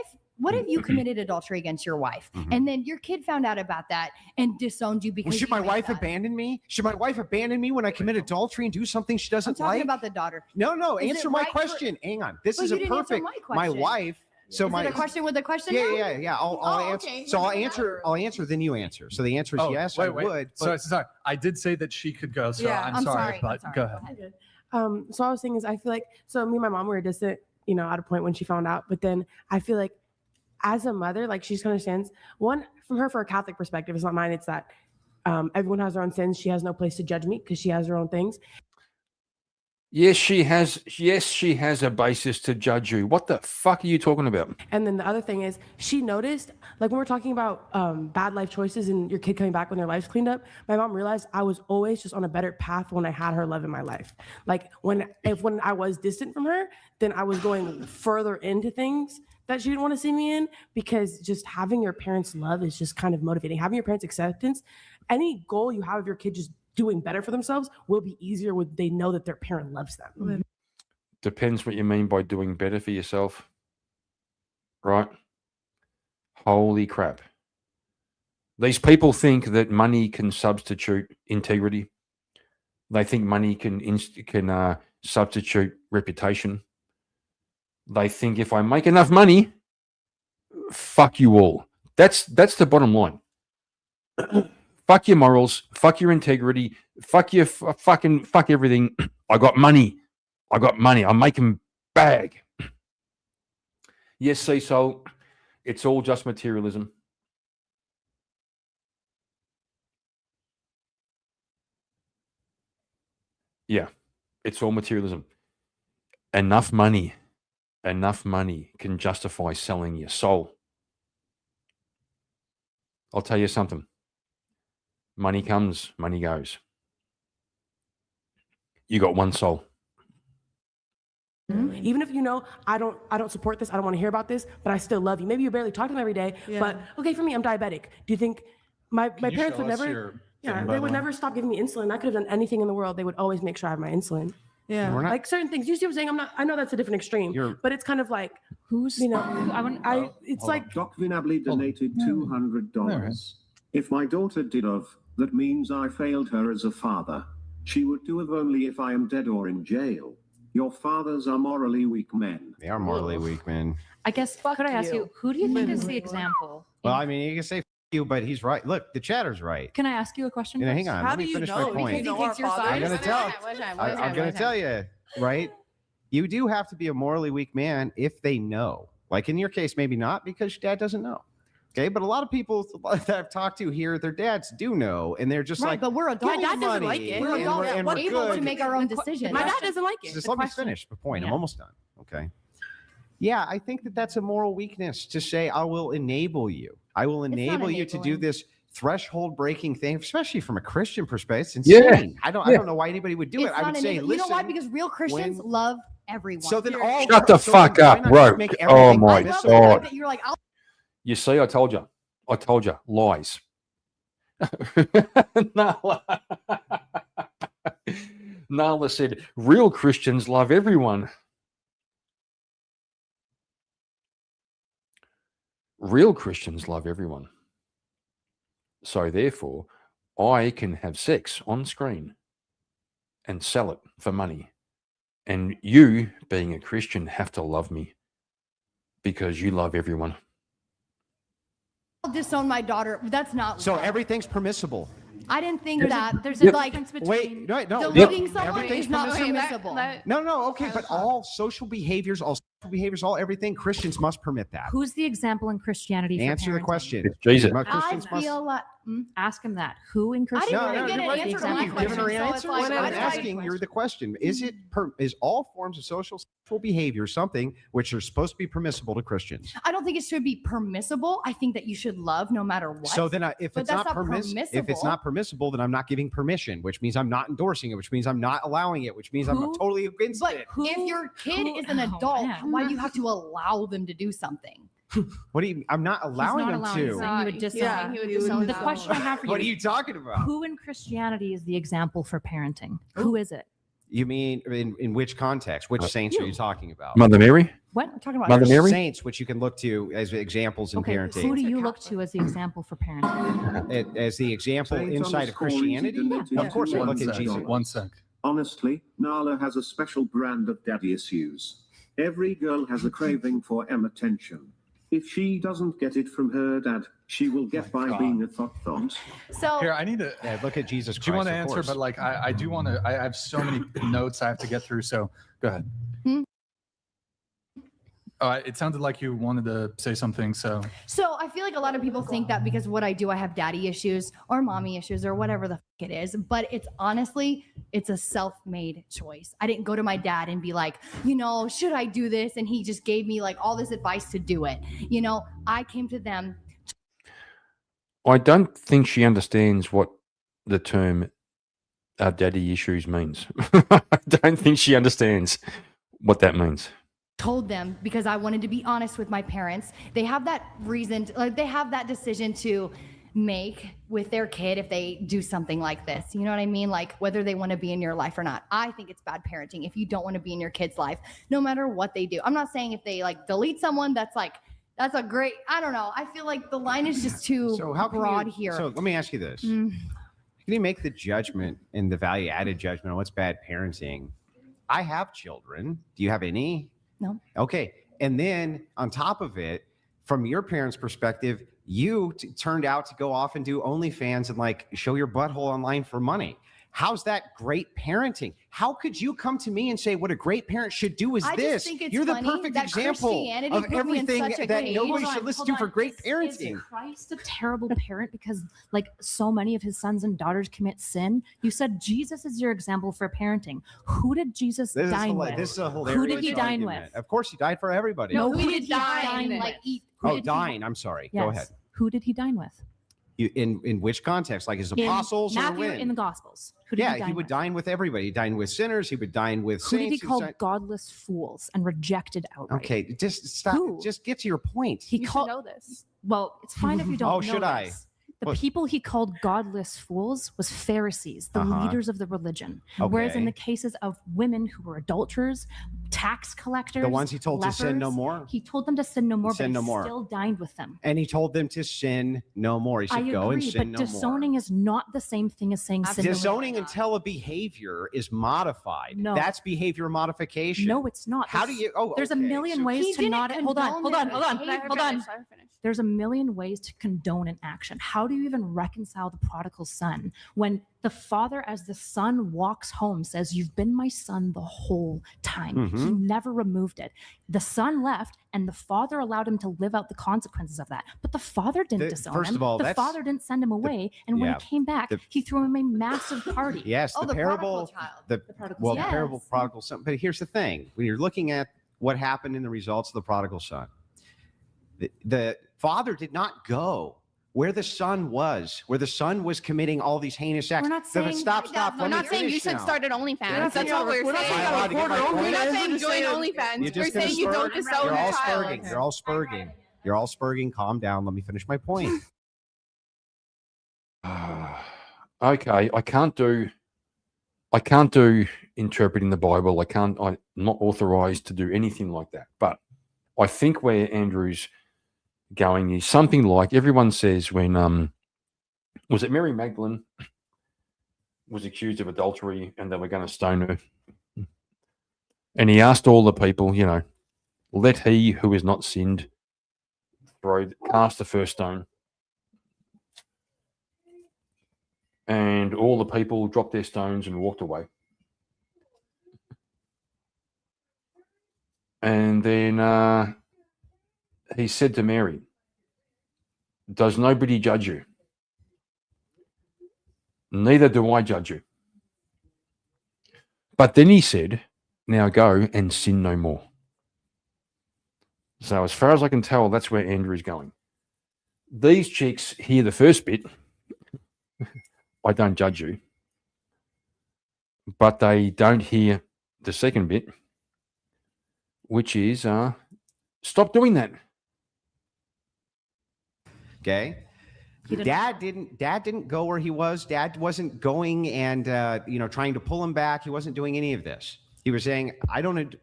if you committed adultery against your wife, and then your kid found out about that and disowned you because Well, should you my made wife that? abandon me? Should my wife abandon me when I commit adultery and do something she I'm doesn't talking like? about the daughter. No, Is it answer my right for- question. Hang on. This But is you a didn't answer perfect. my question. wife. So Is my it a question with a question? now? Yeah. I'll Oh, answer. okay. So I'll answer. Then you answer. So the answer is yes. I would. But Sorry. I did say that she could go. So Yeah, I'm, I'm sorry, sorry, but I'm go ahead. So I was saying is I feel like so me and my mom were distant, at a point when she found out. But then I feel like as a mother, like she just understands one from her for a Catholic perspective. It's not mine. It's that everyone has their own sins. She has no place to judge me because she has her own things. Yes, she has. Yes, she has a basis to judge you. What the fuck are you talking about? And then the other thing is she noticed, like when we're talking about bad life choices and your kid coming back when their life's cleaned up, my mom realized I was always just on a better path when I had her love in my life. Like when I was distant from her, then I was going further into things that she didn't want to see me in, because just having your parents' love is just kind of motivating. Having your parents' acceptance, any goal you have of your kid just doing better for themselves will be easier when they know that their parent loves them. Depends what you mean by doing better for yourself. Right? Holy crap. These people think that money can substitute integrity. They think money can substitute reputation. They think if I make enough money, fuck you all. That's the bottom line. Fuck your morals. Fuck your integrity. Fuck your fuck everything. I got money. I'm making bag. Yes, see, so it's all just materialism. Yeah, it's all materialism. Enough money can justify selling your soul. I'll tell you something. Money comes, money goes. You got one soul. Even if I don't support this, I don't want to hear about this, but I still love you. Maybe you barely talk to them every day, but okay, for me, I'm diabetic. Do you think my parents would never? Yeah, they would never stop giving me insulin. I could have done anything in the world. They would always make sure I have my insulin. Yeah, We're not- like certain things. You see what I'm saying? I know that's a different extreme, but it's kind of like who's it's like Doc Vinably donated $200. If my daughter did of, that means I failed her as a father. She would do of only if I am dead or in jail. Your fathers are morally weak men. They are morally weak men. I guess, could I ask you, who do you think is the example? Well, I mean, you can say f- you, but he's right. Look, the chatter's right. Can I ask you a question? You know, hang first? on. Let me finish my point. Because he takes your side? I'm going to tell you, right? You do have to be a morally weak man if they know. Like in your case, maybe not, because your dad doesn't know. Okay, but a lot of people that I've talked to here, their dads do know, and they're just Right, like, but we're adults. "Give me My dad doesn't money, like it. and We're adults. and We're able to good." make our own decisions. My dad doesn't like it. Just let me finish the point. I'm almost done. Okay. Yeah, I think that that's a moral weakness to say, I will enable you. I will enable you to do this threshold breaking thing, especially from a Christian perspective. It's insane. I don't know why anybody would do It's it. I not would say, enable- you know listen. why? Because real Christians love everyone. So then all Shut the fuck up, bro. Oh my God. You're like, I'll You see, I told you. Lies. Nala said, real Christians love everyone. Real Christians love everyone. So therefore, I can have sex on screen and sell it for money. And you, being a Christian, have to love me because you love everyone. disown my daughter. That's not So love. everything's permissible. I didn't think There's that. a- There's Yep. a like Wait, no, deleting someone everything's is not permissible. permissible. No, okay, but all social behaviors, all everything, Christians must permit that. Who's the example in Christianity? For Answer the parenting? question. It's Jesus. Most I Christians must- feel like Ask him that. Who in I didn't Christianity? really get an is the answer to my example? question. Given her so it's answer, like, I'm why did I- asking you the question: is all forms of social sexual behavior something which are supposed to be permissible to Christians? I don't think it should be permissible. I think that you should love no matter what. So then, if But it's that's not if it's not permissible, then I'm not giving permission, which means I'm not endorsing it, which means I'm not allowing it, which means I'm totally against But it. if your kid is an adult, why do you have to allow them to do something? What do you? I'm not allowing them to. He would disown. The question I have for you: What are you talking about? Who in Christianity is the example for parenting? Who is it? You mean in which context? Which saints are you talking about? Mother Mary? What? I'm talking about Mother Mary? Saints, which you can look to as examples in Okay, parenting. who do you look to as the example for parenting? As the example Saints inside of underscore Christianity? easy Of course, I One look at sec, Jesus. One sec. Honestly, Nala has a special brand of daddy issues. Every girl has a craving for attention. If she doesn't get it from her dad, she will get by being a thought. So Here, I need to look at Jesus Christ. Do you want to of answer? course. But like, I do want to. I have so many notes I have to get through. So go ahead. It sounded like you wanted to say something. So I feel like a lot of people think that because of what I do, I have daddy issues or mommy issues or whatever the it is. But it's honestly, it's a self-made choice. I didn't go to my dad and be like, should I do this? And he just gave me like all this advice to do it. I came to them. I don't think she understands what the term daddy issues means. I don't think she understands what that means. Told them because I wanted to be honest with my parents. They have that reason, they have that decision to make with their kid if they do something like this. You know what I mean? Like whether they want to be in your life or not. I think it's bad parenting if you don't want to be in your kid's life, no matter what they do. I'm not saying if they like delete someone, that's a great, I don't know. I feel like the line is just too broad here. So let me ask you this. Can you make the judgment and the value added judgment on what's bad parenting? I have children. Do you have any? No. Okay. And then on top of it, from your parents' perspective, you turned out to go off and do OnlyFans and like show your butthole online for money. How's that great parenting? How could you come to me and say what a great parent should do is I this? just think it's You're the funny perfect that example Christianity of put me in everything such a that cage. nobody Hold should on, listen hold to for on. great Is parenting. Christ a terrible parent because like so many of his sons and daughters commit sin? You said Jesus is your example for parenting. Who did Jesus dine with? This is a hilarious Who did he dine argument. with? Of course, he died for everybody. No, who who did did he dine dine with? with? Like eat. Oh, dine. I'm sorry. Go Yes. ahead. Who did he dine with? In which context? Like his apostles in or Matthew, when? in the Gospels. Who did he Yeah, dine he would with? dine with everybody. He dined with sinners. He would dine with Who did he saints. call would godless fools and rejected outright? Okay, just stop. Who? Just get to your point. He You called. should know this. Well, it's fine if you don't Oh, know should I? this. The What? people he called godless fools was Pharisees, the Uh-huh. leaders of the religion. Whereas in Okay. the cases of women who were adulterers, tax collectors, The ones he told to sin no lepers, more? He told them to sin no more, Sin but no he more. still dined with them. And he told them to sin no more. He I said, go and agree, sin but no disowning is not the same thing as saying sin no more. Disowning until a behavior is modified. No. That's behavior modification. No, it's not. How do you? Oh, There's a okay, million so- ways He to didn't not. Hold on, hold on, condone hold on, their hold on. behavior. There's a million ways to condone an action. How do you even reconcile the prodigal son when the father, as the son walks home, says, "You've been my son the whole time." He Mhm. never removed it. The son left, and the father allowed him to live out the consequences of that. But the father didn't disown first him. of all, the that's father didn't send him away. And when yeah, he came back, he threw him a massive party. Yes, Oh, the the parable. prodigal child. The prodigal well, son. the parable Yes. prodigal son. But here's the thing: when you're looking at what happened in the results of the prodigal son, the father did not go where the son was, committing all these heinous acts. We're not saying stop. that. We're let me not saying you finish should now. start an OnlyFans. That's saying what we're we're not saying. saying Am I allowed to get my record our point? We're not OnlyFans. saying We're join saying- OnlyFans. You're We're just gonna saying you spur- don't disown You're your all child. spurging. You're all spurging. You're all spurging. Calm down. Let me finish my point. Okay, I can't do interpreting the Bible. I'm not authorized to do anything like that. But I think where Andrew's going is something like everyone says when was it Mary Magdalene was accused of adultery and they were going to stone her. And he asked all the people, let he who is not sinned cast the first stone. And all the people dropped their stones and walked away. And then he said to Mary, "Does nobody judge you?" Neither do I judge you. But then he said, now go and sin no more. So as far as I can tell, that's where Andrew's going. These chicks hear the first bit. I don't judge you. But they don't hear the second bit, which is stop doing that. Okay. Dad didn't go where he was. Dad wasn't going and trying to pull him back. He wasn't doing any of this. He was saying, I don't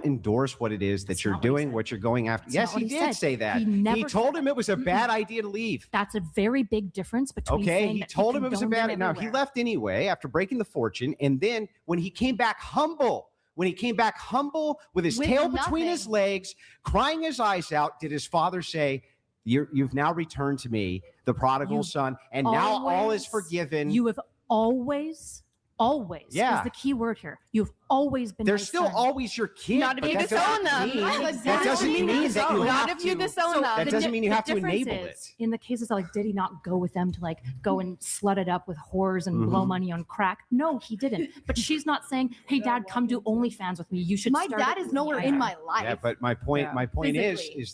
endorse what it is that you're doing, what you're going after. Yes, he did say that. He told him it was a bad idea to leave. That's a very big difference between saying he that told him it was a condoned bad. them Now he everywhere. left anyway after breaking the fortune, and then when he came back humble with his tail between his legs, crying his eyes out, did his father say, "You've now returned to me, the prodigal son, and now all is forgiven." You have always Yeah. is the key word here. You've always been. They're my still son. always your kid. Not if but you that disown doesn't them. mean- Exactly. That doesn't mean that you Not have if you to- disown them. That doesn't mean you have to difference enable is, it. In the cases like, did he not go with them to like go and slut it up with whores and blow Mhm. money on crack? No, he didn't. But she's not saying, "Hey, Dad, come do OnlyFans with me. You should." My start dad it is nowhere with in me." my life. Yeah, but my point Physically. is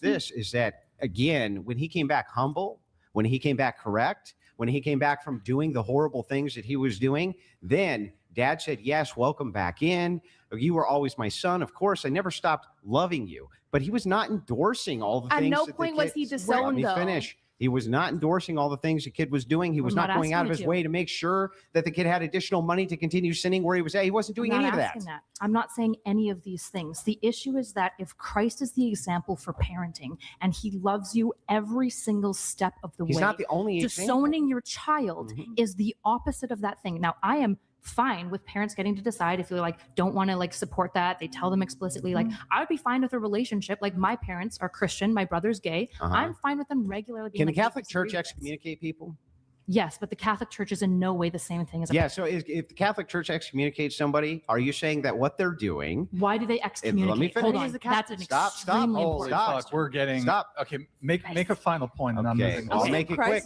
that again, when he came back humble, when he came back correct, when he came back from doing the horrible things that he was doing, then Dad said, "Yes, welcome back in. You were always my son. Of course, I never stopped loving you." But he was not endorsing all the At things. no that the point was kid- he Let disowned, me though. finish. He was not endorsing all the things the kid was doing. He was I'm not not going out of asking his you to. way to make sure that the kid had additional money to continue sinning where he was at. He wasn't doing I'm any not of that. asking that. I'm not saying any of these things. The issue is that if Christ is the example for parenting and he loves you every single step of the He's way, not the only example. disowning your child is the opposite of that thing. Now, I am fine with parents getting to decide if they like don't want to like support that. They tell them explicitly. Like I would be fine with a relationship. Like my parents are Christian, my brother's gay. Uh-huh. I'm fine with them regularly being Can the like, "We Catholic disagree Church with this." excommunicate people? Yes, but the Catholic Church is in no way the same thing as a Yeah, so if the Catholic Church excommunicates somebody, are you saying that what they're doing? Why do they excommunicate? Let me finish. Hold on. That's an Stop, extremely Holy important fuck, we're getting. Stop. Okay, make a final point, and I'm Okay, moving. I'll on. make it quick.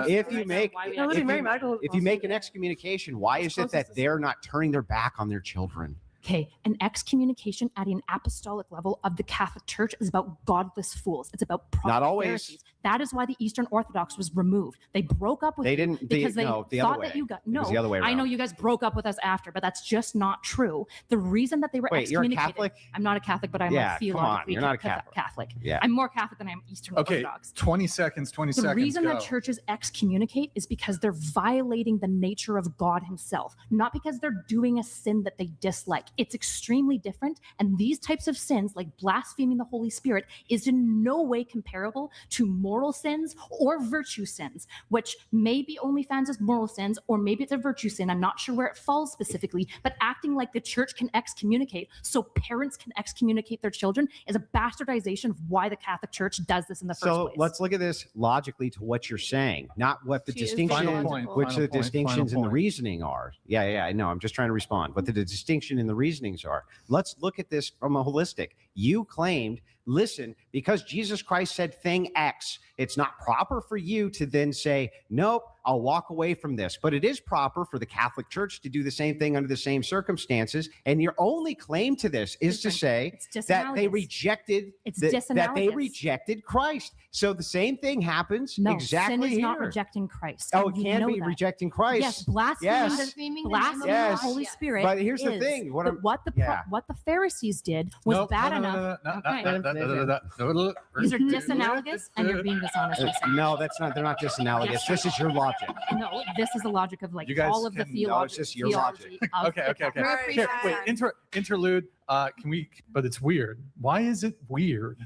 If you make if you make an excommunication, why is it that they're not turning their back on their children? Okay, an excommunication at an apostolic level of the Catholic Church is about godless fools. It's about Not always. Pharisees. That is why the Eastern Orthodox was removed. They broke up with They you didn't- they- because they no, the other thought that way. you got It was the other way I know around. you guys broke up with us after, but that's just not true. The reason that they were Wait, you're a excommunicated. Catholic? I'm not a Catholic, but I'm Yeah, like come on, theologically you're not a Catholic. Yeah. I'm more Catholic than I am Eastern Okay, Orthodox. 20 seconds. 20 The seconds. reason go. that churches excommunicate is because they're violating the nature of God himself, not because they're doing a sin that they dislike. It's extremely different. And these types of sins, like blaspheming the Holy Spirit, is in no way comparable to moral sins or virtue sins, which maybe OnlyFans is moral sins, or maybe it's a virtue sin. I'm not sure where it falls specifically, but acting like the church can excommunicate so parents can excommunicate their children is a bastardization of why the Catholic Church does this in the first So place. let's look at this logically to what you're saying, not what the She is distinctions, Final point, which final the point, distinctions final in the point. reasoning are. Yeah, I know. I'm just trying to respond. What the distinction in the reasonings are. Let's look at this from a holistic. You claimed, listen, because Jesus Christ said thing X, it's not proper for you to then say, nope, I'll walk away from this. But it is proper for the Catholic Church to do the same thing under the same circumstances. And your only claim to this is to say that they rejected that they rejected Christ. So the same thing happens No, exactly sin is here. not rejecting Christ. Oh, and it you can know be that. rejecting Christ. Yes, blaspheming, blaspheming Yes. the Holy Spirit. But here's the is thing, what I'm- what the Pharisees did was Nope, bad no, no, enough. no, Okay. no. These are disanalogous, and you're being dishonest. with saying No, that's not. They're not disanalogous. Yes, This is your logic. No, this is the logic of like You guys all of the can- No, it's just your theology. logic. of Okay, the okay, okay. Catholic Here, Church. wait, interlude. Can we? But it's weird. Why is it weird?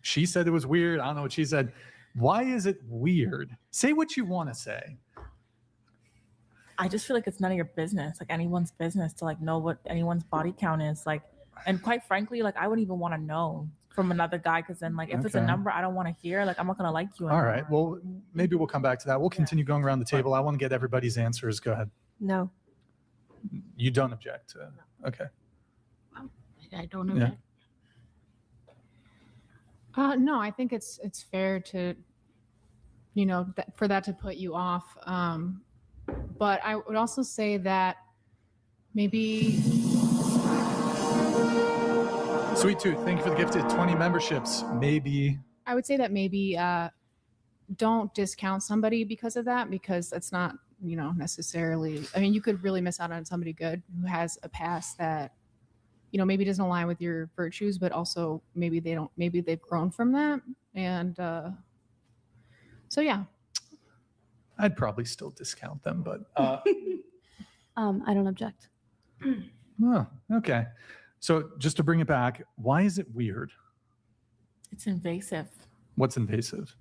She said it was weird. I don't know what she said. Why is it weird? Say what you want to say. I just feel like it's none of your business, like anyone's business to like know what anyone's body count is. Like, and quite frankly, like I wouldn't even want to know from another guy because then like if it's a Okay. number I don't want to hear, like I'm not gonna like you All anymore. right. Well, maybe we'll come back to that. We'll continue going around the table. I want to get everybody's answers. Go ahead. No. You don't object to it. Okay. I don't know. Yeah. No, I think it's fair to, for that to put you off. But I would also say that maybe. Sweet Tooth, thank you for the gifted 20 memberships. Maybe. I would say that maybe don't discount somebody because of that, because it's not, necessarily. I mean, you could really miss out on somebody good who has a past that, maybe doesn't align with your virtues, but also maybe they've grown from that. And so, yeah. I'd probably still discount them, but. I don't object. Oh, okay. So just to bring it back, why is it weird? It's invasive. What's invasive?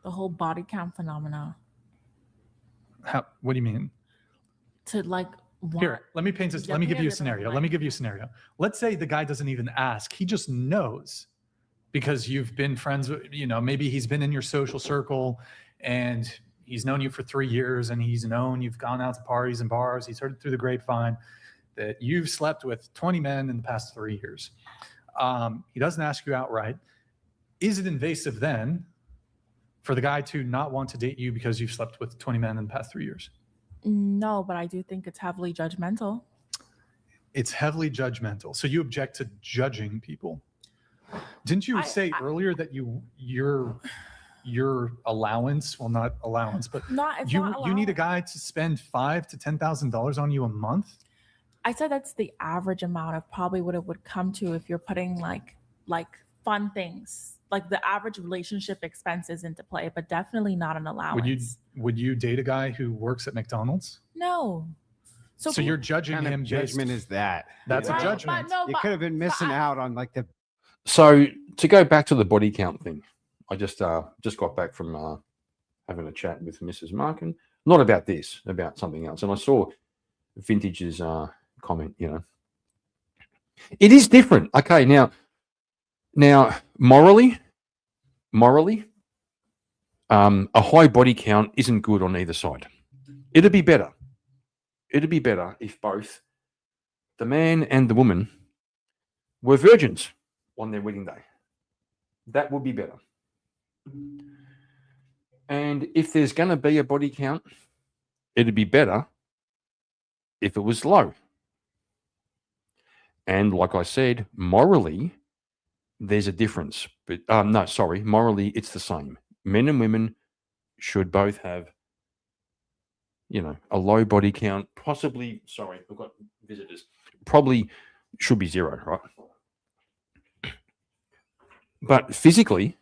The whole body count phenomena. What do you mean? To like Here, let me paint this. Let me give you a scenario. Let's say the guy doesn't even ask. He just knows because you've been friends with, maybe he's been in your social circle and he's known you for 3 years and he's known you've gone out to parties and bars. He's heard it through the grapevine that you've slept with 20 men in the past 3 years. He doesn't ask you outright. Is it invasive then for the guy to not want to date you because you've slept with 20 men in the past 3 years? No, but I do think it's heavily judgmental. It's heavily judgmental. So you object to judging people. Didn't you say earlier that your allowance, well, not allowance, but you need a guy to spend $5,000 to $10,000 on you a month? I said that's the average amount of probably what it would come to if you're putting like fun things, like the average relationship expenses into play, but definitely not an allowance. Would you date a guy who works at McDonald's? No. So you're judging What kind him. of judgment is that? That's a judgment. You could have been missing out on like the. So to go back to the body count thing, I just got back from having a chat with Mrs. Markin, not about this, about something else, and I saw Vintage's comment. It is different. Okay, now morally, a high body count isn't good on either side. It'd be better if both the man and the woman were virgins on their wedding day. That would be better. And if there's going to be a body count, it'd be better if it was low. And like I said, morally, there's a difference. But morally, it's the same. Men and women should both have, a low body count. Possibly, I've got visitors. Probably should be 0, right? But physically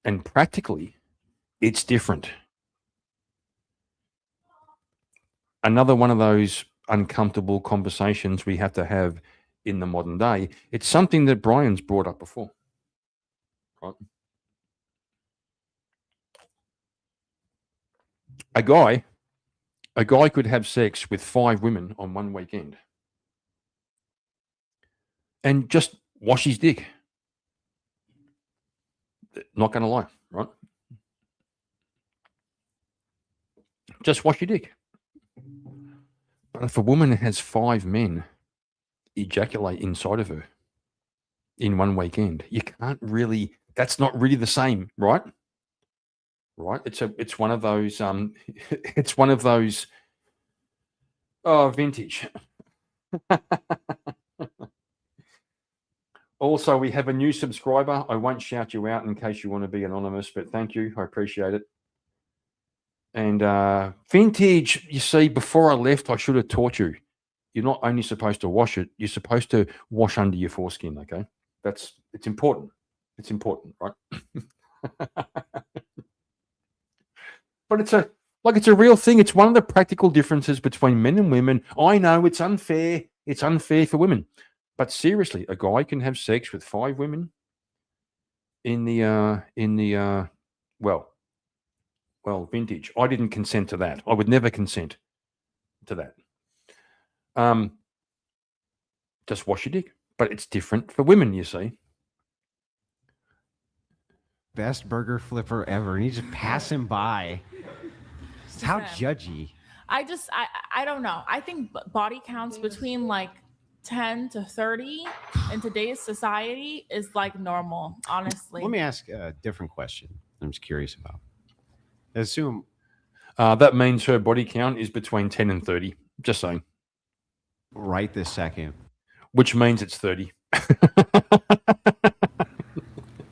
and practically, it's different. Another one of those uncomfortable conversations we have to have in the modern day. It's something that Brian's brought up before, right? A guy could have sex with 5 women on one weekend and just wash his dick. Not going to lie, right? Just wash your dick. But if a woman has 5 men ejaculate inside of her in one weekend, you can't really, that's not really the same, right? Right? It's one of those, vintage. Also, we have a new subscriber. I won't shout you out in case you want to be anonymous, but thank you. I appreciate it. And vintage, you see, before I left, I should have taught you. You're not only supposed to wash it, you're supposed to wash under your foreskin, okay? It's important. It's important, right? But it's a real thing. It's one of the practical differences between men and women. I know it's unfair. It's unfair for women. But seriously, a guy can have sex with 5 women vintage. I didn't consent to that. I would never consent to that. Just wash your dick. But it's different for women, you see. Best burger flipper ever. And you just pass him by. How judgy. I don't know. I think body counts between like 10 to 30 in today's society is like normal, honestly. Let me ask a different question I'm just curious about. Assume That means her body count is between 10 and 30. Just saying. Right this second. Which means it's 30.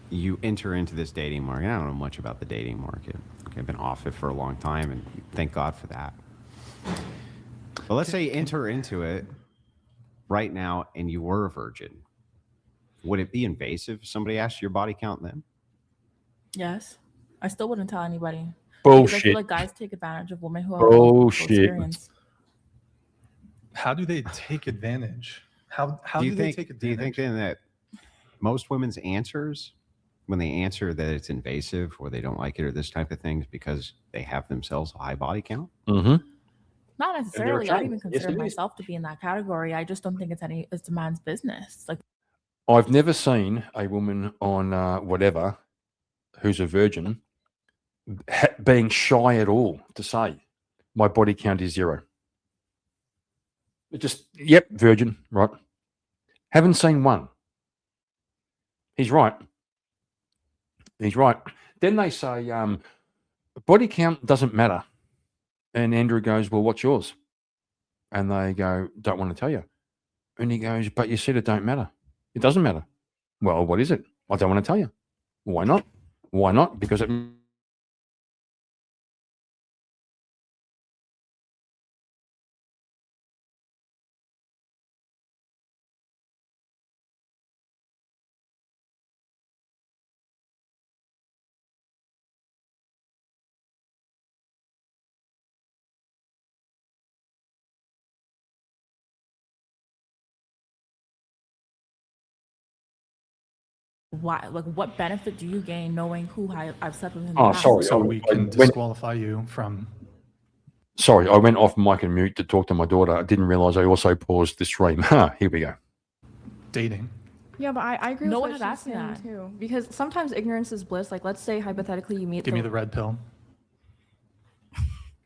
You enter into this dating market. I don't know much about the dating market. I've been off it for a long time, and thank God for that. But let's say you enter into it right now and you were a virgin. Would it be invasive if somebody asked your body count then? Yes. I still wouldn't tell anybody. Because I Bullshit. feel like guys take advantage of women who are Bullshit. experienced. How do they take advantage? How do do you they think? take advantage? Do you think then that most women's answers, when they answer that it's invasive or they don't like it or this type of things, because they have themselves a high body count? Mm-hmm. Not necessarily. I don't even Yes, consider it is. myself to be in that category. I just don't think it's a man's business. Like, I've never seen a woman on whatever who's a virgin being shy at all to say, my body count is 0. It just, yep, virgin, right? Haven't seen one. He's right. He's right. Then they say, body count doesn't matter. And Andrew goes, well, what's yours? And they go, don't want to tell you. And he goes, but you said it don't matter. It doesn't matter. Well, what is it? I don't want to tell you. Why not? Why not? Because it why? Like, what benefit do you gain knowing who I've slept with in the Oh, past? sorry. So I- we I can went- disqualify you from. Sorry, I went off mic and mute to talk to my daughter. I didn't realize I also paused the stream. Here we go. Dating. Yeah, but I agree No with one what had she's asked me saying that. too. Because sometimes ignorance is bliss. Like, let's say hypothetically you meet Give me the red pill.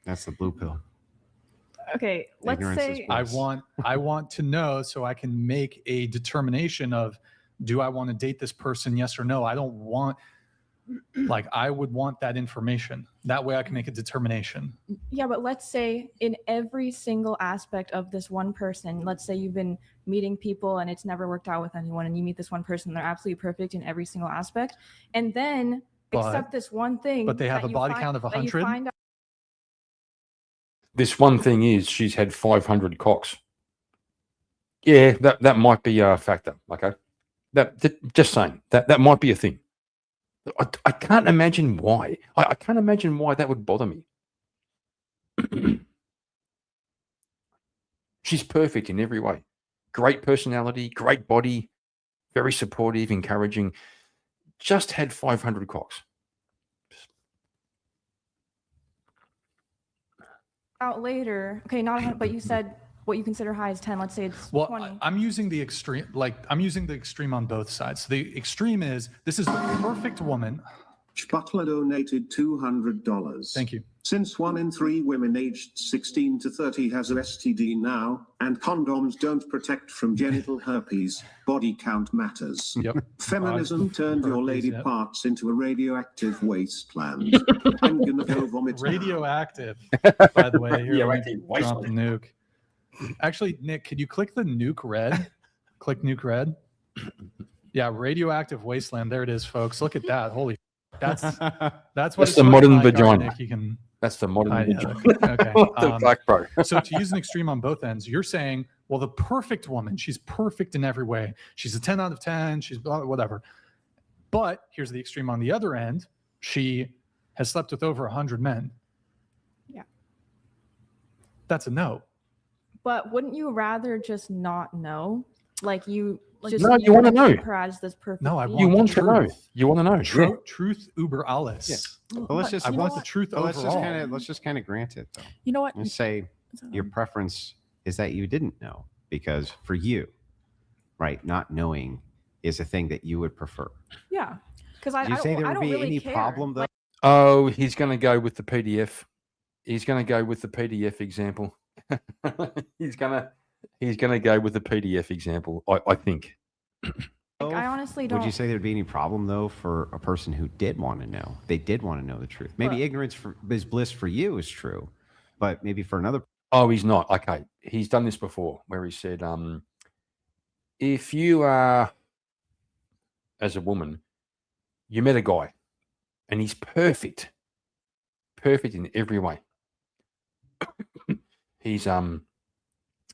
That's the blue pill. Okay, let's Ignorance is say bliss. I want to know so I can make a determination of, do I want to date this person? Yes or no. I don't want, like, I would want that information. That way I can make a determination. yeah, but let's say in every single aspect of this one person, let's say you've been meeting people and it's never worked out with anyone, and you meet this one person, they're absolutely perfect in every single aspect, and then But- except this one thing. but they have that a you body find- count of that you 100? find out- This one thing is she's had 500 cocks. Yeah, that might be a factor. Okay, just saying that might be a thing. I can't imagine why. I can't imagine why that would bother me. She's perfect in every way. Great personality, great body, very supportive, encouraging. Just had 500 cocks. out later. Okay, not 100, but you said what you consider high is 10. Let's say it's Well, 20. I'm using the extreme, I'm using the extreme on both sides. So the extreme is, this is the perfect woman. Butler donated $200. Thank you. Since 1 in 3 women aged 16 to 30 has a STD now, and condoms don't protect from genital herpes, body count matters. Yep. Feminism turned your lady yep. parts into a radioactive wasteland. I'm gonna go vomit now. Radioactive, by the way. Here, Yeah, let right, me the drop the nuke. Actually, Nick, could you click the nuke red? Click nuke red. Yeah, radioactive wasteland. There it is, folks. Look at that. Holy, that's what That's it's the looking modern like. All right, vagina. Nick, you can. That's the modern Yeah, vagina. okay. What the fuck, bro? So to use an extreme on both ends, you're saying, well, the perfect woman, she's perfect in every way. She's a 10 out of 10. She's blah, whatever. But here's the extreme on the other end. She has slept with over 100 men. Yeah. That's a no. But wouldn't you rather just not know? Like you just No, you wanna keep know. her as this perfect. No, I being? You want want the to know. truth. You want to know. Truth, Yeah. truth uber alles. Yeah. Well, let's just I you know want the what? truth Well, let's overall. just kind of grant it though. You know what? And say your preference is that you didn't know, because for you, right, not knowing is a thing that you would prefer. Yeah, because I Did you I say don't, there I would don't be really any care. problem though? Oh, he's going to go with the PDF. He's going to go with the PDF example. he's going to go with the PDF example. I think. Like, I honestly Would you don't- say there'd be any problem though for a person who did want to know? They did want to know the truth. Maybe ignorance is bliss for you is true, but maybe for another. Oh, he's not. Okay. He's done this before where he said, if you are, as a woman, you met a guy and he's perfect in every way. He's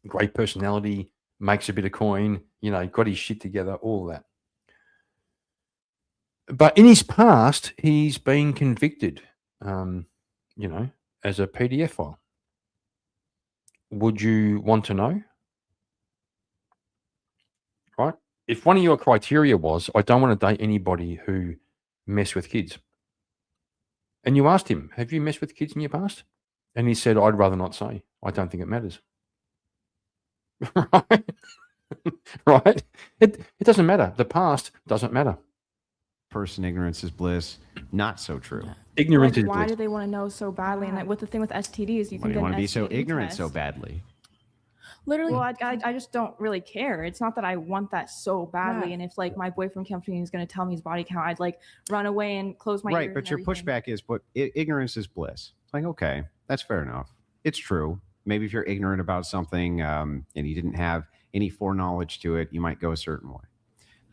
great personality, makes a bit of coin, got his shit together, all that. But in his past, he's been convicted, as a PDF file. Would you want to know? Right? If one of your criteria was, I don't want to date anybody who mess with kids. And you asked him, have you messed with kids in your past? And he said, I'd rather not say. I don't think it matters. Right? Right? It doesn't matter. The past doesn't matter. Person, ignorance is bliss. Not so true. Ignorance Like, is why bliss. do they want to know so badly? And like with the thing with STDs, you Why can do get you want an to be so STD ignorant so test. badly? Literally, well, I just don't really care. It's not that I want that so badly. Yeah. And if like my boyfriend comes to me and is going to tell me his body count, I'd like run away and close my Right, ears but and your everything. pushback is, but ignorance is bliss. It's like, okay, that's fair enough. It's true. Maybe if you're ignorant about something and you didn't have any foreknowledge to it, you might go a certain way.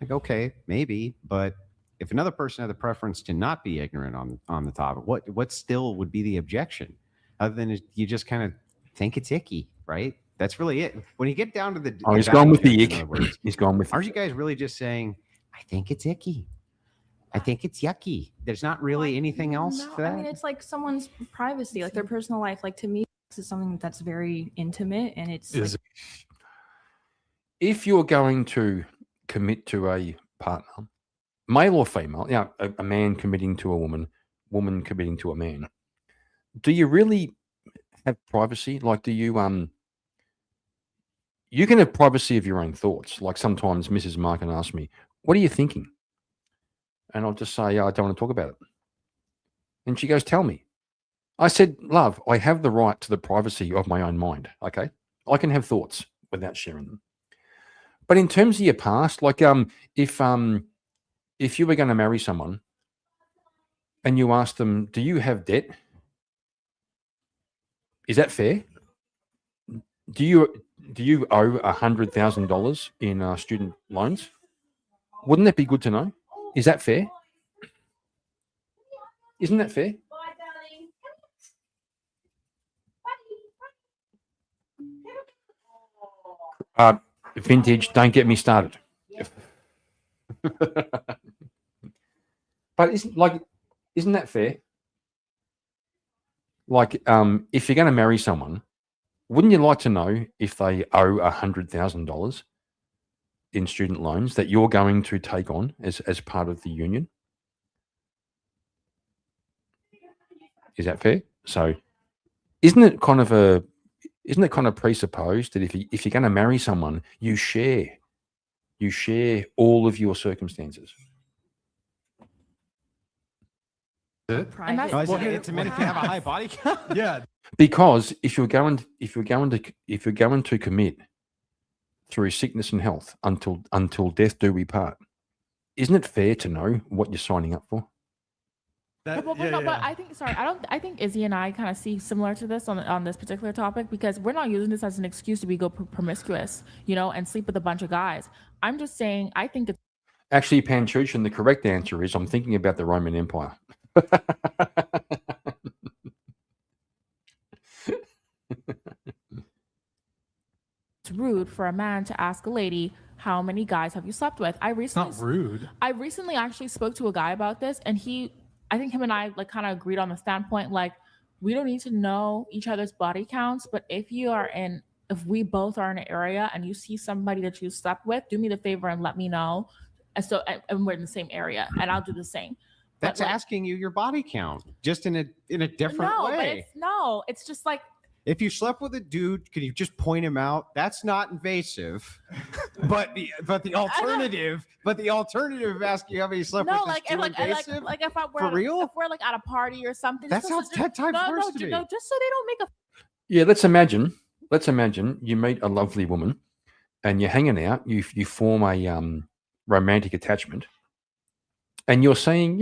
Like, okay, maybe, but if another person had the preference to not be ignorant on the topic, what still would be the objection? Other than you just kind of think it's icky, right? That's really it. When you get down to the Oh, he's gone with the in ick. other words, He's gone with aren't you guys really just saying, I think it's icky? I think it's yucky. There's not really anything else No, to that. I mean, it's like someone's privacy, like their personal life. Like to me, this is something that's very intimate, and it's like, If you're going to commit to a partner, male or female, a man committing to a woman committing to a man, do you really have privacy? Like, do you you can have privacy of your own thoughts. Like sometimes Mrs. Markin asks me, what are you thinking? And I'll just say, I don't want to talk about it. And she goes, tell me. I said, love, I have the right to the privacy of my own mind. Okay. I can have thoughts without sharing them. But in terms of your past, like if you were going to marry someone and you ask them, do you have debt? Is that fair? Do you owe $100,000 in student loans? Wouldn't that be good to know? Is that fair? Isn't that fair? Vintage, don't get me started. But isn't that fair? Like, if you're going to marry someone, wouldn't you like to know if they owe $100,000 in student loans that you're going to take on as part of the union? Is that fair? So, isn't it kind of presupposed that if you're going to marry someone, you share all of your circumstances? And that's Oh, is it intimate if you have a high body count? Yeah. Because if you're going to commit through sickness and health until death do we part, isn't it fair to know what you're signing up for? But I think I think Izzy and I kind of see similar to this on this particular topic, because we're not using this as an excuse to be promiscuous, and sleep with a bunch of guys. I'm just saying I think it's Actually, Panchuchin, the correct answer is I'm thinking about the Roman Empire. rude for a man to ask a lady, how many guys have you slept with? It's not rude. I recently actually spoke to a guy about this, and I think him and I like kind of agreed on the standpoint, like, we don't need to know each other's body counts, but if we both are in an area and you see somebody that you slept with, do me the favor and let me know. And we're in the same area, and I'll do the same. That's asking you your body count, just in a different way. But it's just like, if you slept with a dude, can you just point him out? That's not invasive. but the alternative of asking you how many you slept with is too invasive. If For real? if we're like at a party or something, That sounds 10 times worse to me. Just so they don't make a Yeah, let's imagine you meet a lovely woman and you're hanging out, you form romantic attachment, and you're seeing,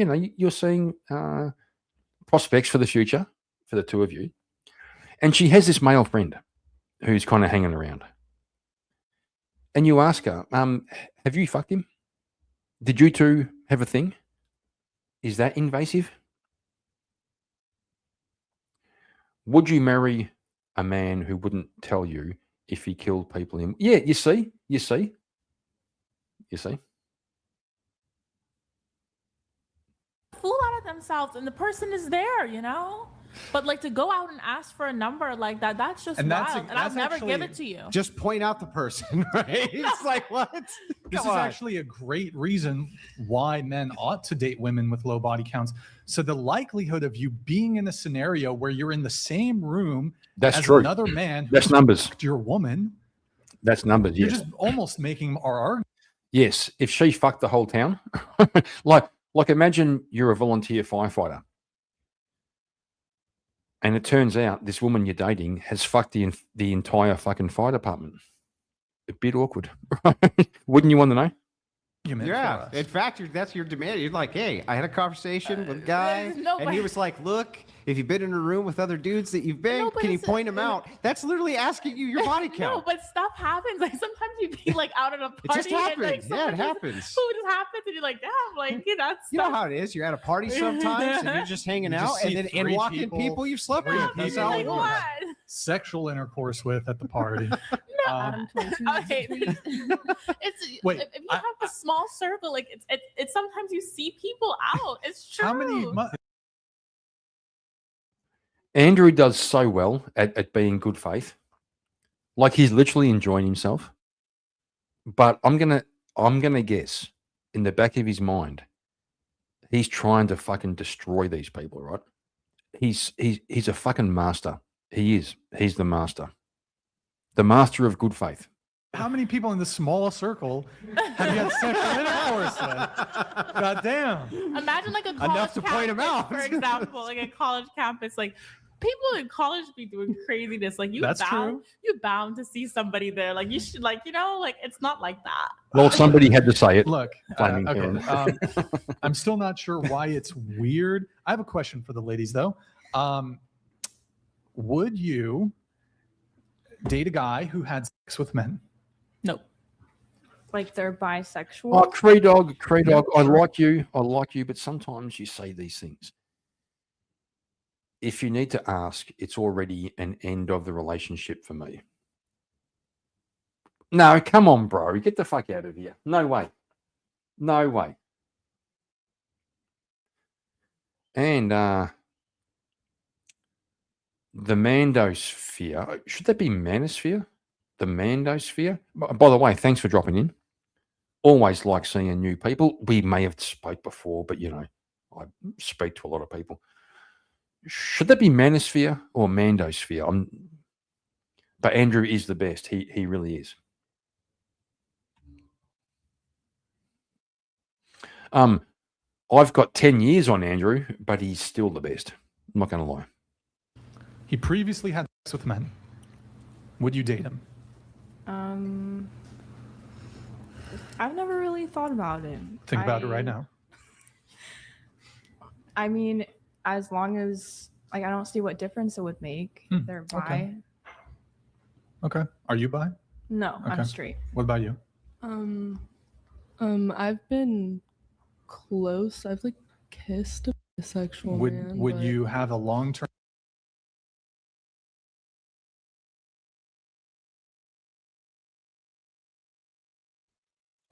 prospects for the future for the two of you, and she has this male friend who's kind of hanging around, and you ask her, have you fucked him? Did you two have a thing? Is that invasive? Would you marry a man who wouldn't tell you if he killed people in? Yeah, you see. Fool out of themselves, and the person is there, But like to go out and ask for a number like that, that's just And that's- wild. And I'll that's never give actually- it to you. Just point out the person, right? It's like, what? This is actually a great reason why men ought to date women with low body counts. So the likelihood of you being in a scenario where you're in the same room That's as true. another man That's who's numbers. fucked your woman, That's numbers. you're Yes. just almost making our argument. Yes. If she fucked the whole town, like imagine you're a volunteer firefighter, and it turns out this woman you're dating has fucked the entire fucking fire department. A bit awkward, wouldn't you want to know? Yeah. In fact, that's your demand. You're like, hey, I had a conversation with a guy, no, and he but- was like, look, if you've been in a room with other dudes that you've been, but can you it's- point them out? That's literally asking you your body No, count. but stuff happens. Like sometimes you be like out at a party. It just and, happens. like, Yeah, it someone just- happens. Food just happens, and you're like, damn, like that's. You know how it is. You're at a party sometimes, and you're just hanging You out, just and see then in three walk in people- people you've slept three with. That's people how it you works. have sexual intercourse with at the party. Okay. It's Wait, if you have a small circle, like it's sometimes you see people out. It's true. How many? Andrew does so well at being good faith. Like he's literally enjoying himself. But I'm gonna guess in the back of his mind, he's trying to fucking destroy these people, right? He's a fucking master. He is. He's the master. The master of good faith. How many people in the small circle have you had sexual intercourse with? God damn. Imagine like a college Enough to point 'em campus, out. for example, like a college campus, like people in college be doing craziness. Like That's bound, true. you're bound to see somebody there. Like you should, like like it's not like that. Well, somebody had to say it. Look, Flaming okay. Karen. I'm still not sure why it's weird. I have a question for the ladies though. Would you date a guy who had sex with men? No. Like they're bisexual. Oh, Cree Dog. I like you, but sometimes you say these things. If you need to ask, it's already an end of the relationship for me. No, come on, bro. Get the fuck out of here. No way. No way. And the Mandosphere. Should that be Manosphere? The Mandosphere? By the way, thanks for dropping in. Always like seeing new people. We may have spoke before, but I speak to a lot of people. Should that be Manosphere or Mandosphere? But Andrew is the best. He really is. I've got 10 years on Andrew, but he's still the best. I'm not going to lie. He previously had sex with men. Would you date him? I've never really thought about it. Think about it right now. I mean, as long as I don't see what difference it would make. They're bi. okay. Okay. Are you bi? No, I'm Okay. straight. What about you? I've been close. I've kissed a bisexual man. Would but- you have a long term?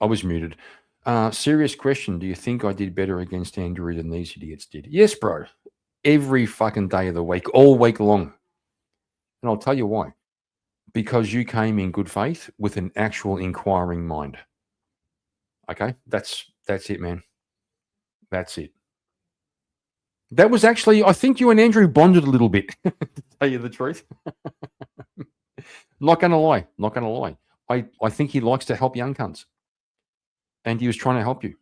I was muted. Serious question. Do you think I did better against Andrew than these idiots did? Yes, bro. Every fucking day of the week, all week long. And I'll tell you why. Because you came in good faith with an actual inquiring mind. Okay? That's it, man. That's it. That was actually, I think you and Andrew bonded a little bit, to tell you the truth. Not going to lie. Not going to lie. I think he likes to help young cunts. And he was trying to help you.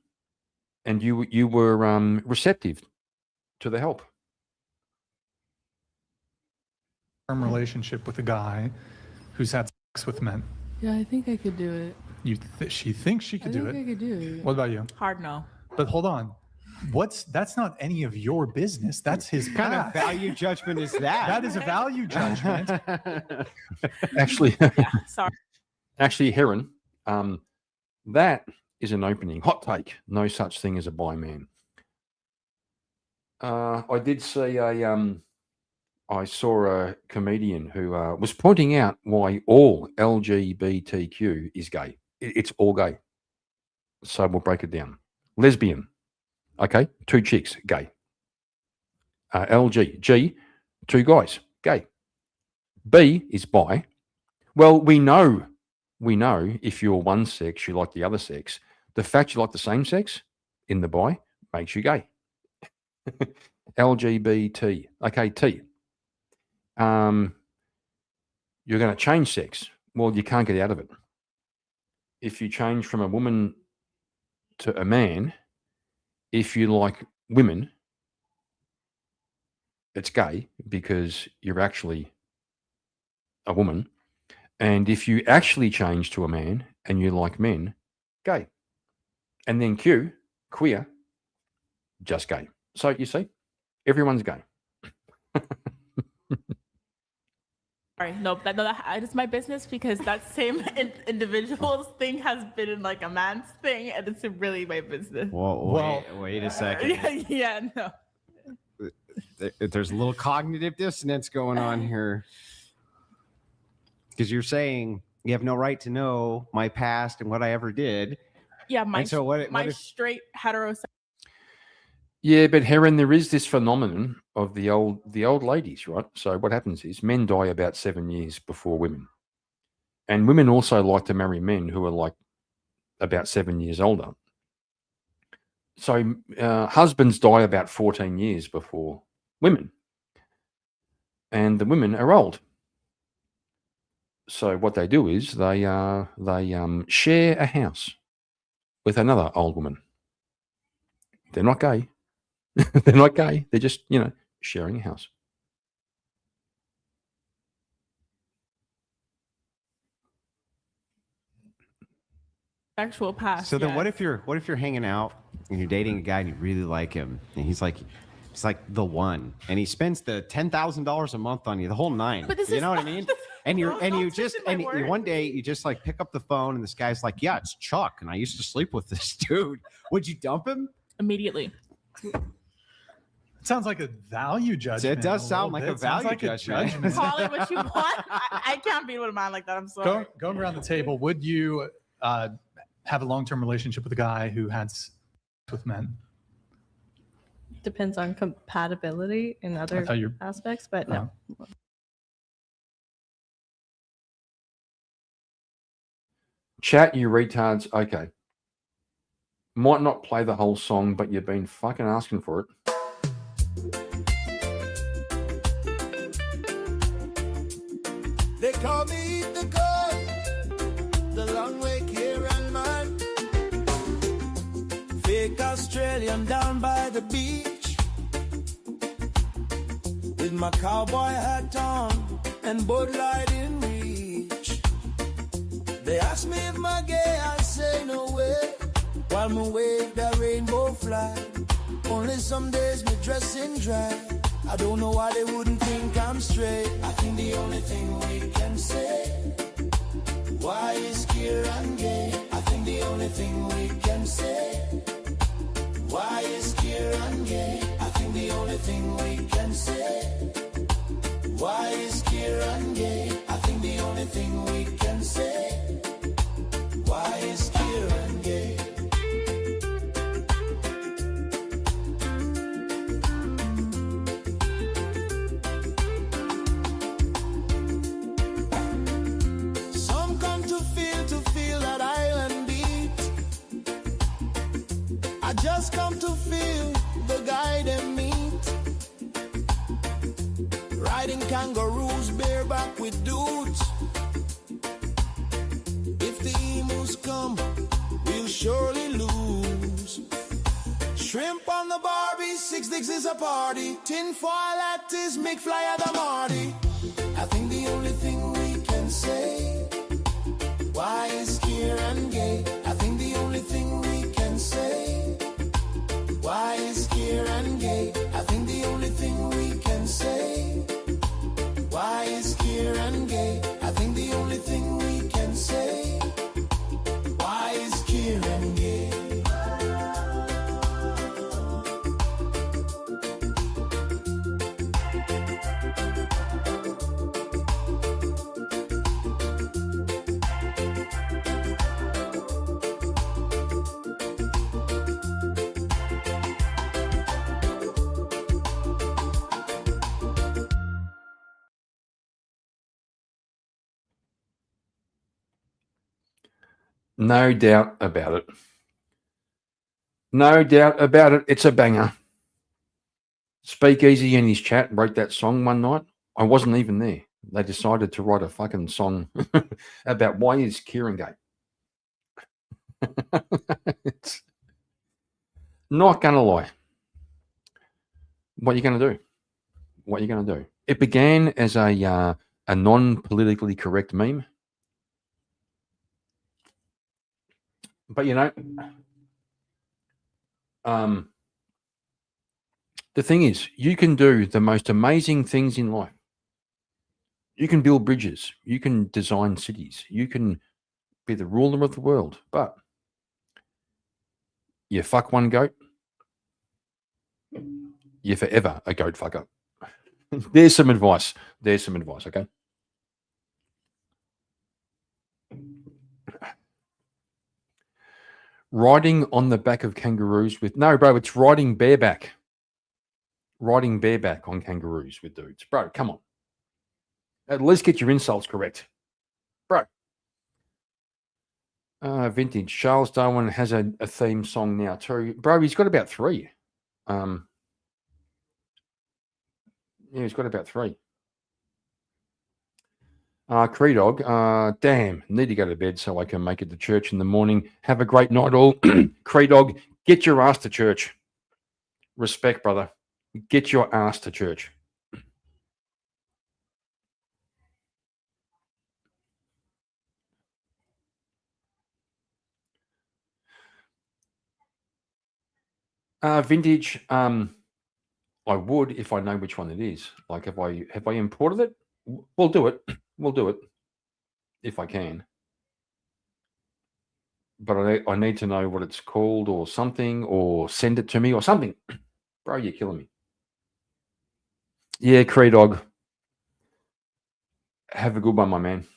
And you were receptive to the help. Relationship with a guy who's had sex with men. Yeah, I think I could do it. She thinks she could do it. I could do it. What about you? Hard no. But hold on. That's not any of your business. That's his What kind of path. value judgment is that? That is a value judgment. Actually, sorry. Actually, Heron, that is an opening. Hot take. No such thing as a bi man. I did see I saw a comedian who was pointing out why all LGBTQ is gay. It's all gay. So we'll break it down. Lesbian. Okay. 2 chicks, gay. LG. G, 2 guys, gay. B is bi. Well, we know if you're one sex, you like the other sex. The fact you like the same sex in the bi makes you gay. LGBT. Okay, T. You're going to change sex. Well, you can't get out of it. If you change from a woman to a man, if you like women, it's gay because you're actually a woman. And if you actually change to a man and you like men, gay. And then Q, queer, just gay. So you see, everyone's gay. Sorry, nope. It's my business because that same individual's thing has been in like a man's thing, and it's really my business. Whoa, wait a second. Yeah, no. There's a little cognitive dissonance going on here. Because you're saying you have no right to know my past and what I ever did. Yeah, my And so what if, straight heterosexual. Yeah, but Heron, there is this phenomenon of the old ladies, right? So what happens is men die about 7 years before women. And women also like to marry men who are like about 7 years older. So husbands die about 14 years before women. And the women are old. So what they do is they share a house with another old woman. They're not gay. They're not gay. They're just, sharing a house. Sexual past. So then yes. what if you're hanging out and you're dating a guy and you really like him and he's like the one and he spends the $10,000 a month on you, the whole 9. But this you is know what I not- mean? this And girls don't you twist just in my and words. one day you just like pick up the phone and this guy's like, yeah, it's Chuck and I used to sleep with this dude. Would you dump him? Immediately. It sounds like a value judgment. It does sound like a It sounds value like a judgment. judgment. Call it what you want. I can't be with a man like that. I'm sorry. Going around the table, would you have a long-term relationship with a guy who had sex with men? Depends on compatibility in other thought you- aspects, but no. Chat, you retards. Okay. Might not play the whole song, but you've been fucking asking for it. They call me the God, the long way here and man. Fake Australian down by the beach, with my cowboy hat on and Bud Light in reach. They ask me if my gay, I say no way. While me wave the rainbow flag, only some days me dress in drag. I don't know why they wouldn't think I'm straight. I think the only thing we can say, why is Kieran gay? I think the only thing we can say, why is Kieran gay? I think the only thing we can say, why is Kieran gay? I think the only thing we can say, why is Kieran gay? Some come to feel that island beat. I just come to feel the guy they meet. Riding kangaroos bareback with dudes. If the emus come, we'll surely lose. Shrimp on the Barbie, 6 dicks is a party. Tin foil at his McFly at the Marty. I think the only thing we can say, why is Kieran gay? No doubt about it. No doubt about it. It's a banger. Speakeasy in his chat wrote that song one night. I wasn't even there. They decided to write a fucking song about why is Kieran gay. It's not going to lie. What are you going to do? What are you going to do? It began as a non-politically correct meme. But, you know, the thing is, you can do the most amazing things in life. You can build bridges. You can design cities. You can be the ruler of the world. But you fuck one goat, you're forever a goat fucker. There's some advice. There's some advice, okay? Riding on the back of kangaroos with... No, bro, it's riding bareback. Riding bareback on kangaroos with dudes. Bro, come on. At least get your insults correct. Bro. Vintage. Charles Darwin has a theme song now too. Bro, he's got about 3. Yeah, he's got about 3. Creedog, damn, need to go to bed so I can make it to church in the morning. Have a great night all. Creedog, get your ass to church. Respect, brother. Get your ass to church. Vintage, I would if I know which one it is. Like, have I imported it? We'll do it. We'll do it if I can. But I need to know what it's called or something, or send it to me or something. Bro, you're killing me. Yeah, Creedog. Have a good one, my man.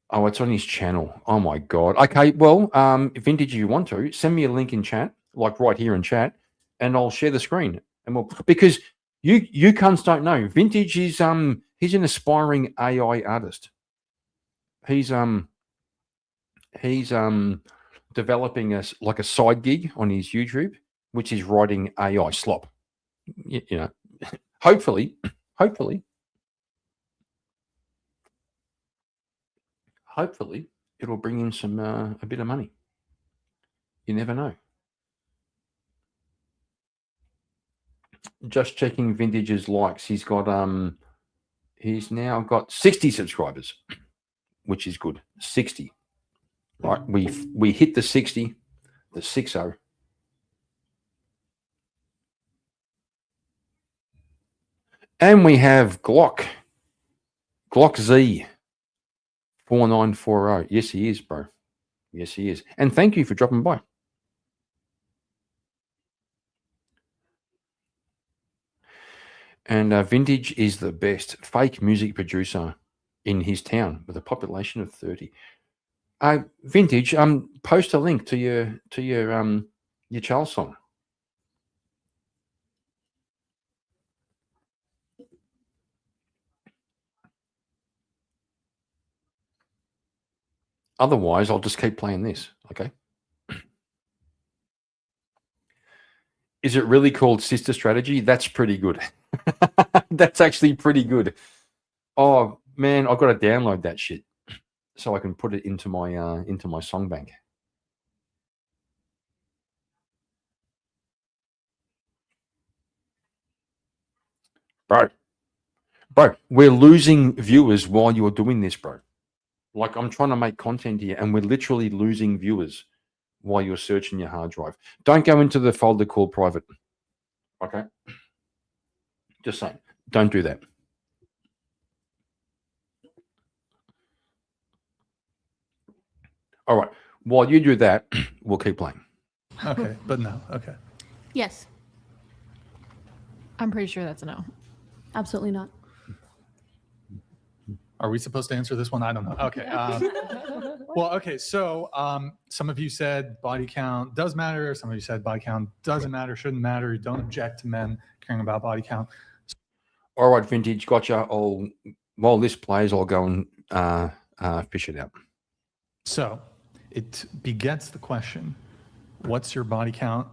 Oh, it's on his channel. Oh my God. Okay, well, Vintage, if you want to, send me a link in chat, like right here in chat, and I'll share the screen. And we'll, because you cunts don't know. Vintage is he's an aspiring AI artist. He's developing like a side gig on his YouTube, which is writing AI slop. You know, hopefully it'll bring in some a bit of money. You never know. Just checking Vintage's likes. He's now got 60 subscribers, which is good. 60. Right. We hit the 60, the 60. And we have Glock Z 4940. Yes, he is, bro. Yes, he is. And thank you for dropping by. And Vintage is the best fake music producer in his town with a population of 30. Vintage, post a link to your Charles song. Otherwise, I'll just keep playing this. Okay. Is it really called Sister Strategy? That's pretty good. That's actually pretty good. Oh man, I've got to download that shit so I can put it into my song bank. Bro, we're losing viewers while you're doing this, bro. Like, I'm trying to make content here and we're literally losing viewers while you're searching your hard drive. Don't go into the folder called private. Okay? Just saying. Don't do that. All right. While you do that, we'll keep playing. Okay, but no. Okay. Yes. I'm pretty sure that's a no. Absolutely not. Are we supposed to answer this one? I don't know. Okay. Well, okay. So some of you said body count does matter. Some of you said body count doesn't matter, shouldn't matter. You don't object to men caring about body count. All right, Vintage. Gotcha. While this plays, I'll go and fish it out. So it begets the question, what's your body count?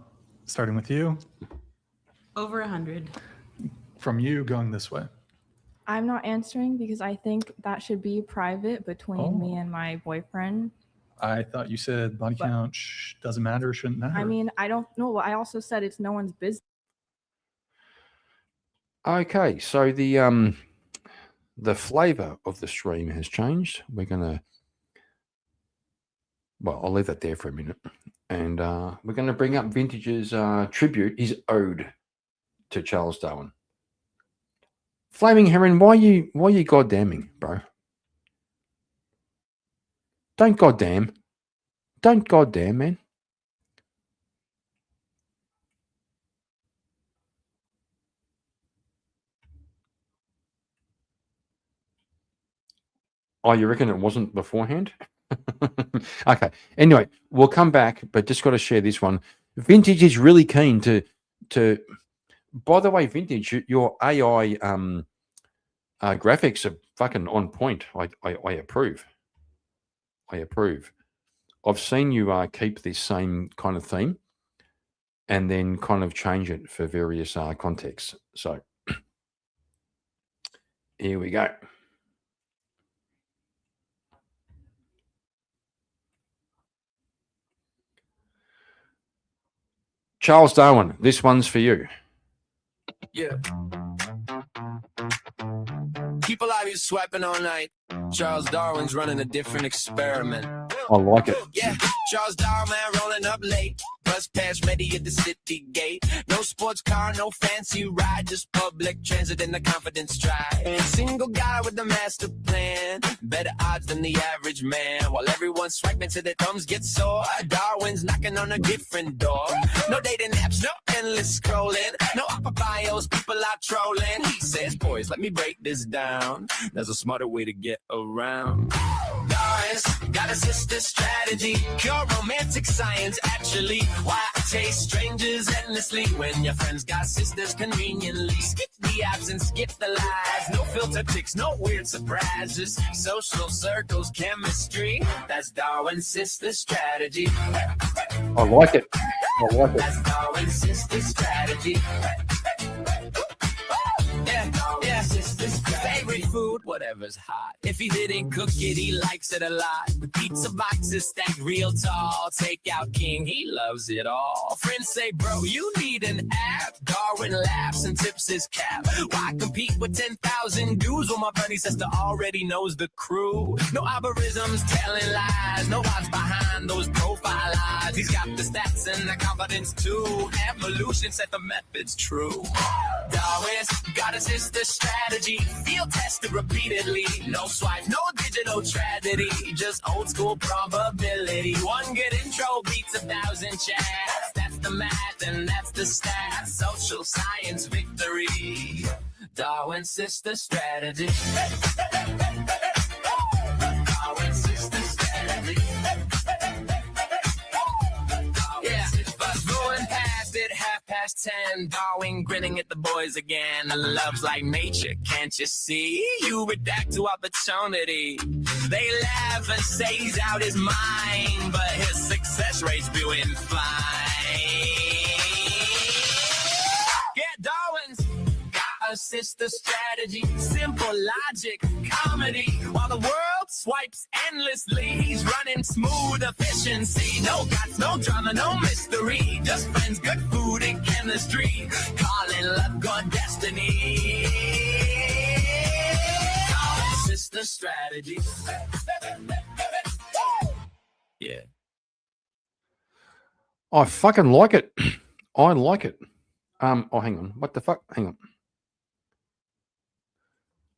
Starting with you. Over 100. From you going this way. I'm not answering because I think that should be private between me and my boyfriend. I thought you said body count doesn't matter, shouldn't matter. I mean, I don't know. I also said it's no one's business. Okay, so the flavor of the stream has changed. We're gonna, well, I'll leave that there for a minute, and we're gonna bring up Vintage's tribute, his ode to Charles Darwin. Flaming Heron, why you goddamning, bro? Don't goddamn, man. Oh, you reckon it wasn't beforehand? Okay. Anyway, we'll come back, but just got to share this one. Vintage is really keen to. By the way, Vintage, your AI graphics are fucking on point. I approve. I approve. I've seen you keep this same kind of theme, and then kind of change it for various contexts. So here we go. Charles Darwin, this one's for you. Yeah. People out here swiping all night. Charles Darwin's running a different experiment. I like it. Yeah, Charles Darwin rolling up late. Bus pass ready at the city gate. No sports car, no fancy ride, just public transit and the confidence stride. Single guy with the master plan, better odds than the average man. While everyone's swiping till their thumbs get sore, Darwin's knocking on a different door. No dating apps, no endless scrolling, no upper bios, people are trolling. He says, boys, let me break this down. There's a smarter way to get around. Darwin's got a sister strategy, pure romantic science actually. Why chase strangers endlessly when your friends got sisters conveniently? Skip the apps and skip the lies. No filter pics, no weird surprises. Social circles, chemistry. That's Darwin's sister strategy. I like it. I like it. That's Darwin's sister strategy. Yeah, sister's favorite food, whatever's hot. If he didn't cook it, he likes it a lot. With pizza boxes stacked real tall, takeout king, he loves it all. Friends say, bro, you need an app. Darwin laughs and tips his cap. Why compete with 10,000 dudes when my funny sister already knows the crew? No algorithms telling lies, no odds behind those profile eyes. He's got the stats and the confidence too. Evolution said the method's true. Darwin's got a sister strategy, field tested repeatedly. No swipe, no digital tragedy, just old school probability. One good intro beats 1,000 chats. That's the math and that's the stats. Social science victory. Darwin's sister strategy. Darwin's sister strategy. Yeah, but going past it 10:30, Darwin grinning at the boys again. Love's like nature, can't you see? You redact to opportunity. They laugh and say he's out his mind, but his success rate's doing fine. Get Darwin's got a sister strategy, simple logic, comedy. While the world swipes endlessly, he's running smooth efficiency. No guts, no drama, no mystery. Just friends, good food, and chemistry. Calling love, God, destiny. Sister strategy. Yeah. I fucking like it. I like it. Oh, hang on. What the fuck? Hang on.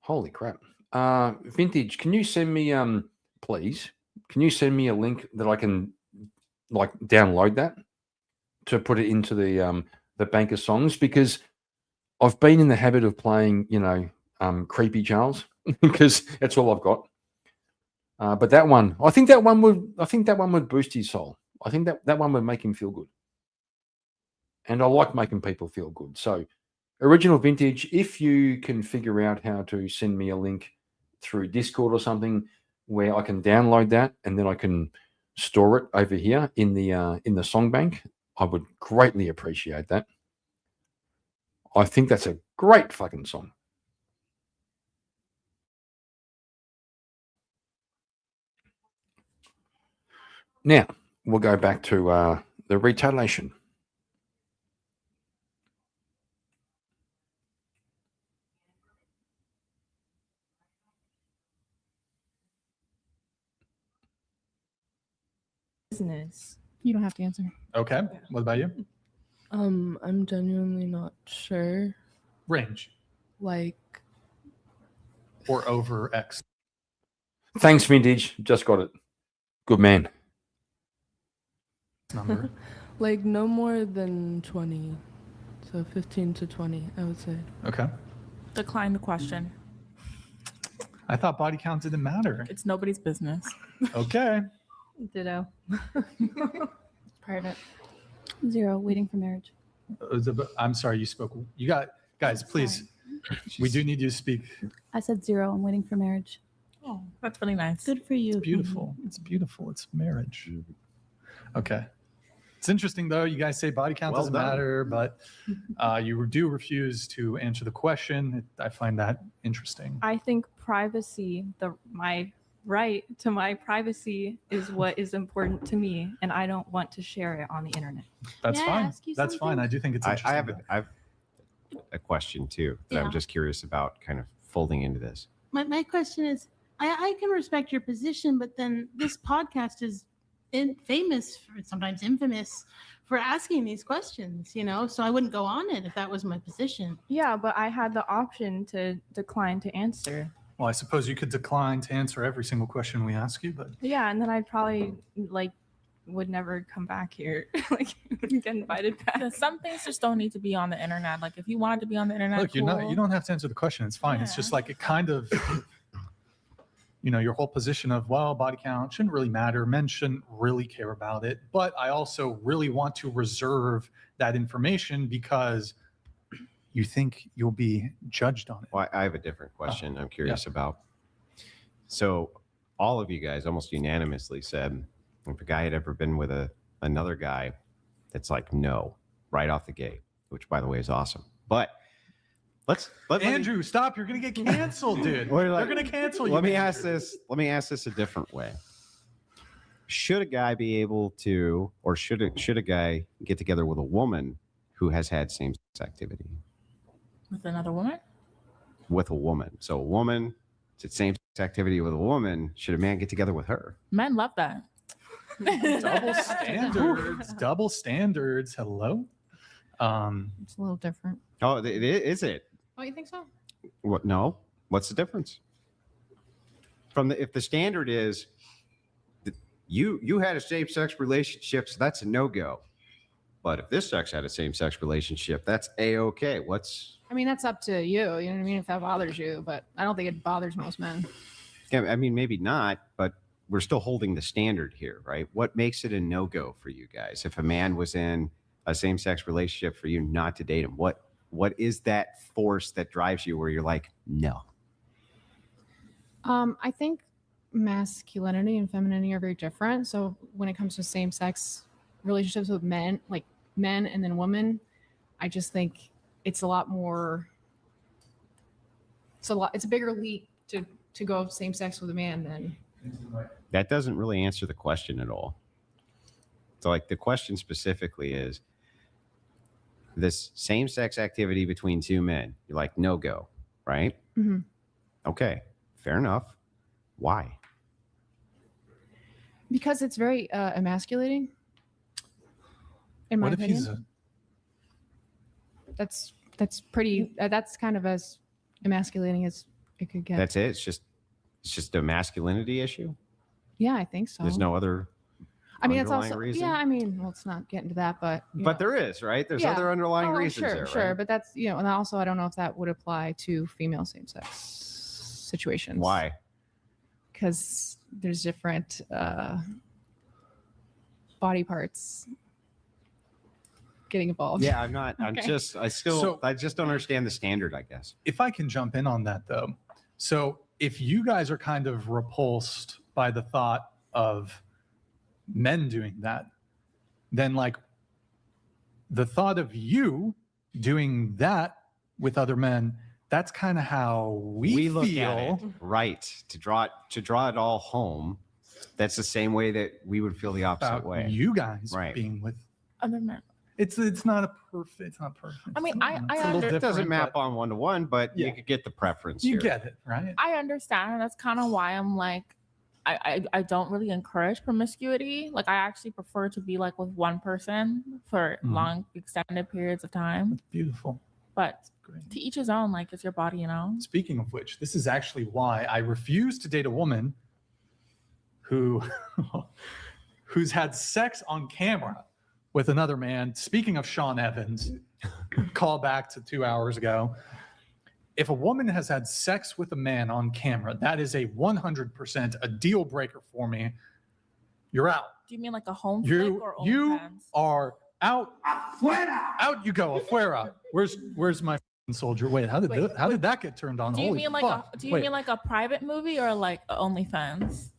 Holy crap. Vintage, can you send me, please, can you send me a link that I can, like, download that to put it into the bank of songs? Because I've been in the habit of playing, you know, Creepy Charles, because that's all I've got. But that one, I think that one would boost his soul. I think that one would make him feel good. And I like making people feel good. So, Original Vintage, if you can figure out how to send me a link through Discord or something, where I can download that and then I can store it over here in the song bank, I would greatly appreciate that. I think that's a great fucking song. Now, we'll go back to the retaliation. Business. You don't have to answer. Okay. What about you? I'm genuinely not sure. Range Like, or over X. Thanks, Vintage. Just got it. Good man. Number. like no more than 20. So 15 to 20, I would say. Okay. Decline the question. I thought body count didn't matter. It's nobody's business. Okay. Ditto. Private. 0, waiting for marriage. I'm sorry, you spoke. You got, guys, please. We do need you to speak. I said 0, I'm waiting for marriage. Oh, that's really nice. Good for you. It's beautiful. It's beautiful. It's marriage. Okay. It's interesting, though. You guys say body count doesn't matter, but you do refuse to answer the question. I find that interesting. I think privacy, my right to my privacy is what is important to me, and I don't want to share it on the internet. That's fine. That's fine. I do think it's interesting. I have a question too that I'm just curious about, kind of folding into this. My question is, I can respect your position, but then this podcast is famous, sometimes infamous, for asking these questions, so I wouldn't go on it if that was my position. Yeah, but I had the option to decline to answer. Well, I suppose you could decline to answer every single question we ask you, but Yeah, and then I'd probably would never come back here. Wouldn't get invited back. Yeah, some things just don't need to be on the internet. Like if you wanted to be on the internet, look, you don't have to answer the question. It's fine. It's just like it kind of, your whole position of, well, body count shouldn't really matter. Men shouldn't really care about it. But I also really want to reserve that information because you think you'll be judged on it. Well, I have a different question I'm curious about. So all of you guys almost unanimously said if a guy had ever been with another guy, it's like no, right off the gate, which by the way is awesome. But let Andrew, stop! You're gonna get canceled, dude. They're gonna cancel you. Let me ask this a different way. Should a guy be able to, or should a guy get together with a woman who has had same-sex activity? With another woman? With a woman. So a woman, it's same-sex activity with a woman. Should a man get together with her? Men love that. Double standards. Double standards. Hello. It's a little different. Oh, is it? Oh, you think so? What? No. What's the difference? If the standard is that you had a same-sex relationship, so that's a no-go. But if this sex had a same-sex relationship, that's a-okay. I mean, that's up to you. You know what I mean? If that bothers you, but I don't think it bothers most men. Yeah, I mean, maybe not, but we're still holding the standard here, right? What makes it a no-go for you guys? If a man was in a same-sex relationship, for you not to date him, what is that force that drives you where you're like, no? I think masculinity and femininity are very different. So when it comes to same-sex relationships with men, like men and then women, I just think it's a lot more. It's a bigger leap to go same sex with a man than. That doesn't really answer the question at all. So, like, the question specifically is this same-sex activity between two men. You're like, no go, right? Mm-hmm. Okay, fair enough. Why? Because it's very emasculating. In my opinion. That's pretty. That's kind of as emasculating as it could get. That's it. It's just a masculinity issue. Yeah, I think so. There's no other. I mean, it's underlying also reason? I mean, let's not get into that, but There is, right? There's other underlying reasons there, Sure, right? but that's and also I don't know if that would apply to female same-sex situations. Why? Because there's different body parts getting involved. Yeah, I'm not. Okay. I just don't understand the standard, I guess. If I can jump in on that, though. So if you guys are kind of repulsed by the thought of men doing that, then like the thought of you doing that with other men, that's kind of how we look feel. at it, right? To draw it all home, that's the same way that we would feel the opposite About way. you guys right. being with other men. It's not perfect. I mean, I it doesn't map on one to one, but you could get the preference. You here. get it, right? I understand, and that's kind of why I'm like, I don't really encourage promiscuity. Like, I actually prefer to be like with one person for long, extended periods of time. That's beautiful. But to each his own. Like, it's your body, you know. Speaking of which, this is actually why I refuse to date a woman who's had sex on camera with another man. Speaking of Sean Evans, call back to 2 hours ago. If a woman has had sex with a man on camera, that is a 100% a deal breaker for me. You're out. Do you mean like a home flick or You OnlyFans? are out. Out you go. Afuera. Where's my soldier? Wait, how did that get turned on? Do you Holy mean like fuck. mean like a private movie or like OnlyFans?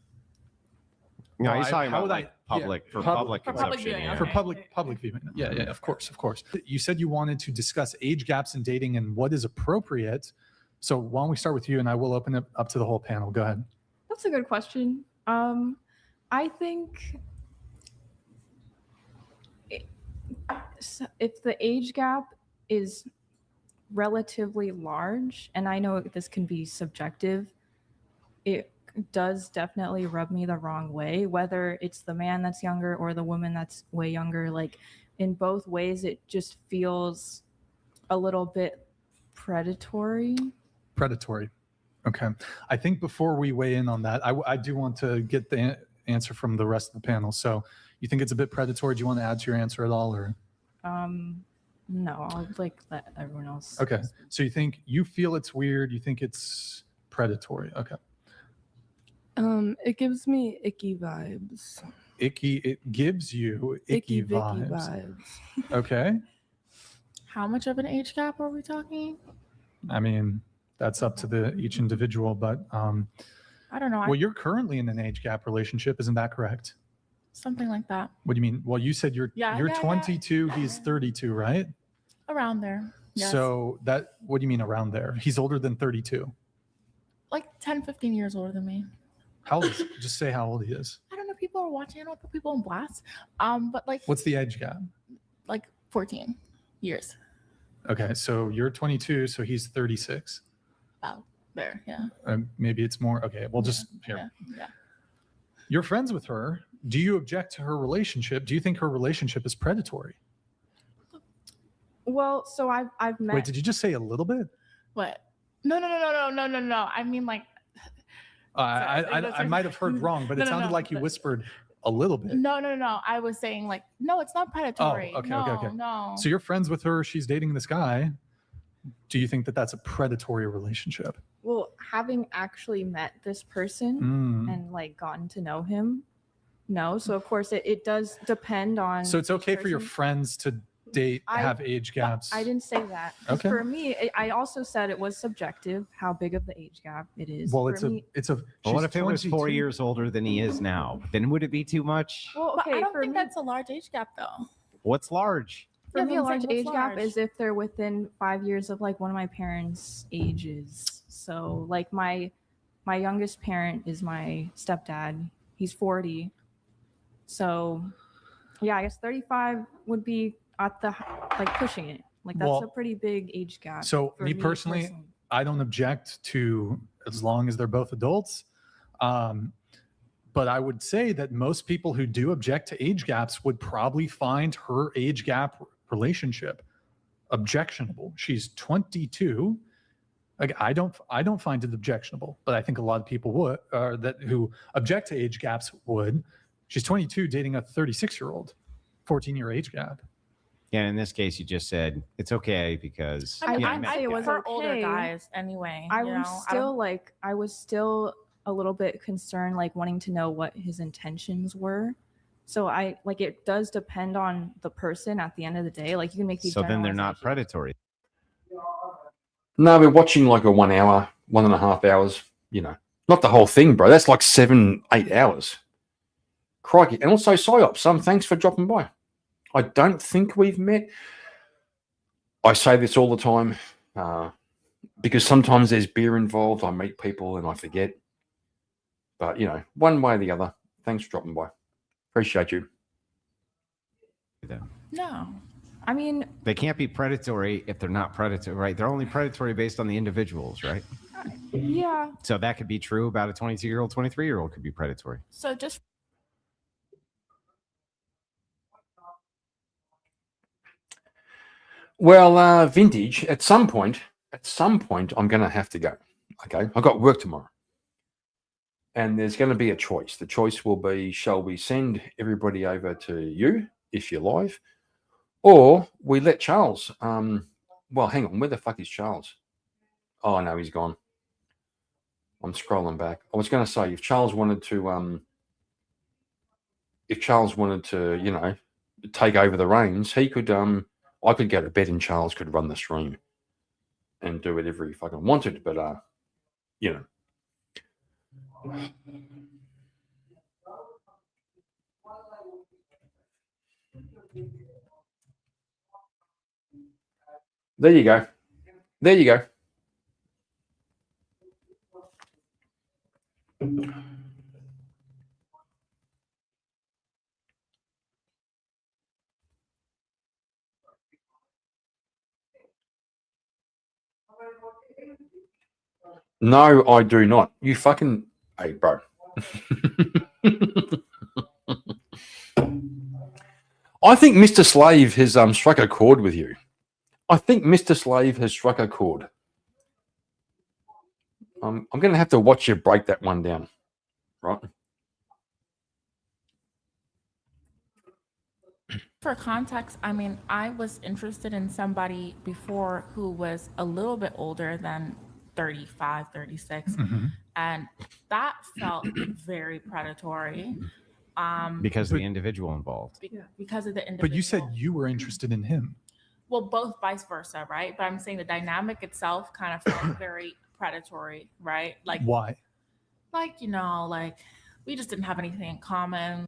No, Well, he's talking how about would like public for public consumption. viewing, yeah. For public viewing. Yeah, of course. You said you wanted to discuss age gaps in dating and what is appropriate. So why don't we start with you, and I will open it up to the whole panel. Go ahead. That's a good question. I think if the age gap is relatively large, and I know this can be subjective, it does definitely rub me the wrong way, whether it's the man that's younger or the woman that's way younger. Like, in both ways, it just feels a little bit predatory. Okay. I think before we weigh in on that, I do want to get the answer from the rest of the panel. So you think it's a bit predatory? Do you want to add to your answer at all, or? No, I'll like let everyone else. Okay. So you feel it's weird. You think it's predatory. Okay. It gives me icky vibes. It gives you icky vibes. Okay. How much of an age gap are we talking? I mean, that's up to each individual, but I don't know. Well, you're currently in an age gap relationship, isn't that correct? Something like that. What do you mean? Well, you said you're 22, he's 32, right? Around there. Yes. So what do you mean around there? He's older than 32. Like 10, 15 years older than me. How old is he? Just say how old he is. I don't know. People are watching. I don't put people on blast. But like. What's the age gap? Like 14 years. Okay, so you're 22, so he's 36. About there, yeah. Maybe it's more. Okay, well, just here. Yeah. You're friends with her. Do you object to her relationship? Do you think her relationship is predatory? Well, so I've met. Wait, did you just say a little bit? What? No. I mean, like. I might have heard wrong, but it sounded like you whispered a little bit. No. I was saying like, no, it's not predatory. Oh, okay. No. So you're friends with her. She's dating this guy. Do you think that that's a predatory relationship? Well, having actually met this person and like gotten to know him, no. So of course it does depend on. So it's okay for your friends to have age gaps. I didn't say that. 'Cause Okay. For me, I also said it was subjective how big of the age gap it is. Well, For me- Well, what if it was 4 22? years older than he is now? Then would it be too much? Well, But okay, I don't for think me, that's a large age gap though. What's large? for Yeah, me, but a I'm saying large what's age gap large? is if they're within 5 years of like one of my parents' ages. So like my youngest parent is my stepdad. He's 40. So yeah, I guess 35 would be at the like pushing it. Like that's Well, a pretty big age gap. So for me personally, I don't object to as long as they're both adults. But I would say that most people who do object to age gaps would probably find her age gap relationship objectionable. She's 22. Like, I don't find it objectionable, but I think a lot of people would, who object to age gaps would. She's 22 dating a 36-year-old, 14-year age gap. Yeah, in this case, you just said it's okay because I yeah, didn't say it was for okay. older guys anyway. I you was know? still a little bit concerned, like wanting to know what his intentions were. So it does depend on the person at the end of the day. Like you can make these. so then they're not generalizations. predatory. No, we're watching like a 1 hour, 1.5 hours You know, not the whole thing, bro. That's like 7-8 hours. Crikey. And also PsyOps, thanks for dropping by. I don't think we've met. I say this all the time because sometimes there's beer involved. I meet people and I forget. But, you know, one way or the other, thanks for dropping by. Appreciate you. No. I mean, They can't be predatory if they're not predatory, right? They're only predatory based on the individuals, right? yeah. So that could be true about a 22-year-old, 23-year-old could be predatory. So just Well, vintage, at some point, I'm going to have to go. Okay. I've got work tomorrow. And there's going to be a choice. The choice will be, shall we send everybody over to you if you're live, or we let Charles. Well, hang on. Where the fuck is Charles? Oh, no, he's gone. I'm scrolling back. I was going to say, if Charles wanted to, you know, take over the reins, he could, I could go to bed and Charles could run the stream and do whatever he fucking wanted. But, you know. There you go. There you go. No, I do not. You fucking... Hey, bro. I think Mr. Slave has struck a chord with you. I think Mr. Slave has struck a chord. I'm going to have to watch you break that one down, right? for context, I mean, I was interested in somebody before who was a little bit older than 35, 36. Mhm. And that felt very predatory. Because of the individual involved. Because of the individual. But you said you were interested in him. Well, both vice versa, right? But I'm saying the dynamic itself kind of felt very predatory, right? Like Why? Like, you know, like we just didn't have anything in common.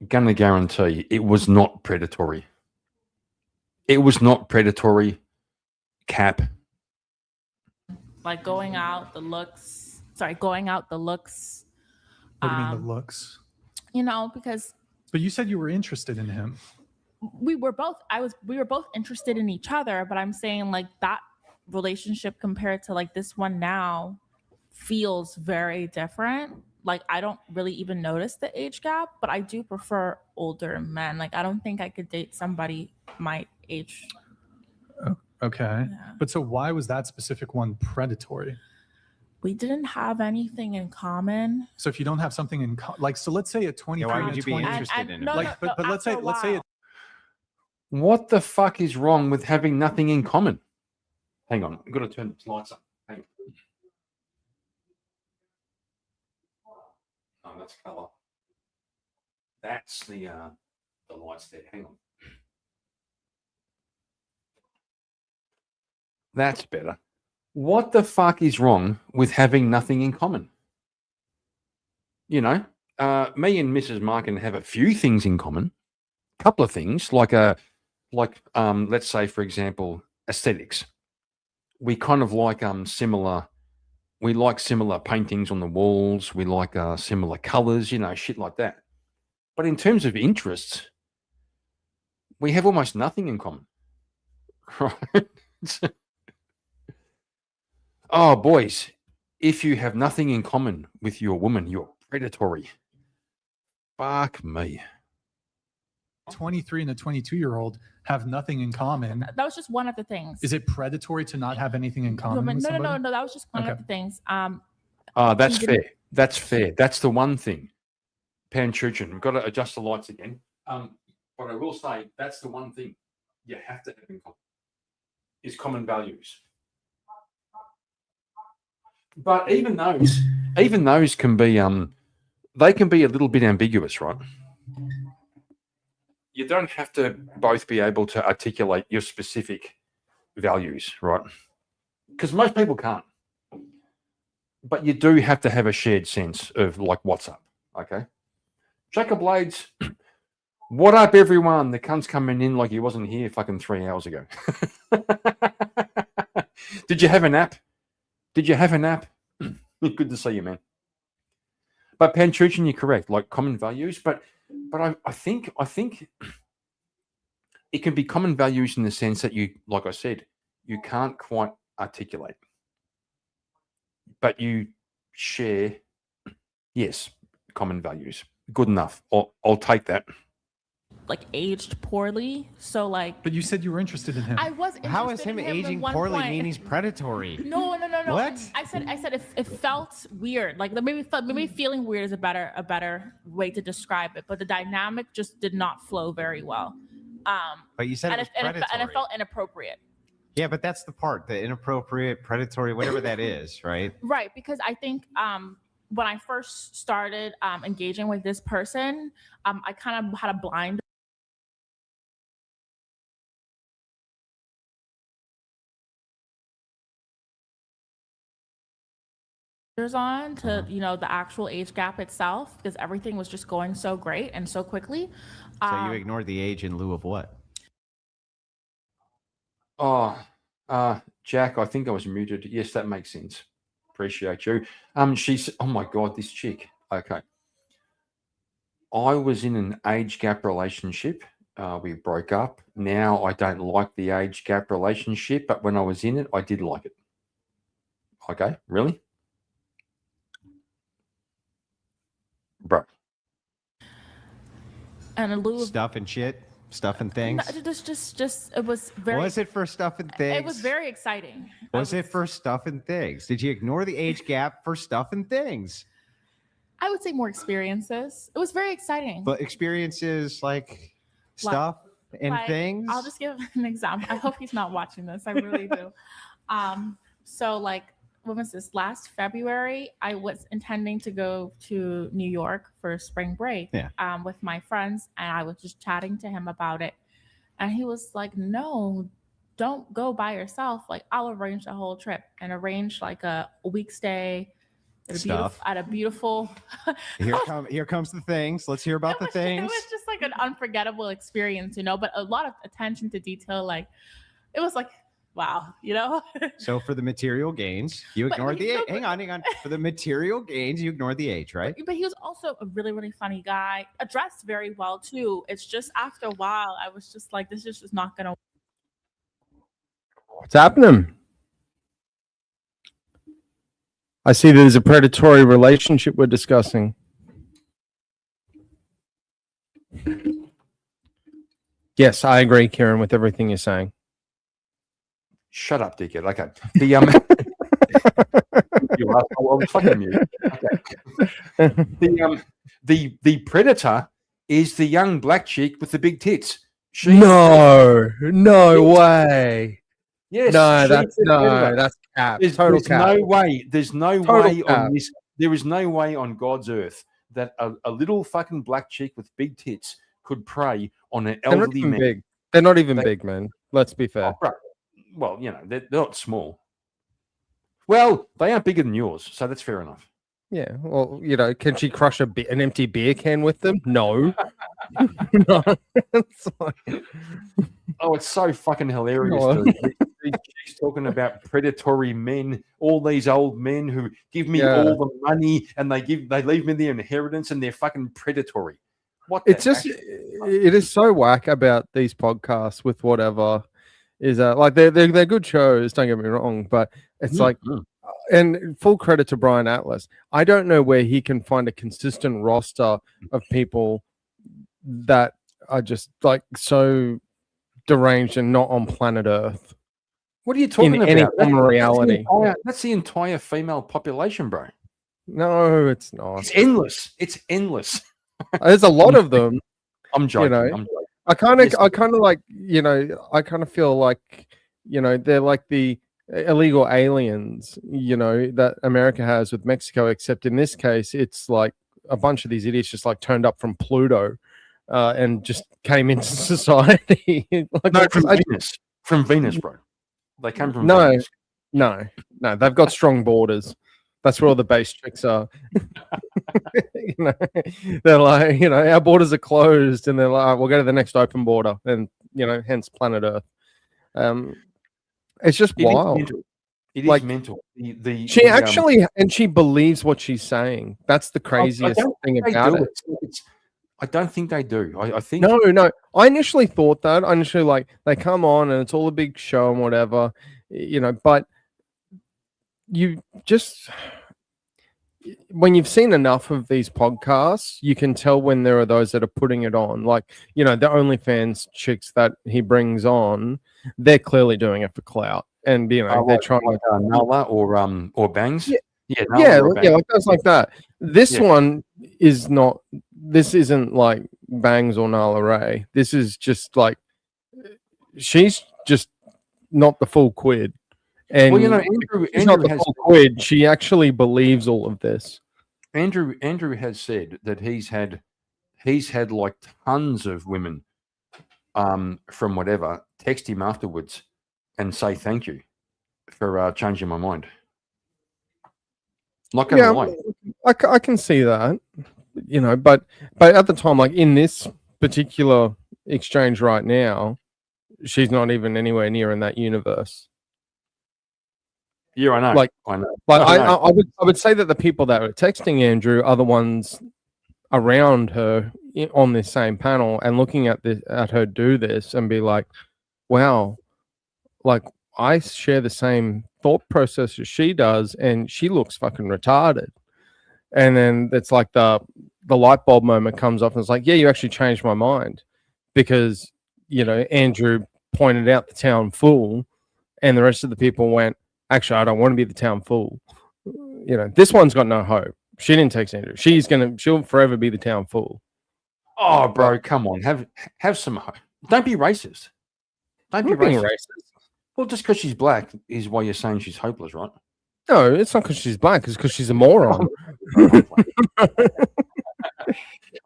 Gonna guarantee it was not predatory. It was not predatory. Cap. Like going out, the looks. Going out, the looks. What do you mean the looks? You know, because But you said you were interested in him. we were both interested in each other, but I'm saying like that relationship compared to like this one now feels very different. Like I don't really even notice the age gap, but I do prefer older men. Like I don't think I could date somebody my age. Okay. But so why was that specific one predatory? We didn't have anything in common. So if you don't have something in like, so let's say a 23 why would and a you be 20 interested in him? No, like, but let's say What the fuck is wrong with having nothing in common? Hang on, I've got to turn the lights up. Hang on. Oh, that's color. That's the lights there. Hang on. That's better. What the fuck is wrong with having nothing in common? You know, me and Mrs. Markin have a few things in common. A couple of things, like let's say, for example, aesthetics. We kind of like similar. We like similar paintings on the walls. We like similar colors, you know, shit like that. But in terms of interests, we have almost nothing in common. Right? Oh, boys, if you have nothing in common with your woman, you're predatory. Fuck me. 23 and a 22-year-old have nothing in common. That was just one of the things. Is it predatory to not have anything in common? with No. somebody? That was just one of the things. That's he fair. didn't- That's fair. That's the one thing. Pan Chuchin, we've got to adjust the lights again. But I will say that's the one thing you have to have in common is common values. But even those can be they can be a little bit ambiguous, right? You don't have to both be able to articulate your specific values, right? Because most people can't. but you do have to have a shared sense of like what's up. Okay, Jacob Blades, what up, everyone? The cunt's coming in like he wasn't here fucking 3 hours ago. Did you have a nap? Did you have a nap? Good to see you, man. But Panchuchin, you're correct. Like common values, but I think it can be common values in the sense that you, like I said, you can't quite articulate, but you share, yes, common values. Good enough. I'll take that. Like aged poorly, so like. But you said you were interested in him. I was. How is interested him in aging at one poorly point. mean he's predatory? No. What? I said it felt weird. Like maybe feeling weird is a better way to describe it. But the dynamic just did not flow very well. But you said it was predatory. And it felt inappropriate. Yeah, but that's the part, the inappropriate, predatory, whatever that is, right? Right, because I think when I first started engaging with this person, I kind of had a blind on to the actual age gap itself, because everything was just going so great and so quickly. So you ignored the age in lieu of what? Jack, I think I was muted. Yes, that makes sense. Appreciate you. She's, oh my God, this chick. Okay. I was in an age gap relationship. We broke up. Now I don't like the age gap relationship, but when I was in it, I did like it. Okay, really? Bro. And in lieu of Stuff and shit? Stuff and things? No, just it was very. Was it for stuff and things? It was very exciting. Was it for stuff and things? Did you ignore the age gap for stuff and things? I would say more experiences. It was very exciting. But experiences like stuff and like, things? I'll just give an example. I hope he's not watching this. I really do. So like, when was this? Last February, I was intending to go to New York for spring break with my friends, and I was just chatting to him about it. And he was like, no, don't go by yourself. Like, I'll arrange the whole trip and arrange like a week stay at a beautiful. Here comes the things. Let's hear about the things. It was just like an unforgettable experience, but a lot of attention to detail. Like, it was like, wow, So for the material gains, you ignored the age. Hang on. For the material gains, you ignored the age, right? But he was also a really, really funny guy, dressed very well too. It's just after a while, I was just like, this is not gonna. What's happening? I see there's a predatory relationship we're discussing. Yes, I agree, Kieran, with everything you're saying. Shut up, dickhead. Okay. You are. I was fucking mute. Okay. The predator is the young black chick with the big tits. No way. Yes. That's cap. Total cap. There's no Total way cap. on this. There is no way on God's earth that a little fucking black chick with big tits could prey on an They're not elderly even man. big. They're not even big, man. Let's be fair. Oh, bro. Well, they're not small. Well, they aren't bigger than yours, so that's fair enough. Yeah. Well, can she crush an empty beer can with them? No. No. It's like... Oh, it's so fucking hilarious. No. Dude. She's talking about predatory men, all these old men who give me all the money and they leave me the inheritance and they're fucking predatory. What? It's just, it is so whack about these podcasts with whatever is like they're good shows. Don't get me wrong, but it's like, and full credit to Brian Atlas. I don't know where he can find a consistent roster of people that are just like so deranged and not on planet Earth. What are you talking about? Any form of reality. That's the entire female population, bro. No, it's not. It's endless. It's endless. There's a lot of them. I'm joking. I'm joking. I kind of like, I kind of feel like, they're like the illegal aliens, that America has with Mexico, except in this case, it's like a bunch of these idiots just like turned up from Pluto and just came into society. From Venus, bro. They came from Venus. Venus. No, they've got strong borders. That's where all the base chicks are. You know, they're like, you know, our borders are closed, and they're like, we'll go to the next open border, and you know, hence planet Earth. It's just wild. It like, is mental. She actually, and she believes what she's saying. That's the craziest thing about it. I don't think they do. I think No. I initially thought that. I initially like they come on and it's all a big show and whatever, you know. But you just when you've seen enough of these podcasts, you can tell when there are those that are putting it on. Like, you know, the OnlyFans chicks that he brings on, they're clearly doing it for clout, and you know they're trying like Nala or Bangs. Yeah, like those like that. This one is not. This isn't like Bangs or Nala Ray. This is just like she's just not the full quid. And well, you know, she's not the full quid. She actually believes all of this. Andrew has said that he's had like tons of women from whatever text him afterwards and say thank you for changing my mind. Not gonna lie. I can see that, you know, but at the time, like in this particular exchange right now, she's not even anywhere near in that universe. Yeah, I know. Like, I know. Like I would say that the people that are texting Andrew are the ones around her on this same panel and looking at her do this and be like, wow, like I share the same thought process as she does, and she looks fucking retarded. And then it's like the light bulb moment comes off, and it's like, yeah, you actually changed my mind, because you know Andrew pointed out the town fool, and the rest of the people went, actually, I don't want to be the town fool. You know, this one's got no hope. She didn't text Andrew. She'll forever be the town fool. Oh, bro, come on, have some hope. Don't be racist. Don't be racist. Well, just because she's black is why you're saying she's hopeless, right? No, it's not because she's black. It's because she's a moron. I'm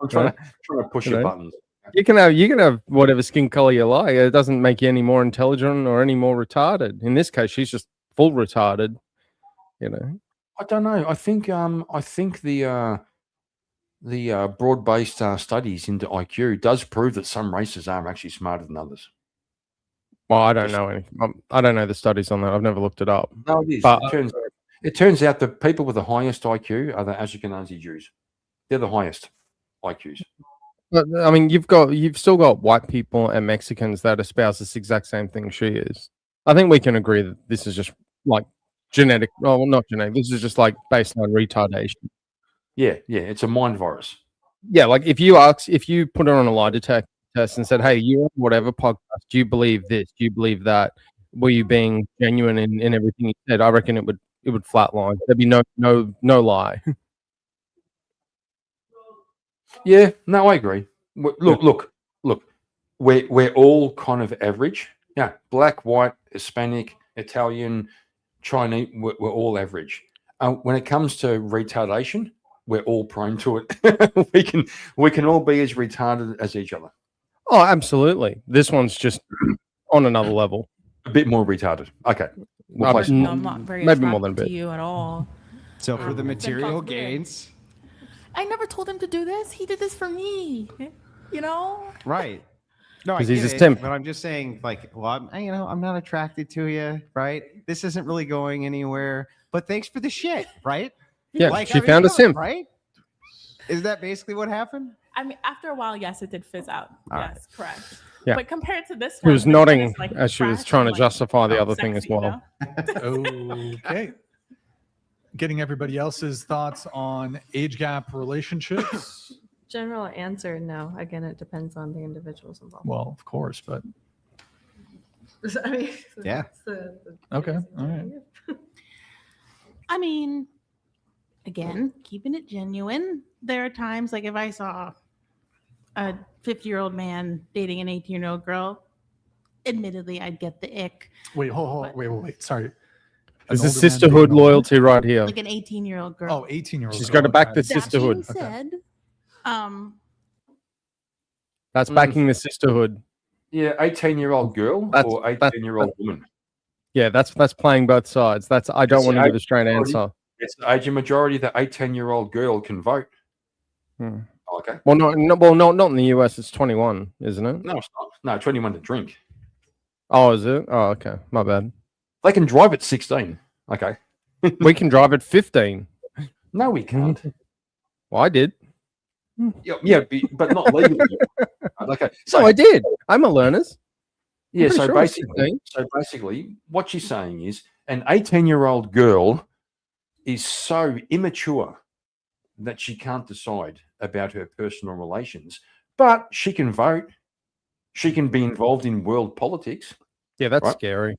trying to push your buttons. You can have whatever skin color you like. It doesn't make you any more intelligent or any more retarded. In this case, she's just full retarded. You know. I don't know. I think the broad-based studies into IQ does prove that some races are actually smarter than others. Well, I don't know any. I don't know the studies on that. I've never looked it up. No, it is. But it turns out the people with the highest IQ are the Ashkenazi Jews. They're the highest IQs. But, I mean, you've still got white people and Mexicans that espouse this exact same thing she is. I think we can agree that this is just like genetic. Oh, well, not genetic. This is just like baseline retardation. Yeah. It's a mind virus. Yeah, like if you put her on a lie detector test and said, "Hey, you on whatever podcast, do you believe this? Do you believe that? Were you being genuine in everything you said?" I reckon it would flatline. There'd be no lie. Yeah, no, I agree. Look. We're all kind of average. Yeah, black, white, Hispanic, Italian, Chinese. We're all average. When it comes to retardation, we're all prone to it. we can all be as retarded as each other. Oh, absolutely. This one's just on another level. A bit more retarded. Okay. No, I'm not very maybe more than a attracted bit to you at all. So for the It's material impossible. gains, I never told him to do this. He did this for me. You know? right? No, I 'Cause he's get a it, simp. but I'm just saying, like, well, I'm not attracted to you, right? This isn't really going anywhere. But thanks for the shit, right? Yeah, Like, she found a simp. right? Is that basically what happened? I mean, after a while, yes, it did fizz out. All yes, correct. Yeah. But compared to this She one, was this one nodding is, like, as she was fresh trying to and, like, justify the other thing as sexy, you well. know? Okay. Getting everybody else's thoughts on age gap relationships. General answer, no. Again, it depends on the individuals involved. Well, of course, but I mean, Yeah. it's the okay. All right. I mean, again, keeping it genuine. There are times like if I saw a 50-year-old man dating an 18-year-old girl, admittedly, I'd get the ick. Wait, wait. Sorry. There's An a older man sisterhood dating an older- loyalty right here. Like an 18-year-old girl. Oh, 18-year-old. She's got to back the That sisterhood. being said, That's backing the sisterhood. Yeah, 18-year-old girl or 18-year-old woman. Yeah, that's playing both sides. I don't want to give a straight answer. It's the age of majority. The 18-year-old girl can vote. Hmm. Okay. Well, not in the US. It's 21, isn't it? No, it's not. No, 21 to drink. Oh, is it? Oh, okay. My bad. They can drive at 16. Okay. We can drive at 15. No, we can't. Well, I did. Yeah, but not legally. Okay. So I did. I'm a learners. Yeah, pretty so sure it's basically, what she's saying is an 18-year-old girl is so immature that she can't decide about her personal relations, but she can vote. She can be involved in world politics. Yeah, that's right? scary.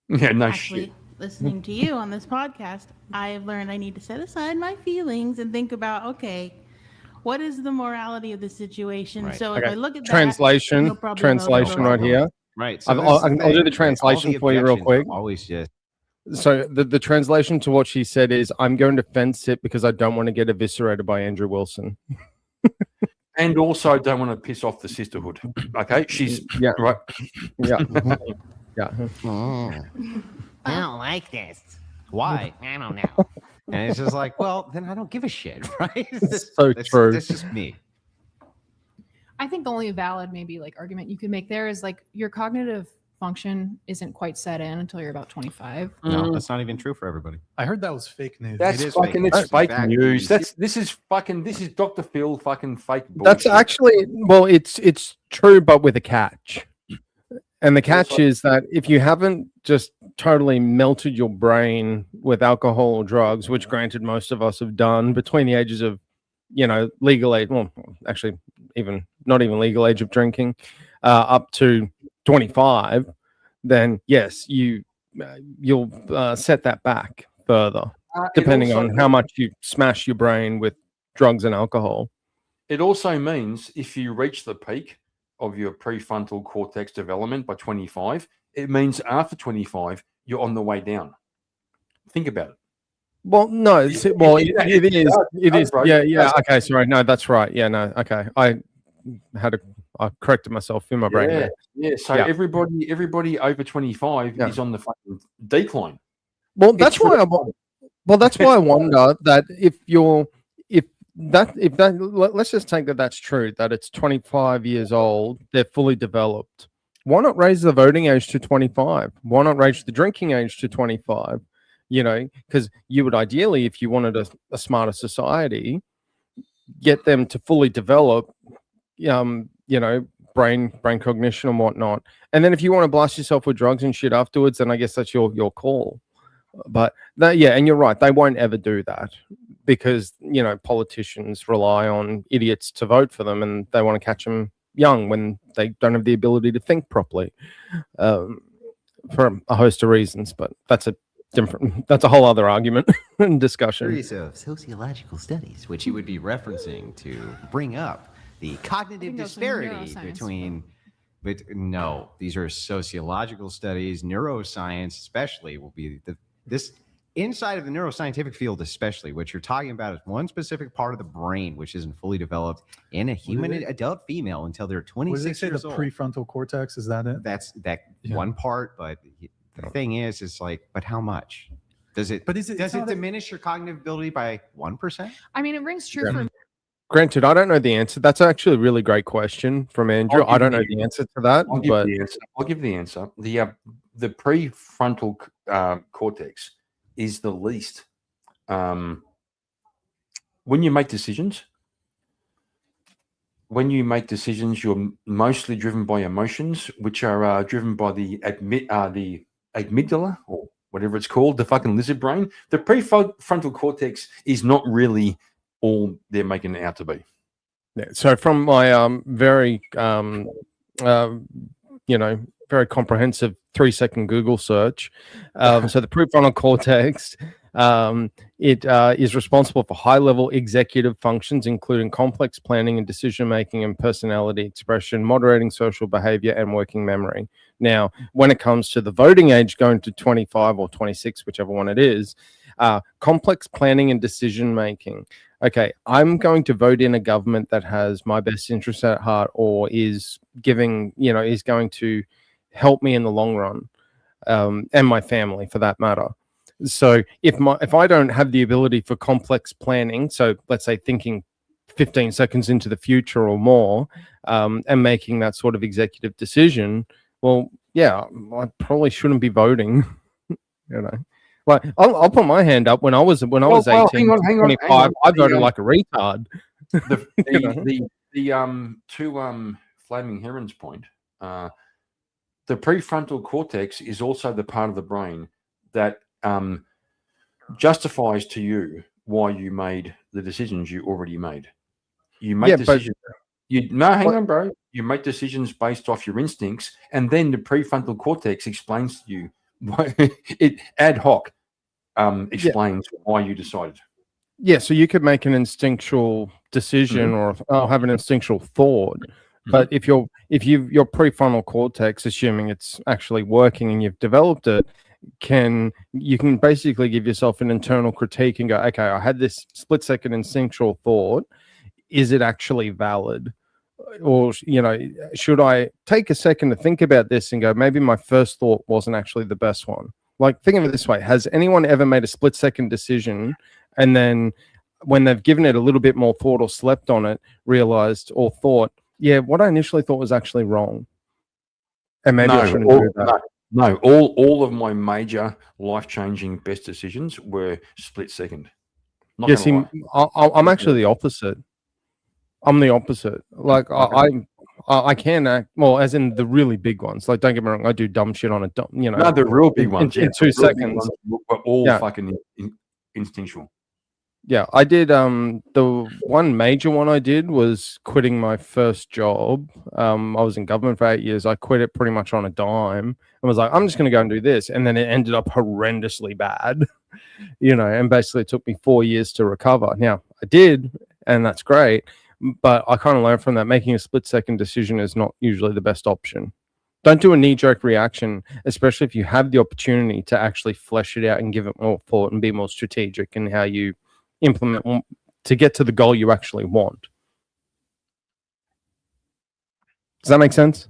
Yeah, no Actually, shit. listening to you on this podcast, I have learned I need to set aside my feelings and think about, okay, what is the morality of the situation? Right. So if Okay. I look at Translation, that, no problem, translation right here. Right. I'll do the translation for you real quick. Always just So the translation to what she said is, I'm going to fence it because I don't want to get eviscerated by Andrew Wilson. And also don't want to piss off the sisterhood. Okay, she's right. Yeah. Yeah. I don't like this. Why? I don't know. And it's just like, well, then I don't give a shit, right? So true. That's just me. I think the only valid maybe like argument you could make there is like your cognitive function isn't quite set in until you're about 25. No, that's not even true for everybody. I heard that was fake news. That's is fucking fake. it's That's fake fact. news. This is Dr. Phil fucking fake bullshit. That's actually, well, it's true, but with a catch. And the catch is that if you haven't just totally melted your brain with alcohol or drugs, which granted most of us have done between the ages of, legal age, well, actually even not even legal age of drinking, up to 25, then yes, you'll set that back further, depending on how much you smash your brain with drugs and alcohol. It also means if you reach the peak of your prefrontal cortex development by 25, it means after 25, you're on the way down. Think about it. Well, no, it is. Yeah. Okay, sorry. No, that's right. Yeah, no. Okay, I corrected myself in my brain. Yeah, there. So everybody over 25 is on the fucking decline. Well, that's why I wonder that let's just take that that's true, that it's 25 years old, they're fully developed. Why not raise the voting age to 25? Why not raise the drinking age to 25? Because you would ideally, if you wanted a smarter society, get them to fully develop, brain cognition and whatnot. And then if you want to blast yourself with drugs and shit afterwards, then I guess that's your call. But and you're right, they won't ever do that because politicians rely on idiots to vote for them, and they want to catch them young when they don't have the ability to think properly, for a host of reasons. But that's a whole other argument and discussion. Series of sociological studies, which you would be referencing to bring up the cognitive disparity between. But no, these are sociological studies. Neuroscience, especially, will be this inside of the neuroscientific field, especially. What you're talking about is one specific part of the brain which isn't fully developed in a human adult female until they're 26 years old. The prefrontal cortex, is that it? That's one part, but the thing is like, but how much? Does it diminish your cognitive ability by 1%? I mean, it rings true for Granted, I don't know the answer. That's actually a really great question from Andrew. I don't know the answer to that, I'll give the answer. The prefrontal cortex is the least. When you make decisions, you're mostly driven by emotions, which are driven by the amygdala, or whatever it's called, the fucking lizard brain. The prefrontal cortex is not really all they're making it out to be. Yeah. So from my very very comprehensive 3-second Google search, so the prefrontal cortex, it is responsible for high-level executive functions, including complex planning and decision-making and personality expression, moderating social behavior, and working memory. Now, when it comes to the voting age going to 25 or 26, whichever one it is, complex planning and decision-making. Okay, I'm going to vote in a government that has my best interests at heart, or is going to help me in the long run, and my family for that matter. So if I don't have the ability for complex planning, so let's say thinking 15 seconds into the future or more, and making that sort of executive decision, well, yeah, I probably shouldn't be voting. Like I'll put my hand up. When I was 18, hang on, 25, I voted like a retard. The to Flaming Heron's point, the prefrontal cortex is also the part of the brain that justifies to you why you made the decisions you already made. You make decisions. Hang on, bro. You make decisions based off your instincts, and then the prefrontal cortex explains to you why it ad hoc explains why you decided. Yeah, so you could make an instinctual decision or have an instinctual thought, but if your prefrontal cortex, assuming it's actually working and you've developed it, you can basically give yourself an internal critique and go, okay, I had this split second instinctual thought. Is it actually valid? Or, should I take a second to think about this and go, maybe my first thought wasn't actually the best one? Like, think of it this way. Has anyone ever made a split second decision and then when they've given it a little bit more thought or slept on it, realized or thought, yeah, what I initially thought was actually wrong. And maybe I shouldn't do that. No, all of my major life-changing best decisions were split second. I'm actually the opposite. I'm the opposite. Like I can act well, as in the really big ones. Like, don't get me wrong, I do dumb shit on No, the real big ones in 2 seconds. Were all fucking instinctual. Yeah, I did. The one major one I did was quitting my first job. I was in government for 8 years. I quit it pretty much on a dime and was like, I'm just going to go and do this. And then it ended up horrendously bad, and basically it took me 4 years to recover. Now, I did, and that's great. But I kind of learned from that making a split second decision is not usually the best option. Don't do a knee-jerk reaction, especially if you have the opportunity to actually flesh it out and give it more thought and be more strategic in how you implement to get to the goal you actually want. Does that make sense?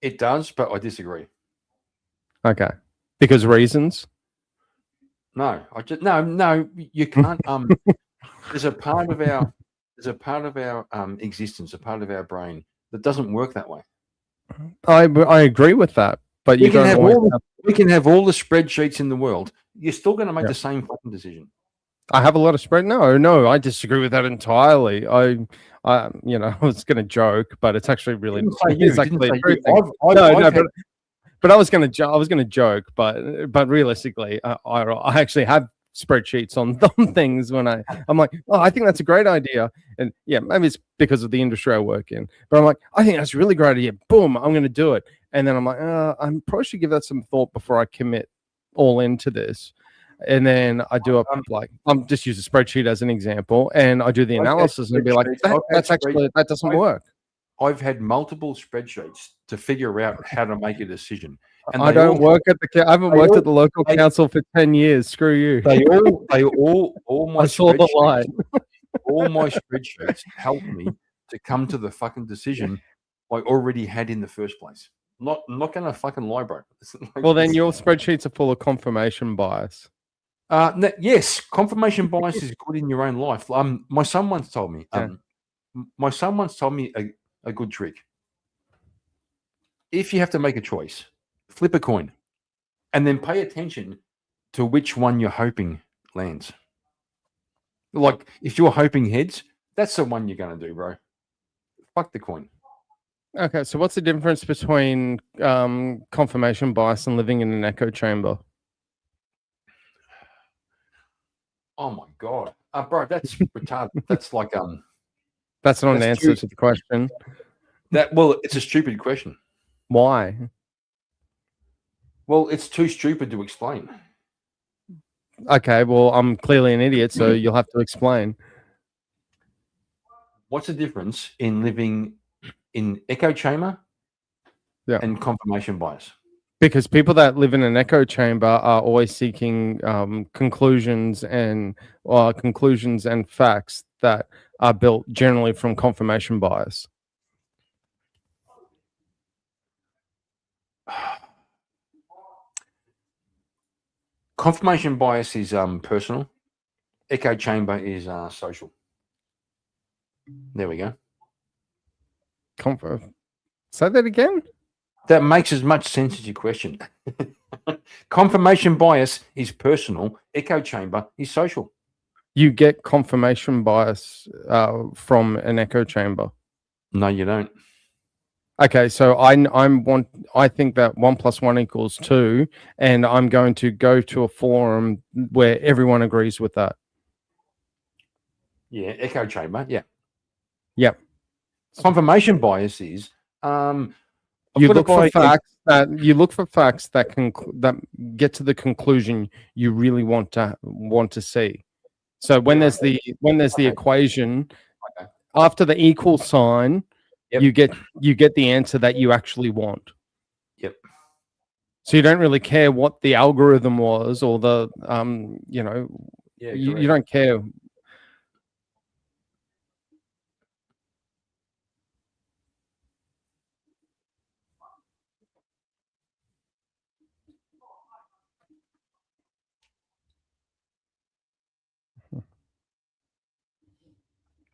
It does, but I disagree. Okay. Because reasons? No, no, you can't. There's a part of our existence, a part of our brain that doesn't work that way. I agree with that, but we can have all the spreadsheets in the world. You're still going to make the same fucking decision. I have a lot of spread. No, I disagree with that entirely. I was going to joke, but it's actually really exactly a true thing. But I was going to joke, but realistically, I actually have spreadsheets on things when I'm like, oh, I think that's a great idea. And yeah, maybe it's because of the industry I work in, but I'm like, I think that's a really great idea. Boom, I'm going to do it. And then I'm like, I probably should give that some thought before I commit all into this. And then I do I'm just use a spreadsheet as an example, and I do the analysis and be like, that doesn't work. I've had multiple spreadsheets to figure out how to make a decision. And I haven't worked at the local council for 10 years. Screw you. All my I saw the light. All my spreadsheets helped me to come to the fucking decision I already had in the first place. Not gonna fucking lie, bro. Well, then your spreadsheets are full of confirmation bias. Yes, confirmation bias is good in your own life. My son once told me. A good trick. If you have to make a choice, flip a coin, and then pay attention to which one you're hoping lands. Like, if you're hoping heads, that's the one you're going to do, bro. Fuck the coin. Okay, so what's the difference between confirmation bias and living in an echo chamber? Oh my god, bro, that's retarded. That's like That's not an answer to the question. It's a stupid question. Why? Well, it's too stupid to explain. Okay, well, I'm clearly an idiot, so you'll have to explain. What's the difference in living in echo chamber and confirmation bias? Because people that live in an echo chamber are always seeking conclusions and facts that are built generally from confirmation bias. Confirmation bias is personal. Echo chamber is social. There we go. Say that again. That makes as much sense as your question. Confirmation bias is personal. Echo chamber is social. You get confirmation bias from an echo chamber. No, you don't. Okay, so I think that 1 + 1 = 2, and I'm going to go to a forum where everyone agrees with that. Yeah, echo chamber. Yeah. Yep. Confirmation bias is you look for facts that get to the conclusion you really want to see. So when there's the equation, after the equal sign, you get the answer that you actually want. Yep. So you don't really care what the algorithm was or the you don't care.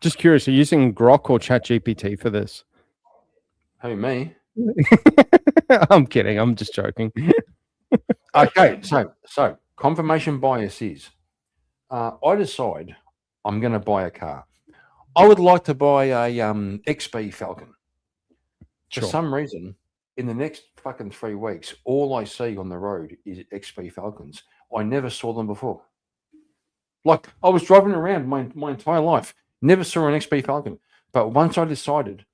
Just curious, are you using Grok or ChatGPT for this? Who, me? I'm kidding. I'm just joking. Okay, so confirmation bias is I decide I'm going to buy a car. I would like to buy a XB Falcon. For some reason, in the next fucking 3 weeks, all I see on the road is XB Falcons. I never saw them before. Like, I was driving around my entire life, never saw an XB Falcon. But once I decided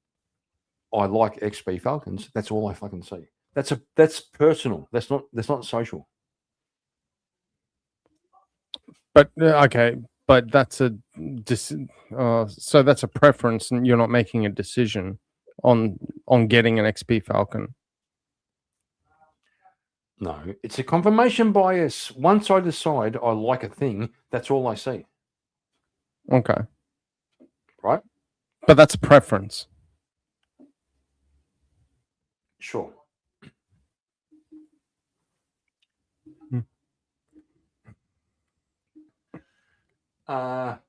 I like XB Falcons, that's all I fucking see. That's personal. That's not social. But okay, but that's so that's a preference, and you're not making a decision on getting an XP Falcon. No, it's a confirmation bias. Once I decide I like a thing, that's all I see. Okay. Right? But that's a preference. Sure.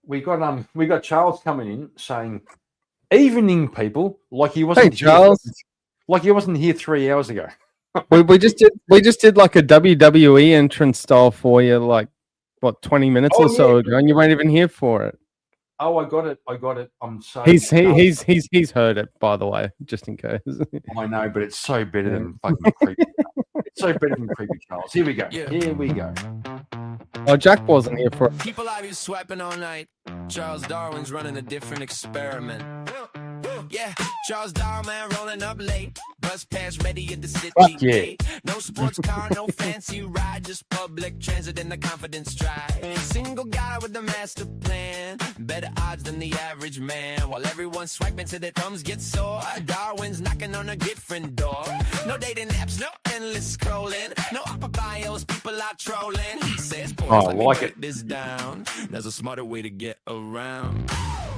We got Charles coming in saying, "Evening, people," like he wasn't. Hey, Charles. Like he wasn't here 3 hours ago. we just did like a WWE entrance style for you, like what 20 minutes or so ago, and you weren't even here for it. Oh, I got it. I'm so. He's heard it, by the way, just in case. I know, but it's so better than fucking creepy. It's so better than creepy Charles. Here we go. Here we go. Oh, Jack wasn't here for it. People have you swiping all night. Charles Darwin's running a different experiment. Yeah, Charles Darwin rolling up late. Bus pass ready at the city gate. No sports car, no fancy ride, just public transit and a confident stride. Single guy with a master plan, better odds than the average man. While everyone's swiping till their thumbs get sore, Darwin's knocking on a different door. No dating apps, no endless scrolling, no upper bios, people are trolling. He says, boys, I like break this down. There's a smarter way to get around.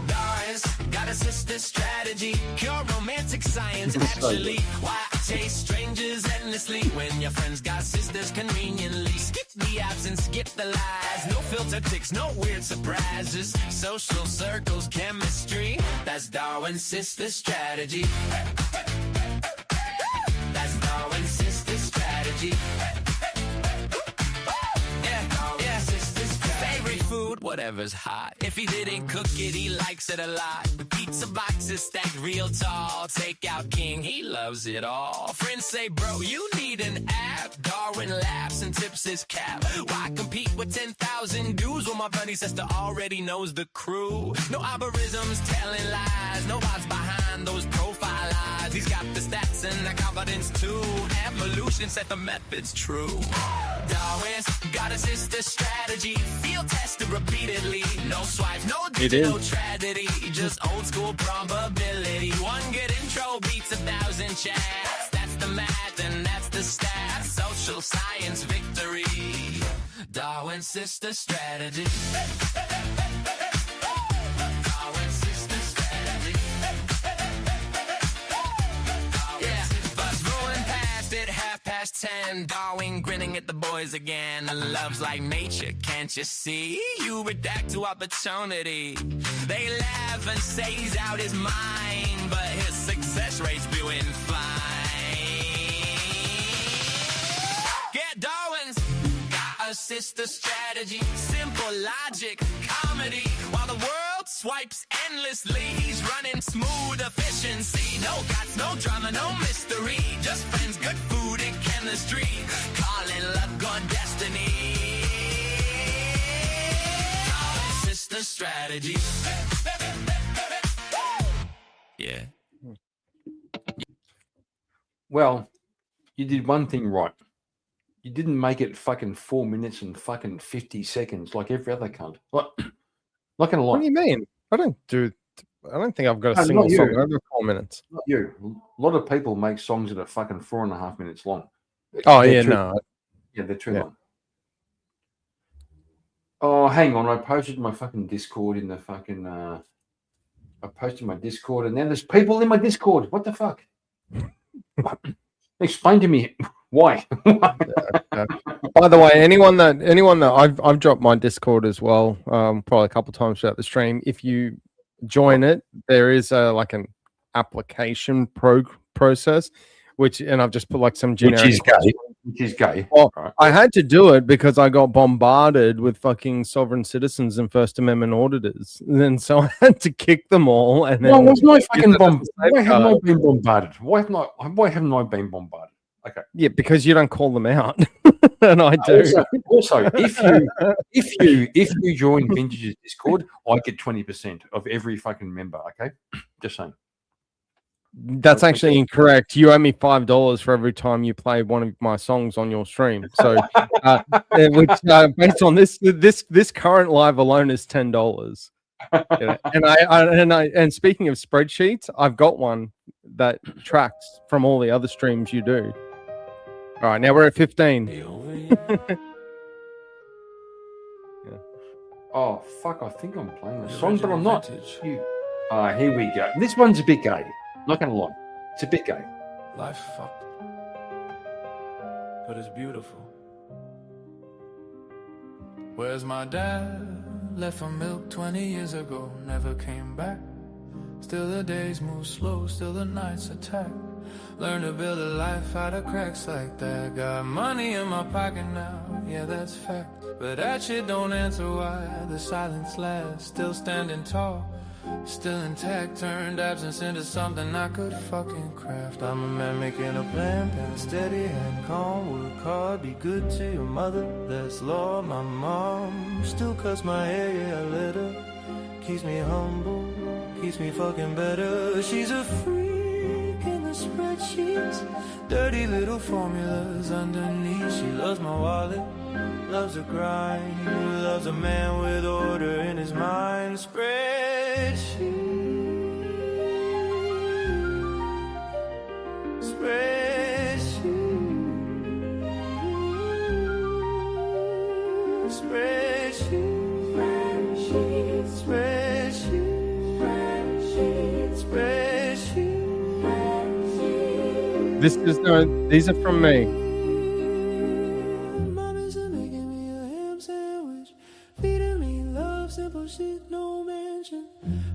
Darwin's got a sister strategy, pure romantic science actually. Why chase strangers endlessly when your friends got sisters conveniently? Skip the apps and skip the lies. No filter ticks, no weird surprises. Social circles, chemistry. That's Darwin's sister strategy. That's Darwin's sister strategy. Favorite food, whatever's hot. If he didn't cook it, he likes it a lot. The pizza boxes stacked real tall. Takeout king, he loves it all. Friends say, bro, you need an app. Darwin laughs and tips his cap. Why compete with 10,000 dudes when my buddy sister already knows the crew? No algorithms telling lies. No odds behind those profile eyes. He's got the stats and the confidence too. Evolution set the methods true. Darwin's got a sister strategy. Field tested repeatedly. No swipes, no digital tragedy. Just old school probability. One good intro beats 1,000 chats. That's the math and that's the stats. Social science victory. Darwin's sister strategy. Darwin's sister strategy. Yeah, bus rolling past it, 1/2 past. past 10. Darwin grinning at the boys again. Love's like nature, can't you see? You redact to opportunity. They laugh and say he's out his mind, but his success rate's doing fine. Get Darwin's got a sister strategy. Simple logic, comedy. While the world swipes endlessly, he's running smooth efficiency. No guts, no drama, no mystery. Just friends, good food and chemistry. Call it love, God, destiny. Sister strategy. Yeah. Well, you did one thing right. You didn't make it fucking 4 minutes and fucking 50 seconds like every other cunt. Not gonna lie. What do you mean? I don't think I've got a No, single not you. song over 4 minutes. Not you. A lot of people make songs that are fucking 4.5 minutes long. Oh, They're yeah, too- no. Yeah, they're too long. Oh, hang on. I posted my fucking Discord in the fucking. I posted my Discord, and now there's people in my Discord. What the fuck? Explain to me why. By the way, anyone that I've dropped my Discord as well, probably a couple times throughout the stream. If you join it, there is like an application process, and I've just put like some generic. Which is gay. Well, Right. I had to do it because I got bombarded with fucking sovereign citizens and First Amendment auditors, and so I had to kick them all. And then Why was my fucking bomb? Why haven't I safeguard. been bombarded? Why haven't I been bombarded? Okay. Yeah, because you don't call them out, and I do. Also, if you join Vintage's Discord, I get 20% of every fucking member. Okay, just saying. That's actually incorrect. You owe me $5 for every time you play one of my songs on your stream. So, which based on this current live alone is $10. Yeah. And speaking of spreadsheets, I've got one that tracks from all the other streams you do. All right, now we're at 15. Oh fuck! I think I'm playing the song, but I'm not. Here we go. This one's a bit gay. Not gonna lie, it's a bit gay. Life fucked, but it's beautiful. Where's my dad? Left for milk 20 years ago, never came back. Still the days move slow, still the nights attack. Learn to build a life out of cracks like that. Got money in my pocket now, yeah that's fact. But that shit don't answer why the silence lasts. Still standing tall, still intact. Turned absence into something I could fucking craft. I'm a man making a plan, pen steady and calm. Work hard, be good to your mother, that's law. My mom still cuts my hair, yeah I let her. Keeps me humble, keeps me fucking better. She's a freak in the spreadsheets, dirty little formulas underneath. She loves my wallet, loves the grind, loves a man with order in his mind. Spreadsheets, spreadsheets, spreadsheets, spreadsheets, spreadsheets. These are from me. Mommy's making me a ham sandwich, feeding me love, simple shit, no mention.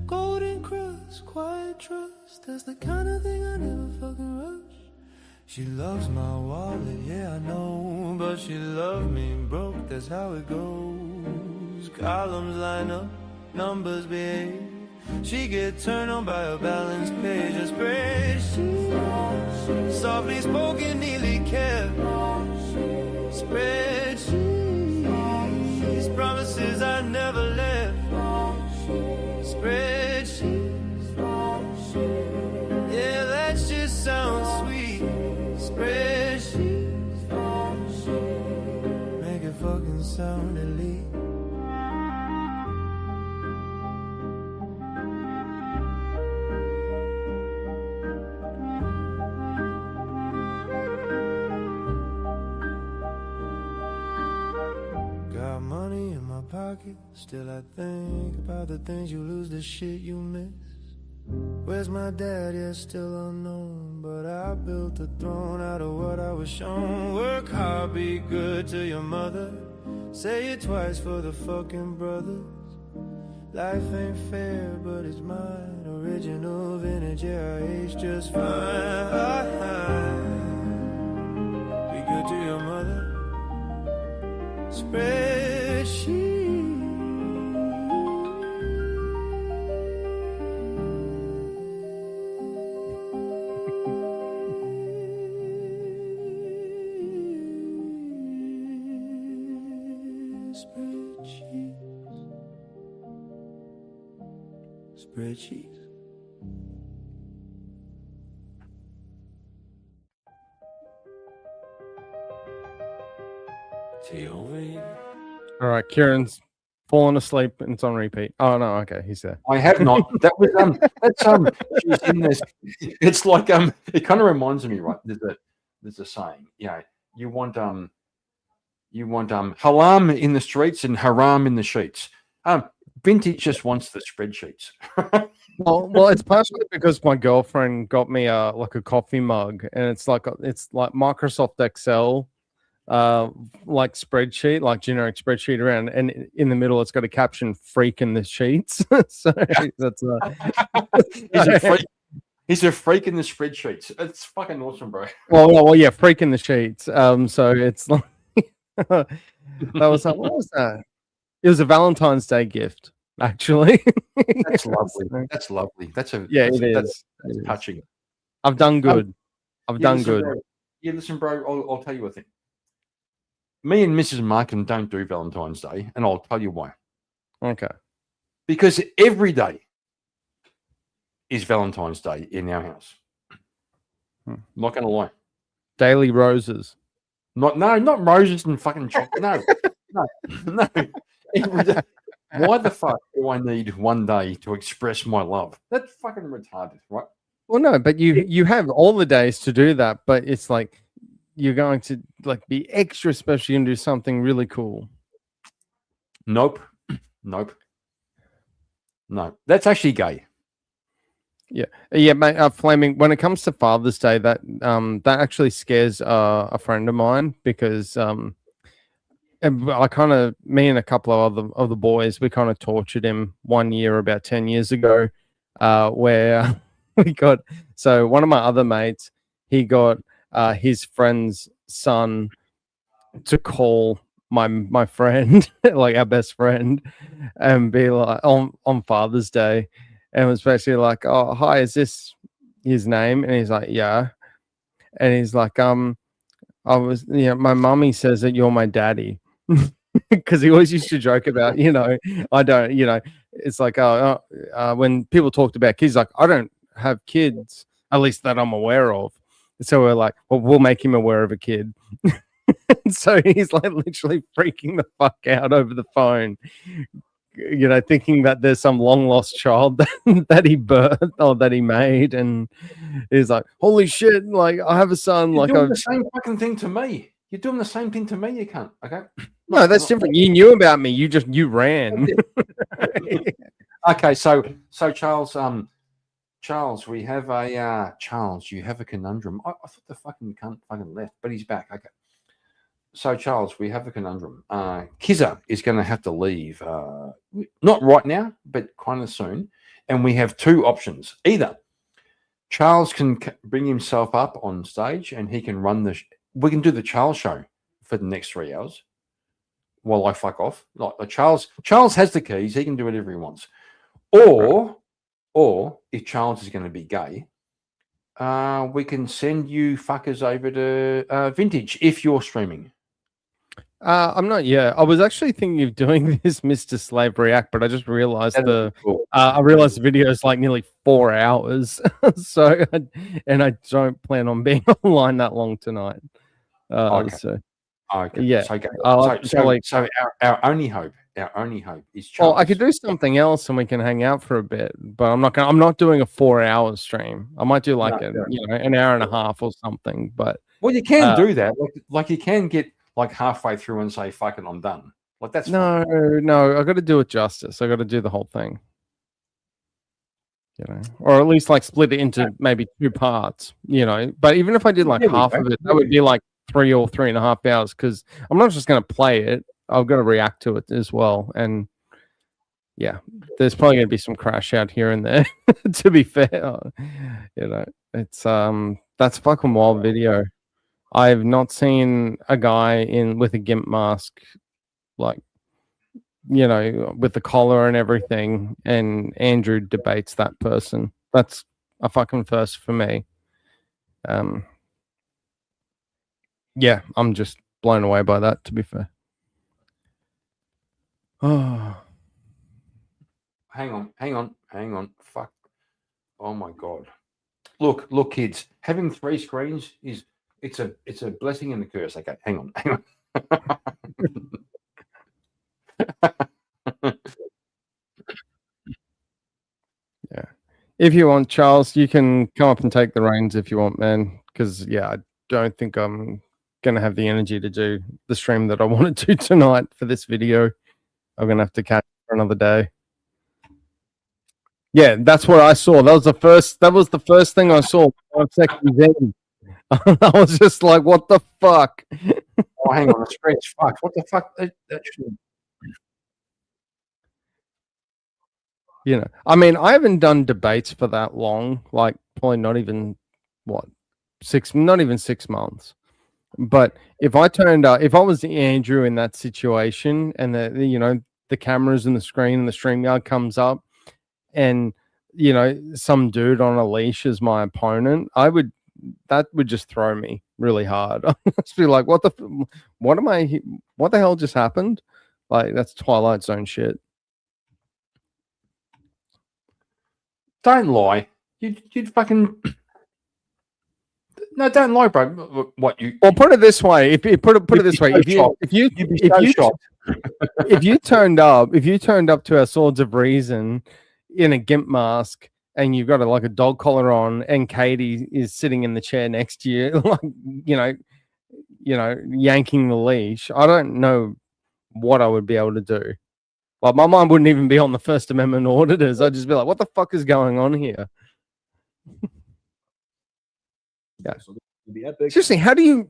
Golden crust, quiet trust, that's the kind of thing I never fucking rush. She loves my wallet, yeah I know, but she loves me broke, that's how it goes. Columns line up, numbers behave. She get turned on by a balanced page, a spreadsheet, softly spoken, neatly kept. Spreadsheets, promises I never left. Spreadsheets, yeah that shit sounds sweet. Spreadsheets, make it fucking sound elite. Got money in my pocket, still I think about the things you lose, the shit you miss. Where's my dad? Yeah, still unknown. But I built a throne out of what I was shown. Work hard, be good to your mother. Say it twice for the fucking brothers. Life ain't fair, but it's mine. Original vintage, yeah, I aged just fine. Be good to your mother. Spreadsheet. Spreadsheets. All right, Kieran's fallen asleep and it's on repeat. Oh no, okay, he's there. I have not. That was that's she's in this. It's like it kind of reminds me, right? There's a saying, you want halam in the streets and haram in the sheets. Vintage just wants the spreadsheets. well, it's partially because my girlfriend got me like a coffee mug, and it's like Microsoft Excel, like spreadsheet, like generic spreadsheet around, and in the middle it's got a caption "freak in the sheets." So that's He's a freak in the spreadsheets. It's fucking awesome, bro. Well, yeah, freak in the sheets. So it's like that was what was that? It was a Valentine's Day gift, actually. That's lovely. That's lovely. That's touching. I've done good. I've done good. Bro. Yeah, listen, bro. I'll tell you a thing. Me and Mrs. Markham don't do Valentine's Day, and I'll tell you why. Okay. Because every day is Valentine's Day in our house. Not gonna lie. Daily roses. Not roses and fucking chocolate. No. Every day. Why the fuck do I need one day to express my love? That's fucking retarded, right? Well, no, but you have all the days to do that, but it's like you're going to like be extra special and do something really cool. Nope. No. That's actually gay. Yeah, mate. Flaming. When it comes to Father's Day, that actually scares a friend of mine because and I kind of, me and a couple of the boys, we kind of tortured him one year about 10 years ago, where we got, so one of my other mates, he got his friend's son to call my friend, like our best friend, and be like on Father's Day, and was basically like, "Oh, hi, is this his name?" And he's like, "Yeah," and he's like, my mummy says that you're my daddy." Because he always used to joke about, I don't, it's like, when people talked about kids, like, I don't have kids, at least that I'm aware of. So we're like, well, we'll make him aware of a kid. So he's like literally freaking the fuck out over the phone, thinking that there's some long lost child that he birthed or that he made. And he's like, holy shit, like, I have a son. You're like, doing the same fucking thing to me. You're doing the same thing to me, you can't. Okay. No, that's different. You knew about me. You ran. Okay, so Charles, we have a Charles. You have a conundrum. I thought the fucking cunt fucking left, but he's back. Okay. So Charles, we have a conundrum. Kizza is going to have to leave. Not right now, but kind of soon. And we have two options. Either Charles can bring himself up on stage and he can run we can do the Charles show for the next 3 hours while I fuck off. Like Charles has the keys. He can do whatever he wants. Or if Charles is going to be gay, we can send you fuckers over to Vintage if you're streaming. I'm not. Yeah, I was actually thinking of doing this Mr. Slave React, but I just realized I realized the video is like nearly 4 hours. So, and I don't plan on being online that long tonight. Okay. So, okay. Yeah. So our only hope is Charles. Well, I could do something else and we can hang out for a bit, but I'm not doing a 4 hour stream. I might do like an hour and a half or something. But well, you can do that. Like you can get like halfway through and say, "Fucking, I'm done." Like that's no. I got to do it justice. I got to do the whole thing. You know, or at least like split it into maybe 2 parts, you know. But even if I did like half of it, that would be like 3 or 3.5 hours because I'm not just going to play it. I've got to react to it as well. And yeah, there's probably going to be some crash out here and there, to be fair. You know, it's that's a fucking wild video. I've not seen a guy with a GIMP mask, like, you know, with the collar and everything, and Andrew debates that person. That's a fucking first for me. Yeah, I'm just blown away by that, to be fair. Oh, Hang on. Fuck. Oh my god. Look, kids. Having 3 screens it's a blessing and a curse. Okay, hang on. yeah. If you want, Charles, you can come up and take the reins if you want, man. Because yeah, I don't think I'm gonna have the energy to do the stream that I wanted to tonight for this video. I'm gonna have to catch it for another day. Yeah, that's what I saw. That was the first thing I saw 5 seconds in. I was just like, what the fuck? Oh, hang on, the screen's fucked. What the fuck? That shouldn't... You know, I mean, I haven't done debates for that long, like probably not even 6 months. But if I was Andrew in that situation, and the cameras and the screen and the StreamYard comes up, and you know some dude on a leash is my opponent, that would just throw me really hard. I'd just be like, what the hell just happened? Like, that's Twilight Zone shit. Don't lie. You'd fucking... No, don't lie, bro. What you? Well, put it this way. If you put it this way, if you turned up to our Swords of Reason in a GIMP mask and you've got a dog collar on, and Katie is sitting in the chair next to you, like yanking the leash, I don't know what I would be able to do. Like, my mind wouldn't even be on the First Amendment auditors. I'd just be like, what the fuck is going on here? Yeah. So this will be epic. Seriously, how do you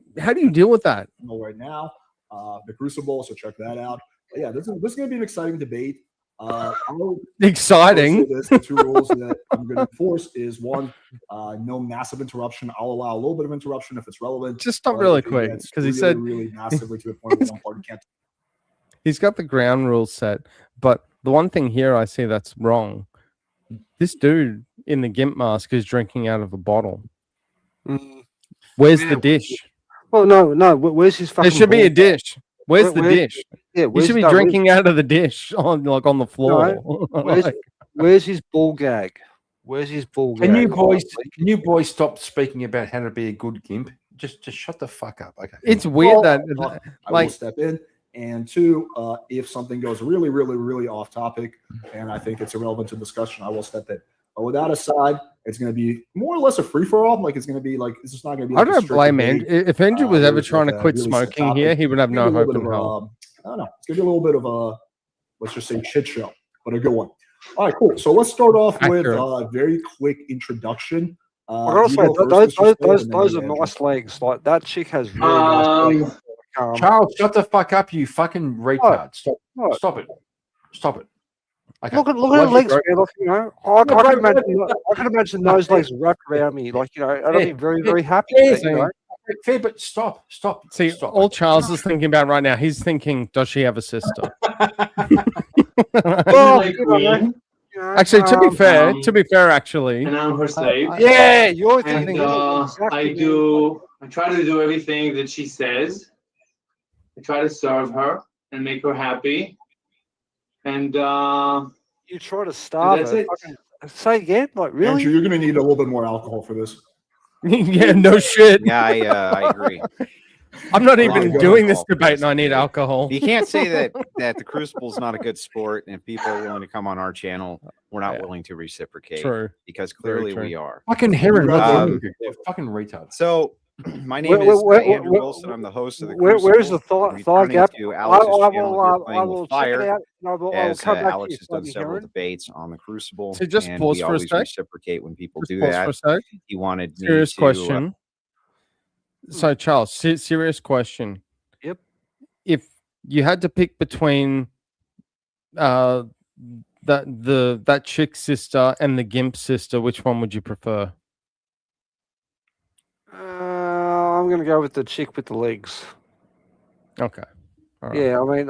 deal with that? Right now, the Crucible, so check that out. But yeah, this is going to be an exciting debate. Exciting. The 2 rules that I'm going to enforce is 1, no massive interruption. I'll allow a little bit of interruption if it's relevant. Just stop really quick, because he said really massively to the point where one party can't. He's got the ground rules set, but the one thing here I see that's wrong. This dude in the GIMP mask is drinking out of a bottle. Where's the dish? Well, no. Where's his fucking? There should be a dish. Where's the dish? Yeah, he should be drinking out of the dish on the floor. No, where's his ball gag? Where's his ball gag? Can you boys stop speaking about how to be a good GIMP? Just shut the fuck up. Okay. It's weird that I will step in. And 2, if something goes really, really, really off topic, and I think it's irrelevant to discussion, I will step in. But with that aside, it's going to be more or less a free for all. Like, it's going to be like, it's just not going to be. I don't blame Andrew. If Andrew was ever trying to quit smoking here, he would have no hope in hell. I don't know. It's going to be a little bit of a, let's just say, shit show, but a good one. All right, cool. So let's start off with a very quick introduction. I gotta say, those are nice legs. Like, that chick has really nice legs. Charles, shut the fuck up, you fucking retard. Stop it. Okay. Look at her legs, man. Like, you know, I can imagine those legs wrapped around me. Like, you know, I'd be very, very happy. Fair, but stop. See, all Charles is thinking about right now, he's thinking, does she have a sister? Actually, to be fair, actually. And I'm her slave. Yeah, you're thinking. And I try to do everything that she says. I try to serve her and make her happy. And you try to starve her. Say again, like, really? Andrew, you're going to need a little bit more alcohol for this. Yeah, no shit. Yeah, I agree. I'm not even doing this debate, and I need alcohol. You can't say that the Crucible is not a good sport, and people are willing to come on our channel. We're not willing to reciprocate. True. Because clearly we are. Fucking heron. Fucking retard. So My name is Andrew Wilson. I'm the host of the Crucible. Where's the thigh gap? To Alex's channel, You're I Playing will with check it Fire. out. And I will As come back to Alex you, has done fucking several Karen. debates on the Crucible, So just and pause we for a always sec. reciprocate when people Just do pause that. for a sec. He wanted me Serious to. question. So Charles, serious question. Yep. If you had to pick between that chick sister and the gimp sister, which one would you prefer? I'm going to go with the chick with the legs. Okay. All right. Yeah, I don't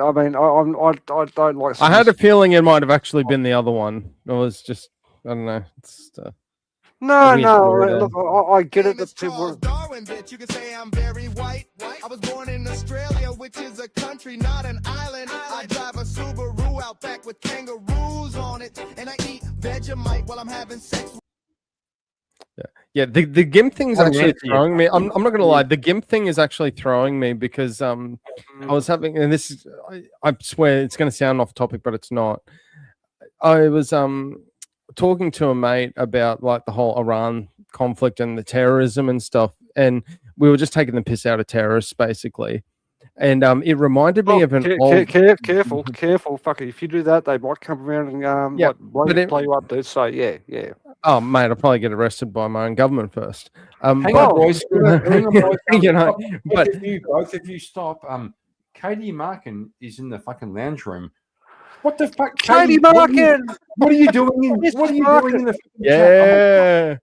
like. I had a feeling it might have actually been the other one. It was just, I don't know. It's No, weird theory look, there. I get it that people. Darwin, bitch, you can say I'm very white. I was born in Australia, which is a country, not an island. I drive a Subaru out back with kangaroos on it, and I eat Vegemite while I'm having sex. Yeah, the gimp thing's Oh, actually yeah. throwing me. I'm not gonna lie, the gimp thing is actually throwing me because I was having, and this is I swear it's gonna sound off topic, but it's not. I was talking to a mate about like the whole Iran conflict and the terrorism and stuff, and we were just taking the piss out of terrorists basically. And it reminded me of an old. Careful, fucker. If you do that, they might come around and Yeah, like, blow you up, dude. So yeah. Oh, mate, I'll probably get arrested by my own government first. Hang on, boys. Hang on, boys. You know, but both of you stop. Katie Markin is in the fucking lounge room. What the fuck, Katie Markin? What are you doing in? What are you doing in the? Yeah.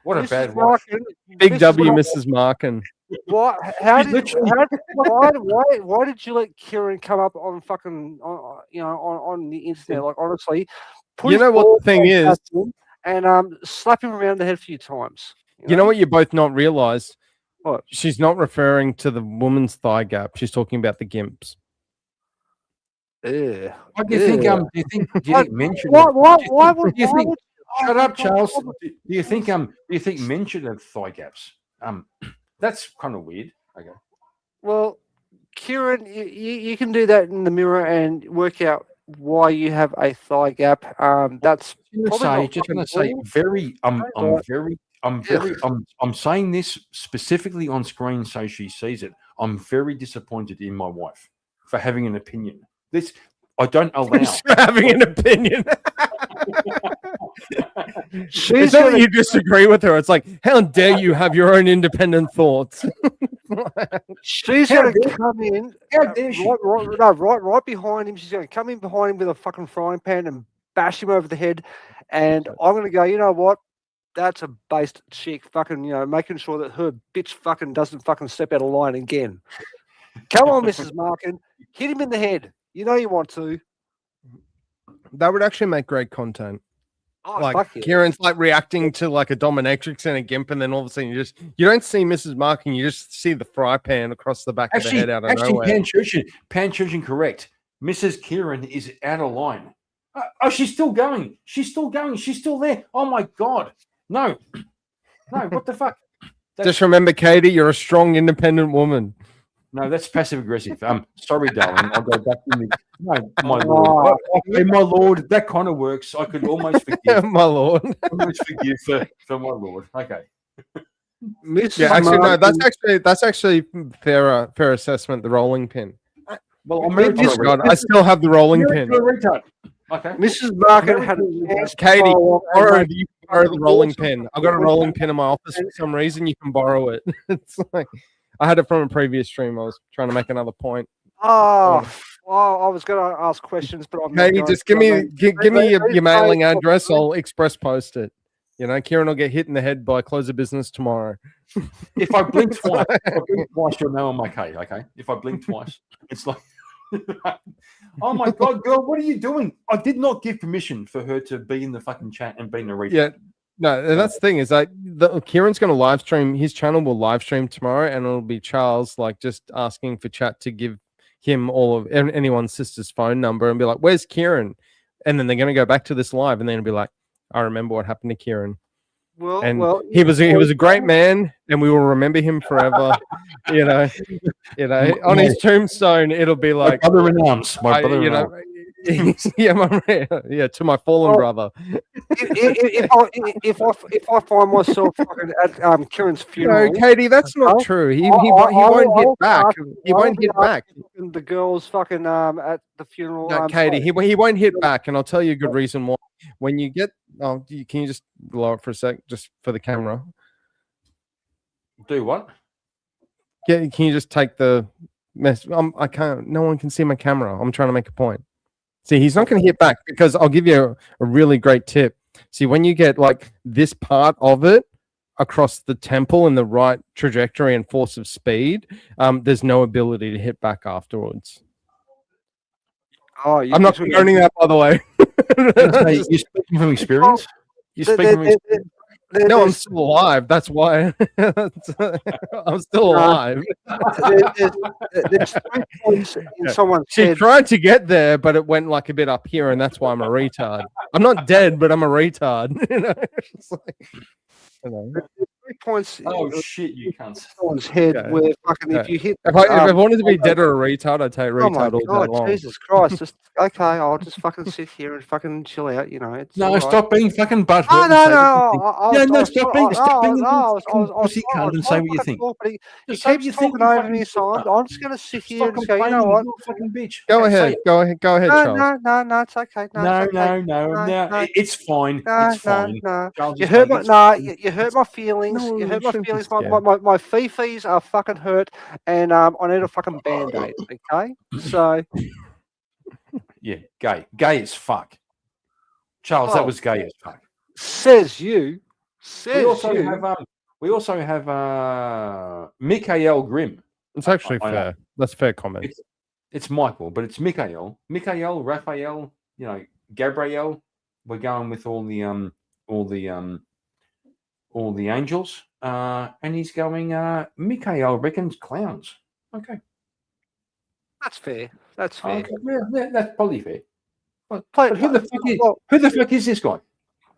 What a Mrs. bad Markin. Big Mrs. W, Markin. Mrs. Markin. Why did you let Kieran come up on fucking on the internet? Like honestly, put You his know what balls the thing on is? him and slap him around the head a few times. You know what you both not realized? What? She's not referring to the woman's thigh gap. She's talking about the gimps. Yeah. What do you think? Do you think? Do you think men should? Why would do you think? Shut oh, up, Charles. God. Do you think? Do you think men should have thigh gaps? That's kind of weird. Okay. Well, Kieran, you can do that in the mirror and work out why you have a thigh gap. That's Just gonna say very. I'm saying this specifically on screen so she sees it. I'm very disappointed in my wife for having an opinion. This I don't allow. Having an opinion. She's not that you disagree with her. It's like, how dare you have your own independent thoughts? She's going to come in right behind him. She's going to come in behind him with a fucking frying pan and bash him over the head. And I'm going to go, you know what? That's a based chick fucking, making sure that her bitch fucking doesn't fucking step out of line again. Come on, Mrs. Markin. Hit him in the head. You know you want to. That would actually make great content. Oh, like fuck yeah. Kieran's like reacting to like a dominatrix and a gimp, and then all of a sudden you don't see Mrs. Markin, you just see the fry pan across the back of the head out of nowhere. Pan correct. Mrs. Kieran is out of line. Oh, she's still going. She's still going. She's still there. Oh my god. No. What the fuck? Just remember, Katie, you're a strong, independent woman. No, that's passive aggressive. Sorry, darling. I'll go back in the. No, my lord. Okay, my lord, that kind of works. I could almost forgive. My lord. Almost forgive for my lord. Okay. Yeah, actually, no. That's actually fair assessment. The rolling pin. Well, I'm God, I still have the rolling pin. Okay. Mrs. Markin had a chance. Katie, borrow the rolling pin. I've got a rolling pin in my office for some reason. You can borrow it. It's like I had it from a previous stream. I was trying to make another point. I was going to ask questions, but I'm Katie, just give me your mailing address. I'll express post it. Kieran will get hit in the head by close of business tomorrow. If I blink twice, you'll know I'm okay. Okay. If I blink twice, it's like, oh my god, girl, what are you doing? I did not give permission for her to be in the fucking chat and be in the replay. Yeah. No, that's the thing is Kieran's going to live stream. His channel will live stream tomorrow, and it'll be Charles just asking for chat to give him all of anyone's sister's phone number and be like, "Where's Kieran?" And then they're going to go back to this live, and then it'll be like, "I remember what happened to Kieran." He was a great man, and we will remember him forever. On his tombstone, it'll be like my brother in arms. Yeah, to my fallen brother. If I find myself fucking at Kieran's funeral, Katie, that's not true. He won't hit back. He won't hit back. The girls fucking at the funeral. No, Katie, he won't hit back, and I'll tell you a good reason why. When you get, can you just lower it for a sec, just for the camera? Do what? Can you just take the mess? I can't. No one can see my camera. I'm trying to make a point. See, he's not going to hit back because I'll give you a really great tip. See, when you get like this part of it across the temple in the right trajectory and force of speed, there's no ability to hit back afterwards. Oh, I'm not condoning that, by the way. You're speaking from experience? You're speaking from experience? No, I'm still alive. That's why. I'm still alive. There's 3 points in someone's She head. tried to get there, but it went like a bit up here, and that's why I'm a retard. I'm not dead, but I'm a retard. It's like, There's 3 points. Oh shit, you can't. Someone's head where fucking if you hit. If I wanted to be dead or a retard, I'd take retard all day long. Jesus Christ! Just okay. I'll just fucking sit here and fucking chill out. You know. It's No, all right. stop being fucking butthurt. Stop being pussy cunt and say what you think. He keeps talking over me, so I'm just gonna sit here and go. You know what? Fucking bitch. Go ahead, Charles. No, it's okay. No, it's fine. It's fine. You hurt my you hurt my feelings. You hurt my feelings. My fifis are fucking hurt, and I need a fucking band-aid. Okay, so yeah, gay as fuck. Charles, that was gay as fuck. Says you. We also have Mikhail Grimm. It's actually fair. That's a fair comment. It's Michael, but it's Mikhail. Mikhail, Raphael, Gabriel. We're going with all the angels. And he's going, Mikhail reckons clowns. Okay. That's fair. That's fair. Okay. Yeah, that's probably fair. But who the fuck is this guy?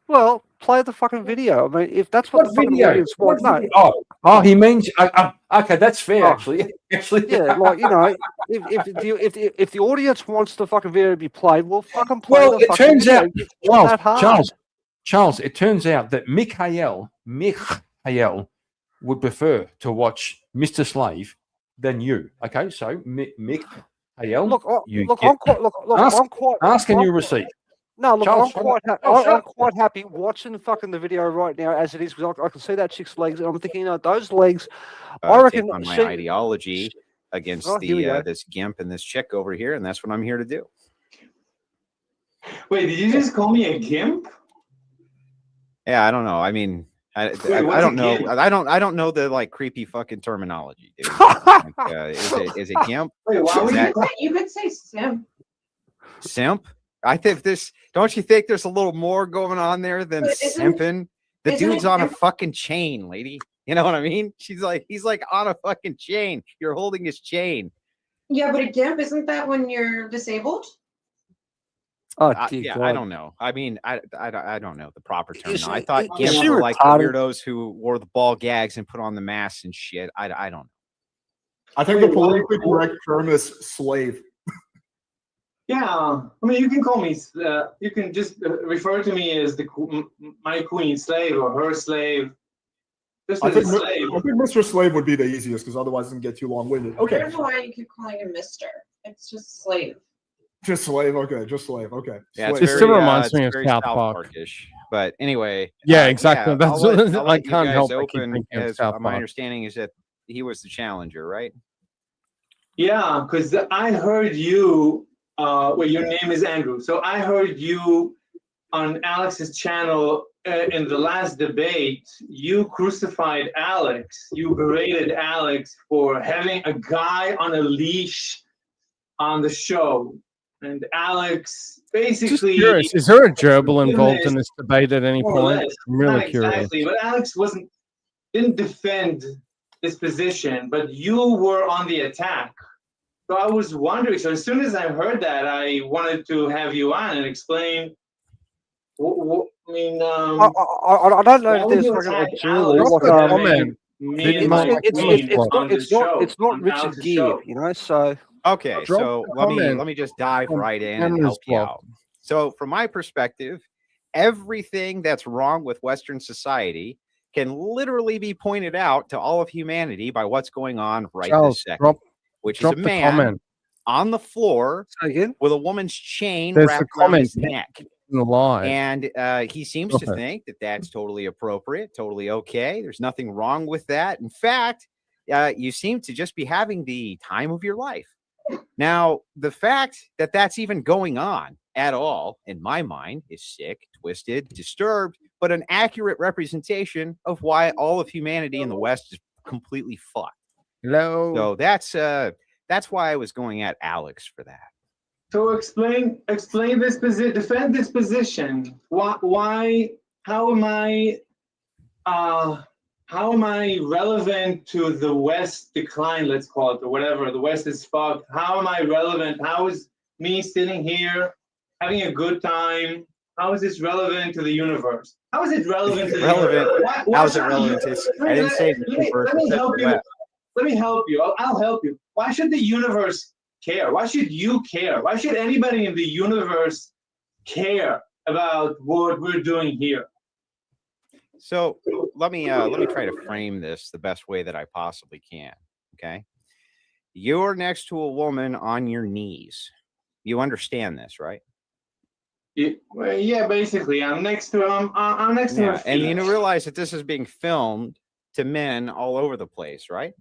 Well, play the fucking video. I mean, if that's what the fucking video? audience wants. No. Oh, he means okay. That's fair, actually. Yeah, like if the audience wants the fucking video to be played, we'll fucking play. Well, the it fucking turns video. out, Charles. It turns out that Mikhail would prefer to watch Mr. Slave than you. Okay, so Mikhail, ask and you receive. No, look, Charles, I'm quite happy watching fucking the video right now as it is because I can see that chick's legs, and I'm thinking, those legs. I reckon take on my ideology against this gimp and this chick over here, and that's what I'm here to do. Wait, did you just call me a gimp? Yeah, I don't know. I mean, I don't know. I don't know the like creepy fucking terminology. Dude. Is it gimp? Wait, why would you could say simp. Simp? I think this. Don't you think there's a little more going on there than simping? The dude's on a fucking chain, lady. You know what I mean? He's like on a fucking chain. You're holding his chain. Yeah, but a gimp, isn't that when you're disabled? Oh, yeah, God. I don't know. I mean, I don't know the proper term. I thought is gimps she were like the retarded? weirdos who wore the ball gags and put on the masks and shit. I don't know. I think the politically correct term is slave. Yeah, I mean, you can call me. You can just refer to me as my queen slave or her slave. Just I as think, a slave. I think Mr. Slave would be the easiest because otherwise it can get too long-winded. I Okay, don't know why you keep calling him Mister. It's just slave. just slave. Okay, just slave. Okay. Yeah, Slave. it's It still very, reminds me it's of very South Park. Park-ish. But anyway. Yeah, exactly. That's I'll let I you can't guys help but keep open, thinking of as South my Park. understanding is that he was the challenger, right? Yeah, because I heard you. Well, your name is Andrew. So I heard you on Alex's channel in the last debate. You crucified Alex. You berated Alex for having a guy on a leash on the show. And Alex basically. Just curious, is there a gerbil involved in Feminist, this debate at any more or point? less. I'm really Not curious. exactly, but Alex didn't defend this position, but you were on the attack. So I was wondering. So as soon as I heard that, I wanted to have you on and explain. I mean, I don't know why if would there's you fucking a attack jewel. Alex Like, for having me and my queen on the show, it's not on Richard Alex's Gere, show? you know. So Okay, Drop so the let comment me just dive on right in and Cameron's help you blog. out. So, from my perspective, everything that's wrong with Western society can literally be pointed out to all of humanity by what's going on right Charles, this second, drop which is drop a the man comment. on the floor with a woman's chain There's wrapped a around comment his neck. in the live. And he seems to Okay. think that that's totally appropriate, totally okay. There's nothing wrong with that. In fact, you seem to just be having the time of your life. Now, the fact that that's even going on at all, in my mind, is sick, twisted, disturbed, but an accurate representation of why all of humanity in the West is completely fucked. Hello. So that's why I was going at Alex for that. So explain this position, defend this position. Why? How am I relevant to the West decline? Let's call it, or whatever. The West is fucked. How am I relevant? How is me sitting here having a good time? How is this relevant to the universe? How is it relevant to the Relevant? universe? How is it relevant? I didn't say the universe. Let me I said help the you. West. Let me help you. I'll help you. Why should the universe care? Why should you care? Why should anybody in the universe care about what we're doing here? So let me try to frame this the best way that I possibly can. Okay, you're next to a woman on your knees. You understand this, right? Well, yeah, basically, I'm next to I'm next to her feet. And you realize that this is being filmed to men all over the place, right?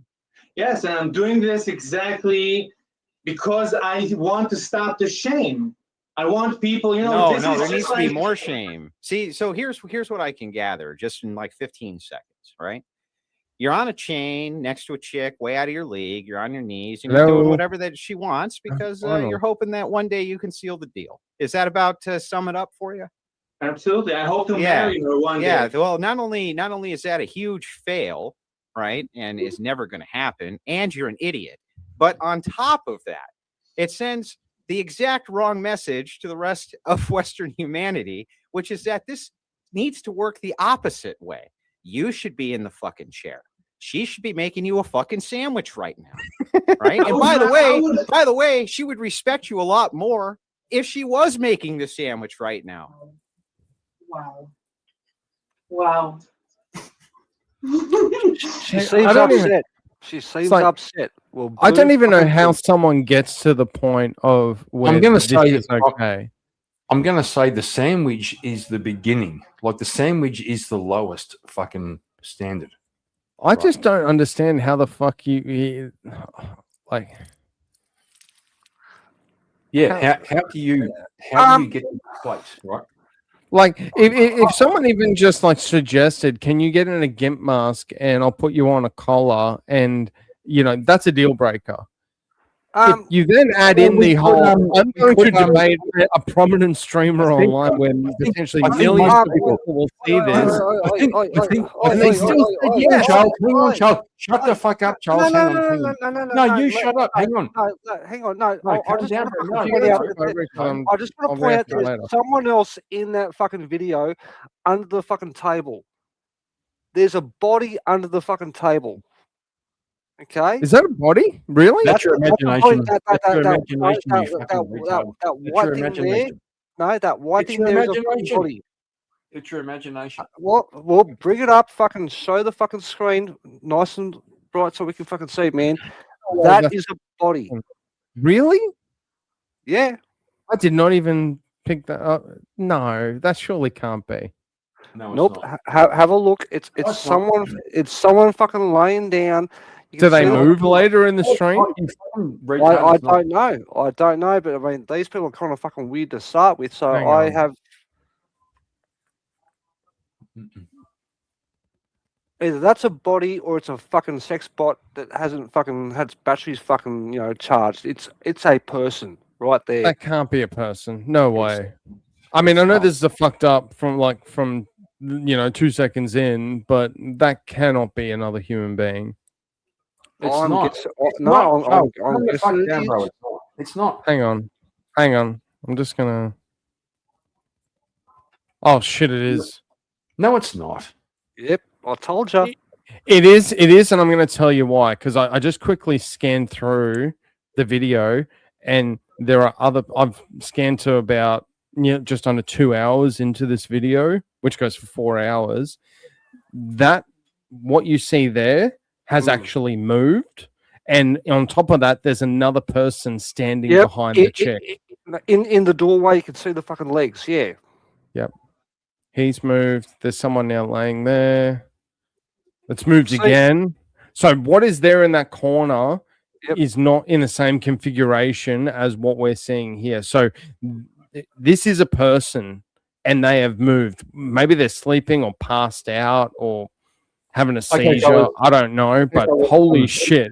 Yes, and I'm doing this exactly because I want to stop the shame. I want people, No, this there is needs just to be like more shame. See, so here's what I can gather just in like 15 seconds, right? You're on a chain next to a chick way out of your league. You're on your knees and you're doing Hello. whatever that she wants because Arnold. you're hoping that one day you can seal the deal. Is that about to sum it up for you? Absolutely. I hope to marry her one Yeah. day. Well, not only is that a huge fail, right, and is never going to happen, and you're an idiot, but on top of that, it sends the exact wrong message to the rest of Western humanity, which is that this needs to work the opposite way. You should be in the fucking chair. She should be making you a fucking sandwich right now. Right? And by the way, she would respect you a lot more if she was making the sandwich right now. Wow. She seems upset. She seems upset. Well, I don't even know fucking how boo. someone gets to the point of where I'm going to this say is okay. I'm going to say the sandwich is the beginning. Like the sandwich is the lowest fucking standard. I just don't understand how the fuck you like. Yeah, how do you get to the place, right? Like if someone even just like suggested, can you get in a GIMP mask and I'll put you on a collar, and that's a deal breaker. If you then add in the whole, I'm going to debate a prominent streamer online where potentially millions of people will see this. And they still said yes. Charles, hang on, Charles. Shut the fuck up, Charles. Hang on. No, you shut up. Hang on. Hang on. No, No, I just calm want down, to bro. I just want to point out there's someone else in that fucking video under the fucking table. There's a body under the fucking table. Okay. Is that a body? Really? That's your imagination. That's your imagination, you fucking that retard. white It's your thing there. imagination. No, that white It's thing your there is a fucking imagination. body. It's your imagination. Well, bring it up. Fucking show the fucking screen nice and bright so we can fucking see, man. That is a body. Really? Yeah. I did not even pick that up. No, that surely can't be. No, Nope. Have a look. It's someone. It's someone fucking laying down. You Do can they see move later in the stream? I don't know. I don't know, but I mean, these people are kind of fucking weird to start with. So Hang I on. have either that's a body or it's a fucking sex bot that hasn't fucking had its batteries fucking charged. It's a person right there. That can't be a person. No way. I mean, I know this is a fucked up from 2 seconds in, but that cannot be another human being. It's I'm not. guess- It's no, not. I'm Charles, calm the guessing fuck it down, is. bro. It's not. Hang on. I'm just gonna. Oh shit! It is. No, it's not. Yep, I told you. It is, and I'm going to tell you why. Because I just quickly scanned through the video, and there are other. I've scanned to about just under 2 hours into this video, which goes for 4 hours. That what you see there has actually moved, and on top of that, there's another person standing behind the chick. In the doorway, you can see the fucking legs. Yeah. Yep. He's moved. There's someone now laying there. It's moved again. So what is there in that corner is not in the same configuration as what we're seeing here. So this is a person, and they have moved. Maybe they're sleeping or passed out or having a seizure. I don't know, but holy shit.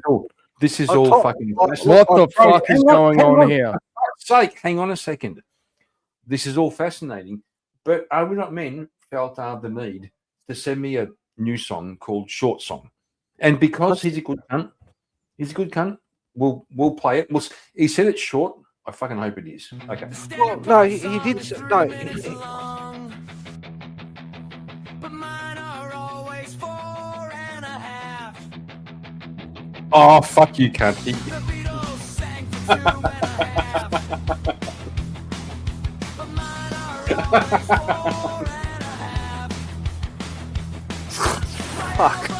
This is all fucking... What the fuck is going on here? For sake, hang on a second. This is all fascinating, but Are We Not Men felt the need to send me a new song called Short Song. And because he's a good cunt, we'll play it. He said it's short. I fucking hope it is. Okay. Well, no, he did. No. Oh, fuck you, cunt. Fuck.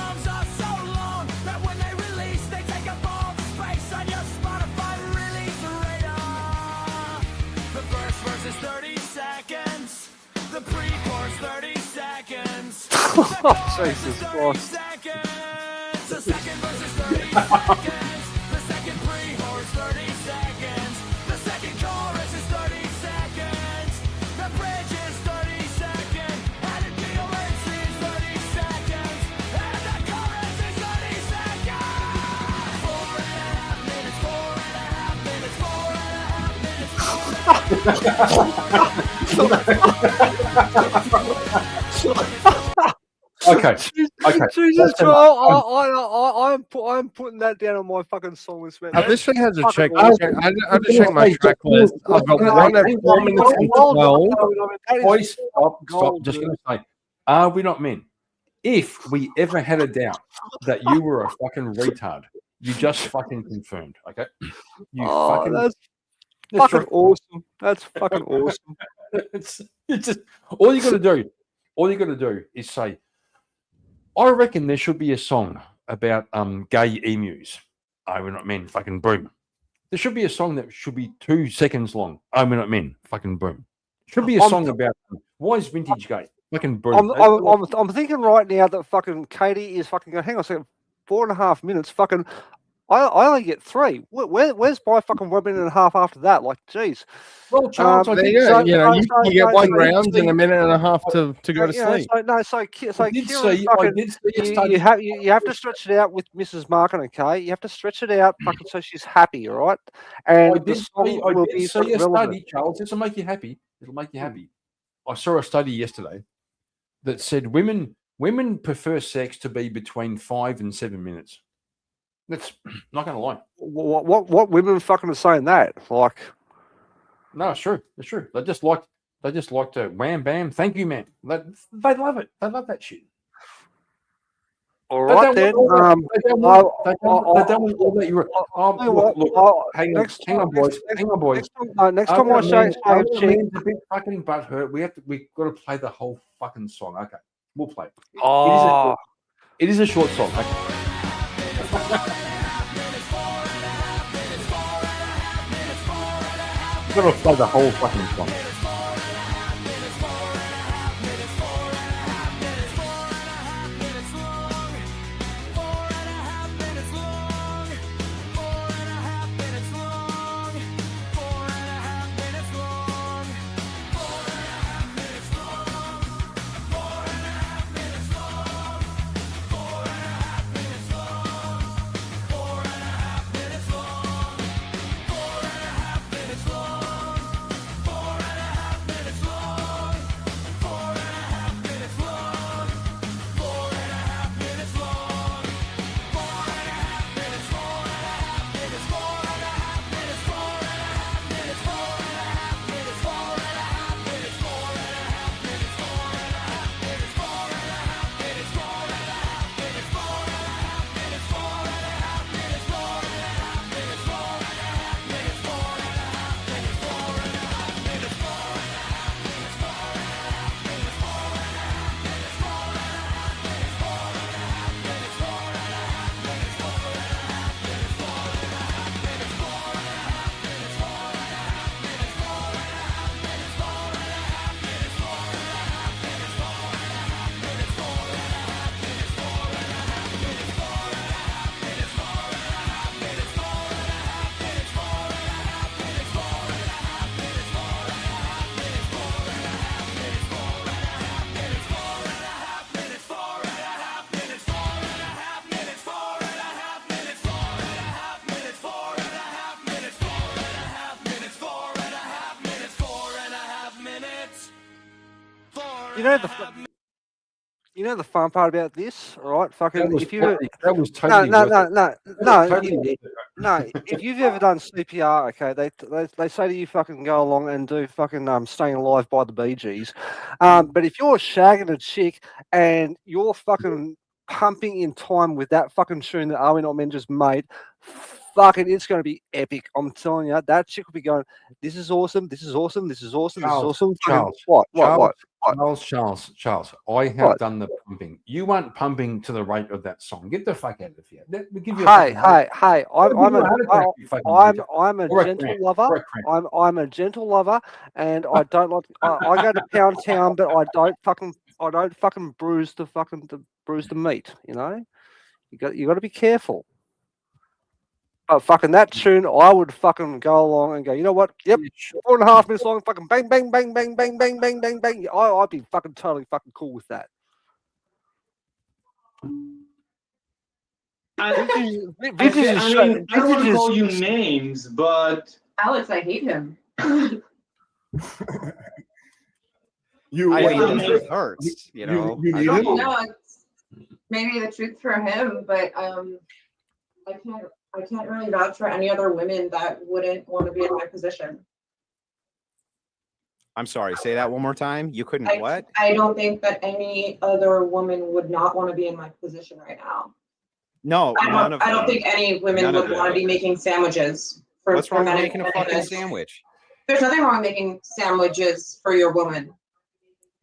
Oh, Jesus Christ. The second verse is 30 seconds. The second pre-chorus 30 seconds. The second chorus is 30 seconds. The bridge is 30 seconds. And the DONC is 30 seconds. And the chorus is 30 seconds. 4.5 minutes, 4.5 minutes, 4.5 minutes, Okay. Jesus, I'm putting that down on my fucking song list, man. I literally had to check. I had to check my track list. I've got one at 4 minutes and 12. Boys, stop. Just going to say, Are We Not Men? If we ever had a doubt that you were a fucking retard, you just fucking confirmed, okay? That's fucking awesome. That's fucking awesome. It's just all you got to do. All you got to do is say, I reckon there should be a song about gay emus. Are We Not Men? Fucking boom. There should be a song that should be 2 seconds long. Are We Not Men? Fucking boom. Should be a song about why is vintage gay? Fucking boom. I'm thinking right now that fucking Katie is fucking going, hang on a second, 4.5 minutes, fucking I only get 3. Where's my fucking 1 minute and a half after that? Like, geez. Well, Charles, there you go. You get 1 round and a minute and a half to go to sleep. You have to stretch it out with Mrs. Markin, okay? You have to stretch it out fucking so she's happy, all right? And I did see a study, Charles. This will make you happy. It'll make you happy. I saw a study yesterday that said women prefer sex to be between 5 and 7 minutes. That's not going to lie. What women fucking are saying that? Like, no, it's true. It's true. They just like to wham bam. Thank you, man. They love it. They love that shit. All right then. Hang on, boys. Next time I say a big fucking butt hurt. We've got to play the whole fucking song. Okay, we'll play. It is a short song. Okay. We've got to play the whole fucking song. You know the fun part about this, all right? Fucking, if you that was totally no, worth no, it. no, no, Totally if, worth it. no. If you've ever done CPR, okay, they say to you, fucking go along and do fucking Staying Alive by the Bee Gees. But if you're shagging a chick and you're fucking pumping in time with that fucking tune that Are We Not Men just made, fucking, it's going to be epic. I'm telling you, that chick will be going, this is awesome, this is awesome, this is awesome, this is awesome. Fucking, what? Charles, I have done the pumping. You weren't pumping to the rate of that song. Get the fuck out of here. We give you a Hey! I'm a gentle lover. I'm a gentle lover, and I don't like. I go to Pound Town, but I don't fucking bruise the meat. You know, you got to be careful. But fucking that tune, I would fucking go along and go, you know what? Yep, 4.5 minutes long, fucking bang, bang, bang, bang, bang, bang, bang, bang, bang. I'd be fucking totally fucking cool with that. I don't want to call you names, but Alex, I hate him. You I the mean, truth hurts, you know. you I need don't him? know. It's maybe the truth for him, but I can't really vouch for any other women that wouldn't want to be in my position. I'm sorry. Say that one more time. You couldn't what? I don't think that any other woman would not want to be in my position right now. No, none of I don't them. think any women None of would want to them. be making sandwiches for What's wrong with men making a and fucking women. sandwich? There's nothing wrong with making sandwiches for your woman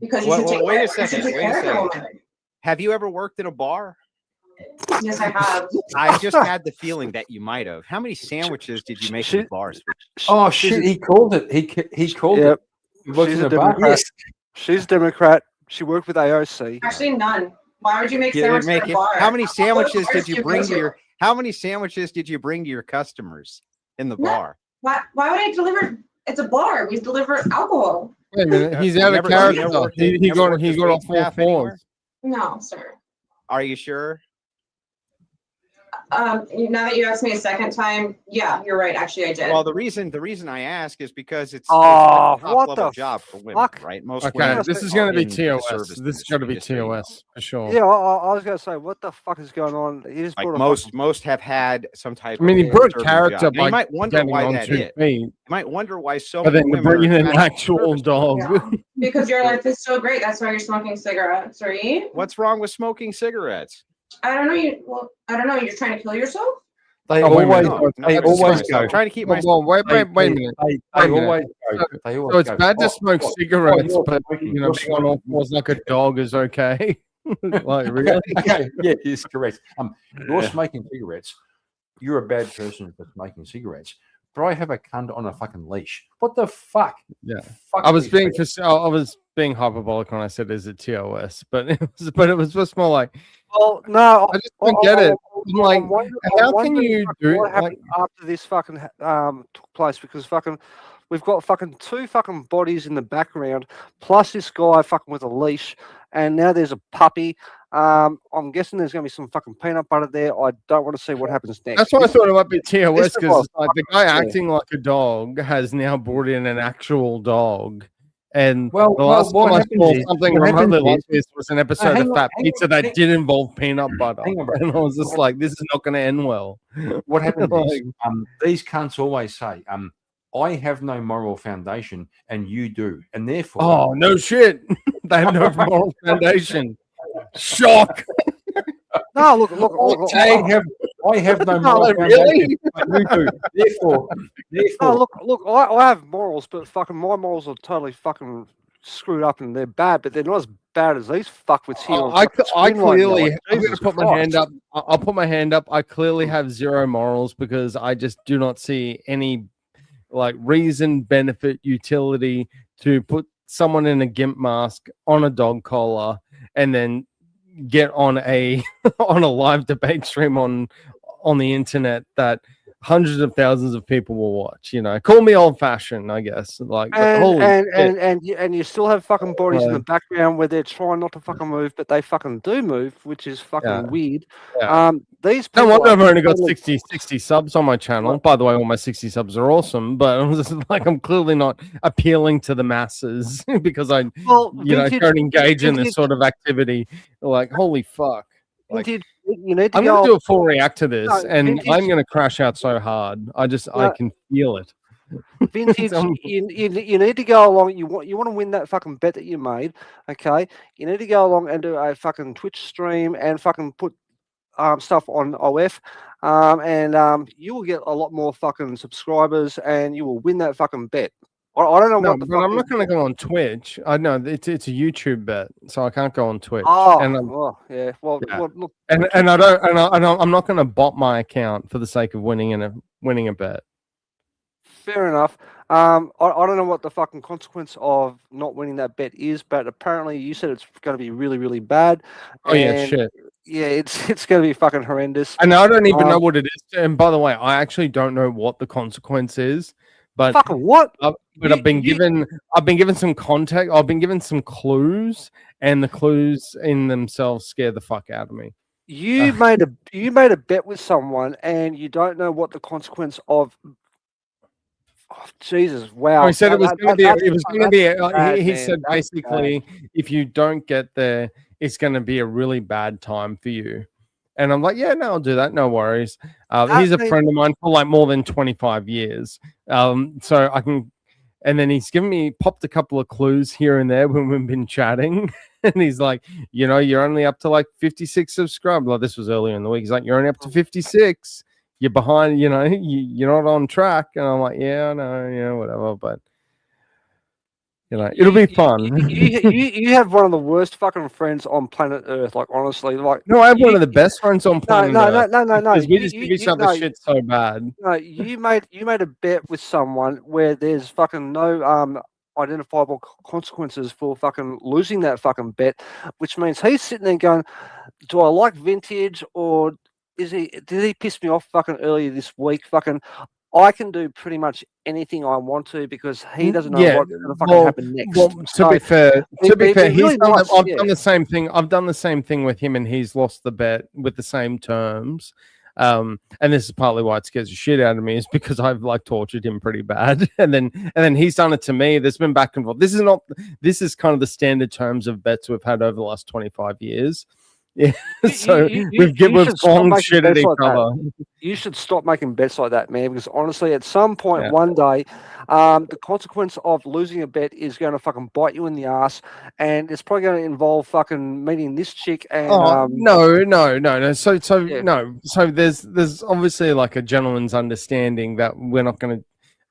because you should take Wait care, a second. you should take Wait a care of your second. woman. Have you ever worked in a bar? Yes, I have. I just had the feeling that you might have. How many sandwiches did you make in the bars? Oh shit! He called it. He called it. He was She's in a the bar. Democrat. She's a Democrat. She worked with AOC. Actually, none. Why would you make You didn't sandwiches make for a it. bar? How many What sandwiches bars did do you go bring to to? your? How many sandwiches did you bring to your customers in the bar? Why would I deliver? It's a bar. We deliver alcohol. Wait a minute, he's You out never- of you character. never worked- He never got worked as off wait all staff anywhere? fours. No, sir. Are you sure? Now that you asked me a second time, yeah, you're right. Actually, I did. Well, the reason I ask is because it's Oh, a top what level the job for women, fuck? right? Most Okay, women this is are going to be in the TOS. service This is going to be industry. TOS for sure. Yeah, I was gonna say, what the fuck is going on? He just Like brought a most have had some type. I mean, he of brought serving character job. And by you might wonder getting why on that 2 is. feet. You might wonder why so But many then you're women are bringing an attracted to actual service dog. jobs. Because your life is so great. That's why you're smoking cigarettes, right? What's wrong with smoking cigarettes? I don't know. I don't know. You're trying to kill yourself? They Oh, wait a always, minute. they I'm just always trying- go. I'm trying to keep Well, my. wait a minute. They Wait a minute. always go. They always So it's go, bad to "Oh, smoke what? cigarettes, Oh, you're but smoking, you know, you're being on all smoking." fours like a dog is okay. Like really? Okay, yeah, it's correct. You're Yeah. smoking cigarettes. You're a bad person for smoking cigarettes. But I have a cunt on a fucking leash. What the fuck? Yeah, Fuck I was these being people. I was being hyperbolic when I said is it TOS, but it was just more like, Well, no, I just don't get it. I'm like, how can wondering you fucking do what like? happened after this fucking took place? Because fucking, we've got fucking 2 fucking bodies in the background, plus this guy fucking with a leash, and now there's a puppy. I'm guessing there's gonna be some fucking peanut butter there. I don't want to see what happens next. That's why I thought it might be TOS this because was like the guy fucking- acting like a dog has now brought in an actual dog. And Well, the last what time I happens saw is- something what remotely happens like is- this was an episode hang of on, Fat hang Pizza on, that hang- did involve peanut butter. Hang on, bro. And I was just like, this is not going to end well. What happens Like, is these cunts always say, I have no moral foundation and you do. And therefore oh, no shit. They have no moral foundation. Shock. No, look. I have no No, moral really? foundation, but you do. Therefore, No, look. I have morals, but fucking my morals are totally fucking screwed up and they're bad, but they're not as bad as these fuckwits here. on I fucking clearly, screen right now. Like, I'm going to Jesus put my Christ. hand up. I'll put my hand up. I clearly have zero morals because I just do not see any like reason, benefit, utility to put someone in a gimp mask on a dog collar and then get on a on a live debate stream on the internet that hundreds of thousands of people will watch. You know, call me old fashioned, I guess. Like, but And holy and, shit. and you still have fucking bodies in the Like- background where they're trying not to fucking move, but they fucking do move, which is fucking Yeah. weird. Yeah. These No people wonder are I've only got totally- 60 subs on my channel. By the way, all my 60 subs are awesome, but I'm just like, I'm clearly not appealing to the masses because I, vintage- don't engage in this vintage- sort of activity. Like, holy fuck. Like, Vintage, you need to I'm go. going to do a full react to this, No, and vintage- I'm going to crash out so hard. I No. can feel it. Vintage, I'm- you need to go along. You want to win that fucking bet that you made, okay? You need to go along and do a fucking Twitch stream and fucking put stuff on OF, and you will get a lot more fucking subscribers, and you will win that fucking bet. I don't know No, what the but fuck. I'm not going to go on Twitch. I know it's a YouTube bet, so I can't go on Twitch. Oh, and yeah. Well, Yeah. well, look, and I don't, and I'm not going to bot my account for the sake of winning a bet. fair enough. I don't know what the fucking consequence of not winning that bet is, but apparently you said it's going to be really, really bad. Oh yeah, and shit. Yeah, it's going to be fucking horrendous. And I don't even know Um, what it is. And by the way, I actually don't know what the consequence is. But Fucking what? But You- I've been given some context. I've been given some clues, and the clues in themselves scare the fuck out of me. You made a bet with someone, and you don't know what the consequence of. Oh, Jesus! Wow. Oh, he said it was That- going to be. that's- It was going to that's be. bad, He man. said That's basically, if you don't get there, it's going to be a really bad time for you. And I'm like, yeah, no, I'll do that. No worries. He's a mean- friend of mine for like more than 25 years. So I can. And then he's popped a couple of clues here and there when we've been chatting. And he's like, you're only up to like 56 subscribers. Like, this was earlier in the week. He's like, you're only up to 56. You're behind, you're not on track. And I'm like, yeah, I know, whatever. But, it'll be fun. you have one of the worst fucking friends on planet Earth. Like, honestly, like. No, I have one of the best friends on planet No. Earth. Because we You- just you- give each you- other no, shit so bad. No, you made a bet with someone where there's fucking no identifiable consequences for fucking losing that fucking bet, which means he's sitting there going, "Do I like vintage or did he piss me off fucking earlier this week? Fucking, I can do pretty much anything I want to because he doesn't know what's gonna fucking happen next." Well, to So, be fair, they're really he's done nice, I've yeah. done the same thing. I've done the same thing with him, and he's lost the bet with the same terms. And this is partly why it scares the shit out of me, is because I've like tortured him pretty bad, and then he's done it to me. There's been back and forth. This is kind of the standard terms of bets we've had over the last 25 years. Yeah, so we've should stop gone making shit at bets each like that. other. You should stop making bets like that, man. Because honestly, at some point Yeah. one day, the consequence of losing a bet is going to fucking bite you in the ass, and it's probably going to involve fucking meeting this chick. And No. So Yeah. no. So there's obviously like a gentleman's understanding that we're not going to.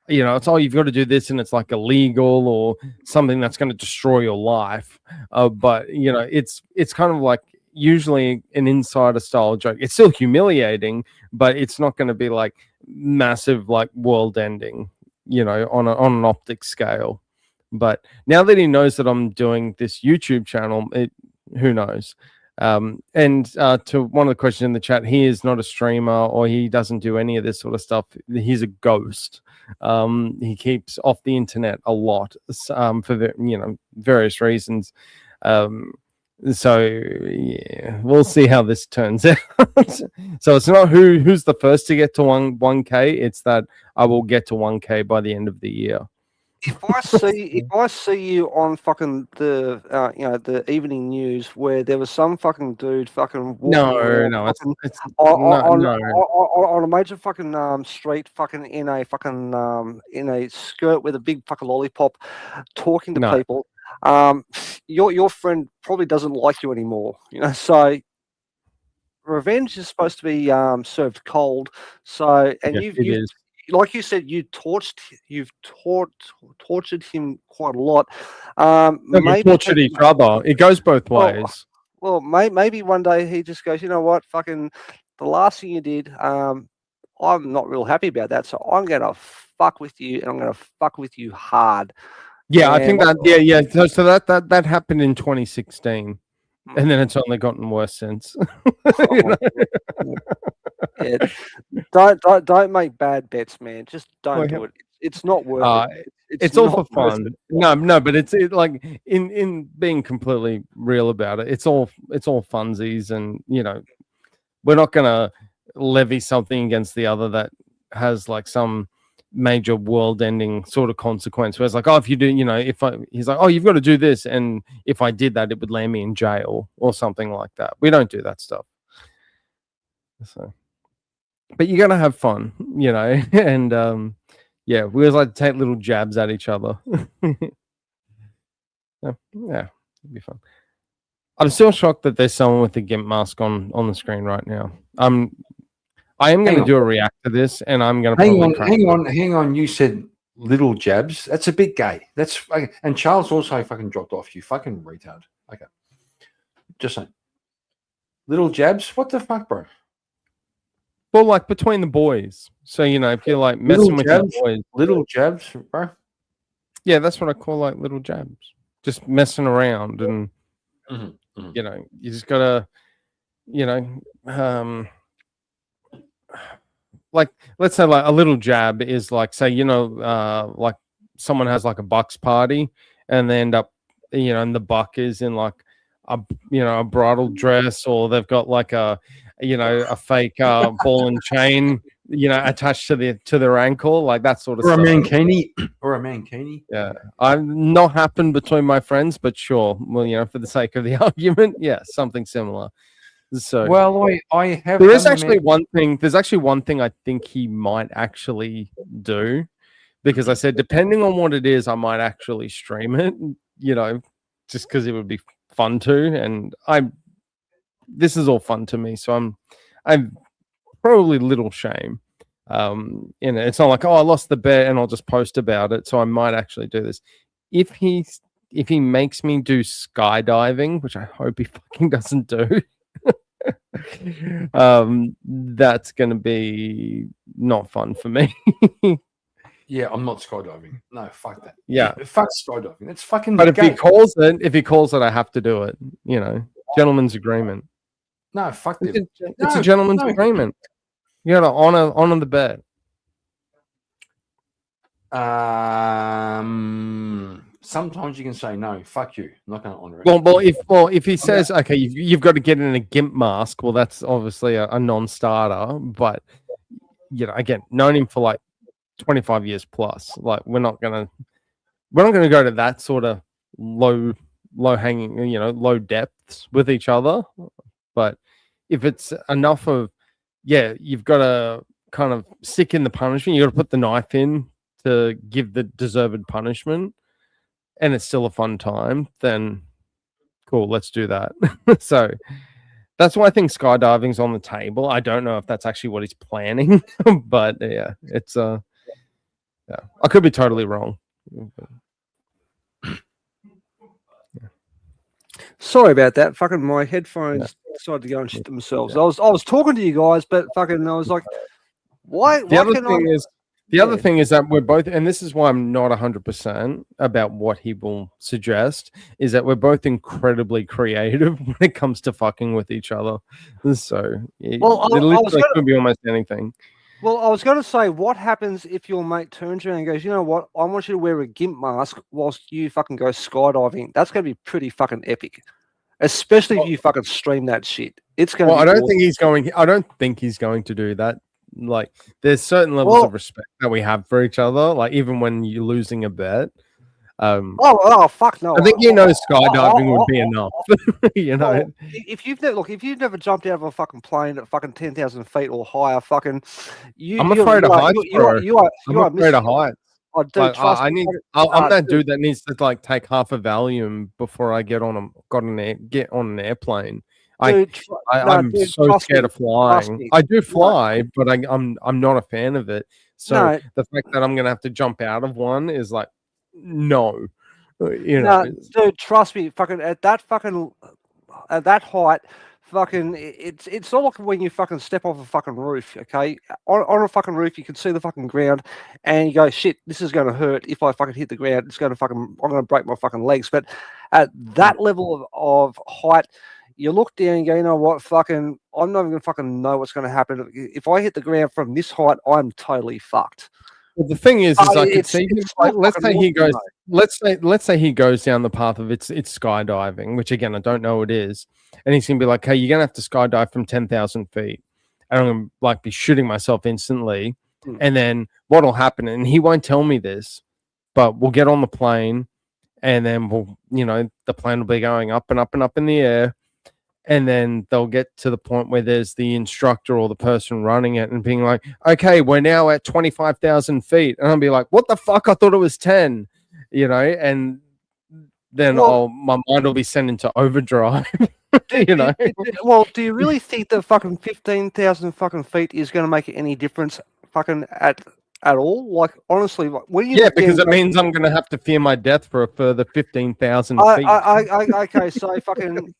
It's you've got to do this, and it's like illegal or something that's going to destroy your life. But it's kind of like usually an insider style joke. It's still humiliating, but it's not going to be like massive, like world ending. On an optic scale. But now that he knows that I'm doing this YouTube channel, who knows? And to one of the questions in the chat, he is not a streamer or he doesn't do any of this sort of stuff. He's a ghost. He keeps off the internet a lot for various reasons. So yeah, we'll see how this turns out. So it's not who's the first to get to 1K. It's that I will get to 1K by the end of the year. if I see you on fucking the the evening news where there was some fucking dude fucking walking around No, fucking it's on a major fucking street fucking in a skirt with a big fucking lollipop talking to No. people. Your friend probably doesn't like you anymore. So revenge is supposed to be served cold. So and Yes, it you've is. like you said, you've tortured him quite a lot. No, we tortured each other. It goes both ways. Well, maybe one day he just goes, you know what, fucking the last thing you did, I'm not real happy about that. So I'm gonna fuck with you, and I'm gonna fuck with you hard. Yeah, I think And- that. Yeah. So that happened in 2016, and then it's only gotten worse since. You know? Yeah, don't make bad bets, man. Just don't do it. It's not worth it. It's all not for worth fun. it. No, but it's like in being completely real about it. It's all funsies, and we're not gonna levy something against the other that has like some major world-ending sort of consequence. Where it's like, oh, if you do, he's like, oh, you've got to do this, and if I did that, it would land me in jail or something like that. We don't do that stuff. So, but you're gonna have fun, and yeah, we always like to take little jabs at each other. Yeah, it'd be fun. I'm still shocked that there's someone with a GIMP mask on the screen right now. I am going to do a react to this, and I'm going to hang on. You said little jabs. That's a bit gay. That's and Charles also fucking dropped off. You fucking retard. Okay, just saying. Little jabs. What the fuck, bro? Well, like between the boys. So if you're like messing with your boys, little jabs, bro. Yeah, that's what I call like little jabs. Just messing around, and you just gotta, like let's say like a little jab is like, say, like someone has like a bucks party, and they end up, and the buck is in like a bridal dress, or they've got like a fake ball and chain, attached to their ankle, like that sort of or stuff. Or a mankini. Yeah, I've not happened between my friends, but sure. Well, for the sake of the argument, yeah, something similar. So, well, I have. There is actually one thing. There's actually one thing I think he might actually do, because I said depending on what it is, I might actually stream it. Just because it would be fun to, and this is all fun to me, so I'm probably little shame. It's not like, oh, I lost the bet and I'll just post about it. So I might actually do this. If he makes me do skydiving, which I hope he fucking doesn't do, that's gonna be not fun for me. Yeah, I'm not skydiving. No, fuck that. Yeah, fuck skydiving. That's fucking. But if he calls it, I have to do it. Gentleman's agreement. No, fuck it. them. It's a gentleman's agreement. You gotta honor the bet. Sometimes you can say no. Fuck you. I'm not going to honor it. Well, if he says, okay, you've got to get in a GIMP mask. Well, that's obviously a non-starter. But again, known him for like 25 years plus. Like we're not gonna go to that sort of low hanging, low depths with each other. But if it's enough of, you've got to kind of stick in the punishment. You got to put the knife in to give the deserved punishment, and it's still a fun time. Then, cool, let's do that. So that's why I think skydiving's on the table. I don't know if that's actually what he's planning, but yeah, it's I could be totally wrong. Sorry about that. Fucking my headphones decided to go and shit themselves. I was talking to you guys, but fucking I was like, why? The other thing is that we're both, and this is why I'm not 100% about what he will suggest, is that we're both incredibly creative when it comes to fucking with each other. So it could be almost anything. Well, I was going to say, what happens if your mate turns around and goes, you know what, I want you to wear a GIMP mask whilst you fucking go skydiving? That's going to be pretty fucking epic, especially if you fucking stream that shit. It's going to be I don't think he's going to do that. Like, there's certain levels of respect that we have for each other, like even when you're losing a bet. Fuck no! I think skydiving would be enough. If you've never jumped out of a fucking plane at fucking 10,000 feet or higher, fucking I'm afraid of heights, bro. I'm afraid of heights. Oh, dude, I'm that dude that needs to like take half a Valium before I get on an airplane. I'm so scared of flying. I do fly, but I'm not a fan of it. So the fact that I'm gonna have to jump out of one is like, no, dude, trust me, fucking at that height, fucking it's not like when you fucking step off a fucking roof. Okay, on a fucking roof, you can see the fucking ground, and you go, shit, this is going to hurt. If I fucking hit the ground, I'm going to break my fucking legs. But at that level of height, you look down and go, you know what, fucking, I'm not even gonna fucking know what's gonna happen. If I hit the ground from this height, I'm totally fucked. Well, the thing is I could see him, like, let's say he goes, awesome, let's say he goes down the path of it's skydiving, which again I don't know what it is, and he's gonna be like, hey, you're gonna have to skydive from 10,000 feet, and I'm gonna like be shooting myself instantly, and then what'll happen, and he won't tell me this, but we'll get on the plane, and then we'll, you know, the plane will be going up and up and up in the air. And then they'll get to the point where there's the instructor or the person running it and being like, okay, we're now at 25,000 feet. And I'll be like, what the fuck? I thought it was 10, you know? And then my mind will be sent into overdrive, you know? Well, do you really think that fucking 15,000 fucking feet is going to make any difference fucking at all? Like, honestly, like, when you because it means I'm going to have to fear my death for a further 15,000 feet. Okay, so fucking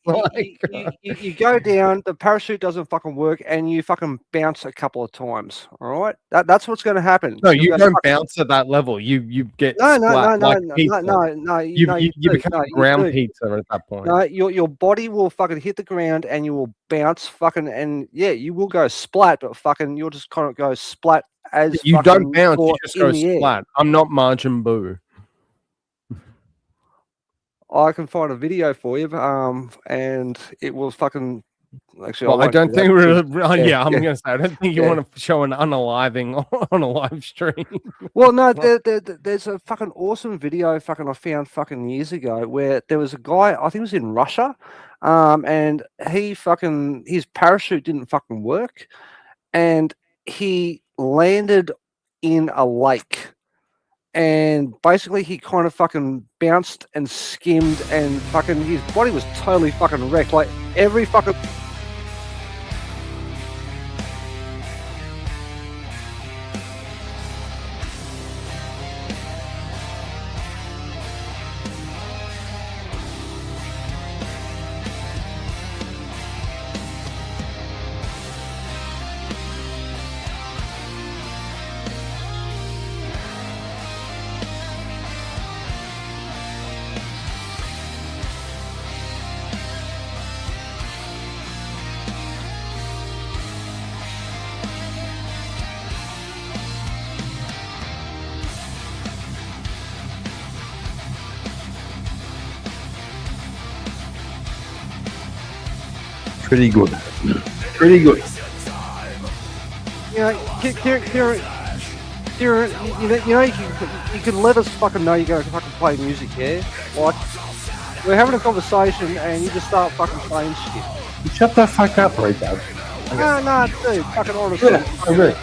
you go down, the parachute doesn't fucking work, and you fucking bounce a couple of times. All right, that's what's going to happen. No, you don't bounce at that level. You get no, you become ground pizza at that point. No, your body will fucking hit the ground and you will bounce fucking, and yeah, you will go splat, but fucking you'll just kind of go splat. As you don't bounce, you just go splat. I'm not Majin Buu. I can find a video for you, and it will fucking. Actually, well, I don't think we're. I'm gonna say I don't think you Yeah. want to show an unaliving on a live stream. Well, no, there's a fucking awesome video fucking I found fucking years ago where there was a guy, I think it was in Russia, and his parachute didn't fucking work, and he landed in a lake, and basically he kind of fucking bounced and skimmed, and fucking his body was totally fucking wrecked. Like every fucking. Pretty good. Pretty good. You know, you can let us fucking know you're going to fucking play music, yeah? Like, we're having a conversation and you just start fucking playing shit. Shut the fuck up, Rico. No, dude, fucking honestly. Yeah, I agree.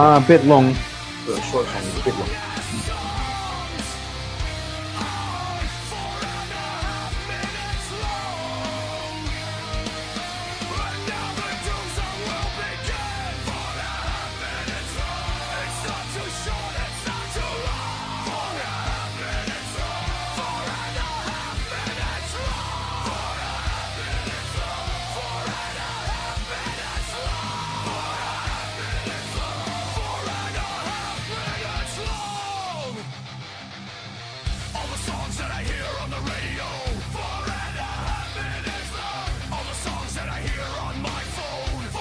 A bit long. The short one is a bit long.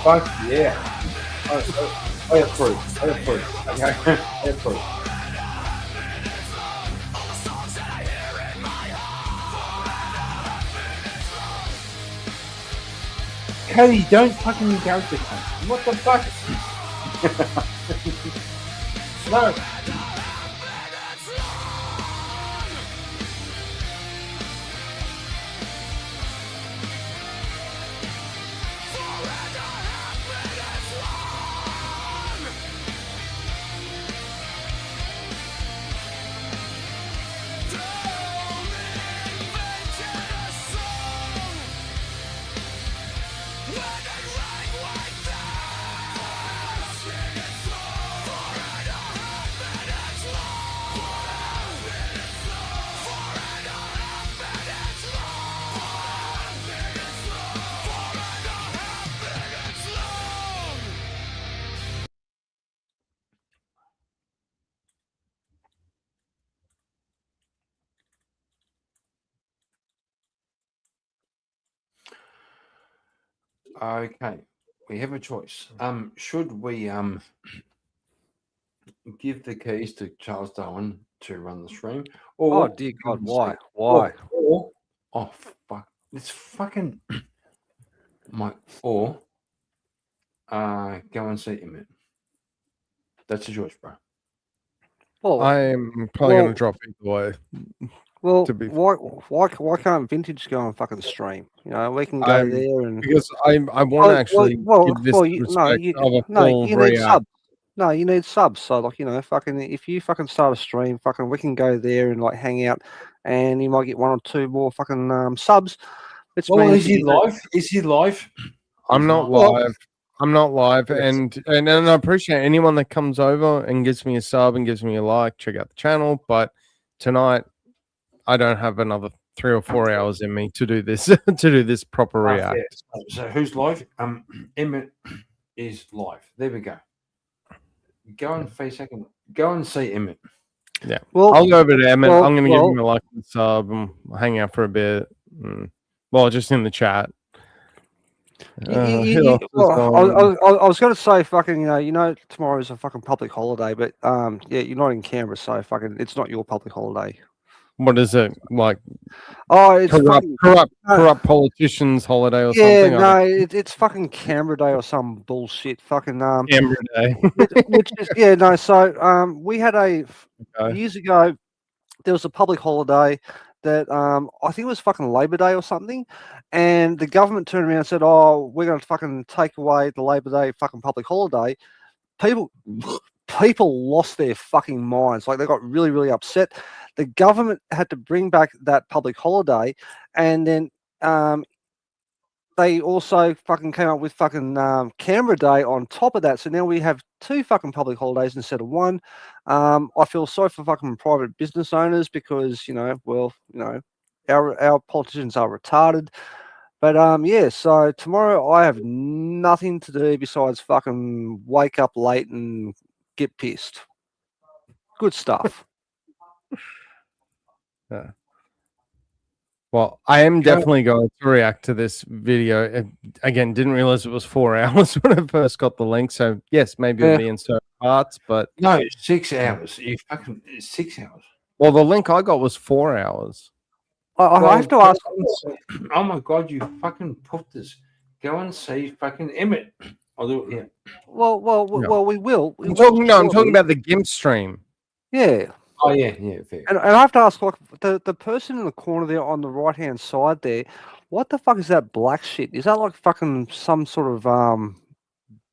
Fuck yeah. I approve. Okay. I approve. Cody, don't fucking embarrass the cunt. What the fuck? No. When it rang like that. Okay, we have a choice. Should we give the keys to Charles Darwin to run the stream? Oh, dear God, why? Why? Oh, fuck. It's fucking... Or go and see him. That's a choice, bro. Well, I'm probably going to drop either way. Well, to be why can't Vintage go on fucking stream? You know, we can go there and because I want to actually give this respect of a full you need react. subs. No, you need subs. So like, you know, fucking if you fucking start a stream, fucking we can go there and like hang out, and you might get 1 or 2 more fucking subs. Which Well, means is he live? Is he live? I'm not live. I'm not live, and I appreciate anyone that comes over and gives me a sub and gives me a like. Check out the channel, but tonight I don't have another 3 or 4 hours in me to do this to do this proper react. So who's live? Emmett is live. There we go. Go and go and see Emmett. Yeah. Well, I'll go over to Emmett. I'm going to give him a like and sub and hang out for a bit. Well, just in the chat. I was going to say fucking, you know, tomorrow's a fucking public holiday, but yeah, you're not in Canberra, so fucking, it's not your public holiday. What is it like? Oh, it's corrupt politicians' holiday or yeah, something. no, it's fucking Canberra Day or some bullshit. Fucking Canberra Day. which is yeah, no. So we had years ago. There was a public holiday that I think it was fucking Labor Day or something, and the government turned around and said, "Oh, we're going to fucking take away the Labor Day fucking public holiday." People lost their fucking minds. Like they got really, really upset. The government had to bring back that public holiday, and then they also fucking came up with fucking Canberra Day on top of that. So now we have 2 fucking public holidays instead of 1. I feel sorry for fucking private business owners because, you know, well, you know, our politicians are retarded. But yeah, so tomorrow I have nothing to do besides fucking wake up late and get pissed. Good stuff. Yeah. Well, I am definitely going to react to this video. Again, didn't realize it was 4 hours when I first got the link. So yes, maybe it'll be in certain parts, but no, 6 hours. You fucking 6 hours. Well, the link I got was 4 hours. I have to ask. Oh my god, you fucking put this. Go and see fucking Emmett. I'll do it. Yeah. Well, we will. I'm talking about the GIMP stream. Yeah. Oh yeah, fair. And I have to ask, like, the person in the corner there on the right hand side there, what the fuck is that black shit? Is that like fucking some sort of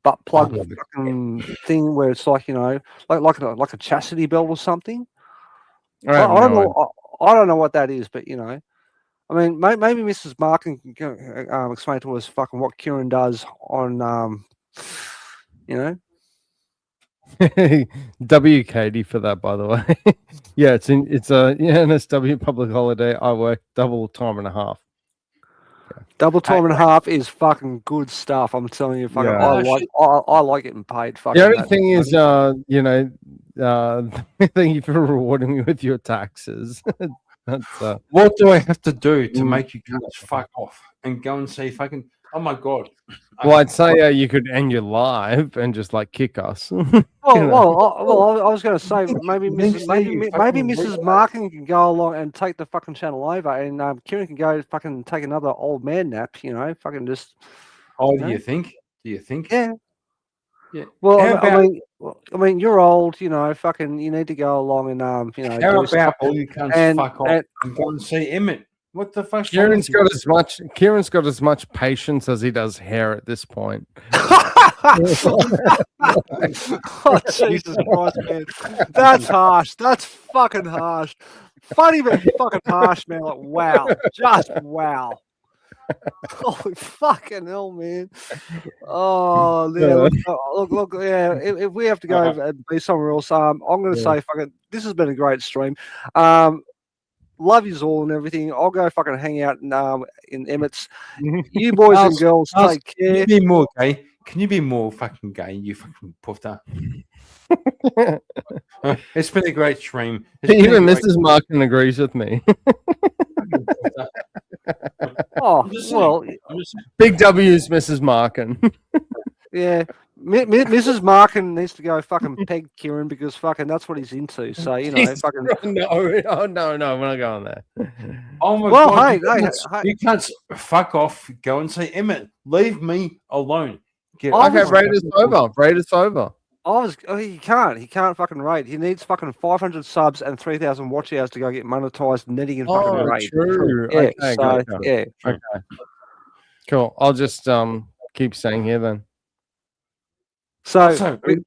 butt plug fucking thing where it's like, you know, like a chastity belt or something? I don't know. I don't know what that is, but you know, I mean, maybe Mrs. Mark can explain to us fucking what Kieran does on, you know. WKD for that, by the way. Yeah, it's a NSW public holiday. I work double time and a half. Double time and a half is fucking good stuff. I'm telling you, fucking. Yeah. I like getting paid. Fucking. The only thing is, you know, thank you for rewarding me with your taxes. That's, what do I have to do to make you guys fuck off and go and see fucking? Oh my god. Well, I'd say you could end your live and just like kick us. I was going to say maybe Mrs. Markin can go along and take the fucking channel over, and Kieran can go fucking take another old man nap. You know, fucking just. Oh, do you think? Yeah. Yeah. Well, I mean, you're old. You know, fucking, you need to go along and you know. How about all you cunts fuck off and go and see Emmett? What the fuck? Kieran's got as much patience as he does hair at this point. Oh, Jesus Christ, man. That's harsh. That's fucking harsh. Funny, but fucking harsh, man. Like, wow. Just wow. Holy fucking hell, man. Oh, yeah. Look, yeah. If we have to go and be somewhere else, I'm going to say, fucking, this has been a great stream. Love yous all and everything. I'll go fucking hang out in Emmett's. You boys and girls take care. Can you be more gay? Can you be more fucking gay, you fucking puffer? It's been a great stream. Even Mrs. Markin agrees with me. Oh, well, Big W's Mrs. Markin. Yeah. Mrs. Markin needs to go fucking peg Kieran because fucking that's what he's into. So, you know, Jesus, fucking. no, oh, no, we're not going there. Oh my Well, God! hey, You can't fuck off. Go and say, Emmett, leave me alone. Okay, rate us over. Rate us over. He can't. He can't fucking raid. He needs fucking 500 subs and 3,000 watch hours to go get monetized, and then he can fucking raid. True. Yeah, Okay, so, gotcha. yeah. Okay. Cool. I'll just keep staying here then. So we can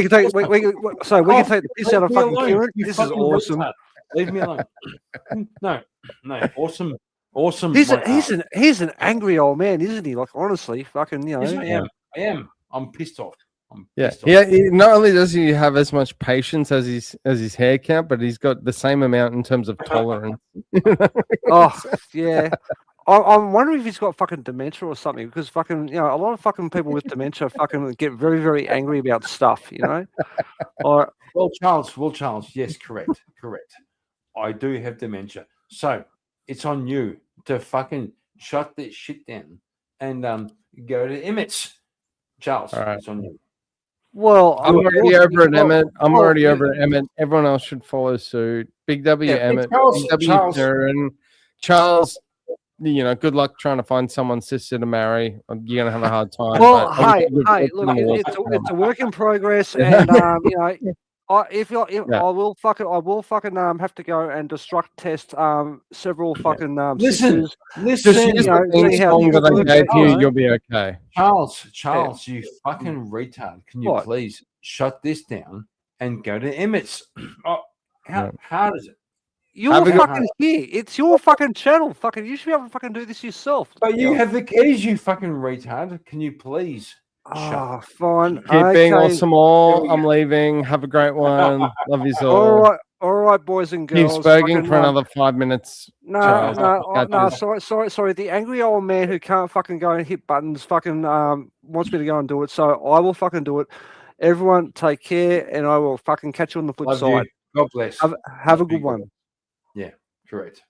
take we can take the piss out of fucking Kieran. You This is fucking awesome. retard. Leave me alone. No, awesome. He's an angry old man, isn't he? Like honestly, fucking you know. Yes, I am. I'm pissed off. Yeah. Not only does he have as much patience as his hair count, but he's got the same amount in terms of tolerance. Oh yeah. I'm wondering if he's got fucking dementia or something, because fucking, you know, a lot of fucking people with dementia fucking get very, very angry about stuff, you know? Or, Well, Charles, yes, correct. I do have dementia. So it's on you to fucking shut this shit down and go to Emmett's. Charles, it's on you. well, I'm already over at Emmett. I'm already over at Emmett. Everyone else should follow suit. Big W Emmett. Big W Kieran. Charles, you know, good luck trying to find someone sister to marry. You're gonna have a hard time. Well, but hey, look, it's a work in progress, and you know, I will fucking have to go and destruct test several fucking Listen, sisters. Just use the theme song that I gave you. You'll be okay. Charles, you fucking retard! Can you What? please shut this down and go to Emmett's? How hard is it? You're fucking here. It's your fucking channel. Fucking, you should be able to fucking do this yourself. But you have the keys, you fucking retard. Can you please? Oh, fine. Keep being awesome all. I'm leaving. Have a great one. Love you all. All right, boys and girls. Keep spoken for another 5 minutes. No, Charles. sorry. The angry old man who can't fucking go and hit buttons fucking wants me to go and do it. So I will fucking do it. Everyone, take care, and I will fucking catch you on the flip Love side. you. God bless. Have a good one. Yeah, correct.